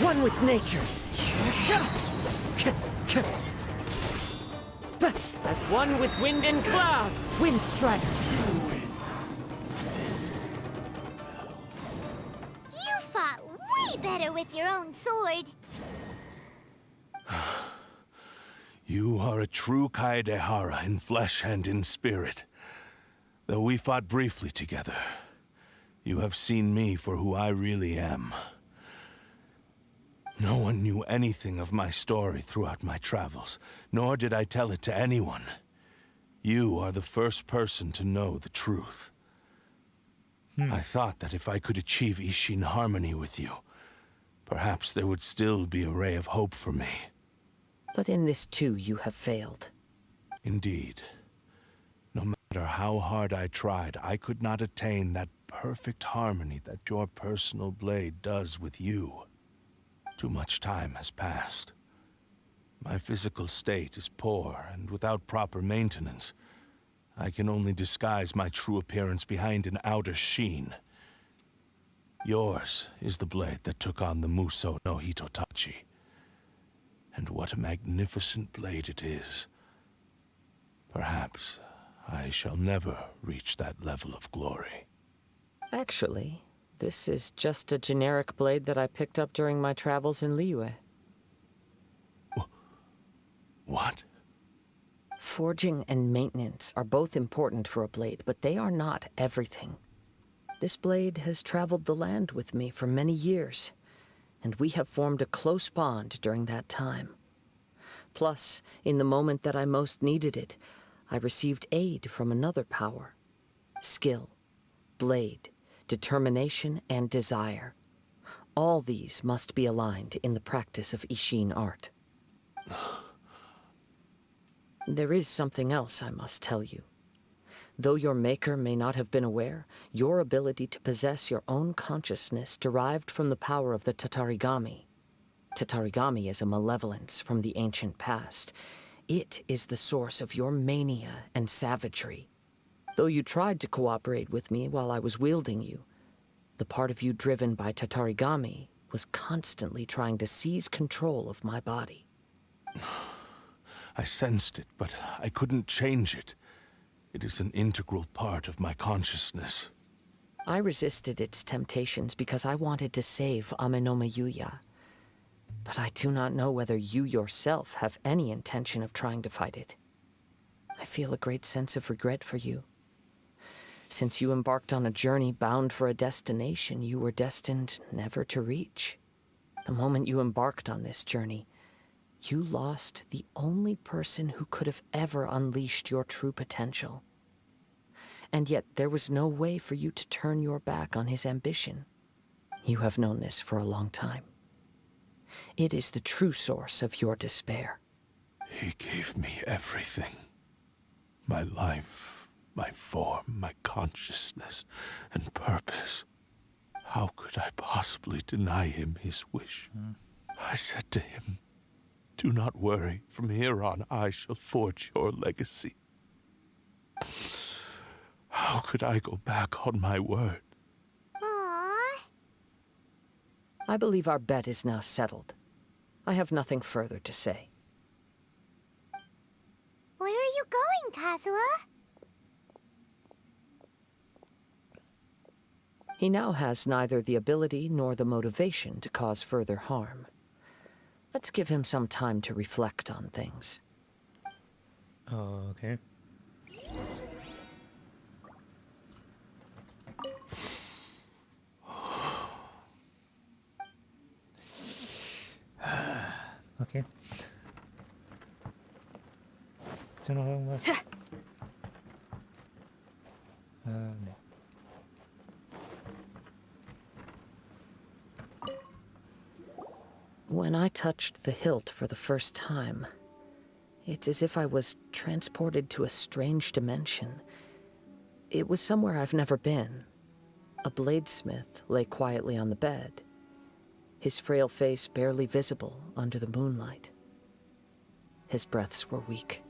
One with nature. As one with wind and cloud. Wind Strider. You fought way better with your own sword. You are a true Kaedehara in flesh and in spirit. Though we fought briefly together, you have seen me for who I really am. No one knew anything of my story throughout my travels, nor did I tell it to anyone. You are the first person to know the truth. I thought that if I could achieve Ishin harmony with you, perhaps there would still be a ray of hope for me. But in this too, you have failed. Indeed. No matter how hard I tried, I could not attain that perfect harmony that your personal blade does with you. Too much time has passed. My physical state is poor, and without proper maintenance, I can only disguise my true appearance behind an outer sheen. Yours is the blade that took on the Muso no Hitotachi. And what a magnificent blade it is. Perhaps I shall never reach that level of glory. Actually, this is just a generic blade that I picked up during my travels in Liyue. What? Forging and maintenance are both important for a blade, but they are not everything. This blade has traveled the land with me for many years, and we have formed a close bond during that time. Plus, in the moment that I most needed it, I received aid from another power. Skill, blade, determination, and desire. All these must be aligned in the practice of Ishin art. There is something else I must tell you. Though your maker may not have been aware, your ability to possess your own consciousness derived from the power of the Tatarigami. Tatarigami is a malevolence from the ancient past. It is the source of your mania and savagery. Though you tried to cooperate with me while I was wielding you, the part of you driven by Tatarigami was constantly trying to seize control of my body. I sensed it, but I couldn't change it. It is an integral part of my consciousness. I resisted its temptations because I wanted to save Amenoma Yuya. But I do not know whether you yourself have any intention of trying to fight it. I feel a great sense of regret for you. Since you embarked on a journey bound for a destination you were destined never to reach. The moment you embarked on this journey, You lost the only person who could have ever unleashed your true potential. And yet there was no way for you to turn your back on his ambition. You have known this for a long time. It is the true source of your despair. He gave me everything. My life, my form, my consciousness, and purpose. How could I possibly deny him his wish? I said to him, "Do not worry. From here on, I shall forge your legacy." How could I go back on my word? Aww. I believe our bet is now settled. I have nothing further to say. Where are you going, Kazuha? He now has neither the ability nor the motivation to cause further harm. Let's give him some time to reflect on things. Oh, okay. Okay. Ist hier noch irgendwas? Nee. When I touched the hilt for the first time, it's as if I was transported to a strange dimension. It was somewhere I've never been. A bladesmith lay quietly on the bed, his frail face barely visible under the moonlight. His breaths were weak,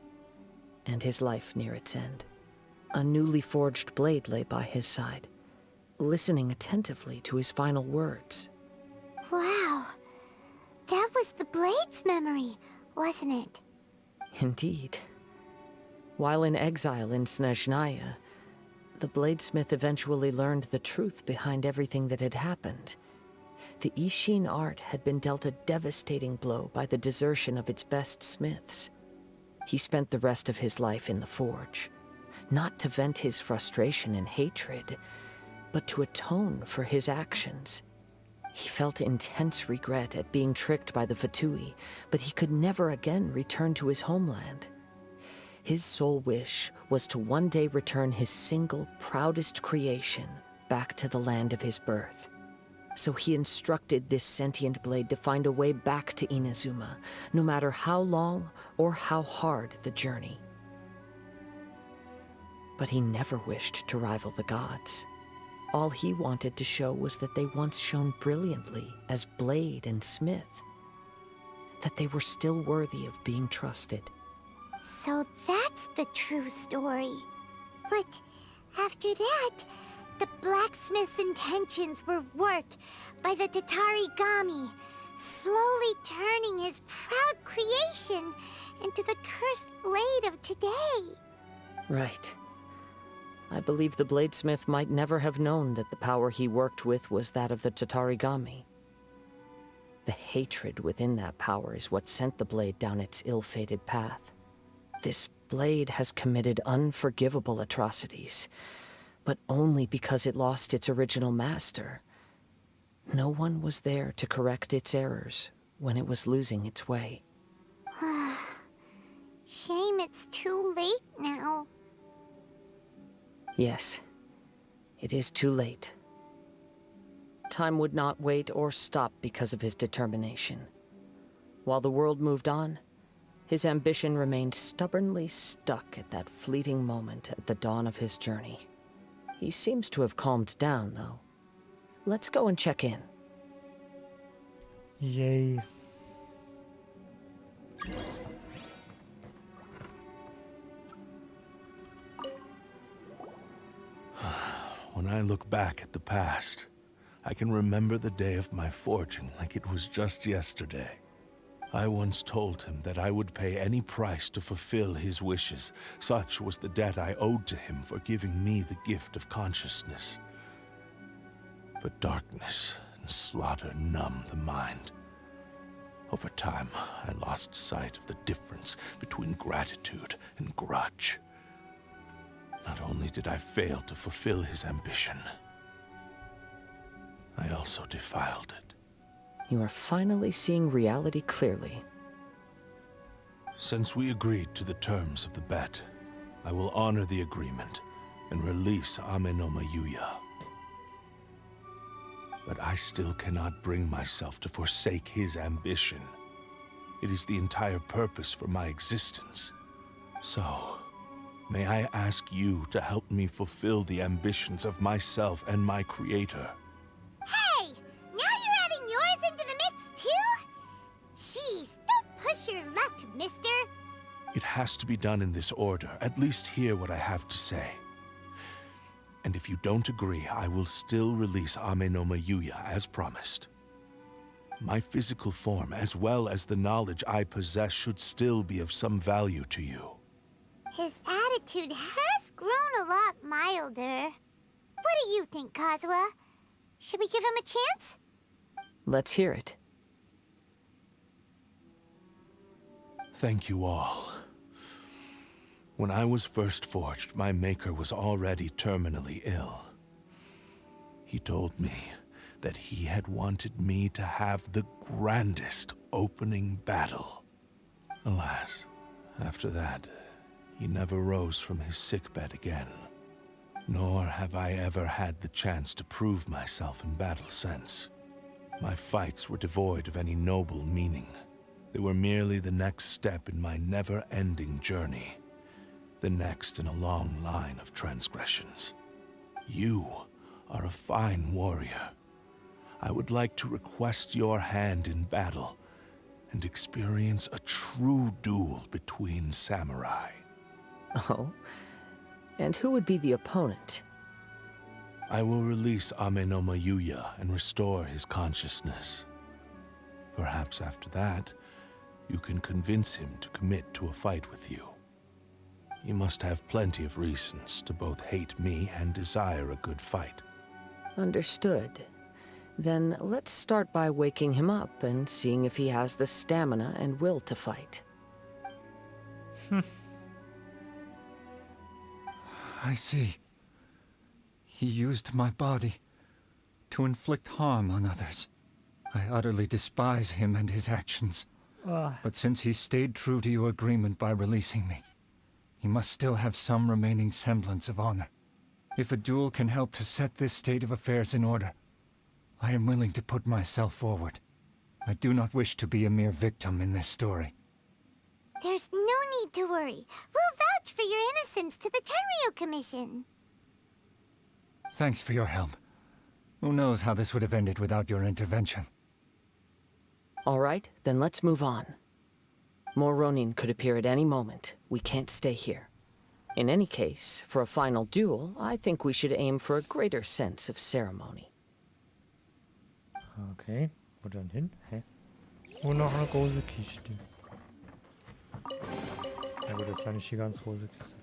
and his life near its end. A newly forged blade lay by his side, listening attentively to his final words. Wow. That was the Blade's memory, wasn't it? Indeed. While in exile in Snezhnaya, the bladesmith eventually learned the truth behind everything that had happened. The Ishin art had been dealt a devastating blow by the desertion of its best smiths. He spent the rest of his life in the forge, not to vent his frustration and hatred, but to atone for his actions. He felt intense regret at being tricked by the Fatui, but he could never again return to his homeland. His sole wish was to one day return his single, proudest creation back to the land of his birth. So he instructed this sentient blade to find a way back to Inazuma, no matter how long or how hard the journey. But he never wished to rival the gods. All he wanted to show was that they once shone brilliantly as blade and smith, that they were still worthy of being trusted. So that's the true story. But after that, the blacksmith's intentions were worked by the Tatarigami, slowly turning his proud creation into the cursed blade of today. Right. I believe the bladesmith might never have known that the power he worked with was that of the Tatarigami. The hatred within that power is what sent the blade down its ill-fated path. This blade has committed unforgivable atrocities, but only because it lost its original master. No one was there to correct its errors when it was losing its way. Shame it's too late now. Yes, it is too late. Time would not wait or stop because of his determination. While the world moved on, his ambition remained stubbornly stuck at that fleeting moment at the dawn of his journey. He seems to have calmed down, though. Let's go and check in. Yay. When I look back at the past, I can remember the day of my forging like it was just yesterday. I once told him that I would pay any price to fulfill his wishes. Such was the debt I owed to him for giving me the gift of consciousness. But darkness and slaughter numb the mind. Over time, I lost sight of the difference between gratitude and grudge. Not only did I fail to fulfill his ambition, I also defiled it. You are finally seeing reality clearly. Since we agreed to the terms of the bet, I will honor the agreement and release Amenoma Yuya. But I still cannot bring myself to forsake his ambition. It is the entire purpose for my existence. So, may I ask you to help me fulfill the ambitions of myself and my creator? Hey! Now you're adding yours into the mix, too? Jeez, don't push your luck, mister. It has to be done in this order. At least hear what I have to say. And if you don't agree, I will still release Amenoma Yuya as promised. My physical form, as well as the knowledge I possess, should still be of some value to you. His attitude has grown a lot milder. What do you think, Kazuha? Should we give him a chance? Let's hear it. Thank you all. When I was first forged, my maker was already terminally ill. He told me that he had wanted me to have the grandest opening battle. Alas, after that, he never rose from his sickbed again. Nor have I ever had the chance to prove myself in battle since. My fights were devoid of any noble meaning. They were merely the next step in my never-ending journey. The next in a long line of transgressions. You are a fine warrior. I would like to request your hand in battle and experience a true duel between samurai. Oh? And who would be the opponent? I will release Amenoma Yuya and restore his consciousness. Perhaps after that, you can convince him to commit to a fight with you. He must have plenty of reasons to both hate me and desire a good fight. Understood. Then let's start by waking him up and seeing if he has the stamina and will to fight. I see. He used my body to inflict harm on others. I utterly despise him and his actions. But since he stayed true to your agreement by releasing me, he must still have some remaining semblance of honor. If a duel can help to set this state of affairs in order, I am willing to put myself forward. I do not wish to be a mere victim in this story. There's no need to worry. We'll vouch for your innocence to the Tenryo Commission. Thanks for your help. Who knows how this would have ended without your intervention. All right, then let's move on. More Ronin could appear at any moment. We can't stay here. In any case, for a final duel, I think we should aim for a greater sense of ceremony. Okay, wo dann hin? Hä? Wo noch eine große Kiste. Ja gut, das ist ja nicht die ganz große Kiste.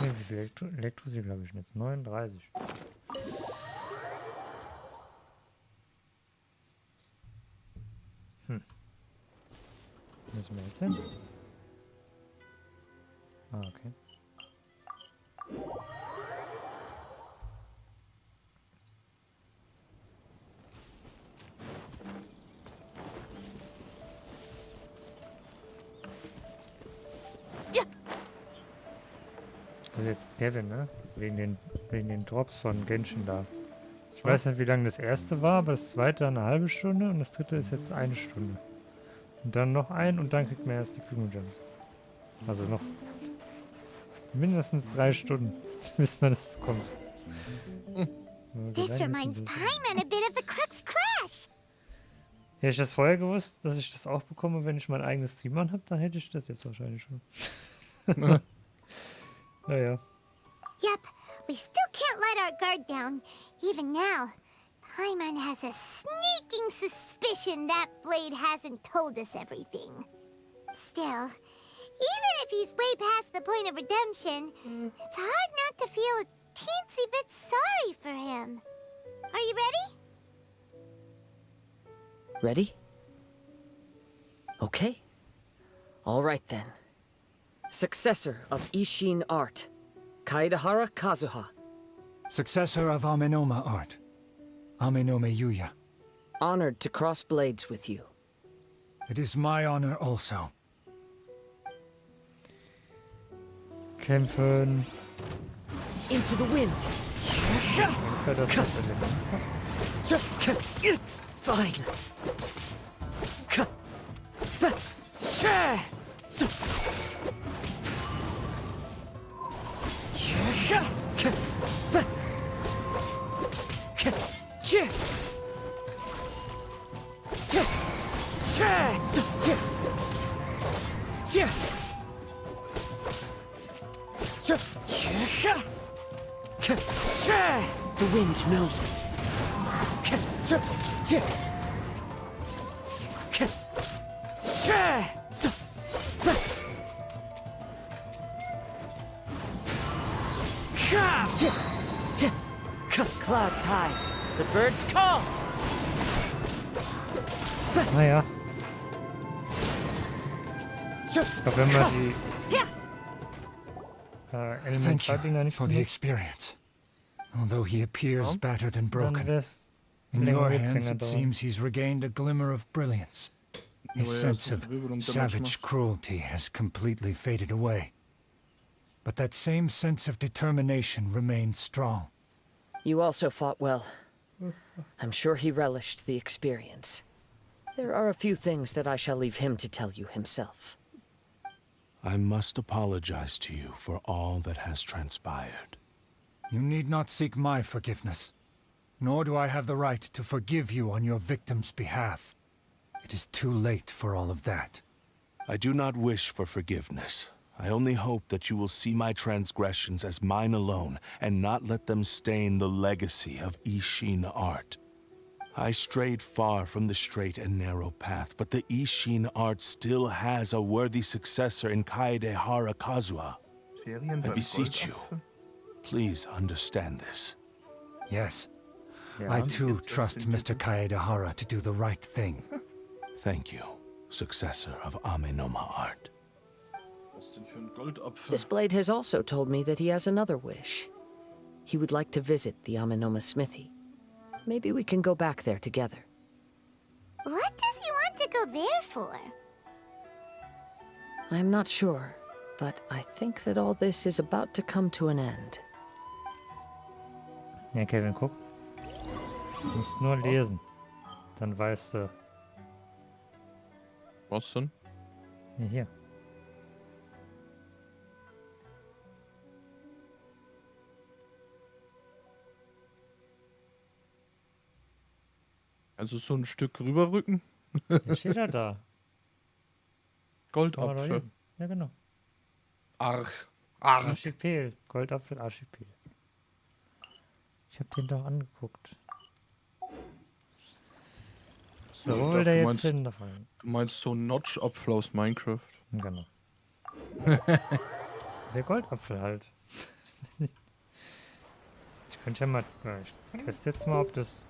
Wie viel Elektro glaube ich jetzt? 39. Müssen wir jetzt hin? Ah, okay. Ja. Das ist jetzt Kevin, ne? Wegen den Drops von Genshin da. Ich weiß nicht, wie lange das erste war, aber das zweite eine halbe Stunde und das dritte ist jetzt 1 Stunde. Und dann noch ein und dann kriegt man erst die Kühlungsjumps. Also noch mindestens 3 Stunden, bis man das bekommt. This reminds Paimon a bit of the Crux Clash. Hätte ich das vorher gewusst, dass ich das auch bekomme, wenn ich mein eigenes Team anhabe, dann hätte ich das jetzt wahrscheinlich schon. Naja. Yep, we still can't let our guard down, even now. Paimon has a sneaking suspicion that Blade hasn't told us everything. Still, even if he's way past the point of redemption, it's hard not to feel a teensy bit sorry for him. Are you ready? Ready? Okay. All right then. Successor of Ishin art, Kaedahara Kazuha. Successor of Amenoma art, Amenoma Yuya. Honored to cross blades with you. It is my honor also. Kämpfen. Into the wind. It's fine. The wind knows me. Clouds high. The birds call. Naja. Ich glaube, wenn wir die Thank you for the experience. Although he appears battered and broken, in your hands it seems he's regained a glimmer of brilliance. His sense of savage cruelty has completely faded away. But that same sense of determination remains strong. You also fought well. I'm sure he relished the experience. There are a few things that I shall leave him to tell you himself. I must apologize to you for all that has transpired. You need not seek my forgiveness, nor do I have the right to forgive you on your victim's behalf. It is too late for all of that. I do not wish for forgiveness. I only hope that you will see my transgressions as mine alone, and not let them stain the legacy of Ishin art. I strayed far from the straight and narrow path, but the Ishin art still has a worthy successor in Kaedehara Kazuha. Ferien, I beim beseech you, Goldapfel. please understand this. Yes. I too trust Mr. Kaedehara to do the right thing. Thank you, successor of Amenoma art. Was denn für ein Goldapfel? This blade has also told me that he has another wish. He would like to visit the Amenoma smithy. Maybe we can go back there together. What does he want to go there for? I'm not sure, but I think that all this is about to come to an end. Ja, Kevin, guck. Du musst nur lesen. Dann weißt du. Was denn? Ja, hier. Also so ein Stück rüberrücken? Ja, steht er da. Goldapfel. Ja, genau. Arch. Archipel. Goldapfel, Archipel. Ich hab den doch angeguckt. So, wo will der jetzt hin davon? Du meinst so einen Notch-Apfel aus Minecraft? Genau. Der Goldapfel halt. Ich könnte ja mal... Ich teste jetzt mal, ob das...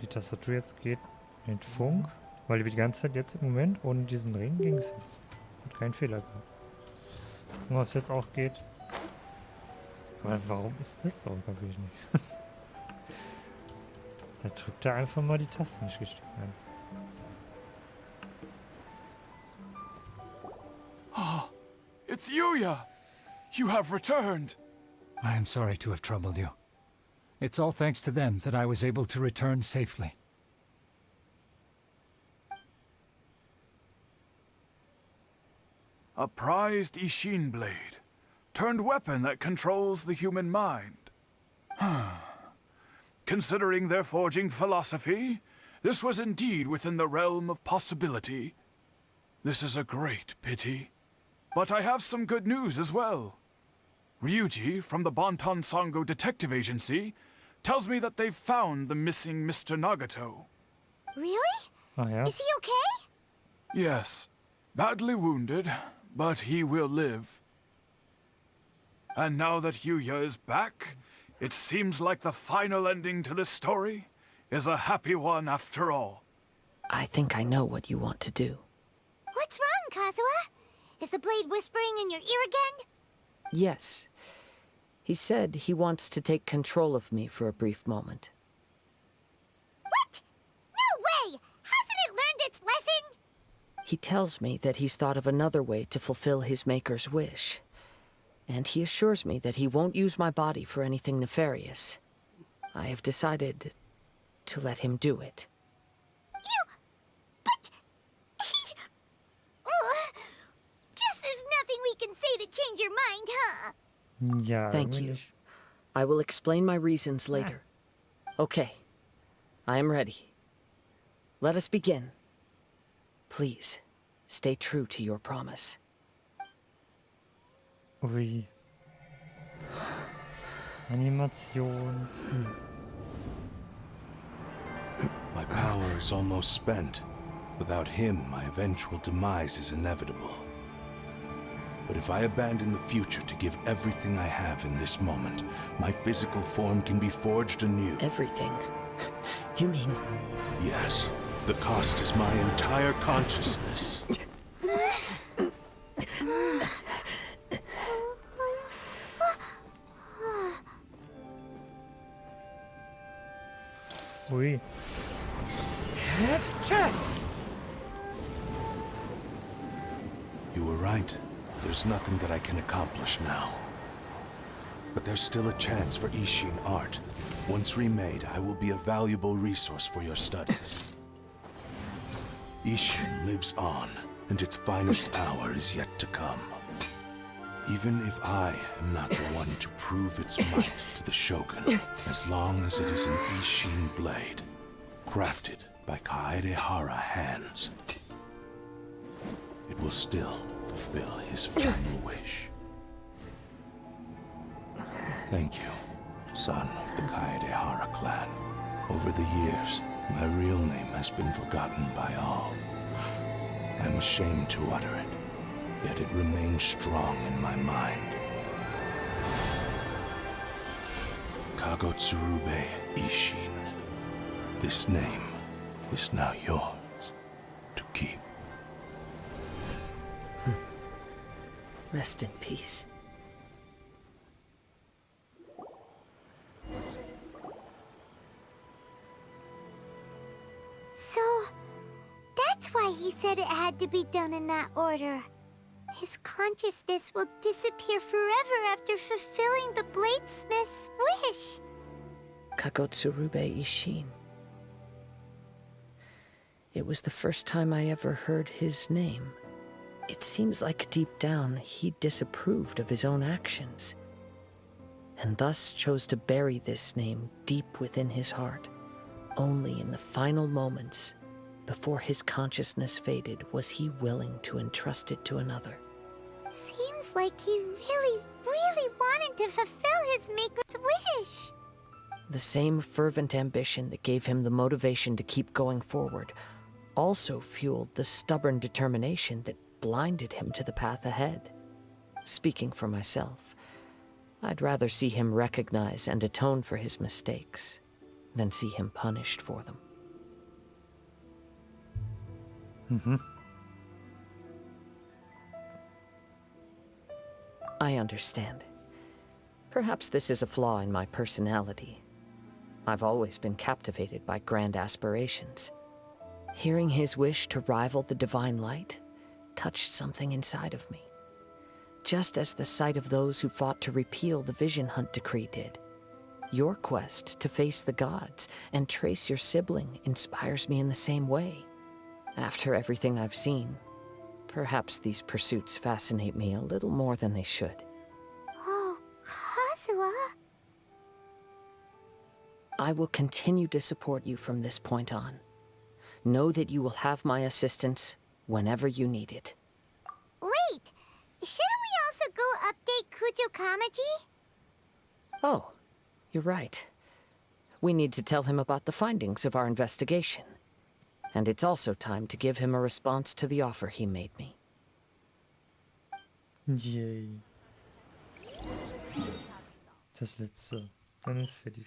Die Tastatur jetzt geht mit Funk. Weil die ganze Zeit jetzt im Moment ohne diesen Ring ging es jetzt. Hat keinen Fehler gehabt. Und ob es jetzt auch geht. Aber warum ist das so? Glaube ich nicht. Da drückt er einfach mal die Tasten nicht richtig ein. Oh, it's Yuya! You have returned! I am sorry to have troubled you. It's all thanks to them that I was able to return safely. A prized Ishin blade, turned weapon that controls the human mind. Considering their forging philosophy, this was indeed within the realm of possibility. This is a great pity. But I have some good news as well. Ryuji, from the Bonton Sango Detective Agency, tells me that they've found the missing Mr. Nagato. Really? Oh, yeah? Is he okay? Yes, badly wounded, but he will live. And now that Yuya is back, it seems like the final ending to this story is a happy one after all. I think I know what you want to do. What's wrong, Kazuha? Is the blade whispering in your ear again? Yes. He said he wants to take control of me for a brief moment. What? He tells me that he's thought of another way to fulfill his maker's wish. And he assures me that he won't use my body for anything nefarious. I have decided to let him do it. Guess there's nothing we can say to change your mind, huh? Ja, Thank you. I will explain my reasons later. Okay. I am ready. Let us begin. Please, stay true to your promise. Ui. Animation. My power is almost spent. Without him, my eventual demise is inevitable. But if I abandon the future to give everything I have in this moment, my physical form can be forged anew. Everything? You mean... Yes. The cost is my entire consciousness. Ui. You were right. There's nothing that I can accomplish now. But there's still a chance for Ishin art. Once remade, I will be a valuable resource for your studies. Ishin lives on, and its finest hour is yet to come. Even if I am not the one to prove its might to the Shogun, as long as it is an Ishin blade, crafted by Kaedehara hands, it will still fulfill his final wish. Thank you, son of the Kaedehara clan. Over the years, my real name has been forgotten by all. I'm ashamed to utter it, yet it remains strong in my mind. Kagotsurube Ishin. This name is now yours to keep. Rest in peace. So, that's why he said it had to be done in that order. His consciousness will disappear forever after fulfilling the bladesmith's wish. Kagotsurube Ishin. It was the first time I ever heard his name. It seems like deep down he disapproved of his own actions, and thus chose to bury this name deep within his heart. Only in the final moments, before his consciousness faded, was he willing to entrust it to another. Seems like he really, really wanted to fulfill his maker's wish. The same fervent ambition that gave him the motivation to keep going forward also fueled the stubborn determination that blinded him to the path ahead. Speaking for myself, I'd rather see him recognize and atone for his mistakes than see him punished for them. I understand. Perhaps this is a flaw in my personality. I've always been captivated by grand aspirations. Hearing his wish to rival the divine light touched something inside of me, just as the sight of those who fought to repeal the Vision Hunt decree did. Your quest to face the gods and trace your sibling inspires me in the same way. After everything I've seen, perhaps these pursuits fascinate me a little more than they should. Oh, Kazuha. I will continue to support you from this point on. Know that you will have my assistance whenever you need it. Wait, shouldn't we also go update Kujo Kamaji? Oh, you're right. We need to tell him about the findings of our investigation. And it's also time to give him a response to the offer he made me. Yay. Das letzte. Dann ist fertig.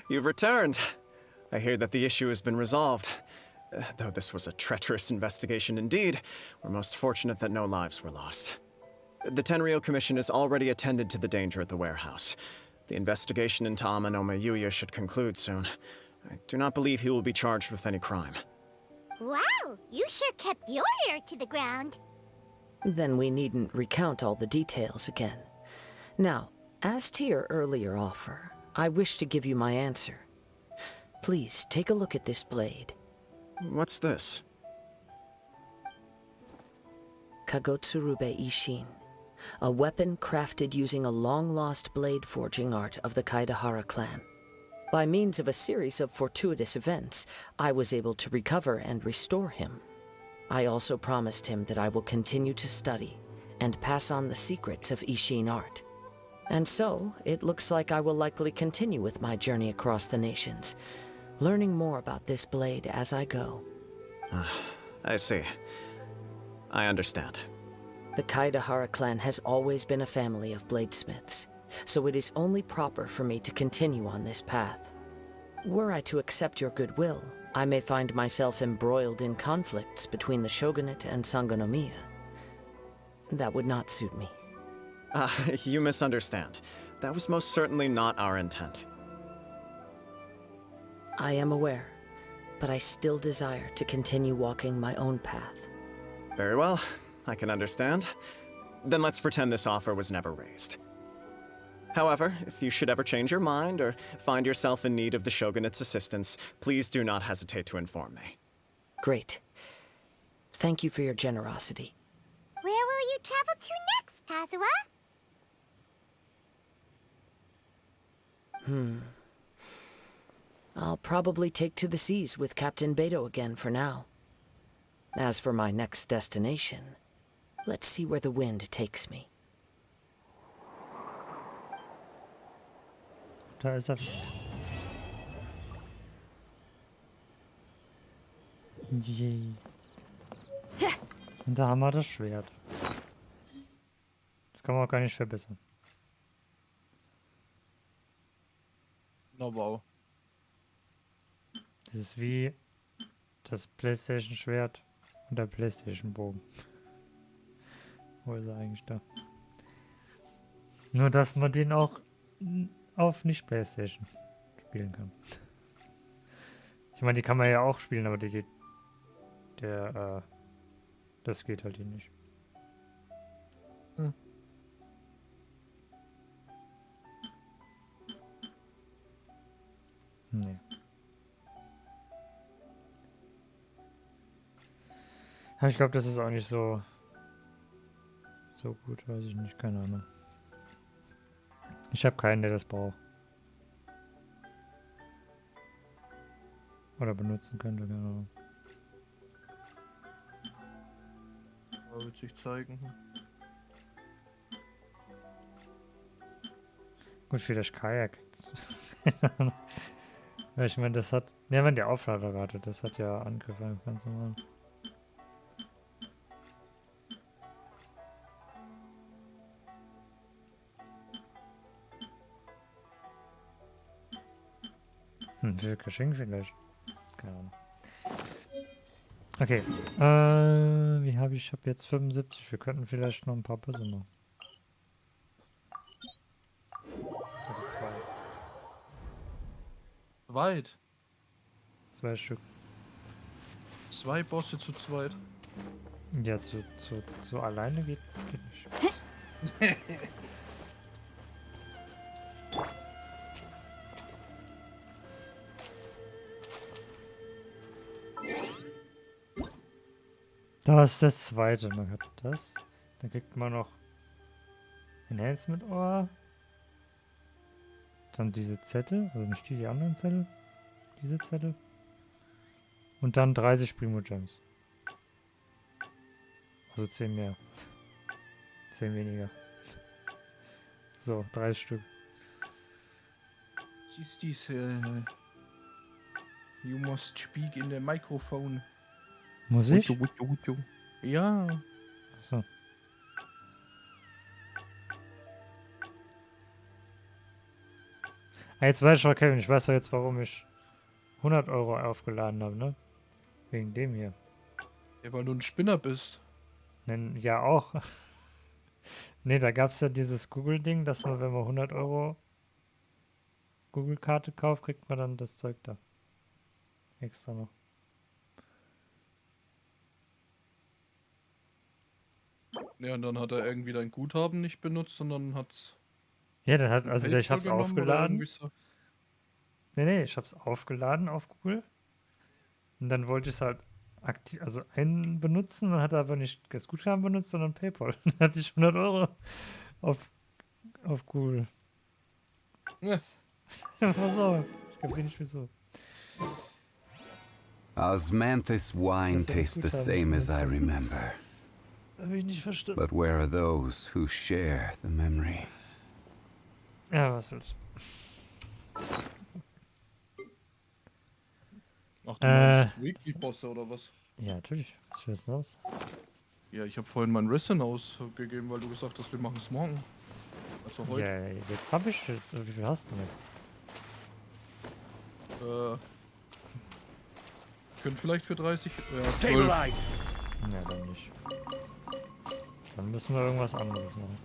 You've returned. I hear that the issue has been resolved. Though this was a treacherous investigation indeed, we're most fortunate that no lives were lost. The Tenryou Commission has already attended to the danger at the warehouse. The investigation into Amanome Yuya should conclude soon. I do not believe he will be charged with any crime. Wow, you sure kept your ear to the ground. Then we needn't recount all the details again. Now, as to your earlier offer, I wish to give you my answer. Please take a look at this blade. What's this? Kagotsurube Ishin, a weapon crafted using a long-lost blade forging art of the Kaidahara clan. By means of a series of fortuitous events, I was able to recover and restore him. I also promised him that I will continue to study and pass on the secrets of Ishin art. And so, it looks like I will likely continue with my journey across the nations, learning more about this blade as I go. I see. I understand. The Kaidahara clan has always been a family of bladesmiths, so it is only proper for me to continue on this path. Were I to accept your goodwill, I may find myself embroiled in conflicts between the shogunate and Sangonomiya. That would not suit me. You misunderstand. That was most certainly not our intent. I am aware, but I still desire to continue walking my own path. Very well, I can understand. Then let's pretend this offer was never raised. However, if you should ever change your mind or find yourself in need of the Shogunate's assistance, please do not hesitate to inform me. Great. Thank you for your generosity. Where will you travel to next, Kazuha? I'll probably take to the seas with Captain Beto again for now. As for my next destination, let's see where the wind takes me. Da ist er. Yay. Und da haben wir das Schwert. Das kann man auch gar nicht verbessern. Na wow. Das ist wie das PlayStation-Schwert und der PlayStation-Bogen. Wo ist er eigentlich da? Nur, dass man den auch auf nicht-PlayStation spielen kann. Ich meine, die kann man ja auch spielen, aber das geht halt hier nicht. Nee. Aber ich glaube, das ist auch nicht so gut, weiß ich nicht, keine Ahnung. Ich habe keinen, der das braucht. Oder benutzen könnte, keine Ahnung. Wird sich zeigen. Gut, vielleicht Kajak. Weil ich meine, das hat... Ne, wenn die Aufladerrate, das hat ja angefangen, ganz normal. Für Geschenk vielleicht. Keine Ahnung. Okay. Wie habe ich? Ich habe jetzt 75. Wir könnten vielleicht noch ein paar Busse machen. Also 2. Weit. 2 Stück. 2 Bosse zu zweit. Ja, zu alleine geht nicht. Da ist das zweite. Man hat das. Dann kriegt man noch Enhancement Ohr. Dann diese Zettel. Also nicht die anderen Zettel. Diese Zettel. Und dann 30 Primo Gems. Also 10 mehr. 10 weniger. So, 30 Stück. Ist dies, you must speak in the microphone. Muss ich? Ja. Achso. Jetzt weiß ich, Kevin, ich weiß doch jetzt, warum ich 100 € aufgeladen habe, ne? Wegen dem hier. Ja, weil du ein Spinner bist. Ja, auch. Ne, da gab es ja dieses Google-Ding, dass man, wenn man 100 Euro Google-Karte kauft, kriegt man dann das Zeug da. Extra noch. Ja, und dann hat er irgendwie dein Guthaben nicht benutzt, sondern hat's. Ja, dann hat, also ich hab's genommen oder aufgeladen. irgendwie so. Nee, ich hab's aufgeladen auf Google. Und dann wollte ich es halt aktiv, also einen benutzen, dann hat er aber nicht das Guthaben benutzt, sondern PayPal. Dann hatte ich 100 Euro auf Google. Ja. Pass auf, ich kapier nicht wieso. Osmanthus wine tastes the same as I remember. Hab ich nicht verstanden. But where are those who share the memory? Ja, was willst Ach, du meinst Weekly-Bosse oder was? Ja, natürlich. Was willst du das? Ja, ich habe vorhin mein Resin ausgegeben, weil du gesagt hast, wir machen es morgen. Also heute. Ja, jetzt hab ich jetzt. Wie viel hast du denn jetzt? Können vielleicht für 30. Ja, 12. Stabilize! Ja, dann nicht. Dann müssen wir irgendwas anderes machen.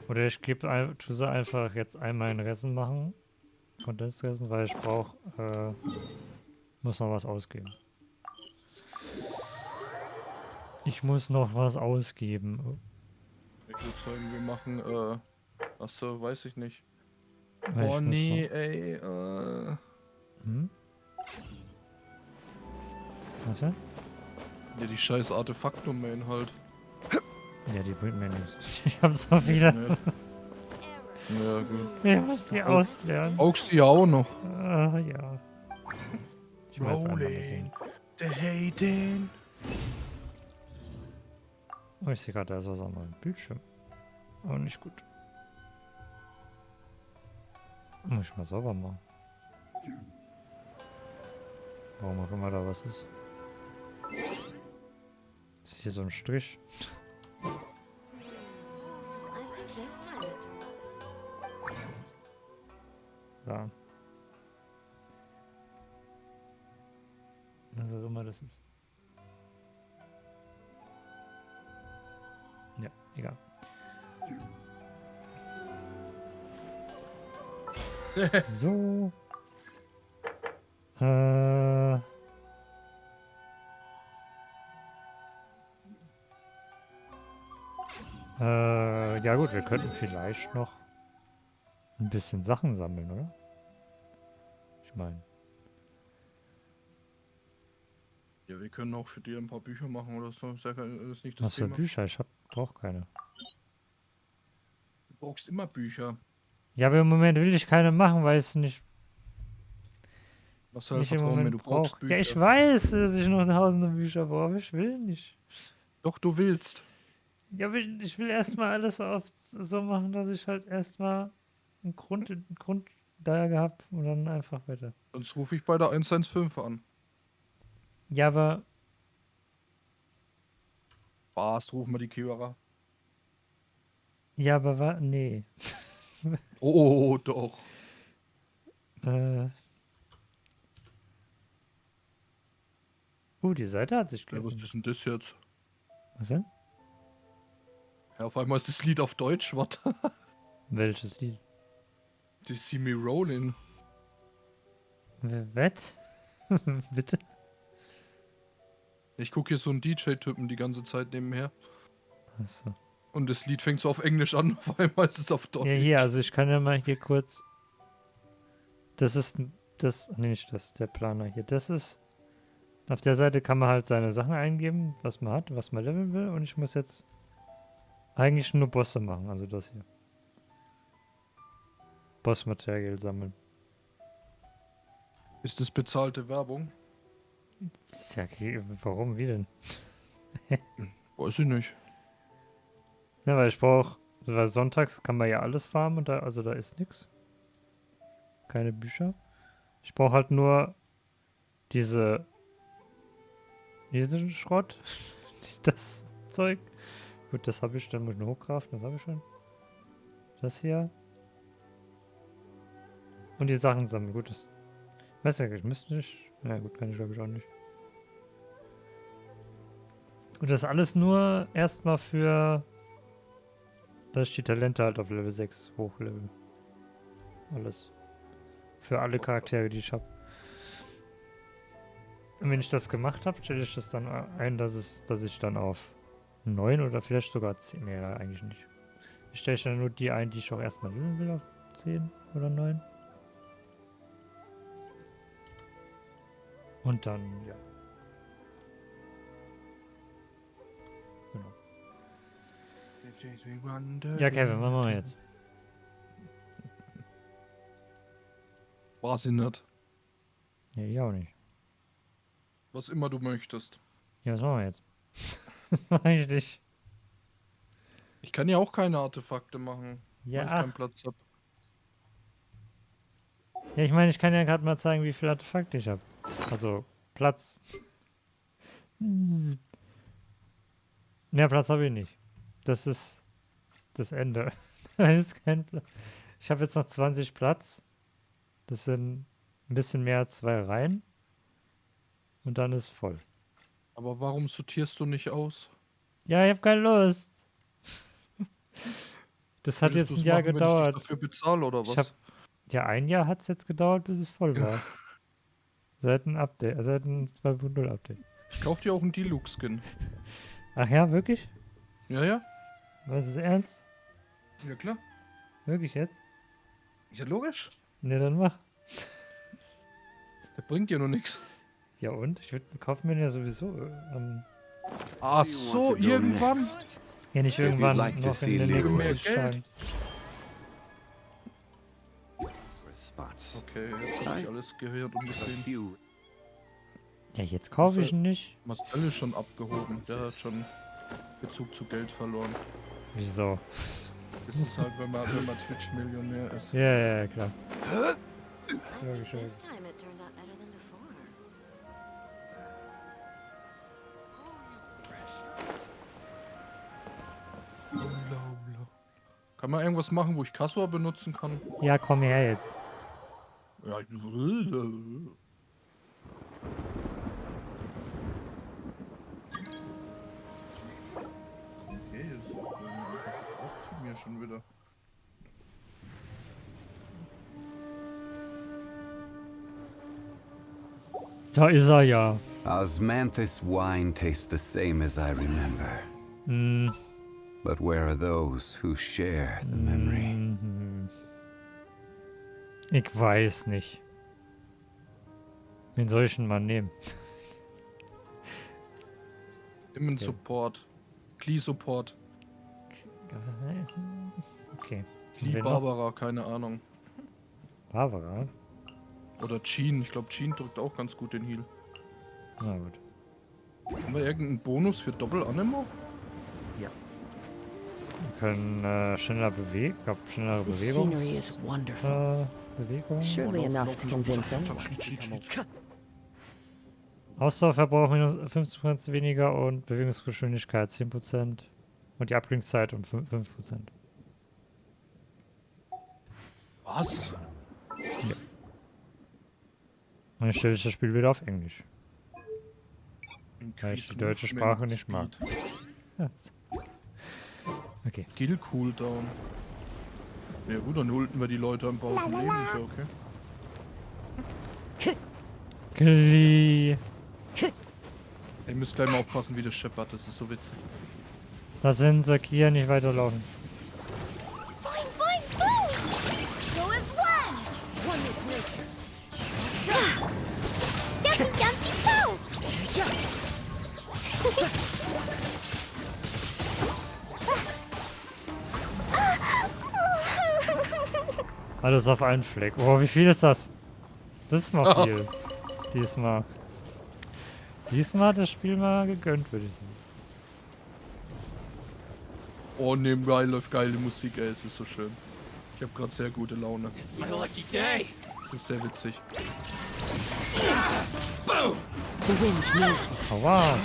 Oder ich gebe Tuse einfach jetzt einmal ein Resin machen. Kondensresin, weil ich brauche, muss noch was ausgeben. Ich muss noch was ausgeben. Ich würde sagen, wir machen, achso, weiß ich nicht. Weil Oh ich nee, muss noch... ey, Hm? Was denn? Ja, die scheiß Artefakt-Domain halt. Ja, die bringt mir nichts. Ich hab so viele. Ja, gut. Ich muss die auslernen. Augst die ja auch noch. Ah, ja. Ich will jetzt einmal Rolling, the hating. Oh, ich sehe gerade, da ist was an meinem Bildschirm. Aber nicht gut. Muss ich mal sauber machen. Warum auch immer da was ist. Ist hier so ein Strich? Da. Was auch immer das ist. Ja, egal. So. Ja gut, wir könnten vielleicht noch ein bisschen Sachen sammeln, oder? Ich meine. Ja, wir können auch für dir ein paar Bücher machen oder so. Ist nicht das Was für Thema. Bücher? Ich brauche keine. Du brauchst immer Bücher. Ja, aber im Moment will ich keine machen, weil es nicht... Was soll nicht im Vertrauen mir, Moment du brauchst brauche. Bücher. Ja, ich weiß, dass ich noch tausende Bücher brauche, aber ich will nicht. Doch, du willst. Ja, aber ich will erstmal alles so machen, dass ich halt erstmal einen Grund da gehabt und dann einfach weiter. Sonst rufe ich bei der 115 an. Ja, aber... Spaß, ruf mal die Kira. Ja, aber nee. Oh, doch. Die Seite hat sich Ja, geöffnet. was ist denn das jetzt? Was denn? Ja, auf einmal ist das Lied auf Deutsch, warte. Welches Lied? Die See Me Rolling. Wett? Bitte? Ich gucke hier so einen DJ-Typen die ganze Zeit nebenher. Achso. Und das Lied fängt so auf Englisch an, auf einmal ist es auf Deutsch. Ja, hier, also ich kann ja mal hier kurz... Das ist das... Nee, nicht das ist der Planer hier. Das ist... Auf der Seite kann man halt seine Sachen eingeben, was man hat, was man leveln will. Und ich muss jetzt eigentlich nur Bosse machen, also das hier. Bossmaterial sammeln. Ist das bezahlte Werbung? Tja, okay, warum, wie denn? Weiß ich nicht. Ja, weil ich brauche... Also weil sonntags kann man ja alles farmen und da ist nichts. Keine Bücher. Ich brauche halt nur diesen Schrott. Das Zeug. Gut, das habe ich, dann muss ich nur hochkraften, das habe ich schon. Das hier. Und die Sachen sammeln. Gut, das... Weiß ja, ich müsste nicht... Na gut, kann ich glaube ich auch nicht. Und das alles nur erstmal für, dass ich die Talente halt auf Level 6 hochlevel. Alles. Für alle Charaktere, die ich habe. Und wenn ich das gemacht habe, stelle ich das dann ein, dass ich dann auf 9 oder vielleicht sogar 10. Nee, eigentlich nicht. Ich stelle dann nur die ein, die ich auch erstmal leveln will auf 10 oder 9. Und dann, ja. Genau. Ja, Kevin, was machen wir jetzt? Weiß ich nicht. Ja, ich auch nicht. Was immer du möchtest. Ja, was machen wir jetzt? Das mache ich nicht. Ich kann ja auch keine Artefakte machen, Ja. weil ich keinen Platz habe. Ja, ich meine, ich kann ja gerade mal zeigen, wie viel Artefakte ich habe. Also, Platz. Mehr Platz habe ich nicht. Das ist das Ende. Da ist kein Platz. Ich habe jetzt noch 20 Platz. Das sind ein bisschen mehr als 2 Reihen. Und dann ist voll. Aber warum sortierst du nicht aus? Ja, ich habe keine Lust. Das hat Würdest jetzt ein du's Jahr machen, wenn gedauert. ich dich dafür bezahle, oder was? Ja, ein Jahr hat es jetzt gedauert, bis es voll war. Seit ein Update, seit ein 2.0 Update. Ich kauf dir auch einen Deluxe-Skin. Ach ja, wirklich? Ja, ja. Was ist ernst? Ja, klar. Wirklich jetzt? Ja, logisch. Ne, dann mach. Der bringt dir nur nichts. Ja und? Ich würde kaufen mir ja sowieso Ach so, irgendwann? Ja, nicht irgendwann, noch in den nächsten Tagen. Okay, jetzt habe ich alles gehört und gesehen. Ja, jetzt kaufe ich ihn nicht. Marcel ist schon abgehoben. Der hat schon Bezug zu Geld verloren. Wieso? Das ist halt, wenn man Twitch-Millionär ist. Ja, klar. Logisch, logisch. Kann man irgendwas machen, wo ich Kassor benutzen kann? Ja, komm her jetzt. Ja, okay, jetzt zu mir schon wieder. Da ist er ja. Osmanthus wine tastes the same as I remember. But where are those who share the memory? Ich weiß nicht. Wen soll ich denn mal nehmen? Im Support. Klee-Support. Okay. Klee Barbara, keine Ahnung. Barbara? Oder Jean. Ich glaube, Jean drückt auch ganz gut den Heal. Na gut. Haben wir irgendeinen Bonus für Doppel-Animo? Ja. Wir können schneller bewegen. Ich glaube, schnellere Bewegung. Bewegung. Surely enough to convince anyone. Ausdauerverbrauch minus 50% weniger und Bewegungsgeschwindigkeit 10%. Und die Abklingzeit um 5%. Was? Ja. Und jetzt stelle ich das Spiel wieder auf Englisch. Weil ich die deutsche Sprache nicht mag. Ja. Okay. Skill Cooldown. Ja gut, dann holten wir die Leute einfach aus dem Leben, ist ja okay. Glee. Ihr müsst gleich mal aufpassen, wie das scheppert, das ist so witzig. Lass ihn Sakia nicht weiterlaufen. Boing, boing, boom! Go as one! One with nature. Jumpy, jumpy, go! Alles auf einen Fleck. Oh, wie viel ist das? Das ist mal viel. Diesmal. Diesmal hat das Spiel mal gegönnt, würde ich sagen. Oh, nebenbei läuft geile Musik, ey, es ist so schön. Ich habe gerade sehr gute Laune. It's my lucky day. Es ist sehr witzig. Boom! The wind knows me. Oh, wow.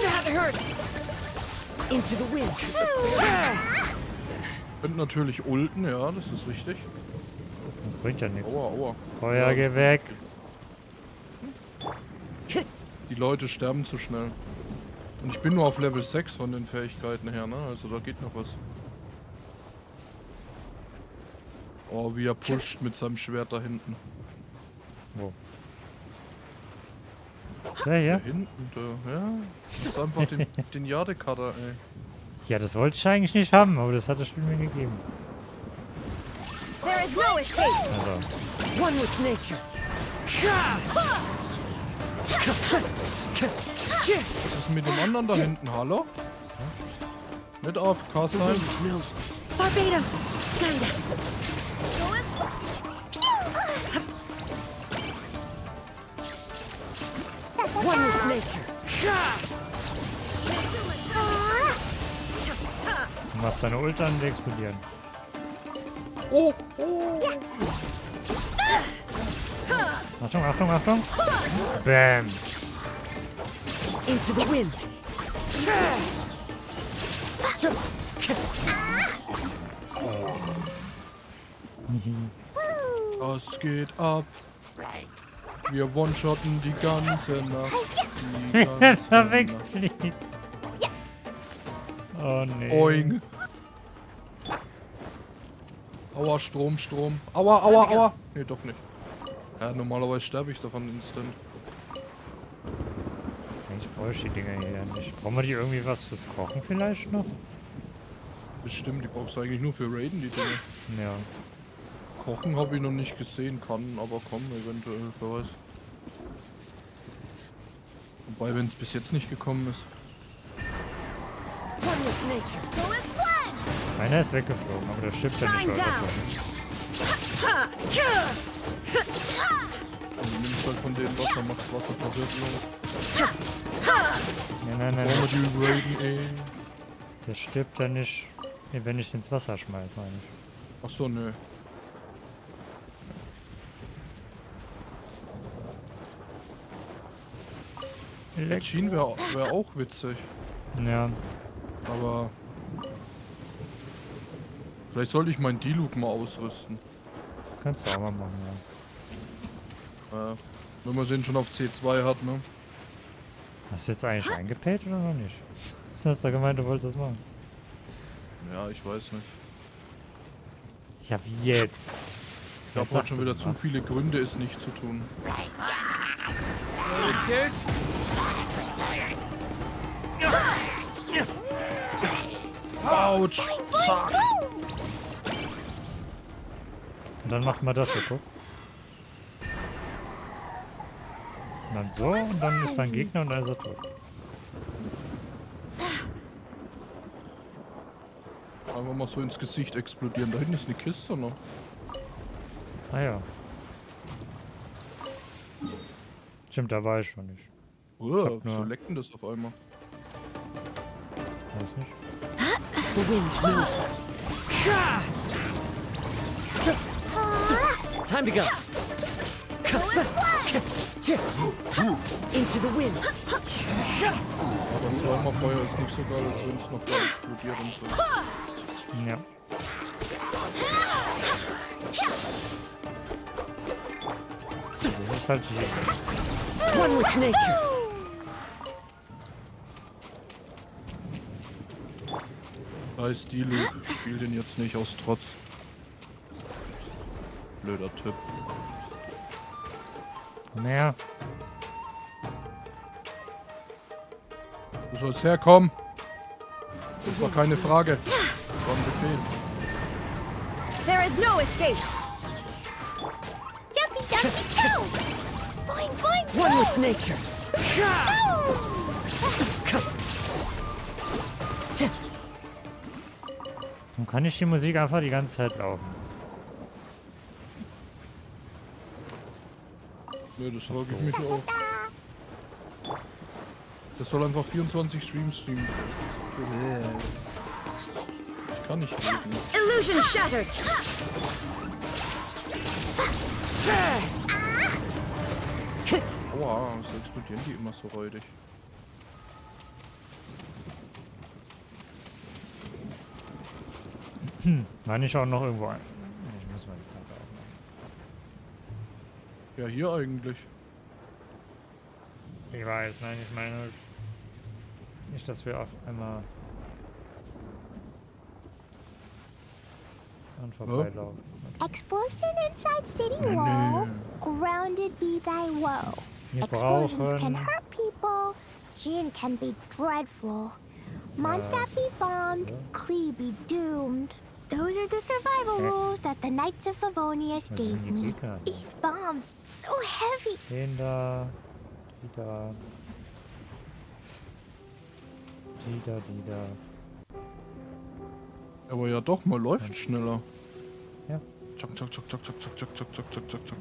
That hurts! Into the wind. Könnt natürlich ulten, ja, das ist richtig. Das bringt ja nichts. Aua, aua. Feuer, Ja, geh weg. Die Leute sterben zu schnell. Und ich bin nur auf Level 6 von den Fähigkeiten her, ne? Also da geht noch was. Oh, wie er pusht mit seinem Schwert da hinten. Wo? Der hier? Da hinten, da, ja. Das ist einfach den Jadekader, ey. Ja, das wollte ich eigentlich nicht haben, aber das hat das Spiel mir gegeben. There is no escape. Also. One with nature. Was ist mit dem anderen da hinten? Hallo? Mit auf, Carsten. Barbados, guide us. One with nature. Du machst deine Ult an und die explodieren. Oh, oh. Achtung, Achtung, Achtung. Bam. Into the wind. Das geht ab. Wir one-shotten die ganze Nacht. Die Wenn ganze er Nacht. wegfliegt. Oh nee. Oing. Aua, Strom, Strom. Aua, aua, aua. Nee, doch nicht. Ja, normalerweise sterbe ich davon instant. Ich bräuchte die Dinger hier nicht. Brauchen wir die irgendwie was fürs Kochen vielleicht noch? Bestimmt, die brauchst du eigentlich nur für Raiden, die Dinge. Ja. Kochen habe ich noch nicht gesehen, kann aber kommen, eventuell, wer weiß. Wobei, wenn es bis jetzt nicht gekommen ist. Einer ist weggeflogen, aber der stirbt ja nicht, weil das Also nimmst halt von dem Wasser, machst Wasserverwirkung. Nein, nein, Brauchen nein. wir die Raiden, ey. Der stirbt ja nicht, wenn ich ins Wasser schmeiße, eigentlich. Achso, nö. Jean wäre auch witzig. Ja. Aber vielleicht sollte ich meinen D-Look mal ausrüsten. Kannst du auch mal machen, ja. Wenn man den schon auf C2 hat, ne? Hast du jetzt eigentlich eingepayt oder noch nicht? Du hast doch gemeint, du wolltest das machen. Ja, ich weiß nicht. Ja, wie jetzt? Ich habe heute schon wieder zu viele Gründe, es nicht zu tun. Autsch! Zack! Und dann macht man das hier, guck. Und dann so, und dann ist da ein Gegner und dann ist er tot. Einfach mal so ins Gesicht explodieren. Da hinten ist eine Kiste noch. Ah ja. Stimmt, da war ich schon nicht. Wieso leckt denn das auf einmal? Weiß nicht. The wind knows me. Time to go. Into the wind. Aber das Feuer ist nicht so geil, als wenn es noch da explodiert und so. Ja. Das ist halt hier. One with nature. Da ist die Luke. Ich spiel den jetzt nicht aus Trotz. Blöder Typ. Mehr. Du sollst herkommen. Das war keine Frage. Das war ein Befehl. There is no escape. Jumpy, jumpy, go! Boing, boing, One with nature. Dann kann ich die Musik einfach die ganze Zeit laufen. Ne, das frage ich mich auch. Das soll einfach 24 Streams streamen. Ich kann nicht reden. Illusion shattered. Aua, wieso explodieren die immer so räudig? War nicht auch noch irgendwo ein? Ich muss mal die Karte aufmachen. Ja, hier eigentlich. Ich weiß, nein, ich meine nicht, dass wir auf einmal an vorbeilaufen. Explosion inside city wall. Grounded be thy woe. Wir Explosions can brauchen hurt people. Gin can be dreadful. Mondstadt be bombed. Klee be doomed. Those are the survival rules that the Knights of Favonius gave me. These bombs, so heavy. Den da, die da, die da, die da. Aber ja doch, mal läuft schneller. Ja. Chuck, chuck, chuck, chuck, chuck, chuck, chuck, chuck, chuck, chuck, chuck, chuck.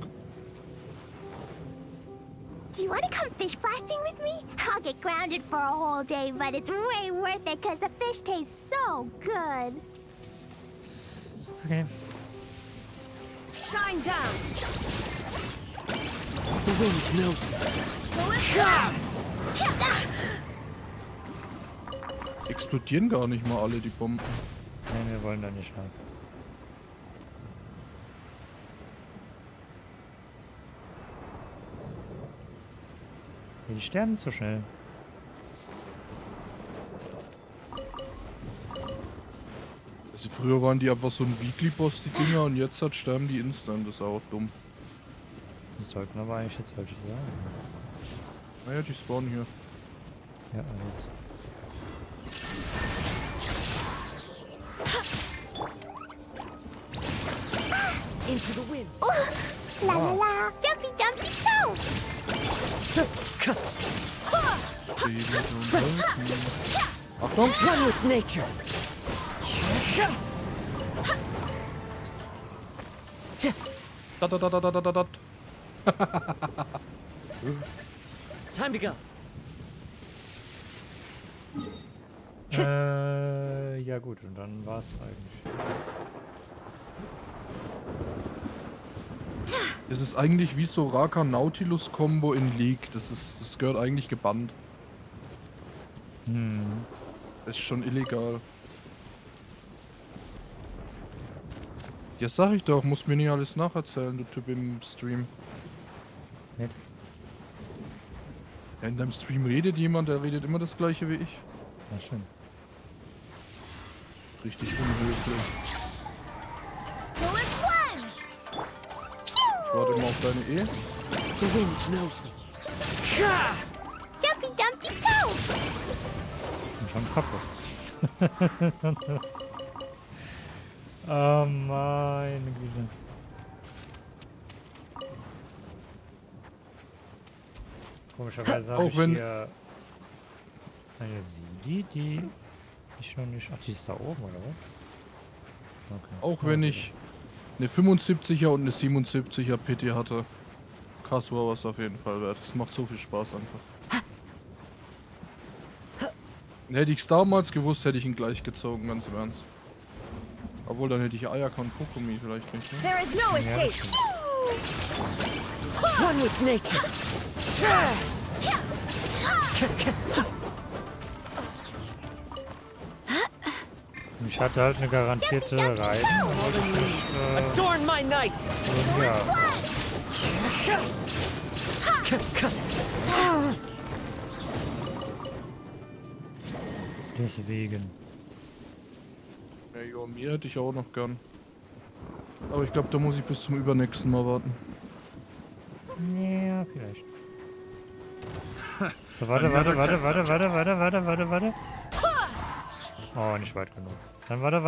Do you want to come fish blasting with me? I'll get grounded for a whole day, but it's way worth it because the fish tastes so good. Okay. Shine down. The wind knows me. Explodieren gar nicht mal alle die Bomben. Nein, wir wollen da nicht rein. Die sterben zu schnell. Also früher waren die einfach so ein Weekly-Boss, die Dinger, und jetzt halt sterben die instant. Das ist auch dumm. Das sollten aber eigentlich jetzt welche sein. Naja, die spawnen hier. Ja, alles. Into the wind. La la la, jumpy dumpy go. Achtung! One with nature. Da da da da da da da. Time to go. Ja gut, und dann war's eigentlich. Es ist eigentlich wie so Raka-Nautilus-Kombo in League. Das gehört eigentlich gebannt. Das ist schon illegal. Ja, sag ich doch, musst mir nicht alles nacherzählen, du Typ im Stream. Nett. Ja, in deinem Stream redet jemand, der redet immer das gleiche wie ich. Ja, schön. Richtig unhöflich. Ich warte mal auf deine Ehe. The wind knows me. Jumpy dumpty go. Und schon kaputt. Oh meine Güte. Komischerweise habe ich hier eine Sidi, die ich schon nicht... Ach, die ist da oben, oder was? Okay. Auch wenn ich eine 75er und eine 77er Pity hatte. Krass war was auf jeden Fall wert. Es macht so viel Spaß einfach. Hätte ich es damals gewusst, hätte ich ihn gleich gezogen, ganz im Ernst. Obwohl, dann hätte ich Ayaka und Kokumi vielleicht nicht. Ne? There is no escape. One with nature. Ich hatte halt eine garantierte Reiten. Adorn my night. Ja. Deswegen. Ja, mir hätte ich auch noch gern. Aber ich glaube, da muss ich bis zum übernächsten Mal warten. Ja, vielleicht. So, warte. Oh, nicht weit genug. Dann warte.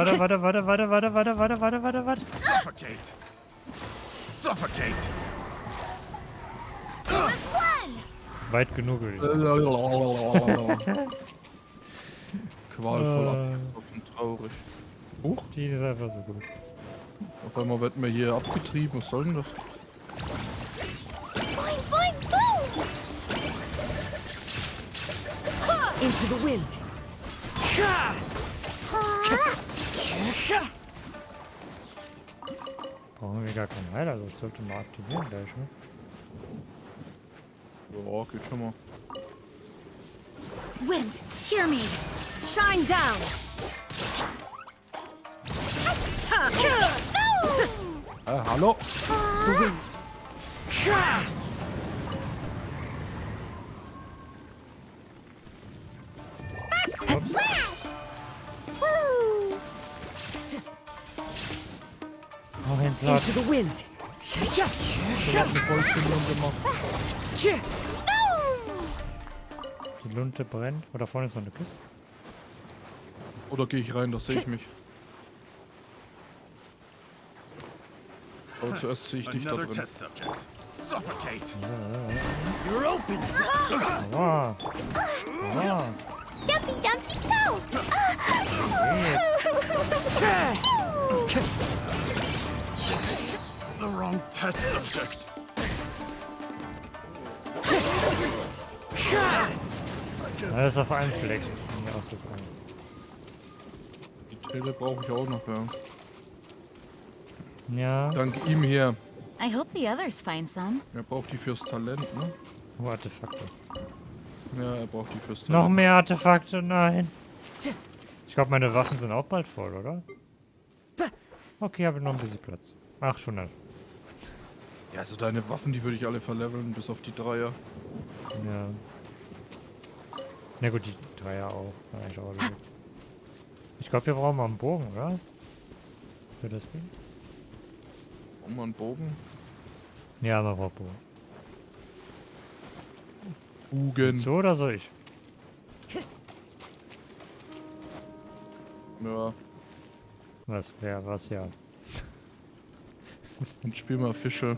Suffocate! Weit genug, würde ich sagen. Qualvoll und traurig. Huch. Die ist einfach so gut. Auf einmal wird mir hier abgetrieben. Was soll denn das? Boing, boing, boom! Into the wind. Brauchen wir gar keinen Heil, also ich sollte mal aktivieren gleich, ne? Ja, geht schon mal. Wind, hear me. Shine down. Hallo? Hau hin, Platz. Into the wind. Ich hab eine Vollzündung gemacht. Die Lunte brennt. Oder vorne ist noch eine Kiste. Oder gehe ich rein, da sehe ich mich. Aber zuerst sehe ich dich da Another drin. test subject. Suffocate. You're open. Aua. Aua. Dumpy Dumpty go! The wrong test subject. Alles auf einen Fleck. Ja, aus das ein. Die Tele brauche ich auch noch, ja. Ja. Dank ihm hier. I hope the others find some. Er braucht die fürs Talent, ne? Oh, Artefakte. Ja, er braucht die fürs Talent. Noch mehr Artefakte? Nein. Ich glaube, meine Waffen sind auch bald voll, oder? Okay, habe noch ein bisschen Platz. 800. Ja, also deine Waffen, die würde ich alle verleveln, bis auf die Dreier. Ja. Na gut, die Dreier auch. Eigentlich auch alle. Ich glaube, wir brauchen mal einen Bogen, oder? Für das Ding. Brauchen wir einen Bogen? Ja, man braucht Bogen. Bogen. So oder soll ich? Ja. Was? Wer? Was? Ja. Und spiel mal Fische.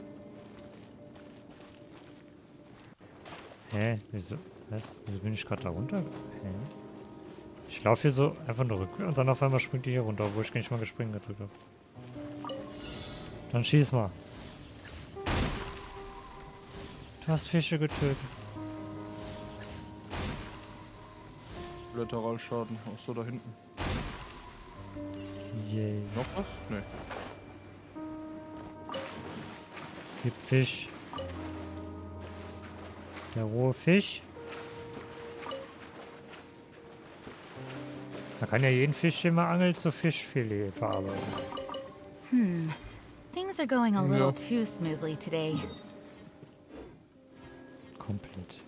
Hä? Wieso? Was? Wieso bin ich gerade da runter? Hä? Ich laufe hier so einfach nur rückwärts und dann auf einmal springt die hier runter, obwohl ich gar nicht mal gespringen gedrückt habe. Dann schieß mal. Du hast Fische getötet. Lateralschaden. Auch so da hinten. Yay. Noch was? Nee. Gib Fisch. Der rohe Fisch. Man kann ja jeden Fisch, den man angelt, zu Fischfilet verarbeiten. Things are going a little too smoothly today. Komplett.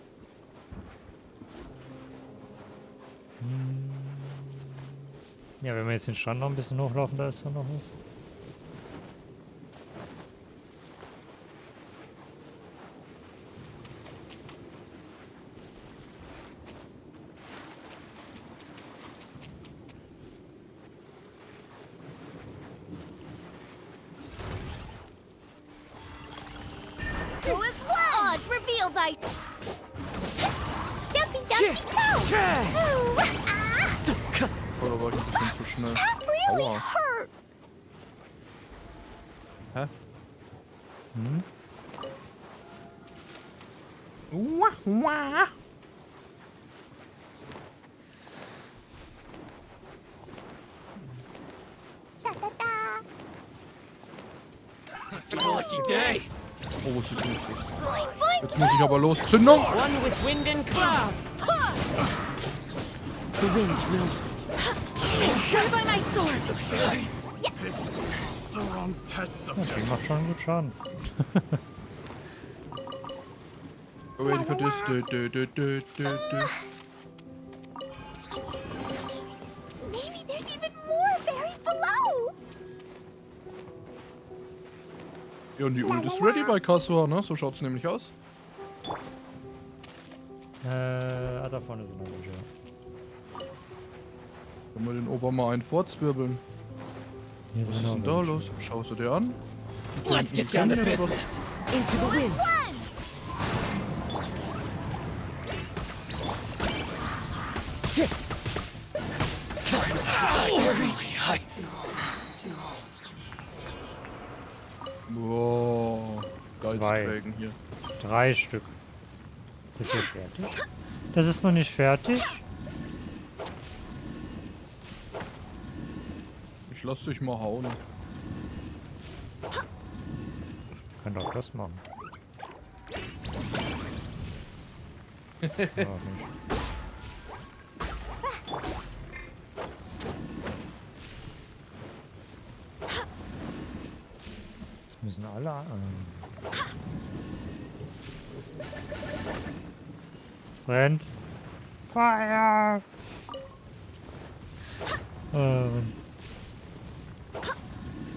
Ja, wenn wir jetzt den Strand noch ein bisschen hochlaufen, da ist doch noch was. Go as well! Odds revealed by... Dumpy Dumpty go! Oh, da war ich ein bisschen zu schnell. Really Aua. hurt! Hä? Hm? Lucky day. Oh, was ist los? Jetzt muss ich aber los. Zündung! One with wind and cloud. The wind knows me. Sure by my sword. The wrong test Ja, subject. die macht schon gut Schaden. Ready for this. Maybe there's even more buried below! Ja, und die Ult ist ready bei Kasua, ne? So schaut's nämlich aus. Da vorne sind noch welche. Können wir den Ober mal einen vorzwirbeln. Hier Was sind ist noch denn da welche. los? Schaust du dir an? Let's get down to business. Into the wind. Wow. Zwei. Geizträgen hier. 3 Stück. Ist das hier fertig? Das ist noch nicht fertig? Ich lass dich mal hauen. Kann doch das machen. Ja, nicht. sind alle. Es brennt. Feuer!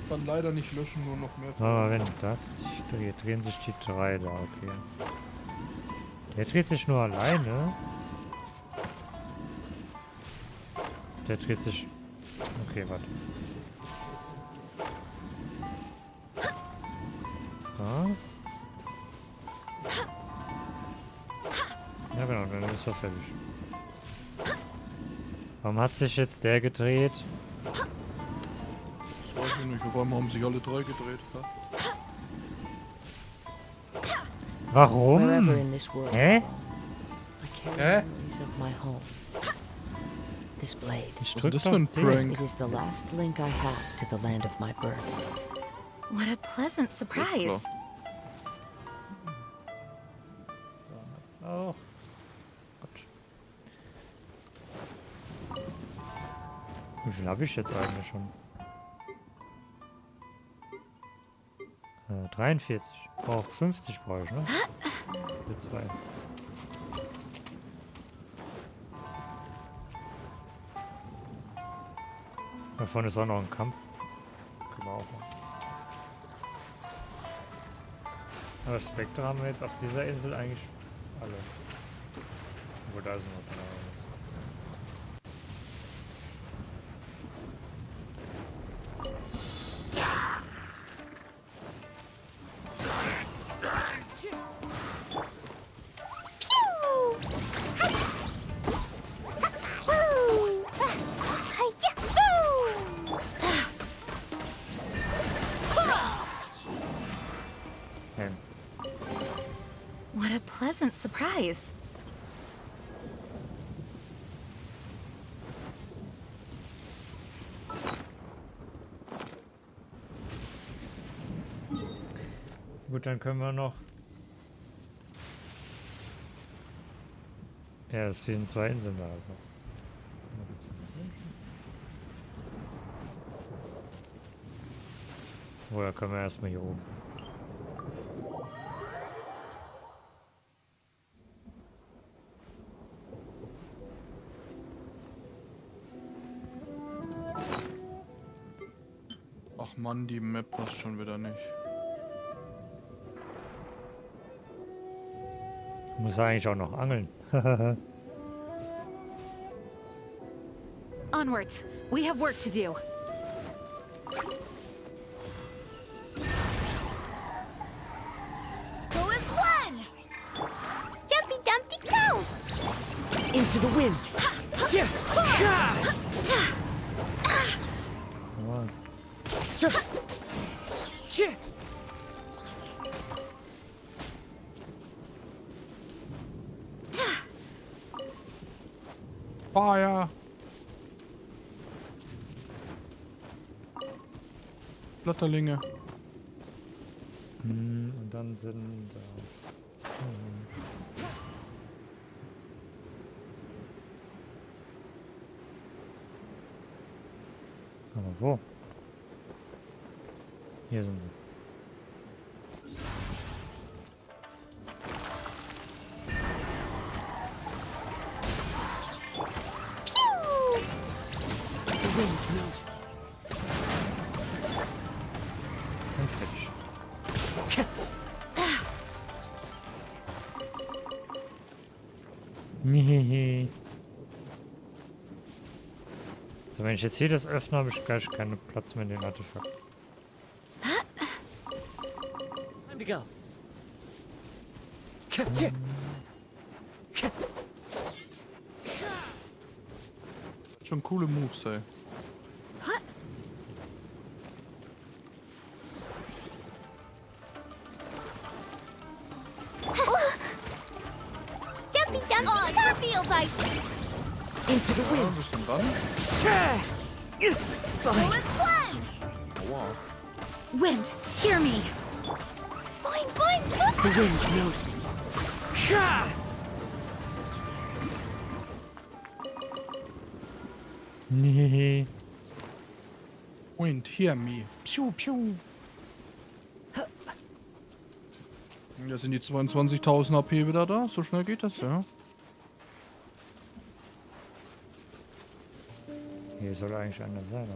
Kann leider nicht löschen, nur noch mehr. Aber wenn das... Hier drehen sich die 3 da, okay. Der dreht sich nur alleine. Der dreht sich... Okay, warte. Da. Ja genau, dann ist er fertig. Warum hat sich jetzt der gedreht? Das weiß ich nicht, auf einmal haben sich alle 3 gedreht. Ja? Warum? Hä? Hä? This blade. Ich Was drück ist das doch für ein den. Prank? It is the last link I have to the land of my birth. What a pleasant surprise. Oh. Gott. Wie viel habe ich jetzt eigentlich schon? 43. Oh, 50 brauche ich, ne? Für 2. Da vorne ist auch noch ein Kampf. Können wir auch machen. Aber Spectre haben wir jetzt auf dieser Insel eigentlich alle. Obwohl, da ist noch einer. What a pleasant surprise. Gut, dann können wir noch... Ja, es fehlen 2 Inseln da. Also. Woher können wir erstmal hier oben? Ach Mann, die Map passt schon wieder nicht. Muss eigentlich auch noch angeln. Onwards. We have work to do. Go as one! Jumpy Dumpty, go! Into the wind. Feuer! Flatterlinge. Und dann sind da... Aber wo? Hier sind sie. Und fertig. Hehehe. So, wenn ich jetzt hier das öffne, habe ich gleich keinen Platz mehr in den Artefakt. Time to go. Schon coole Moves, ey. Jumpy Dumpty, oh, it's feel like Into the Ja, wind. bisschen ran. It's go fine. as one! Aua. Wind, hear me. Boing, boing, boing! The wind knows me. Hehehe. Wind, hear me. Piu, piu. Da sind die 22.000 HP wieder da. So schnell geht das, ja. Hier soll eigentlich einer sein,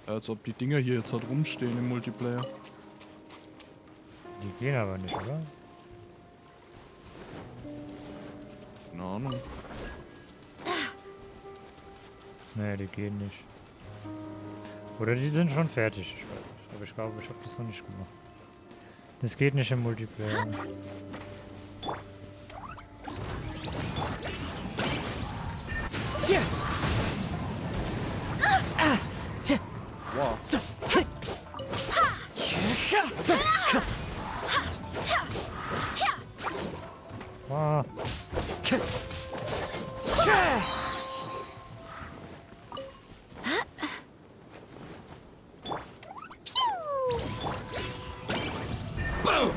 aber... Als ob die Dinger hier jetzt halt rumstehen im Multiplayer. Die gehen aber nicht, oder? Keine Ahnung. Nee, die gehen nicht. Oder die sind schon fertig, ich weiß nicht. Aber ich glaube, ich habe das noch nicht gemacht. Das geht nicht im Multiplayer. Wow. Wow.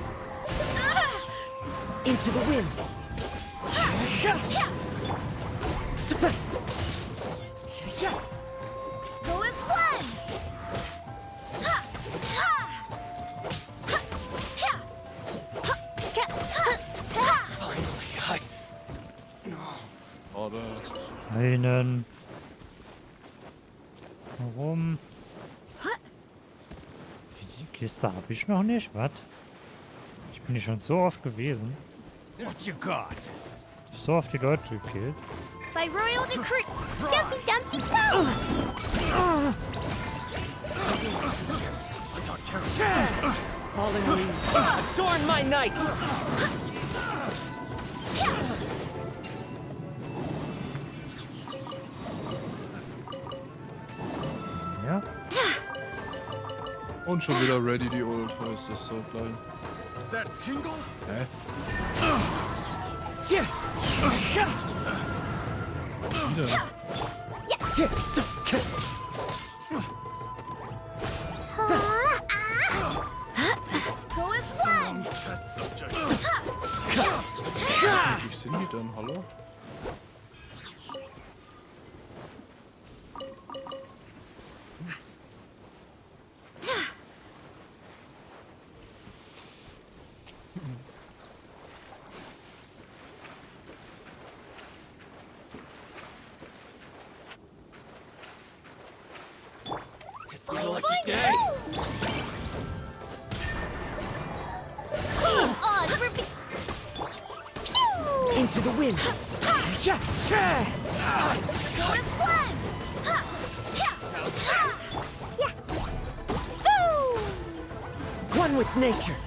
Into the wind. Go as one. Einen. Warum? Die Kiste habe ich noch nicht, was? Ich bin hier schon so oft gewesen. What you got? So oft die Leute gekillt. By royal decree. Dumpy Dumpty Go! Falling leaves. Adorn my night! Ja? Und schon wieder ready die Ult. Das ist so klein. That tingle? Hä? Wieder. Go as one. Wie sind die denn? Hallo? It's my lucky day. Into the wind. Go as one. One with nature.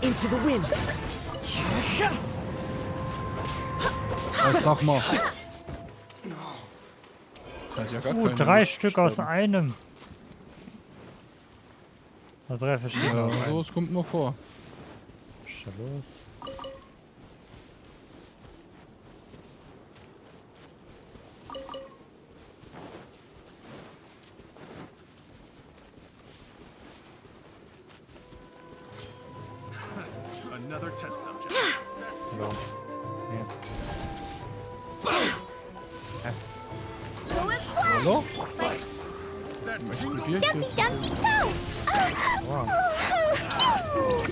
Into the wind. Sag mal. Das hat ja gar keine 3 Lust Stück zu aus sterben. einem. Aus 3 verschiedenen. Ja, sowas kommt mir vor. Was ist da los? Another test subject. Hallo. Hier. Go as one. Hallo? That Explodiert Dumpy hier. Dumpty Go! Wow.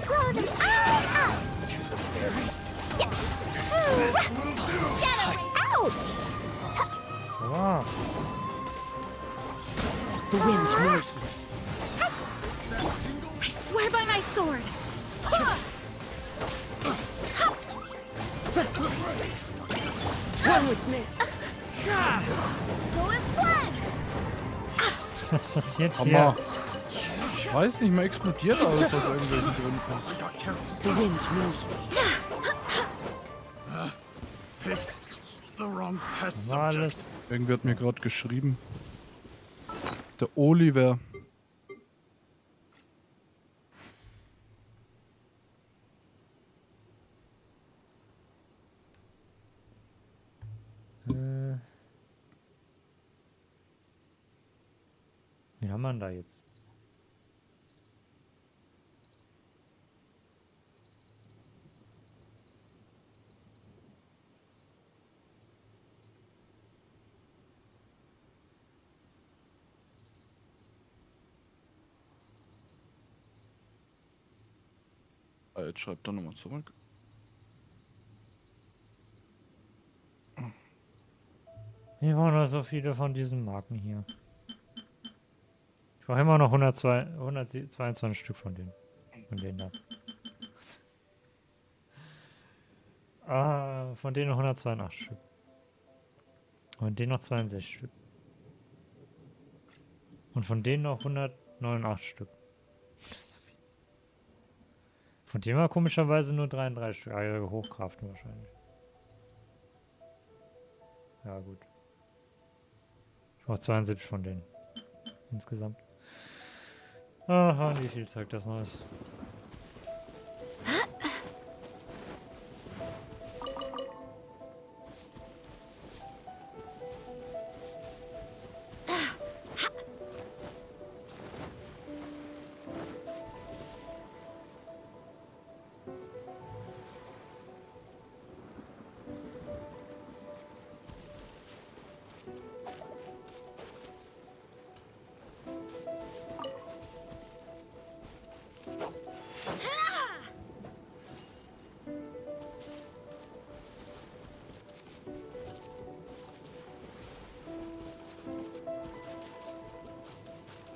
Blow them all up! Shadowing out! Wow. The wind knows me. I swear by my sword! One with nature. Go as one! Was passiert Hammer. hier? Ich weiß nicht, man explodiert alles aus irgendwelchen Gründen. The wind knows me. Picked the wrong test War subject. alles. Irgendwer hat mir gerade geschrieben. Der Oliver. Wie haben wir denn da jetzt? Jetzt schreibt er nochmal zurück. Hier waren noch so viele von diesen Marken hier. Ich brauche immer noch 122 Stück von denen. Von denen da. Von denen noch 182 Stück. Und denen noch 62 Stück. Und von denen noch 189 Stück. Das ist so viel. Von denen war komischerweise nur 33 Stück. Ah, ja, Hochkraften wahrscheinlich. Ja, gut. Ich brauche 72 von denen. Insgesamt. Aha, und wie viel Zeug das noch ist.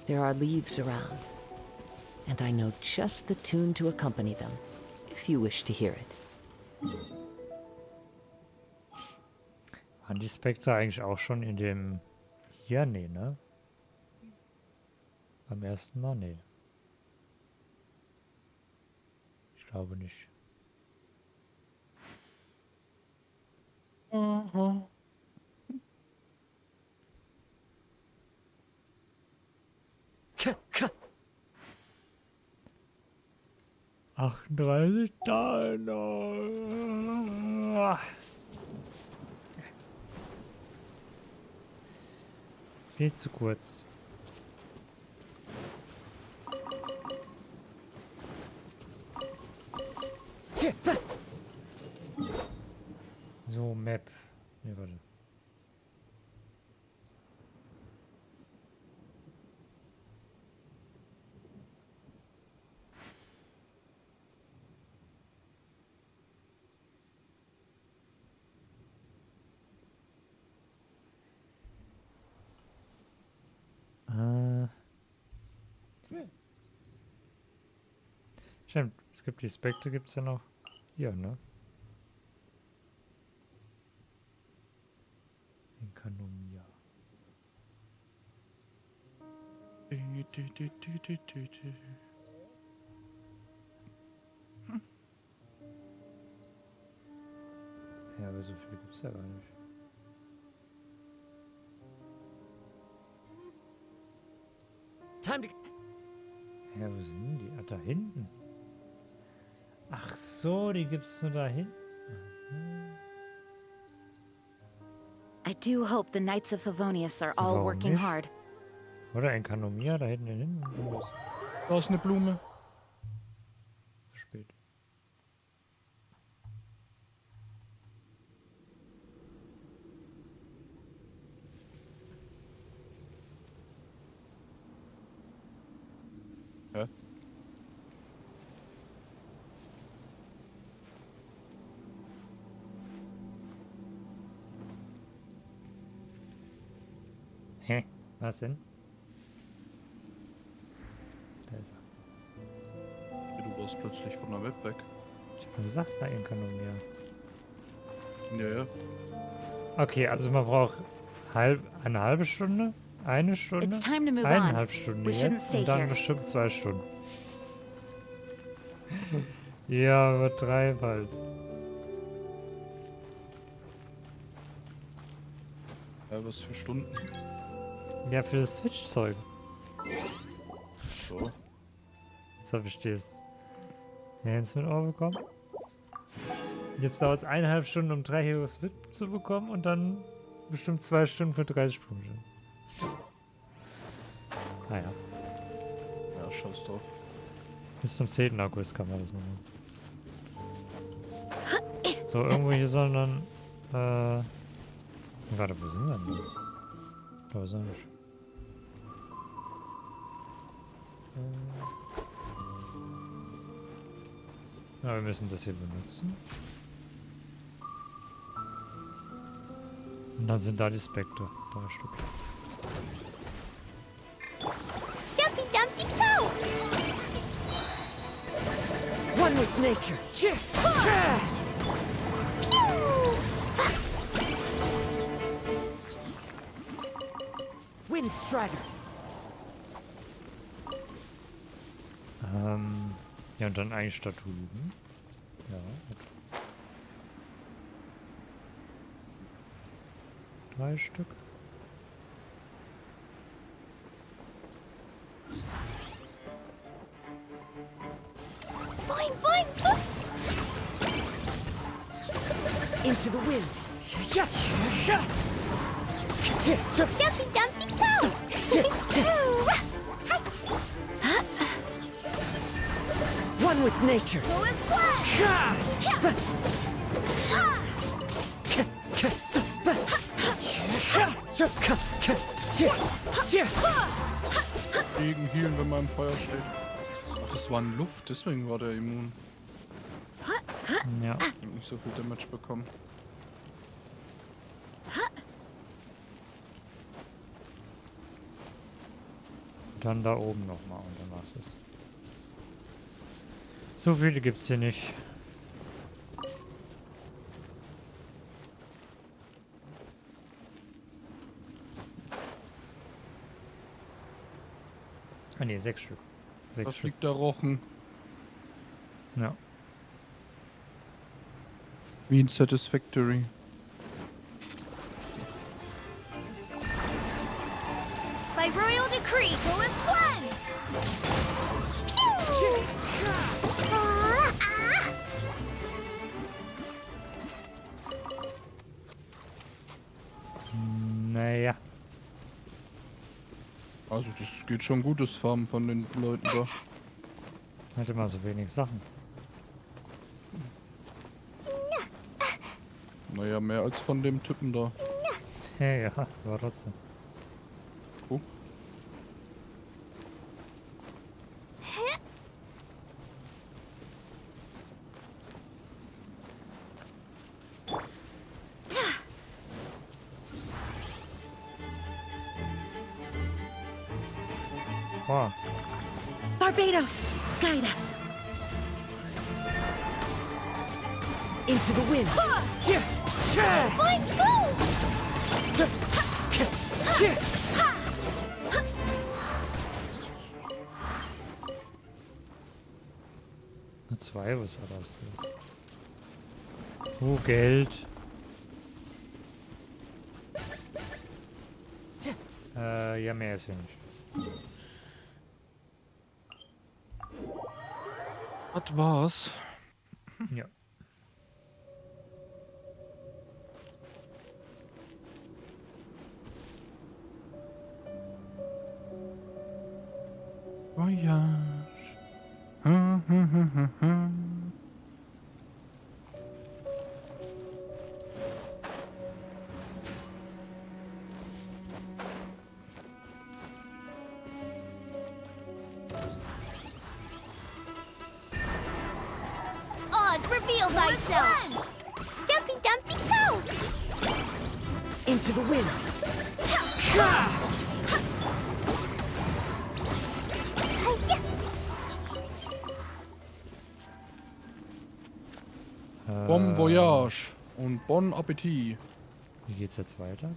There are leaves around, and I know just the tune to accompany them, if you wish to hear it. Waren die Spectre eigentlich auch schon in dem... Hier? Nee, ne? Beim ersten Mal? Nee. Ich glaube nicht. Mhm. 38 da. Viel zu kurz. So, Map. Nee, warte. Stimmt, es gibt die Spectre, gibt es ja noch hier, ne? Den Kanomia. Ja, aber so viel gibt es ja gar nicht. Ja, wo sind die? Ah, da hinten. Ach so, die gibt's nur da hinten. I do hope the Knights of Favonius are all working nicht? hard. Oder ein Kanomia da hinten. Da ist eine Blume. Spät. Hä? Hä? Was denn? Da ist er. Du warst plötzlich von der Web weg. Ich hab gesagt, da ein Kanomia. Ja, ja. Okay, also man braucht eine halbe Stunde, eine Stunde, It's time to move on. eineinhalb Stunden We shouldn't jetzt stay und dann here. bestimmt 2 Stunden. Ja, übertreib halt. Ja, was für Stunden? Ja, für das Switch-Zeug. So. Jetzt habe ich das Hands mit Ohr bekommen. Jetzt dauert es 1,5 Stunden, um 3 Hero Switch zu bekommen und dann bestimmt 2 Stunden für 30 Punkte. Naja. Ja, scheiß drauf. Bis zum 10. August kann man das machen. So, irgendwo hier sollen dann, warte, wo sind wir denn das? Da ist er nicht. Ja, wir müssen das hier benutzen. Und dann sind da die Spektre. 3 Stück. Jumpy Dumpty Go! One with nature. Windstrider. Ja, und dann eigentlich da drüben. Ja, okay. 3 Stück. Boing, boing, boing! Into the wind. Jumpy Dumpty Go! One with nature. Go as flash! Gegen Healen, wenn man im Feuer steht. Ach, das war in Luft, deswegen war der immun. Ja. Hat nicht so viel Damage bekommen. Dann da oben nochmal und dann war's es. So viele gibt's hier nicht. Ah ne, 6 Stück. 6 Da Stück. fliegt der Rochen. Ja. Wie in Satisfactory. By royal decree, go as planned! Naja. Also das geht schon gut, das Farmen von den Leuten da. Hatte mal so wenig Sachen. Naja, mehr als von dem Typen da. Ja, war trotzdem. Oh. Wow. Barbados, guide us. Into the wind. Nur 2, was war das denn? Oh, Geld. Ja, mehr ist ja nicht. Das war's. Ja. Voyage. Ha, ha, ha, ha, ha. Oz, reveal thyself! Jumpy Dumpty Go! Into the wind. Bon Voyage und Bon Appetit. Wie geht's jetzt weiter?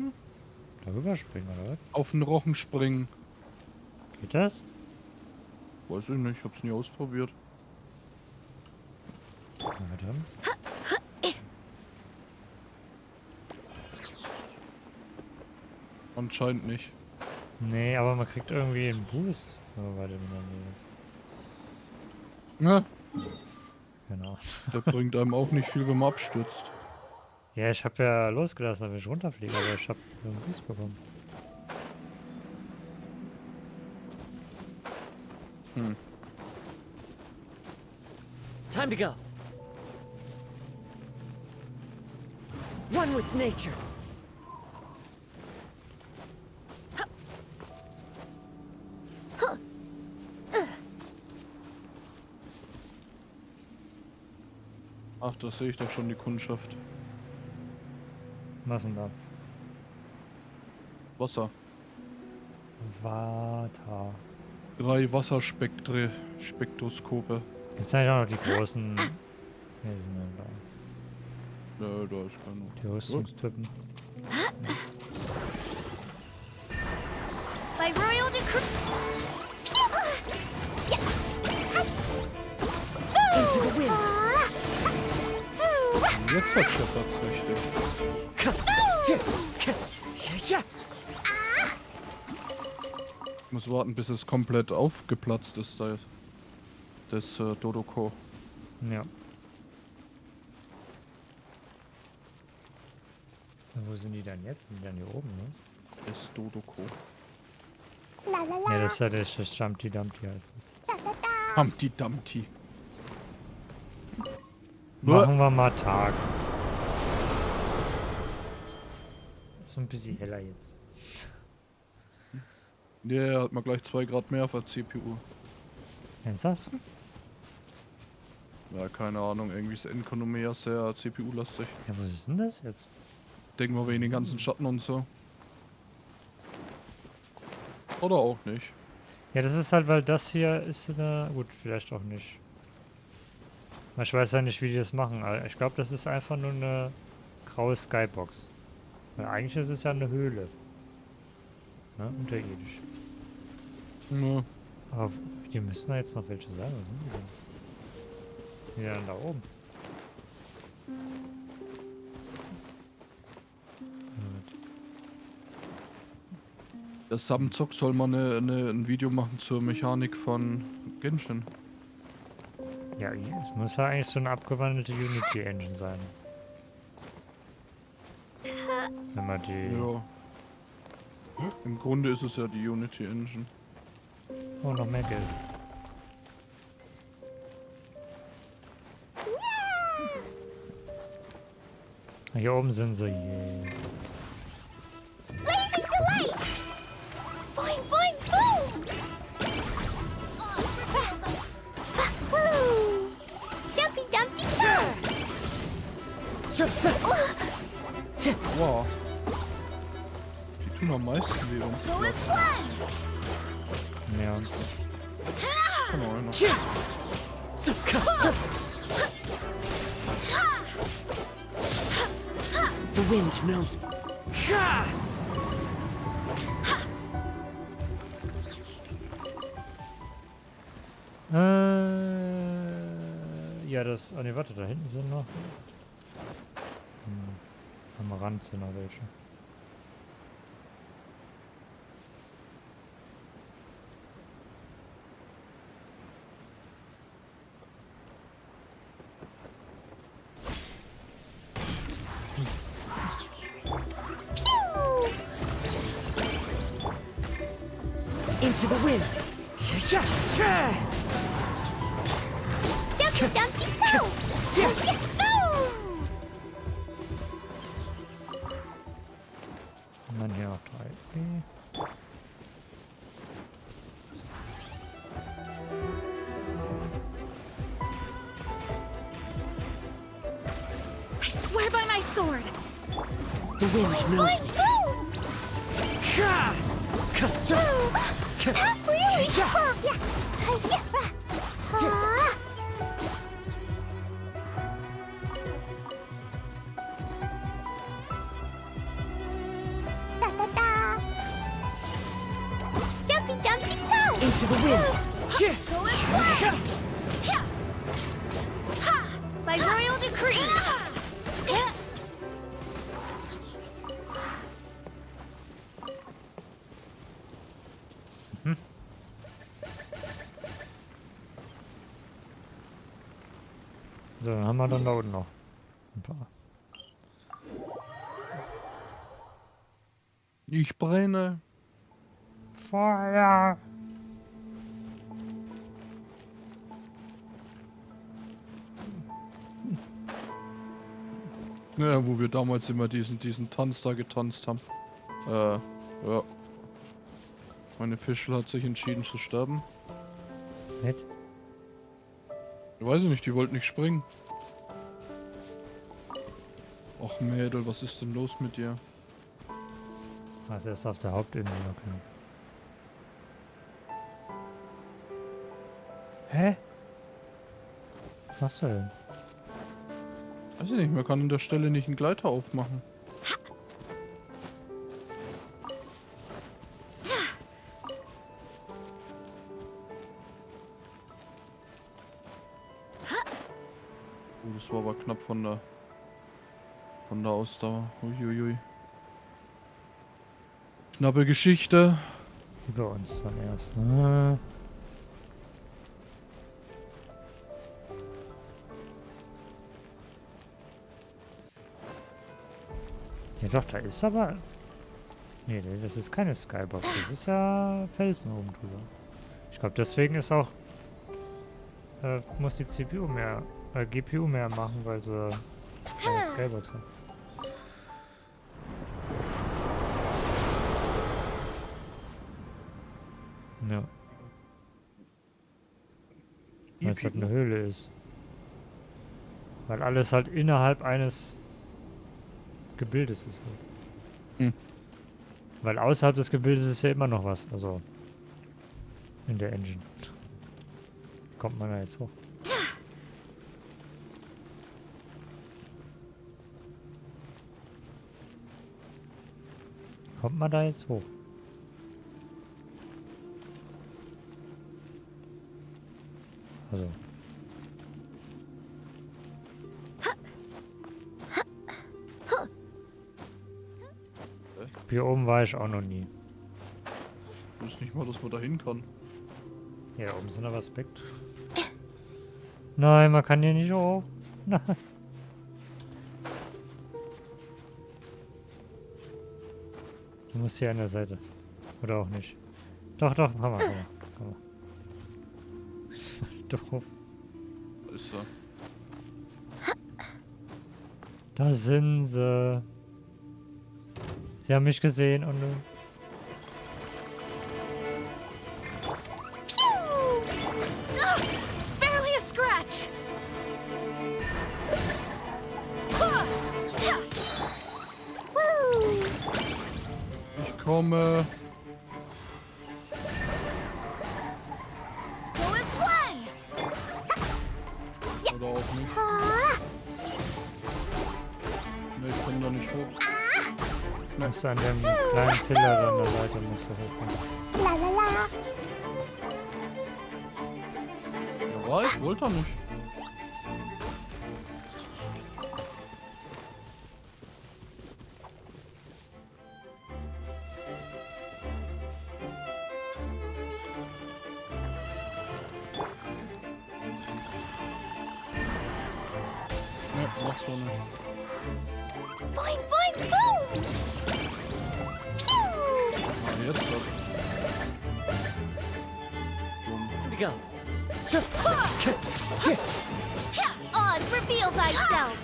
Darüber springen, oder was? Auf den Rochen springen. Geht das? Weiß ich nicht, hab's nie ausprobiert. Na dann. Anscheinend nicht. Nee, aber man kriegt irgendwie einen Boost, wenn man weiter in der Nähe ist. Ja. Genau. Der bringt einem auch nicht viel, wenn man abstürzt. Ja, ich habe ja losgelassen, damit ich runterfliege, aber ich habe einen Boost bekommen. Hm. Time to go. One with nature. Ach, da sehe ich doch schon die Kundschaft. Was denn da? Wasser. Water. 3 Wasserspektroskope. Gibt's eigentlich auch noch die großen... Ne, sind denn da? Nö, da ist keiner. Die Rüstungstypen. By royal decree. Into the wind. Jetzt hat Shepherds richtig. Ich muss warten, bis es komplett aufgeplatzt ist, das Dodoko. Ja. Wo sind die dann jetzt? Sind die dann hier oben, ne? Das Dodoko. Ja, das ist ja das Humpty Dumpty heißt es. Humpty Dumpty. Machen wir mal Tag. Ist so ein bisschen heller jetzt. Ja, hat man gleich 2 Grad mehr auf der CPU. Ernsthaft? Ja, keine Ahnung, irgendwie ist Enkonomia sehr CPU-lastig. Ja, was ist denn das jetzt? Denken wir wegen den ganzen Schatten und so. Oder auch nicht. Ja, das ist halt, weil das hier ist eine... Gut, vielleicht auch nicht. Ich weiß ja nicht, wie die das machen. Aber ich glaube, das ist einfach nur eine graue Skybox. Weil eigentlich ist es ja eine Höhle. Ne? Unterirdisch. Ja. Aber die müssen da jetzt noch welche sein. Was sind die denn? Was sind die denn da oben? Der Samzock soll mal ein Video machen zur Mechanik von Genshin. Ja, es muss ja eigentlich so eine abgewandelte Unity-Engine sein. Wenn man die... Ja. Im Grunde ist es ja die Unity-Engine. Oh, noch mehr Geld. Hier oben sind sie. Yeah. Blazing delight! Boing, boing, boom! Woo! Dumpy, dumpy, Wow. Die tun am meisten weh, wenn so is one! Ja. Kann auch einer. The wind knows me. Ja, das... Oh ne, warte, da hinten sind noch... Am Rand sind noch welche. Into the wind. Dumpy, dumpy, go! Und dann hier noch 3. I swear by my sword. The wind knows me. That really hurt! Dumpy, dumpy, go! Into the wind. By royal decree! So, dann haben wir dann da unten noch ein paar. Ich brenne. Feuer! Ja, wo wir damals immer diesen Tanz da getanzt haben. Ja. Meine Fischl hat sich entschieden zu sterben. Nett. Ich weiß nicht, die wollten nicht springen. Och Mädel, was ist denn los mit dir? Also er ist auf der Hauptinsel, okay. Hä? Was denn? Weiß ich nicht, man kann an der Stelle nicht einen Gleiter aufmachen. Oh, das war aber knapp von der Ausdauer. Uiuiui. Knappe Geschichte. Über uns dann erst. Ne? Ja doch, da ist aber... Nee, das ist keine Skybox. Das ist ja Felsen oben drüber. Ich glaube, deswegen ist auch... muss die CPU mehr... GPU mehr machen, weil sie keine Skybox hat. Ja. Weil es halt eine Höhle ist. Weil alles halt innerhalb eines Gebildes ist. Halt. Weil außerhalb des Gebildes ist ja immer noch was. Also in der Engine. Kommt man da jetzt hoch? Kommt man da jetzt hoch? Also. Hier oben war ich auch noch nie. Ich weiß nicht mal, dass man da hin kann. Hier da oben sind aber Aspekte. Nein, man kann hier nicht hoch. Nein. Du musst hier an der Seite. Oder auch nicht. Doch, doch, komm mal. Doof. Da ist er. Da sind sie. Sie haben mich gesehen und nun. Barely a scratch. Ich komme. Oder auch nicht. Ne, ich komme da nicht hoch. Du musst an dem kleinen Pillar an der Seite musst du hochkommen. Ja, war ich wollte er nicht. Boing, boing, boom! Pew! Jetzt was. Go. Oz, reveal thyself!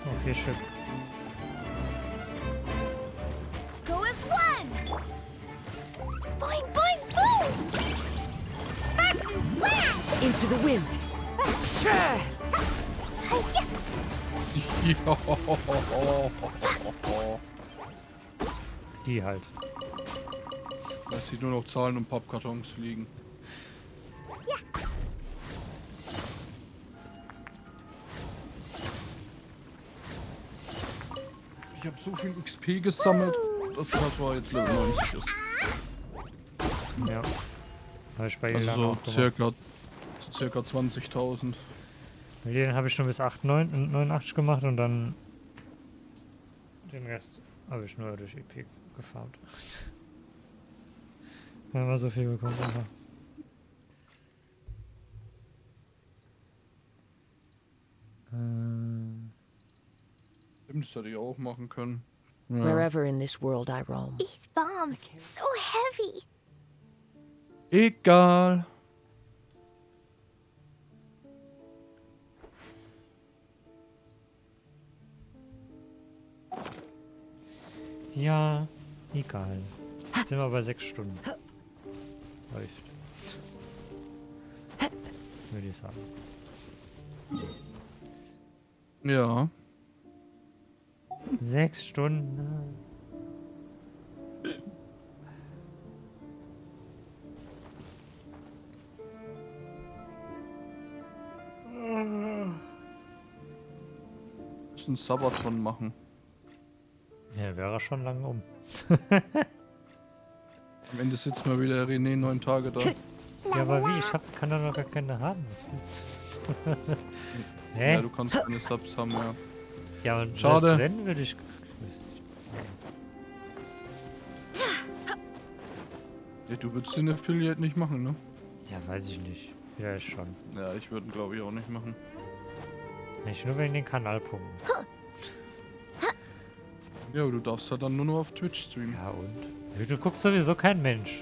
Oh, 4 Stück. Go as one! Boing, boing, boom! Sparks and wham! Into the wind. Die halt. Lass sie nur noch Zahlen und Pappkartons fliegen. Ja. Ich habe so viel XP gesammelt, dass das war jetzt Level 90 ist. Ja. Habe ich bei ihr Also lang so circa 20.000. Den habe ich schon bis 89 gemacht und dann den Rest habe ich nur durch EP gefarmt. Wenn man so viel bekommt einfach. Stimmt, das hätte ich auch machen können. Ja. Wherever in this world I roam. These bombs, so heavy. Egal. Ja, egal. Jetzt sind wir bei 6 Stunden. Reicht. Würde ich sagen. Ja. 6 Stunden. Müssen Sabaton machen. Ja, wäre schon lange um. Am Ende sitzt mal wieder René 9 Tage da. Ja, aber wie? Kann doch noch gar keine haben. Was willst du? Hä? Ja, du kannst keine Subs haben, ja. Ja, und schade. selbst wenn, würde ich... Ja, du würdest den Affiliate nicht machen, ne? Ja, weiß ich nicht. Vielleicht schon. Ja, ich würde ihn glaube ich auch nicht machen. Nicht nur wegen den Kanalpunkten. Ja, aber du darfst halt dann nur noch auf Twitch streamen. Ja, und? Du guckst sowieso kein Mensch.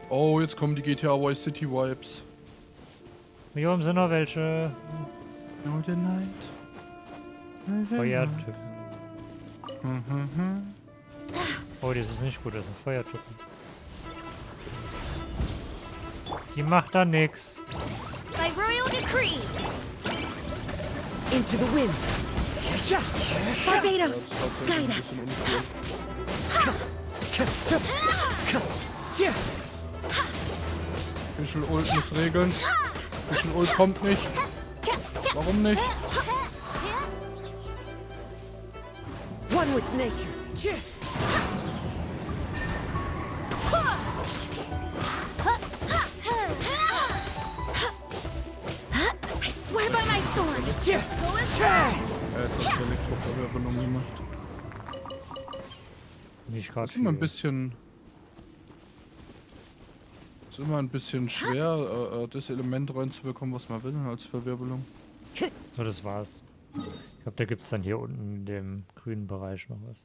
Oh, jetzt kommen die GTA Vice City Vibes. Hier oben sind noch welche. No, the night. Feuertypen. Oh, das ist nicht gut, das sind Feuertypen. Die macht da nix. By royal decree. Into the wind. Barbados, guide us. Fischl Ult muss regeln. Fischl Ult kommt nicht. Warum nicht? One with nature. I swear by my sword. Jetzt hat der Elektroverwerbung gemacht. Nicht gerade. Ist immer ein bisschen. Ist immer ein bisschen schwer, das Element reinzubekommen, was man will, als Verwirbelung. So, das war's. Ich glaube, da gibt es dann hier unten in dem grünen Bereich noch was.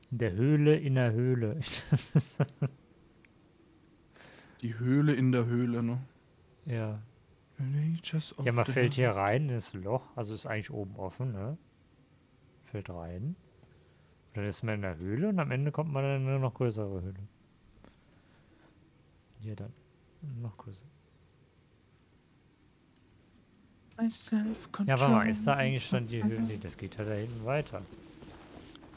In der Höhle in der Höhle. Die Höhle in der Höhle, ne? Ja. Ja, Ja, man fällt hier rein in das Loch, also ist eigentlich oben offen, ne? Fällt rein. Und dann ist man in der Höhle und am Ende kommt man dann in eine noch größere Höhle. Hier dann. Noch größer. Ja, warte mal, ist da eigentlich dann die Höhle? Nee, das geht ja da hinten weiter.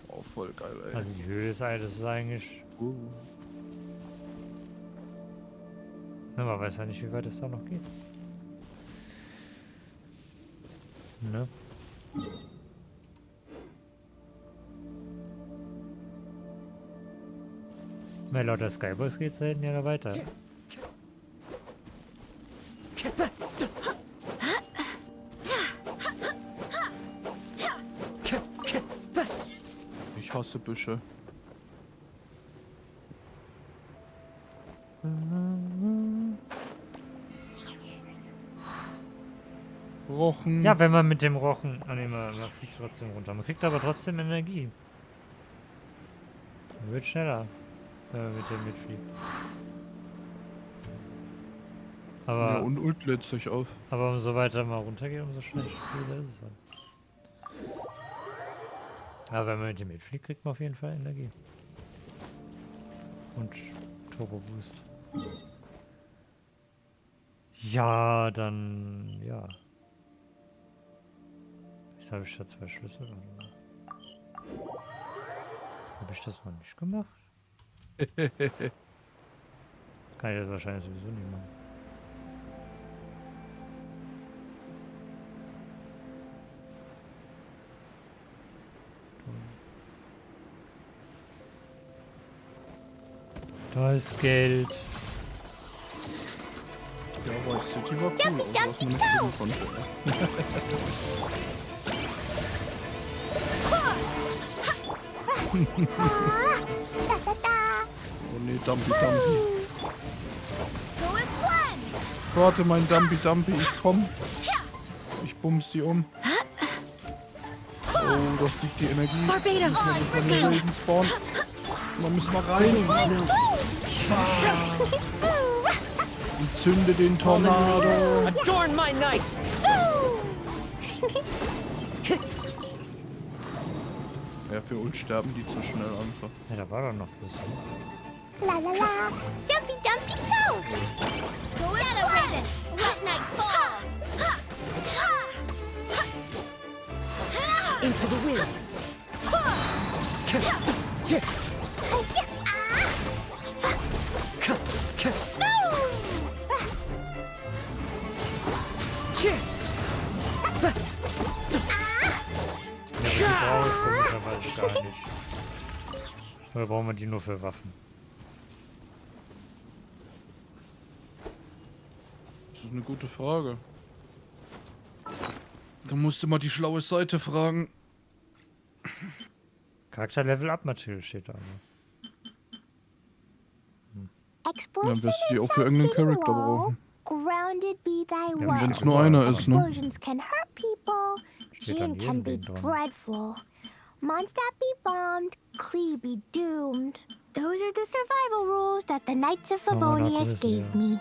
Oh, voll geil, ey. Also die Höhle ist eigentlich... Na, man weiß ja nicht, wie weit es da noch geht. Ne? Na, laut der Skyboys geht's da hinten ja weiter. Ich hasse Büsche. Rochen. Ja, wenn man mit dem Rochen... Ah ne, man fliegt trotzdem runter. Man kriegt aber trotzdem Energie. Man wird schneller, wenn man mit dem mitfliegt. Aber, Ja, und Ult lädt sich auf. Aber umso weiter man runtergeht, umso schneller ist es dann. Aber wenn man mit dem mitfliegt, kriegt man auf jeden Fall Energie. Und Turbo Boost. Ja, dann... ja. Jetzt habe ich da 2 Schlüssel. Habe ich das noch nicht gemacht? Das kann ich jetzt wahrscheinlich sowieso nicht machen. Da ist Geld. Ja, aber City war cool, also was man nicht wissen konnte. Oh ne, Dumpy. Warte, mein Dumpy, ich komm. Ich bums die um. Oh, das liegt die Energie. Barbados, Von den Wilden spawnen. Da müssen wir rein. Und zünde den Tornado. Adorn my night. Ja, für uns sterben die zu schnell einfach. Ja, da war doch noch was. La la la. Jumpy dumpy go. Shadow Raven, let night fall. Into the wind. Ja, die brauche ich komischerweise gar nicht. Oder brauchen wir die nur für Waffen? Das ist eine gute Frage. Da musste mal die schlaue Seite fragen. Charakter Level Up Material steht da. Dann wirst du die auch für irgendeinen Charakter brauchen. Grounded be thy Ja, word. wenn es nur einer ist, ne? Explosions can hurt people. Steht an Gene can jedem be Ding dran. dreadful. Monster be bombed. Klee be doomed. Those are the survival rules that the Knights of Favonius gave me.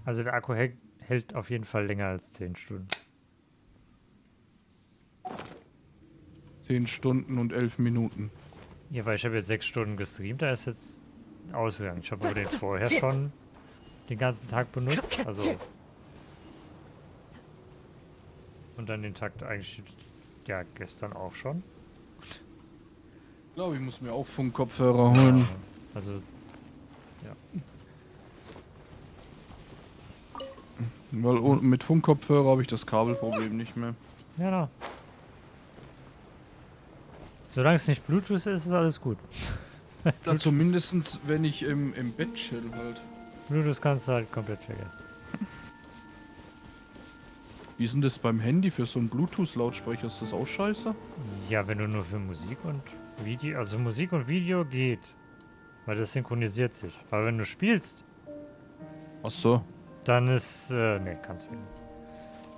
Also der Akku hält auf jeden Fall länger als 10 Stunden. 10 Stunden und 11 Minuten. Ja, weil ich habe jetzt 6 Stunden gestreamt, da ist jetzt ausgegangen. Ich habe aber den vorher schon den ganzen Tag benutzt. Also. Und dann den Tag eigentlich, ja, gestern auch schon. Ich glaube, ich muss mir auch Funkkopfhörer holen. Ja, also, ja. Weil mit Funkkopfhörer habe ich das Kabelproblem nicht mehr. Ja, no. Solange es nicht Bluetooth ist, ist alles gut. Ja, zumindest wenn ich im Bett chill halt. Bluetooth kannst du halt komplett vergessen. Wie ist denn das beim Handy für so einen Bluetooth-Lautsprecher? Ist das auch scheiße? Ja, wenn du nur für Musik und Video, also Musik und Video geht. Weil das synchronisiert sich. Aber wenn du spielst. Ach so. Dann ist, ne, kannst du nicht.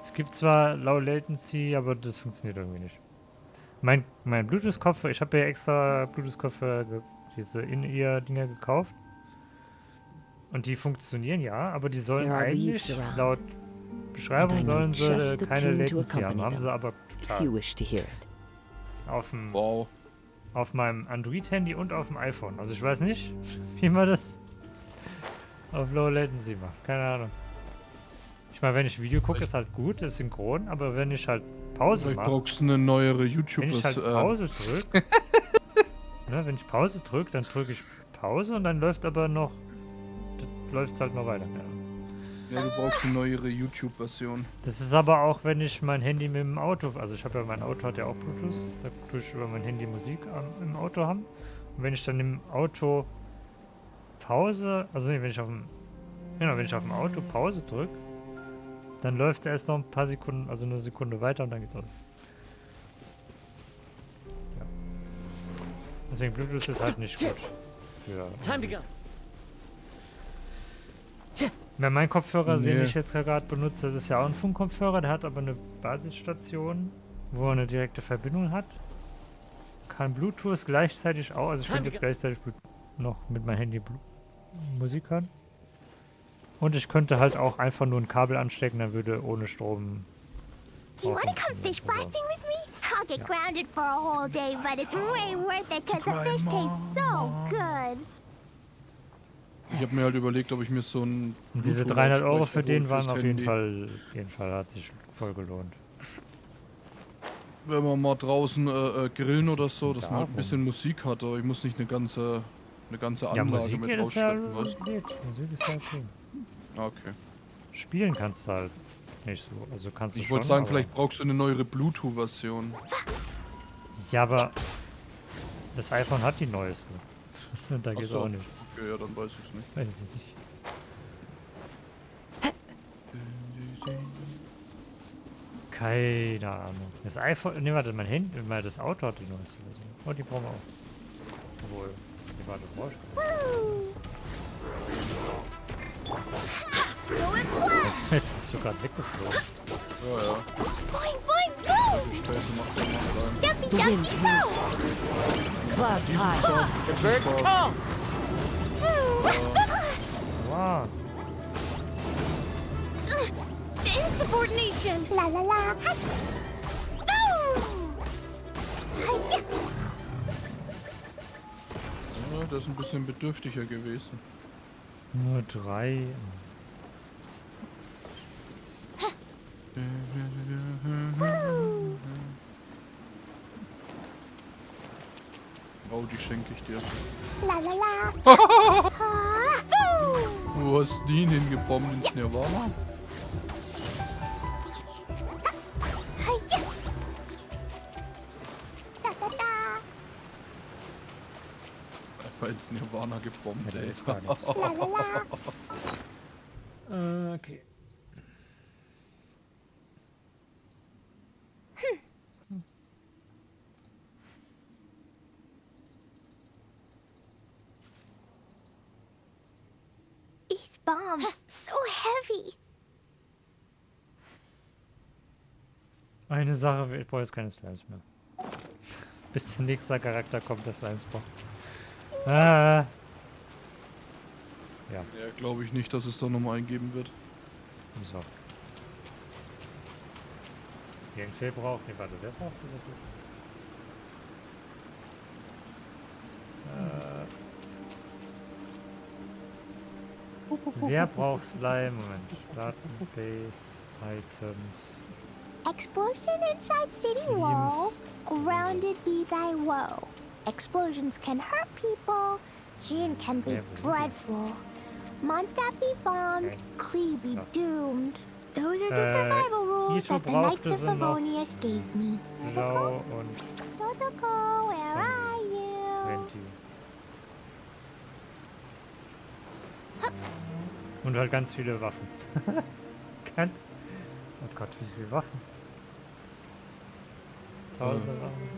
Es gibt zwar Low Latency, aber das funktioniert irgendwie nicht. Mein Bluetooth-Kopfhörer, ich habe ja extra Bluetooth-Kopfhörer, diese In-Ear-Dinger gekauft. Und die funktionieren ja, aber die sollen eigentlich, laut Beschreibung sollen sie keine Latency haben. Haben sie aber total. Auf meinem Android-Handy und auf dem iPhone. Also ich weiß nicht, wie man das auf Low Latency macht. Keine Ahnung. Ich meine, wenn ich Video gucke, ist halt gut, ist synchron, aber wenn ich halt Pause mache. Brauchst du eine neuere YouTube. Wenn ich halt Pause drücke, ne, wenn ich Pause drücke, dann drücke ich Pause und dann läuft aber noch, läuft es halt noch weiter. Ja, du brauchst eine neuere YouTube-Version. Das ist aber auch, wenn ich mein Handy mit dem Auto, also ich habe ja, mein Auto hat ja auch Bluetooth, da tue ich über mein Handy Musik im Auto haben. Und wenn ich dann im Auto Pause, also nee, wenn ich auf dem Auto Pause drücke, dann läuft es erst noch ein paar Sekunden, also eine Sekunde weiter und dann geht's los. Ja. Deswegen Bluetooth ist halt nicht gut für. Ja, mein Kopfhörer, den ich jetzt gerade benutze, das ist ja auch ein Funkkopfhörer, der hat aber eine Basisstation, wo er eine direkte Verbindung hat. Kann Bluetooth gleichzeitig auch, also ich könnte jetzt gleichzeitig noch mit meinem Handy Musik hören. Und ich könnte halt auch einfach nur ein Kabel anstecken, dann würde ohne Strom. Do you want to come fish blasting with me? I'll get grounded for a whole day, but it's way worth it because the fish tastes so good. Ich habe mir halt überlegt, ob ich mir so ein. Und diese 300 Euro für den waren auf jeden Fall, hat sich voll gelohnt. Wenn man mal draußen grillen oder so, dass man halt ein bisschen Musik hat, aber ich muss nicht eine ganze Anlage Musik mit ausschleppen. Musik ist ja okay. Okay. Spielen kannst du halt nicht so. Also kannst du Ich wollte sagen, vielleicht brauchst du eine neuere Bluetooth-Version. Ja, aber das iPhone hat die neueste. Da geht's auch nicht. Okay, ja, dann weiß ich es nicht. Weiß ich nicht. Keine Ahnung. Das iPhone, ne, warte, mein Handy, das Auto hat die neueste Version. Oh, die brauchen wir auch. Obwohl. Die war doch raus. Jetzt bist du gerade weggeflogen. Ja, ja. Boing, boing, go! Die Späße macht er mal rein. Jumpy, The wind jumpy, moves. go! Clouds high. The birds call. Wow. Insubordination! La la la! Ja, das ist ein bisschen bedürftiger gewesen. Nur 3. Oh, die schenke ich dir. La la la. Wo hast du ihn hingebombt ins Nirvana? Einfach ins Nirvana gebombt, Ja, ey. ist gar nichts. Okay. These bombs, so heavy. Eine Sache, ich brauche jetzt keine Slimes mehr. Bis der nächste Charakter kommt, der Slimes braucht. Ja. Ja, glaube ich nicht, dass es da nochmal eingeben wird. So. Den Fehl braucht. Nee, warte, wer braucht das? Wer braucht Slime? Moment. Database, Items. Explosion inside city wall. Grounded be thy woe. Explosions can hurt people. Gin can be dreadful. Mondstadt be bombed. Klee be doomed. Those are the survival rules that the Knights of Favonius gave me. Blau und Dodoko, where are you? Venti. Und halt ganz viele Waffen. Ganz. Oh Gott, wie viele Waffen. Tausende Waffen.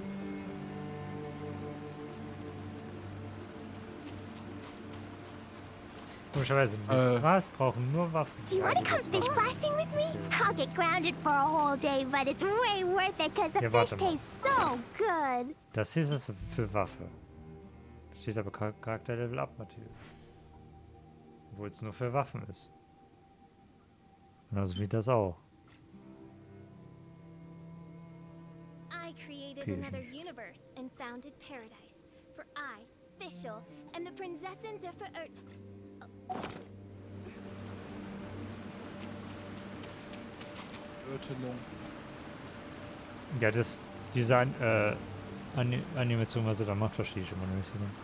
Komischerweise, Mistras brauchen nur Waffen. Do you want to come fish blasting with me? I'll get grounded for a whole day, but it's way worth it because the fish tastes so good. Das hier ist für Waffe. Steht aber Charakterlevel ab, Matthias. Obwohl es nur für Waffen ist. Genauso wie das auch. I created another universe and founded paradise. For I, Fischl, and the Prinzessin der Ja, diese Animation, was er da macht, verstehe ich immer noch nicht so ganz.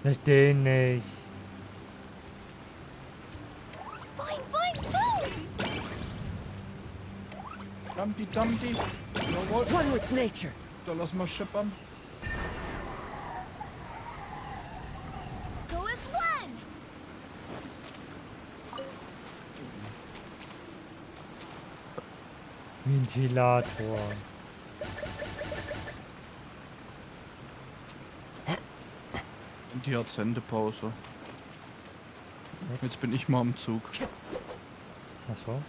Nicht den nicht. Boing, boing, boing! Dumpty, Dumpty. Jawohl. One with nature. Da lass mal schippern. Go as one! Ventilator. Und die hat Sendepause. Jetzt bin ich mal am Zug. Achso.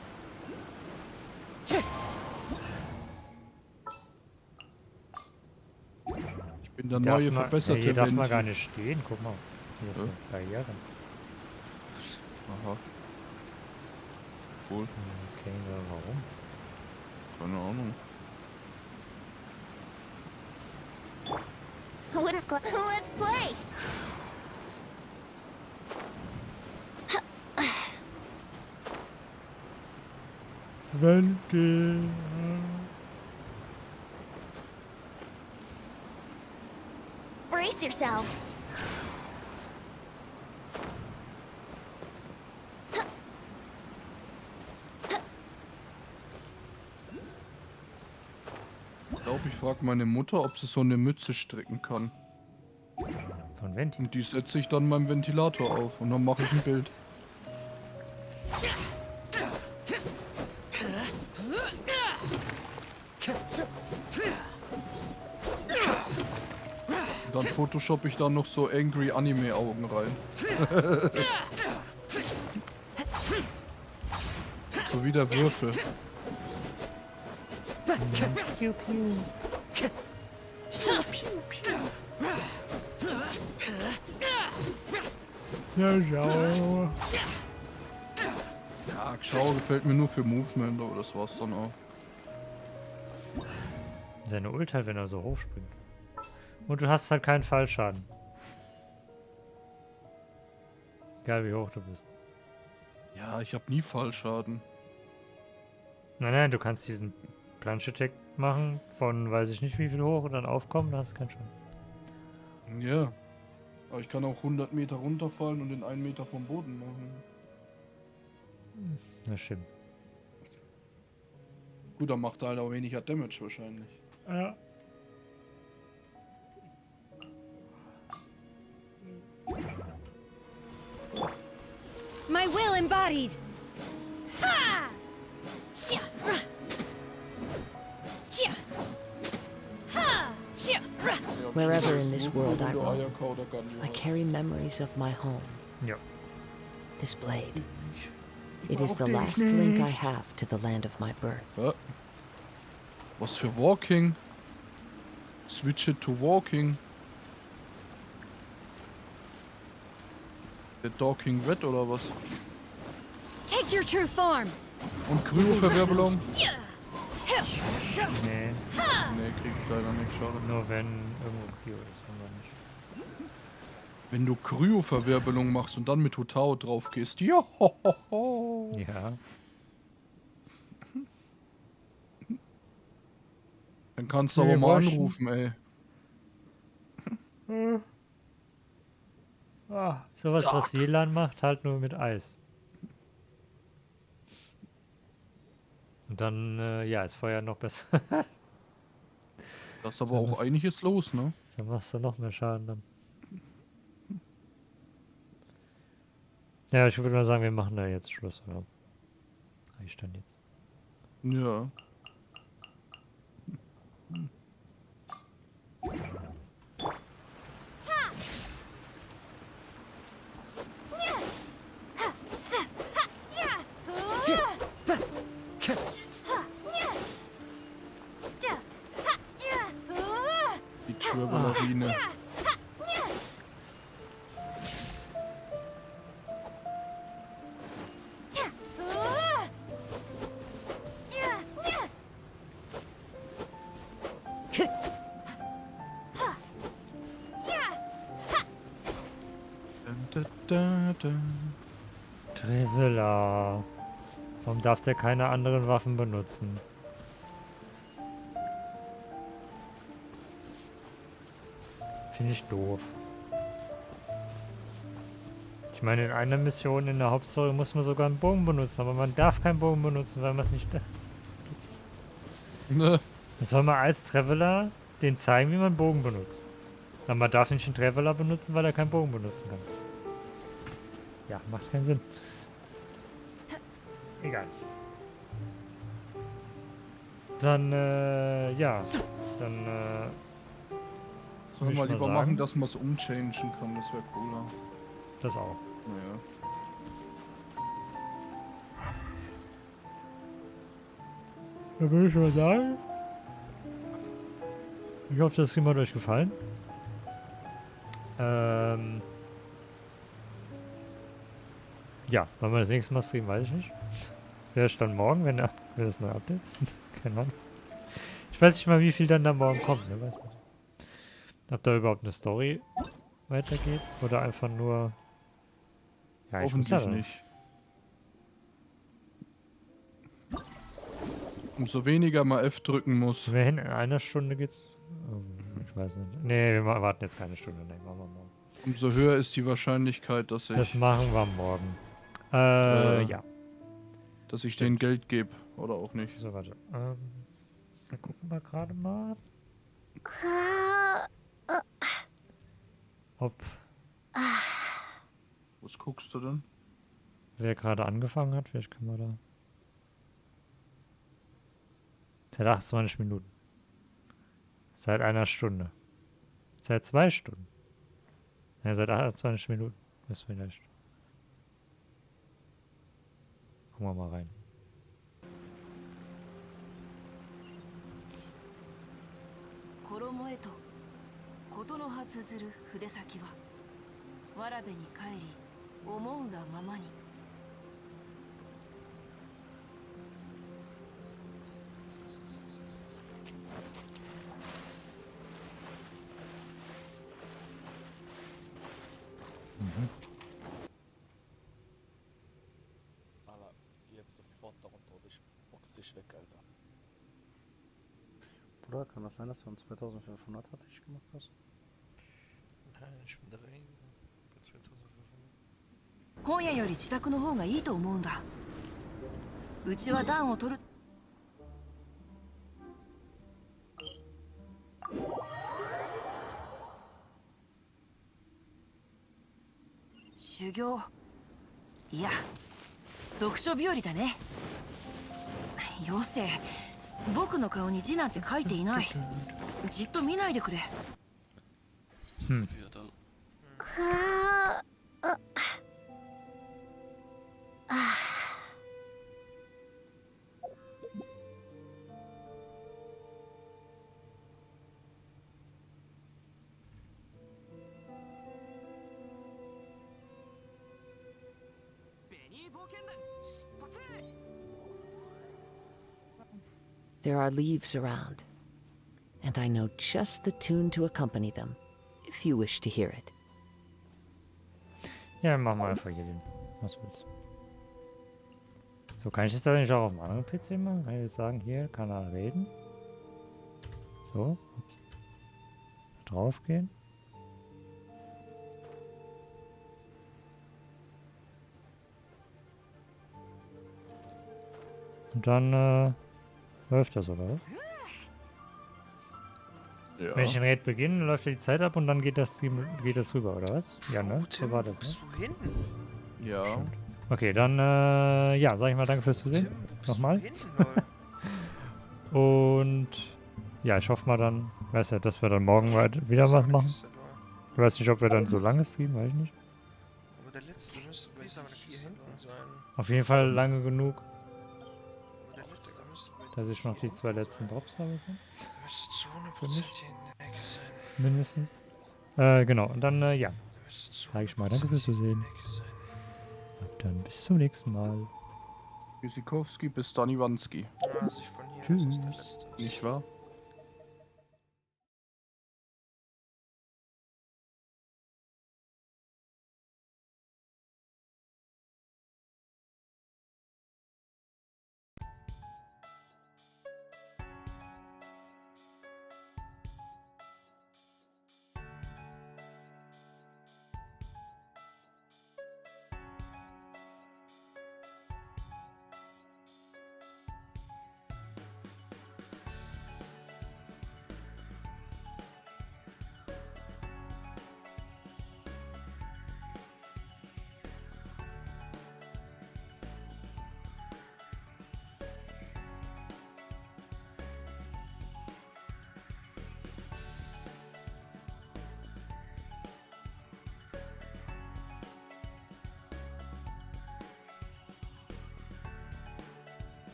Ich bin der neue verbesserte Hier darf man Venti. gar nicht stehen. Guck mal. Hier ist eine Barriere. Aha. Cool. Okay, warum? Keine Ahnung. Let's play! Venti. Brace yourselves! Ich glaube, ich frage meine Mutter, ob sie so eine Mütze stricken kann. Von Venti? Und die setze ich dann beim Ventilator auf und dann mache ich ein Bild. Dann Photoshop ich da noch so angry Anime-Augen rein. So wie der Würfel. Piu, piu. Ja, schau. Ja, schau, gefällt mir nur für Movement, aber das war's dann auch. Seine Ult halt, wenn er so hoch springt. Und du hast halt keinen Fallschaden. Egal wie hoch du bist. Ja, ich hab nie Fallschaden. Nein, du kannst diesen Planche-Check machen von weiß ich nicht wie viel hoch und dann aufkommen, da hast du keinen Schaden. Ja. Aber ich kann auch 100 Meter runterfallen und den 1 Meter vom Boden machen. Das stimmt. Gut, dann macht er halt auch weniger Damage wahrscheinlich. Ja. My will embodied. Ha! Xia! Xia! Ha! Xia! Wherever in this world I roam, I carry memories of my home. Yep. This blade. It is the last link I have to the land of my birth. Ja. Was für Walking? Switch it to Walking. Der Talking Red oder was? Take your true form. Und Kryoverwirbelung? Xia! Nee. Nee, krieg ich leider nicht, schade. Nur wenn irgendwo Kryo ist, haben wir nicht. Wenn du Kryoverwirbelung machst und dann mit Hutao drauf gehst. Johohoho. Ja. Dann kannst du aber mal anrufen, ey. Sowas, was WLAN macht, halt nur mit Eis. Und dann, ja, ist Feuer noch besser. Das ist aber auch einiges los, ne? Dann machst du noch mehr Schaden dann. Ja, ich würde mal sagen, wir machen da jetzt Schluss, oder? Reicht dann jetzt. Ja. Die Türballerine. Trivella. Warum darf der keine anderen Waffen benutzen? Finde ich doof. Ich meine, in einer Mission in der Hauptstory muss man sogar einen Bogen benutzen, aber man darf keinen Bogen benutzen, weil man es nicht darf. Ne. Das soll man als Traveler den zeigen, wie man einen Bogen benutzt. Aber man darf nicht einen Traveler benutzen, weil er keinen Bogen benutzen kann. Ja, macht keinen Sinn. Egal. Dann, ja. Dann, sollen wir mal lieber machen, dass man es umchangen kann, das wäre cooler. Das auch. Naja. Da würde ich mal sagen. Ich hoffe, das Stream hat euch gefallen. Ja, wann wir das nächste Mal streamen, weiß ich nicht. Vielleicht dann morgen, wenn das neue Update. Keine Ahnung. Ich weiß nicht mal, wie viel dann da morgen kommt, ne? Weiß nicht. Ob da überhaupt eine Story weitergeht oder einfach nur. Ja, ich hoffentlich muss ja nicht. Umso weniger mal F drücken muss. Immerhin in einer Stunde geht's. Oh, ich weiß nicht. Nee, wir warten jetzt keine Stunde. Nee, machen wir morgen. Umso höher ist die Wahrscheinlichkeit, dass ich. Das machen wir morgen. Ja. Dass ich denen Geld gebe. Oder auch nicht. So, warte. Wir gucken mal gerade mal. Ob. Was guckst du denn? Wer gerade angefangen hat, vielleicht können wir da. Seit 28 Minuten. Seit einer Stunde. Seit 2 Stunden. Ja, seit 28 Minuten. Ist vielleicht. Gucken wir mal rein. Mhm. Alter, geh jetzt sofort darunter oder ich box dich weg, Alter. Bruder, kann das sein, dass du einen 2500 ich gemacht hast? Nein, ich bin der Regeln. Bei 2500. 本屋より自宅の方がいいと思うんだ。うちは暖を取る。修行。いや、読書日和だね。妖精、僕の顔に字なんて書いていない。じっと見ないでくれ。There are leaves around, and I know just the tune to accompany them, if you wish to hear it. Ja, machen wir einfach hier den. Was willst du? So, kann ich das dann nicht auch auf dem anderen PC machen? Kann ich jetzt sagen, hier, Kanal reden? So. Drauf gehen. Und dann, läuft das, oder was? Ja. Wenn ich den Raid beginne, läuft ja die Zeit ab und dann geht das rüber, oder was? Ja, ne? So war das, ne? Du hinten? Ja. Stimmt. Okay, dann, ja, sag ich mal danke fürs Zusehen. Nochmal. Und, ja, ich hoffe mal dann, weiß ja, dass wir dann morgen wieder was machen. Ich weiß nicht, ob wir dann so lange streamen, weiß ich nicht. Aber der letzte müsste bei hier hinten sein. Auf jeden Fall lange genug, dass ich noch die 2 letzten Drops habe. Müsste zu 100% Für mich. hier in der Ecke sein. Mindestens. Genau, und dann, ja. Sage ich mal danke fürs Zusehen. Und dann bis zum nächsten Mal. Tschüssikowski bis Daniwanski. Ja, also ich von hier Tschüss. aus ist der letzte. Nicht wahr?